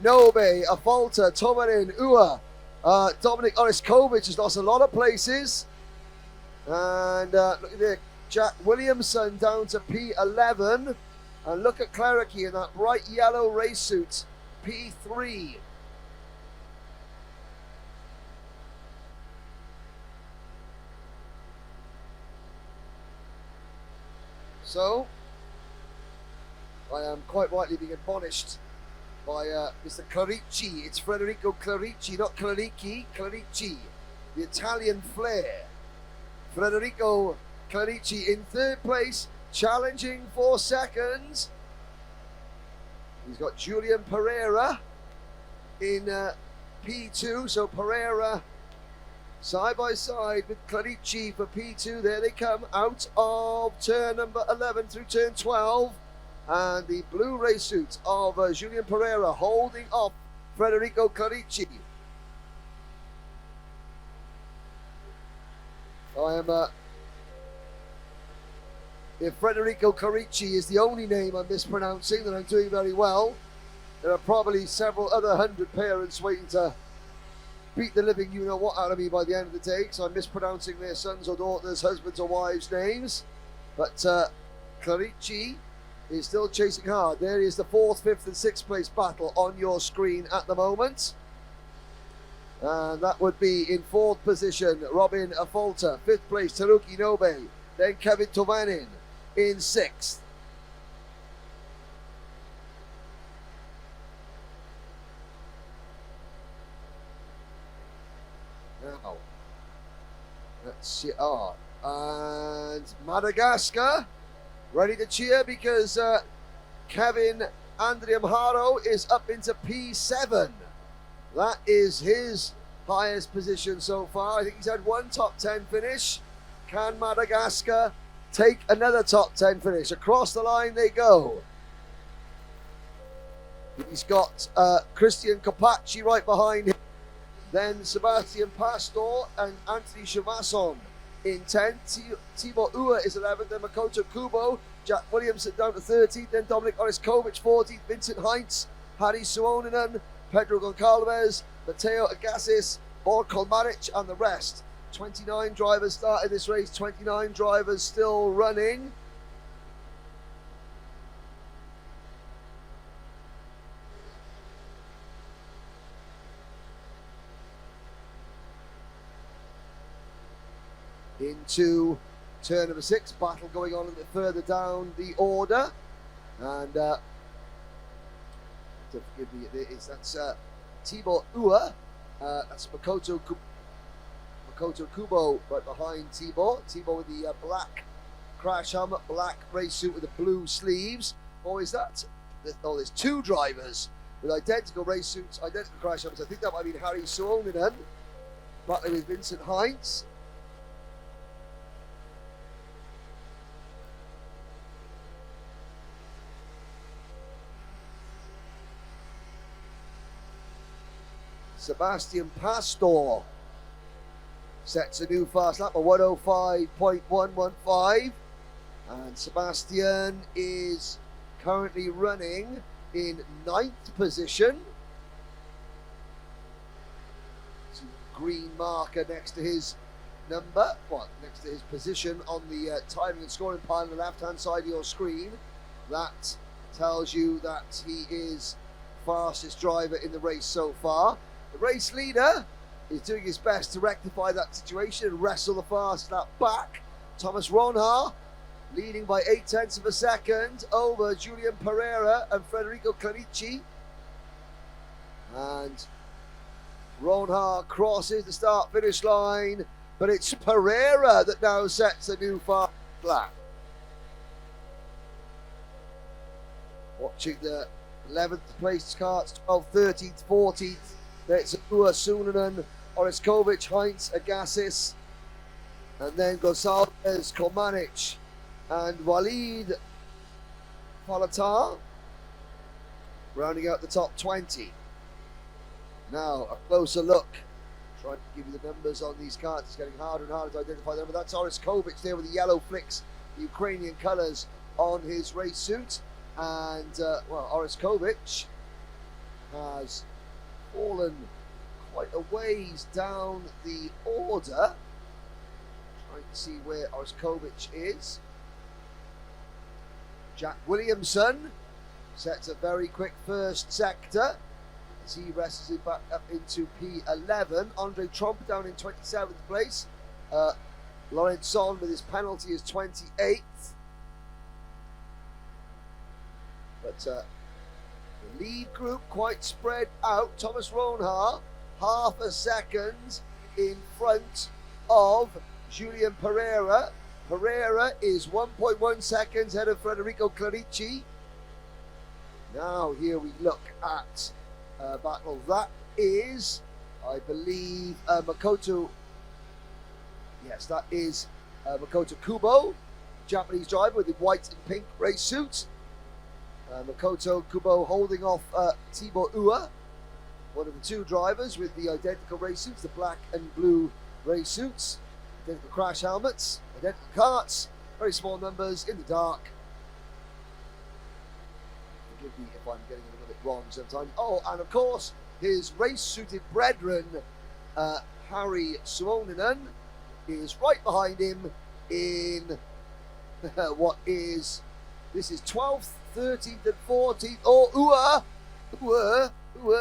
Nobe, Afolta, Tomenin, Ua. Dominic Oriskovic has lost a lot of places. And look at there, Jack Williamson down to P11. And look at Clerici in that bright yellow race suit, P3. So, I am quite rightly being admonished by Mr. Clerici. It's Federico Clerici, not Clerici, Clerici. The Italian flair. Federico Clerici in 3rd place, challenging for 2nd. He's got Julian Pereira in P2, so Pereira side by side with Clerici for P2. There they come out of turn number 11 through turn 12. And the blue race suit of Julian Pereira holding off Federico Clerici. If Federico Clerici is the only name I'm mispronouncing, then I'm doing very well. There are probably several other 100 parents waiting to beat the living you-know-what out of me by the end of the day, because I'm mispronouncing their sons or daughters, husbands or wives' names. But Clerici is still chasing hard. There is the 4th, 5th and 6th place battle on your screen at the moment. And that would be in 4th position, Robin Afolta. 5th place, Tsuruki Nobe. Then Kevin Tomanin in 6th. Now, let's see. And Madagascar ready to cheer because Kevin Andriamharo is up into P7. That is his highest position so far. I think he's had one top 10 finish. Can Madagascar take another top 10 finish? Across the line they go. He's got Christian Capacci right behind him. Then Sebastian Pastor and Anthony Chavasson in 10th. Timo Ua is 11th. Then Makoto Kubo. Jack Williamson down to 13th. Then Dominic Oriskovic 14th. Vincent Heinz. Harry Suoninen. Pedro Goncalves. Matteo Agassiz. Borko Maric and the rest. 29 drivers started this race. 29 drivers still running. Into turn number 6, battle going on a bit further down the order, and forgive me, that's Timo Ua, that's Makoto Kubo right behind Timo. Timo with the black crash helmet, black race suit with the blue sleeves. Or is that? There's 2 drivers with identical race suits, identical crash helmets. I think that might be Harry Suoninen battling with Vincent Heinz. Sebastian Pastor sets a new fast lap of 105.115, and Sebastian is currently running in 9th position. It's a green marker next to his number, next to his position on the timing and scoring pile on the left hand side of your screen. That tells you that he is fastest driver in the race so far. The race leader is doing his best to rectify that situation and wrestle the fast lap back. Thomas Ronha leading by 0.8 of a second over Julian Pereira and Federico Clerici. And Ronha crosses the start-finish line, but it's Pereira that now sets a new fast lap. Watching the 11th place carts, 12th, 13th, 14th It's Ua Sunanen, Oriskovic, Heinz, Agassiz, and then Gonzalez, Kolmanic, and Walid Palatar, rounding out the top 20. Now, a closer look. Trying to give you the numbers on these cards. It's getting harder and harder to identify them. But that's Oriskovic there with the yellow flicks, the Ukrainian colours on his race suit. And, well, Oriskovic has fallen quite a ways down the order. Trying to see where Oriskovic is. Jack Williamson sets a very quick first sector as he wrestles it back up into P11. Andre Trump down in 27th place. Lorenzon with his penalty is 28th. But the lead group quite spread out. Thomas Ronha half a second in front of Julian Pereira. Pereira is 1.1 seconds ahead of Federico Clarici. Now here we look at battle. That is, I believe, Makoto. Yes, that is Makoto Kubo, Japanese driver with the white and pink race suit. Makoto Kubo holding off Tibor Ua, one of the two drivers with the identical race suits, the black and blue race suits, identical crash helmets, identical carts, very small numbers in the dark. Forgive me if I'm getting a little bit wrong sometimes. Oh, and of course, his race-suited brethren, Harry Suoninen, is right behind him in what is, this is 12th, 13th and 14th. Oh, Ua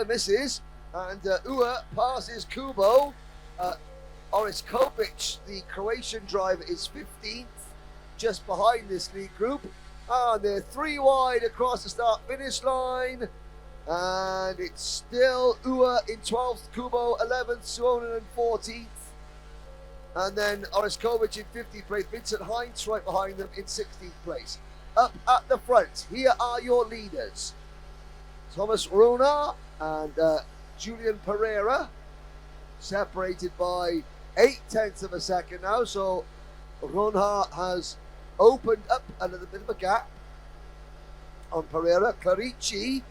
misses, and Ua passes Kubo. Oriskovic, the Croatian driver, is 15th, just behind this lead group. And they're 3 wide across the start-finish line. And it's still Ua in 12th, Kubo 11th, Suonen in 14th. And then Oriskovic in 50th place, Vincent Heinz right behind them in 16th place. Up at the front, here are your leaders. Thomas Rona and Julian Pereira, separated by 0.8 of a second now. So Ronha has opened up a little bit of a gap on Pereira. Clarici,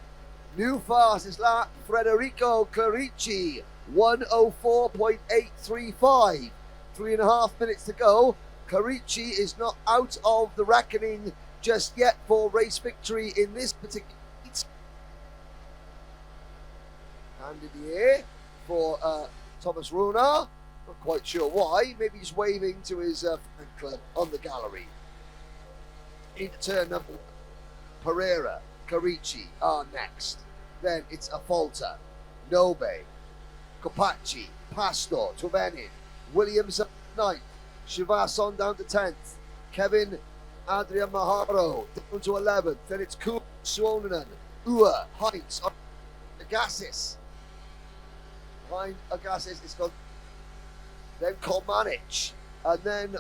new fastest lap, Federico Clarici, 1:04.835. 3.5 minutes to go. Clarici is not out of the reckoning just yet for race victory in this particular heat. Hand in the air for Thomas Runa. Not quite sure why. Maybe he's waving to his fan club on the gallery. Into turn number 1. Pereira, Clarici are next. Then it's Affolter, Nobe, Copacci, Pastor, Tuvenin, Williams up 9th, Shivasson down to 10th, Kevin Adrian Maharo down to 11th. Then it's Kuhn, Suonen, Ua, Heinz, Agassiz. Behind Agassiz is got then Kolmanic, and then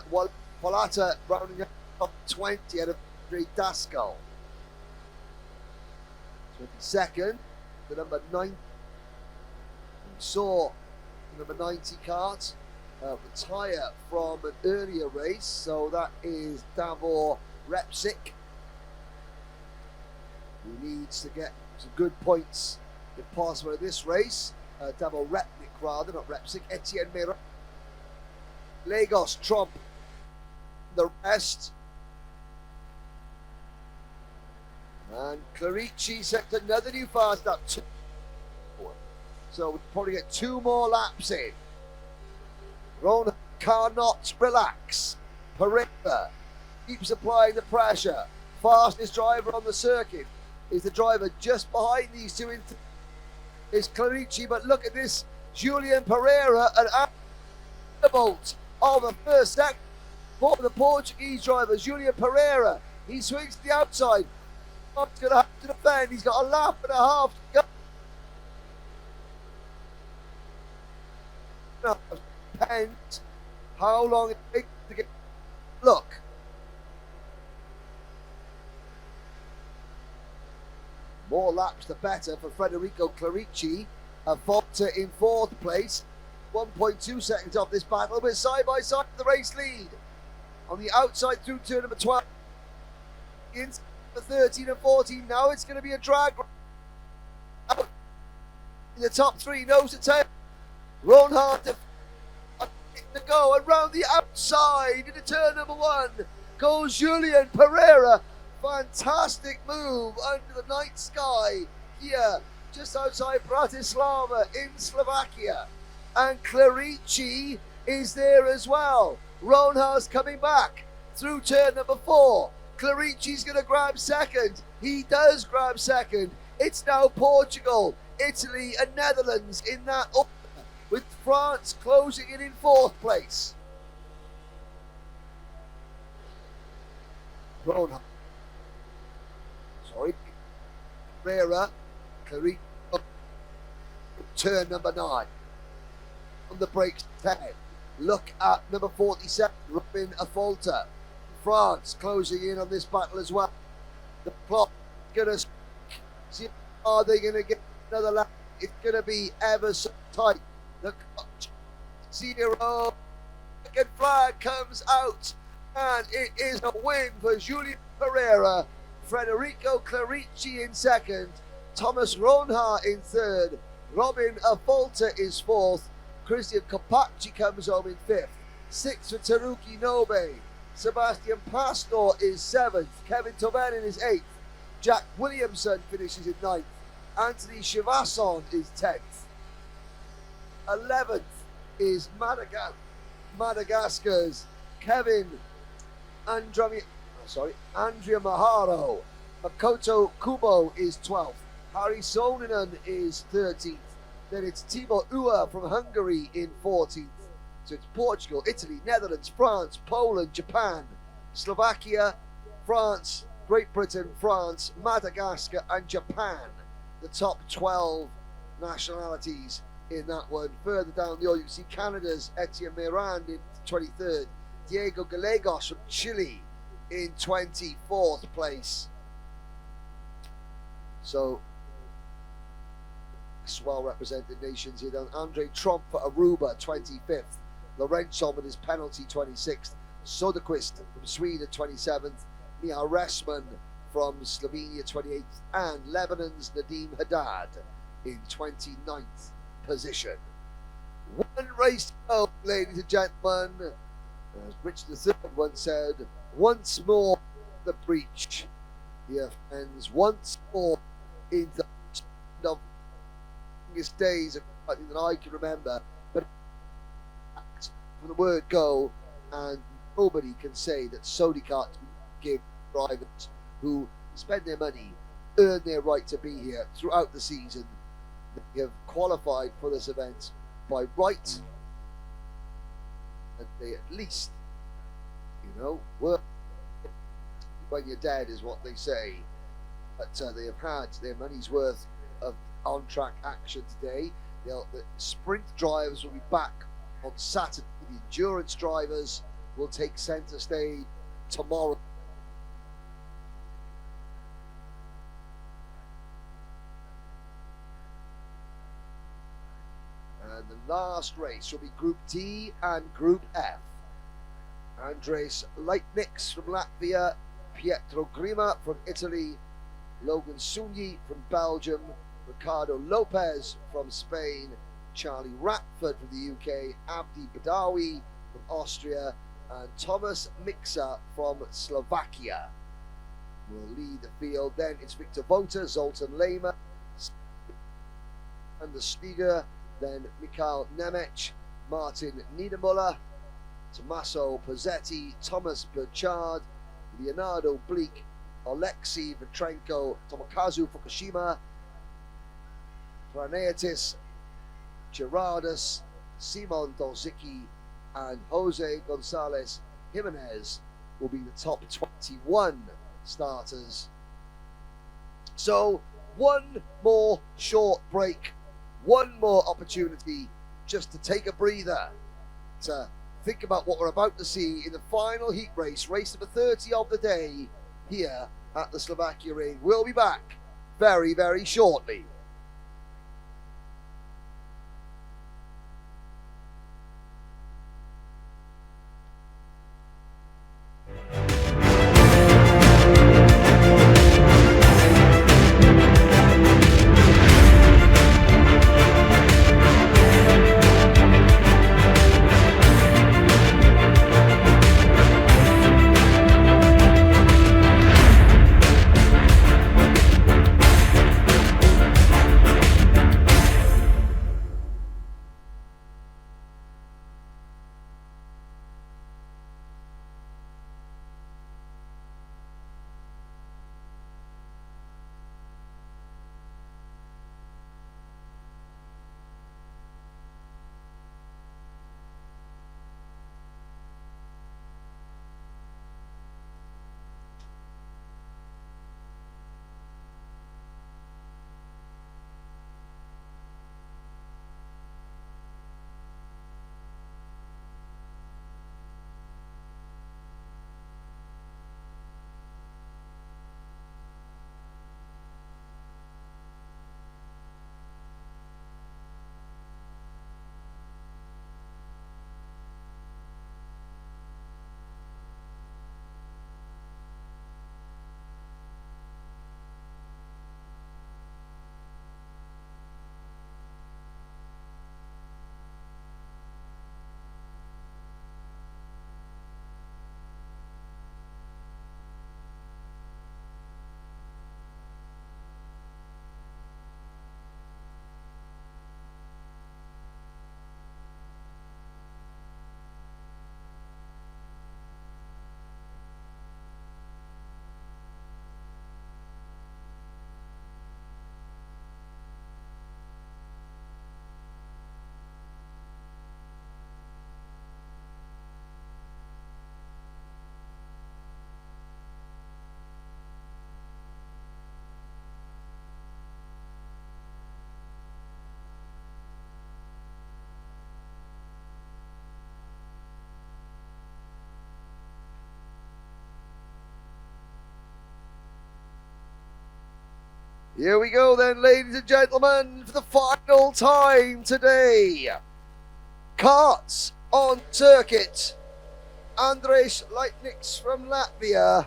Palata rounding up top 20 out of Daskal. 22nd, the number 9. We saw the number 90 cart retire from an earlier race, so that is Davor Repsik, who needs to get some good points if possible in this race. Davor Repnik rather, not Repsik. Etienne Mera, Lagos, Trump, the rest. And Clarici set another new fast lap. So we'll probably get 2 more laps in. Ron cannot relax. Pereira keeps applying the pressure. Fastest driver on the circuit is the driver just behind these two. Is Clarici, but look at this. Julian Pereira and bolt of the first sector for the Portuguese driver, Julian Pereira. He swings to the outside. He's going to have to defend. He's got a lap and a half to go. Depends how long it takes to get. Look. More laps the better for Federico Clarici. Volta in 4th place. 1.2 seconds off this battle, but side by side the race lead. On the outside through turn number 12. In the 13 and 14. Now it's going to be a drag. Out in the top 3, nose to tail. Ronhard to go, and round the outside into turn number 1 goes Julian Pereira. Fantastic move under the night sky here just outside Bratislava in Slovakia. And Clarici is there as well. Ronhard's coming back through turn number 4. Clarici's going to grab second. He does grab second. It's now Portugal, Italy and Netherlands in that order, with France closing in 4th place. Ronhard. Sorry. Pereira. Clarici. Turn number 9. On the brakes 10. Look at number 47, Robin Afolta. France closing in on this battle as well. The clock going to see, are they going to get another lap? It's going to be ever so tight. The 0 second flag comes out, and it is a win for Julian Pereira. Federico Clarici in 2nd, Thomas Ronhard in 3rd, Robin Afolta is 4th, Christian Kopacci comes home in 5th, 6th for Taruki Nobe, Sebastian Pastor is 7th, Kevin Tovenin is 8th, Jack Williamson finishes in 9th, Anthony Chivasson is 10th, 11th is Madagascar's Kevin Andrea Maharo, Makoto Kubo is 12th, Harry Soninen is 13th, then it's Timo Ua from Hungary in 14th. So it's Portugal, Italy, Netherlands, France, Poland, Japan, Slovakia, France, Great Britain, France, Madagascar and Japan. The top 12 nationalities in that one. Further down the order, you can see Canada's Etienne Mirand in 23rd, Diego Gallegos from Chile in 24th place. So well represented nations here. Then Andre Trump for Aruba 25th, Lorenzo with his penalty 26th, Soderquist from Sweden 27th, Mia Resman from Slovenia 28th, and Lebanon's Nadim Haddad in 29th position. One race to go, ladies and gentlemen. As Richard III once said, once more the breach. Dear friends, once more in the of longest days of fighting that I can remember, but from the word go, and nobody can say that Sodi can't give drivers who spend their money, earn their right to be here throughout the season. They have qualified for this event by right, and they at least, work when you're dead is what they say. But they have had their money's worth of on-track action today. The sprint drivers will be back on Saturday. The endurance drivers will take centre stage tomorrow. And the last race will be Group D and Group F. Andres Leitniks from Latvia, Pietro Grima from Italy, Logan Sunyi from Belgium, Ricardo Lopez from Spain, Charlie Ratford from the UK, Abdi Badawi from Austria, and Thomas Mixa from Slovakia will lead the field. Then it's Victor Vota, Zoltan Lema, and the Stiger, then Mikhail Nemec, Martin Niedermuller, Tommaso Pozzetti, Thomas Burchard, Leonardo Bleak, Alexei Vetrenko, Tomokazu Fukushima, Praneatis Gerardus, Simon Dolzicki, and Jose Gonzalez Jimenez will be the top 21 starters. So one more short break, one more opportunity just to take a breather, to think about what we're about to see in the final heat race, race number 30 of the day here at the Slovakia ring. We'll be back very, very shortly. Here we go then, ladies and gentlemen, for the final time today. Karts on circuit. Andres Leitniks from Latvia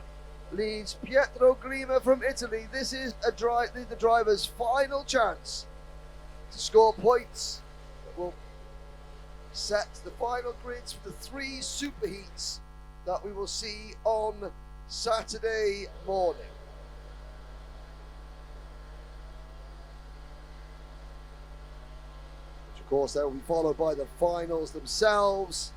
leads Pietro Grima from Italy. This is the driver's final chance to score points that will set the final grids for the 3 superheats that we will see on Saturday morning. Which of course, they will be followed by the finals themselves.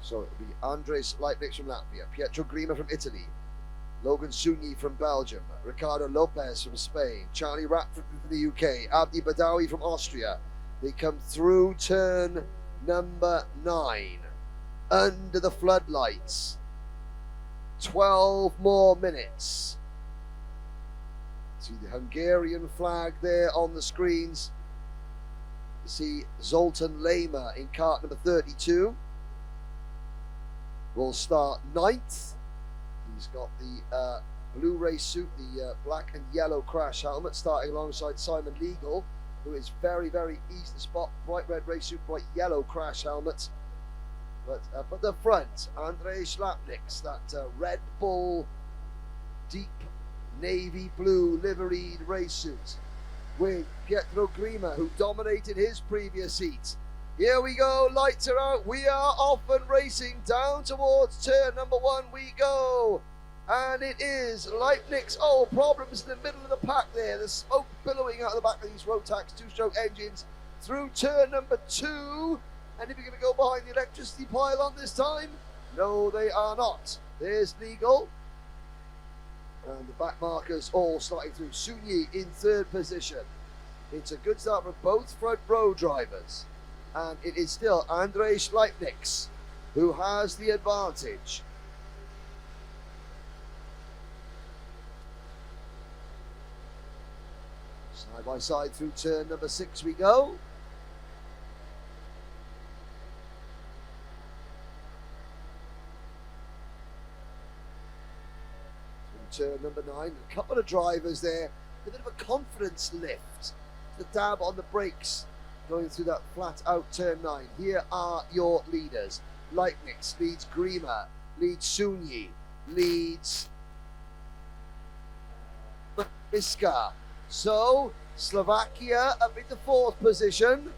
So it will be Andres Leitniks from Latvia, Pietro Grima from Italy, Logan Sunyi from Belgium, Ricardo Lopez from Spain, Charlie Ratford from the UK, Abdi Badawi from Austria. They come through turn number 9, under the floodlights. 12 more minutes. See the Hungarian flag there on the screens. You see Zoltan Lema in kart number 32. Will start 9th. He's got the blue race suit, the black and yellow crash helmet, starting alongside Simon Legal, who is very, very easy to spot. Bright red race suit, bright yellow crash helmet. But the front, Andrej Leitniks, that Red Bull deep navy blue liveried race suit, with Pietro Grima, who dominated his previous heat. Here we go, lights are out, we are off and racing down towards turn number 1 we go. And it is Leitniks. Oh, problems in the middle of the pack there. The smoke billowing out of the back of these Rotax 2-stroke engines through turn number 2. And if you're going to go behind the electricity pylon this time, no, they are not. There's Legal. And the back markers all starting through. Sunyi in 3rd position. It's a good start for both front row drivers. And it is still Andrej Leitniks who has the advantage. Side by side through turn number 6 we go. Through turn number 9, a couple of drivers there, a bit of a confidence lift. The dab on the brakes going through that flat out turn 9. Here are your leaders. Leitniks leads Grima, leads Sunyi, leads Miska. So Slovakia up in the 4th position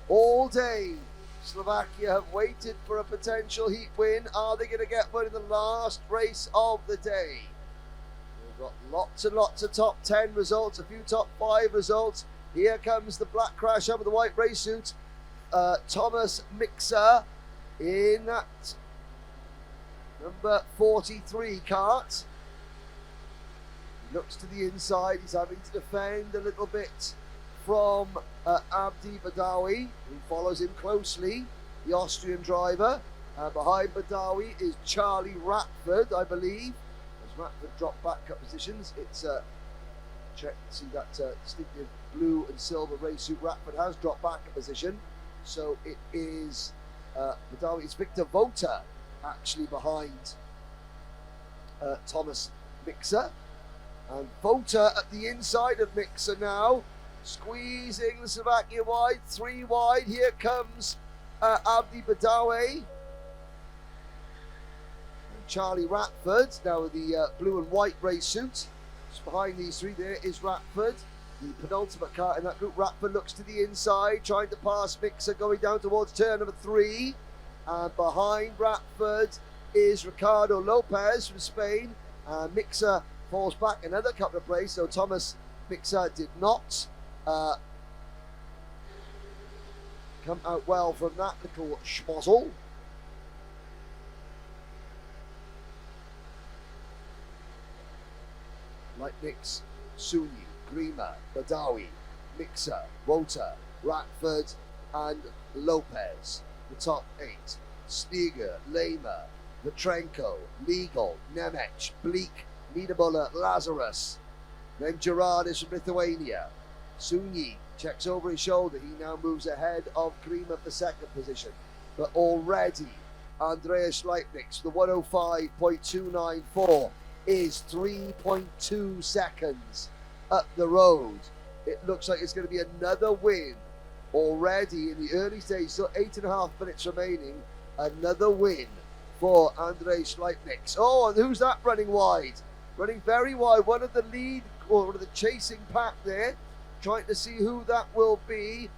all day. Slovakia have waited for a potential heat win. Are they going to get one in the last race of the day? We've got lots and lots of top 10 results, a few top 5 results. Here comes the black crash up with the white race suit. Thomas Mixer in that number 43 kart. He looks to the inside. He's having to defend a little bit from Abdi Badawi, who follows him closely, the Austrian driver. Behind Badawi is Charlie Ratford, I believe. As Ratford dropped back up positions, it's check to see that distinctive blue and silver race suit. Ratford has dropped back a position, so it is Badawi. It's Victor Vota actually behind Thomas Mixer, and Vota at the inside of Mixer now, squeezing the Slovakia wide, 3 wide. Here comes Abdi Badawi. And Charlie Ratford now with the blue and white race suit. Behind these 3 there is Ratford, the penultimate car in that group. Ratford looks to the inside, trying to pass Mixer, going down towards turn number 3. And behind Ratford is Ricardo Lopez from Spain. And Mixer falls back another couple of places, so Thomas Mixer did not come out well from that little schmozzle. Leitniks, Sunyi, Grima, Badawi, Mixer, Wota, Ratford and Lopez. The top 8. Steiger, Lema, Petrenko, Legal, Nemec, Bleak, Niedermuller, Lazarus. Then Gerard is from Lithuania. Sunyi checks over his shoulder. He now moves ahead of Grima for second position. But already, Andreas Leipniks, the 105.294, is 3.2 seconds up the road. It looks like it's going to be another win already in the early stage. Still 8.5 minutes remaining. Another win for Andreas Leipniks. Oh, and who's that running wide? Running very wide. One of the lead, or one of the chasing pack there. Trying to see who that will be.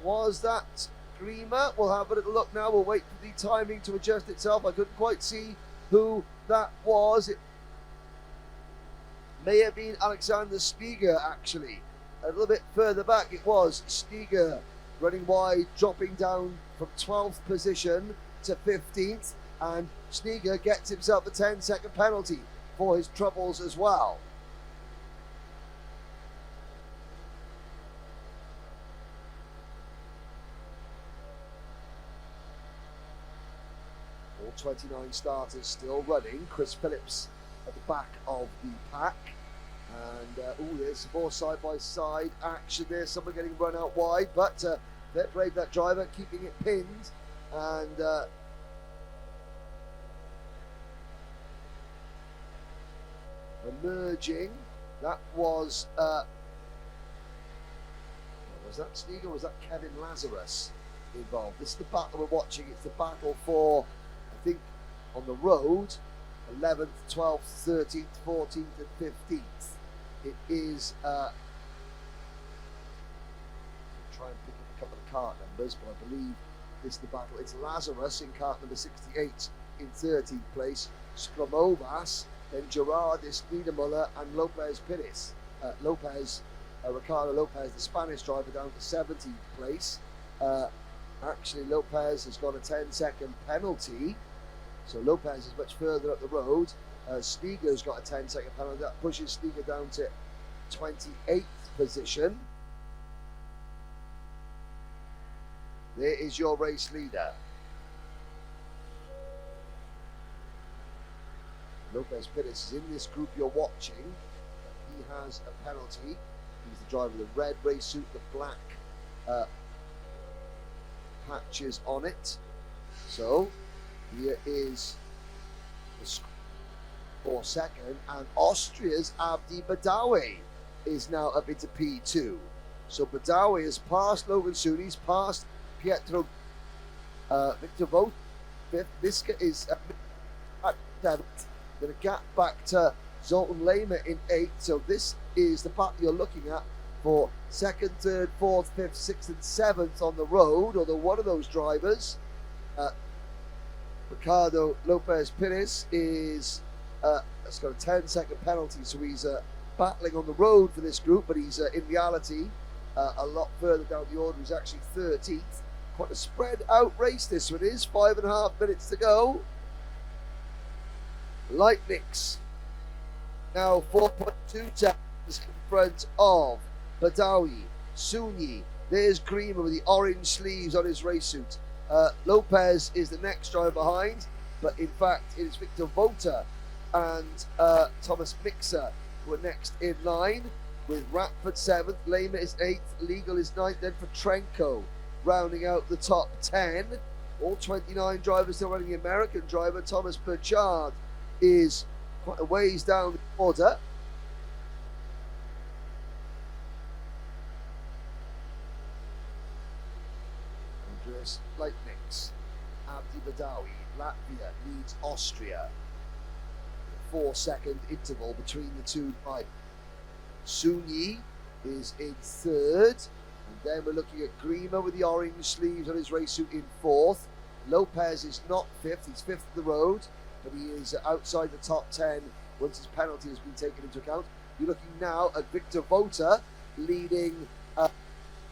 Was that Grima? We'll have a little look now. We'll wait for the timing to adjust itself. I couldn't quite see who that was. It may have been Alexander Stiger, actually. A little bit further back it was Stiger running wide, dropping down from 12th position to 15th. And Stiger gets himself a 10-second penalty for his troubles as well. All 29 starters still running. Chris Phillips at the back of the pack. And there's some more side-by-side action there. Someone getting run out wide, but fair play to that driver, keeping it pinned. And emerging, that was that Stiger or was that Kevin Lazarus involved? This is the battle we're watching. It's the battle for, I think, on the road, 11th, 12th, 13th, 14th and 15th. It is try and pick up a couple of cart numbers, but I believe this is the battle. It's Lazarus in cart number 68 in 13th place, Skromovas, then Gerardis, Niedermuller and Lopez Pires. Ricardo Lopez, the Spanish driver, down to 17th place. Actually, Lopez has got a 10-second penalty, so Lopez is much further up the road. Stiger's got a 10-second penalty. That pushes Stiger down to 28th position. There is your race leader. Lopez Pires is in this group you're watching. He has a penalty. He's the driver of the red race suit, the black patches on it. So here is the score for second, and Austria's Abdi Badawi is now up into P2. So Badawi has passed Logan Soon, he's passed Pietro Victor Vogt, fifth. Miska is at 7th. Then a gap back to Zoltan Lehmer in 8th. So this is the battle you're looking at for 2nd, 3rd, 4th, 5th, 6th and 7th on the road, although one of those drivers, Ricardo Lopez Pires, is has got a 10-second penalty, so he's battling on the road for this group, but he's in reality a lot further down the order. He's actually 13th. Quite a spread out race this one is. 5.5 minutes to go. Leipniks now 4.2 seconds in front of Badawi. Sunyi, there's Grima with the orange sleeves on his race suit. Lopez is the next driver behind, but in fact it is Victor Vota and Thomas Mixer who are next in line, with Ratford 7th, Lehmer is 8th, Legal is 9th, then Petrenko rounding out the top 10. All 29 drivers still running. The American driver Thomas Burchard is quite a ways down the order. Andreas Leipniks, Abdi Badawi, Latvia leads Austria. 4-second interval between the two drivers. Sunyi is in 3rd, and then we're looking at Grima with the orange sleeves on his race suit in 4th. Lopez is not 5th, he's 5th of the road, but he is outside the top 10 once his penalty has been taken into account. You're looking now at Victor Vota leading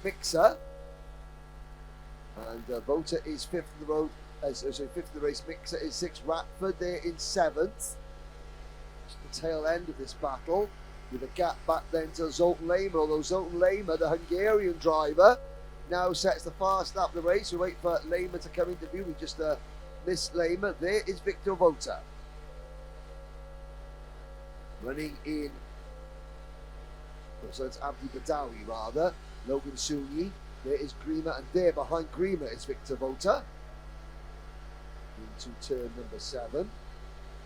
Mixer, and Vota is 5th of the road, sorry, 5th of the race. Mixer is 6th. Ratford there in 7th. The tail end of this battle, with a gap back then to Zoltan Lehmer, although Zoltan Lehmer, the Hungarian driver, now sets the fast lap of the race. We wait for Lehmer to come into view. We just Miss Lema. There is Victor Vota. Running in, so it's Abdi Badawi rather. Logan Sunyi. There is Grima, and there behind Grima is Victor Vota. Into turn number 7. In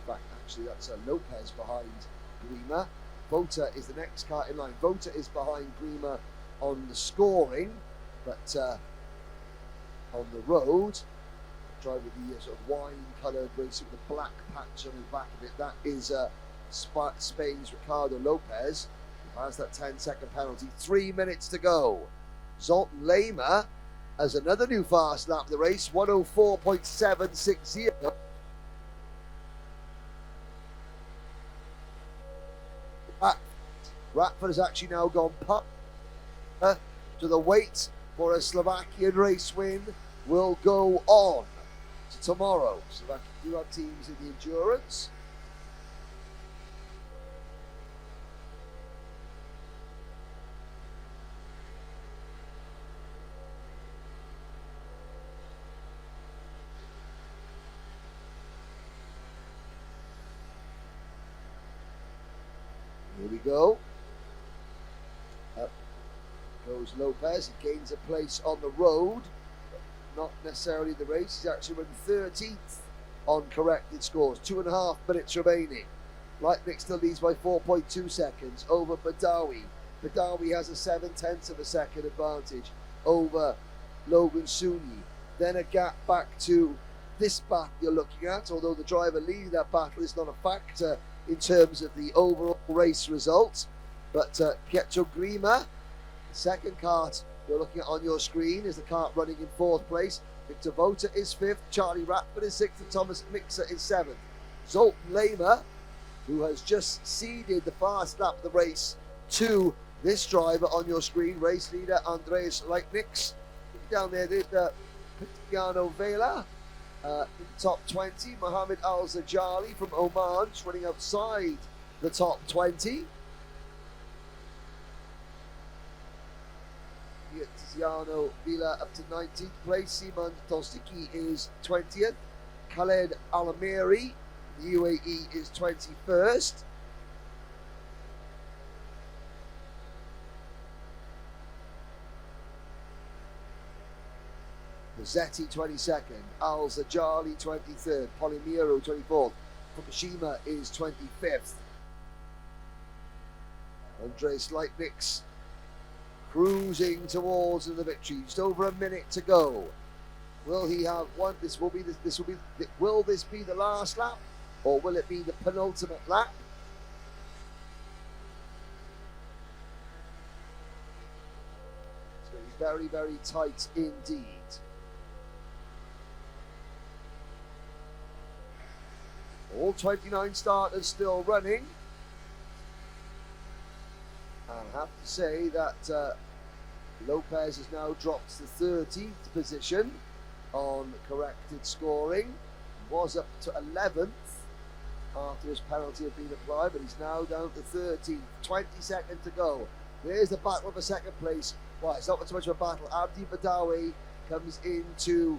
fact, actually, that's Lopez behind Grima. Vota is the next car in line. Vota is behind Grima on the scoring, but on the road, drive with the sort of wine-coloured race with the black patch on the back of it. That is Spain's Ricardo Lopez, who has that 10-second penalty. 3 minutes to go. Zoltan Lema has another new fast lap of the race, 104.760. Ratford has actually now gone past to the wait for a Slovakian race win will go on to tomorrow. Slovakia do have teams in the endurance. Here we go. Up goes Lopez. He gains a place on the road, but not necessarily the race. He's actually run 13th on corrected scores. 2.5 minutes remaining. Lightnick still leads by 4.2 seconds over Badawi. Badawi has a 7/10 of a second advantage over Logan Sunyi. Then a gap back to this battle you're looking at, although the driver leading that battle is not a factor in terms of the overall race result. But Pietro Grima, the second kart you're looking at on your screen, is the kart running in 4th place. Victor Vota is 5th, Charlie Ratford is 6th, and Thomas Mixer is 7th. Zoltan Lema, who has just ceded the fast lap of the race to this driver on your screen, race leader Andreas Leitnix. Down there, Cristiano Vela. In the top 20, Mohammed Al-Zajali from Oman, just running outside the top 20. Tiziano Vila up to 19th place. Simon Tostiki is 20th. Khaled Alamiri, the UAE, is 21st. Mazzetti 22nd, Al-Zajali 23rd, Polymiro 24th, Fukushima is 25th. Andres Leitnix cruising towards the victory. Just over a minute to go. Will he have one? Will this be the last lap, or will it be the penultimate lap? It's going to be very, very tight indeed. All 29 starters still running. I have to say that Lopez has now dropped to 13th position on corrected scoring. He was up to 11th after his penalty had been applied, but he's now down to 13th. 20 seconds to go. There's the battle for second place. Well, it's not so much of a battle. Abdi Badawi comes into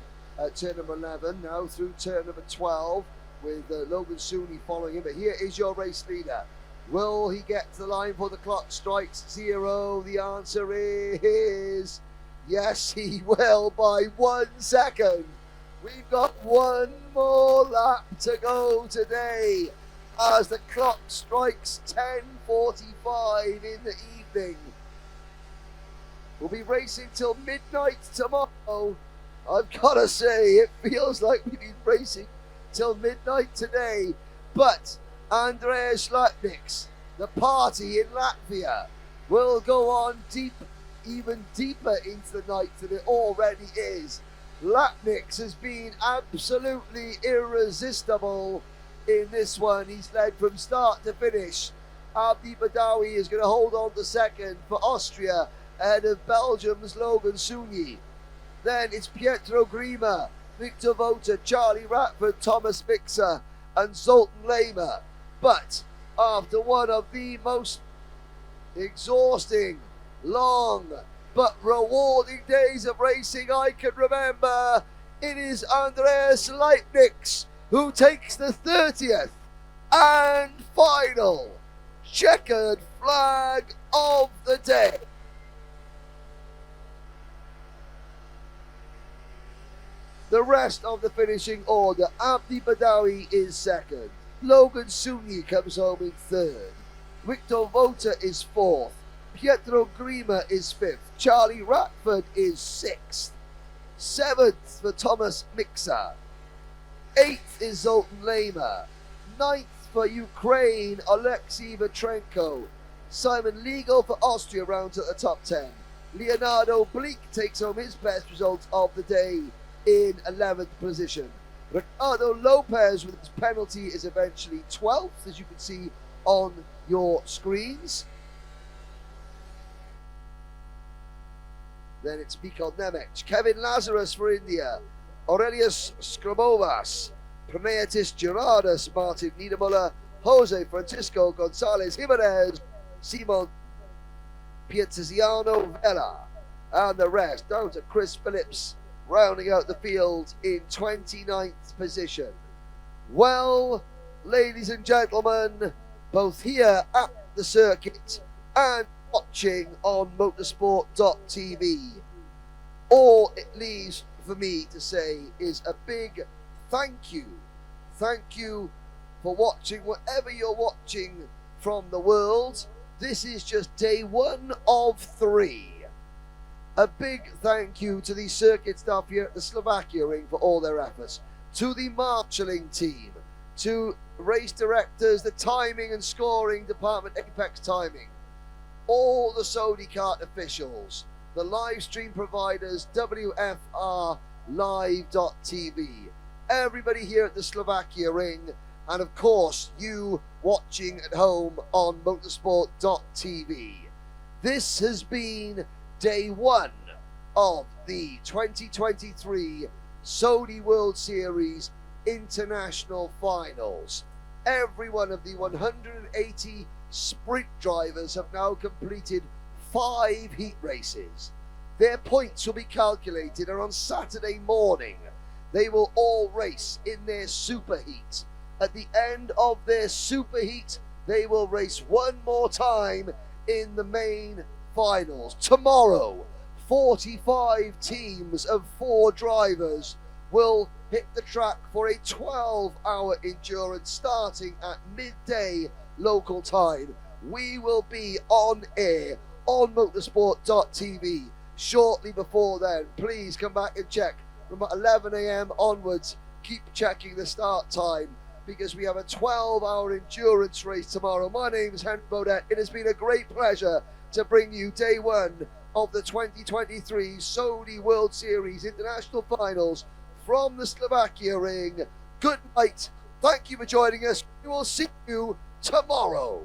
turn number 11, now through turn number 12, with Logan Sunyi following him. But here is your race leader. Will he get to the line before the clock strikes 0? The answer is yes, he will, by 1 second. We've got one more lap to go today as the clock strikes 10:45 in the evening. We'll be racing till midnight tomorrow. I've got to say, it feels like we've been racing till midnight today. But Andreas Leitnix, the party in Latvia, will go on deep, even deeper into the night than it already is. Leitnix has been absolutely irresistible in this one. He's led from start to finish. Abdi Badawi is going to hold on to second for Austria ahead of Belgium's Logan Sunyi. Then it's Pietro Grima, Victor Vota, Charlie Ratford, Thomas Mixer and Zoltan Lema. But after one of the most exhausting, long but rewarding days of racing I can remember, it is Andreas Leitniks who takes the 30th and final checkered flag of the day. The rest of the finishing order, Abdi Badawi is second. Logan Sunyi comes home in third. Victor Vota is fourth. Pietro Grima is fifth. Charlie Ratford is sixth. Seventh for Thomas Mixer. Eighth is Zoltan Lema. Ninth for Ukraine, Alexei Vetrenko. Simon Legal for Austria rounds at the top 10. Leonardo Bleak takes home his best result of the day in 11th position. Ricardo Lopez with his penalty is eventually 12th, as you can see on your screens. Then it's Mikhail Nemec, Kevin Lazarus for India, Aurelius Skramovas, Pranaitis Gerardus, Martin Niedermuller, Jose Francisco Gonzalez Jimenez, Simon Pietrziano Vela, and the rest down to Chris Phillips, rounding out the field in 29th position. Well, ladies and gentlemen, both here at the circuit and watching on motorsport.tv, all it leaves for me to say is a big thank you. Thank you for watching whatever you're watching from the world. This is just day 1 of 3. A big thank you to the circuit staff here at the Slovakia ring for all their efforts, to the marshalling team, to race directors, the timing and scoring department, Apex Timing, all the Sodi kart officials, the live stream providers, WFR Live TV, everybody here at the Slovakia ring, and of course you watching at home on motorsport.tv. This has been day 1 of the 2023 Sodi World Series International Finals. Every one of the 180 sprint drivers have now completed 5 heat races. Their points will be calculated, and on Saturday morning they will all race in their super heat. At the end of their super heat, they will race one more time in the main finals. Tomorrow, 45 teams of 4 drivers will hit the track for a 12-hour endurance starting at midday local time. We will be on air on motorsport.tv shortly before then. Please come back and check from 11 a.m. onwards. Keep checking the start time, because we have a 12-hour endurance race tomorrow. My name is Henry Baudet. It has been a great pleasure to bring you day 1 of the 2023 Sodi World Series International Finals from the Slovakia ring. Good night. Thank you for joining us. We will see you tomorrow.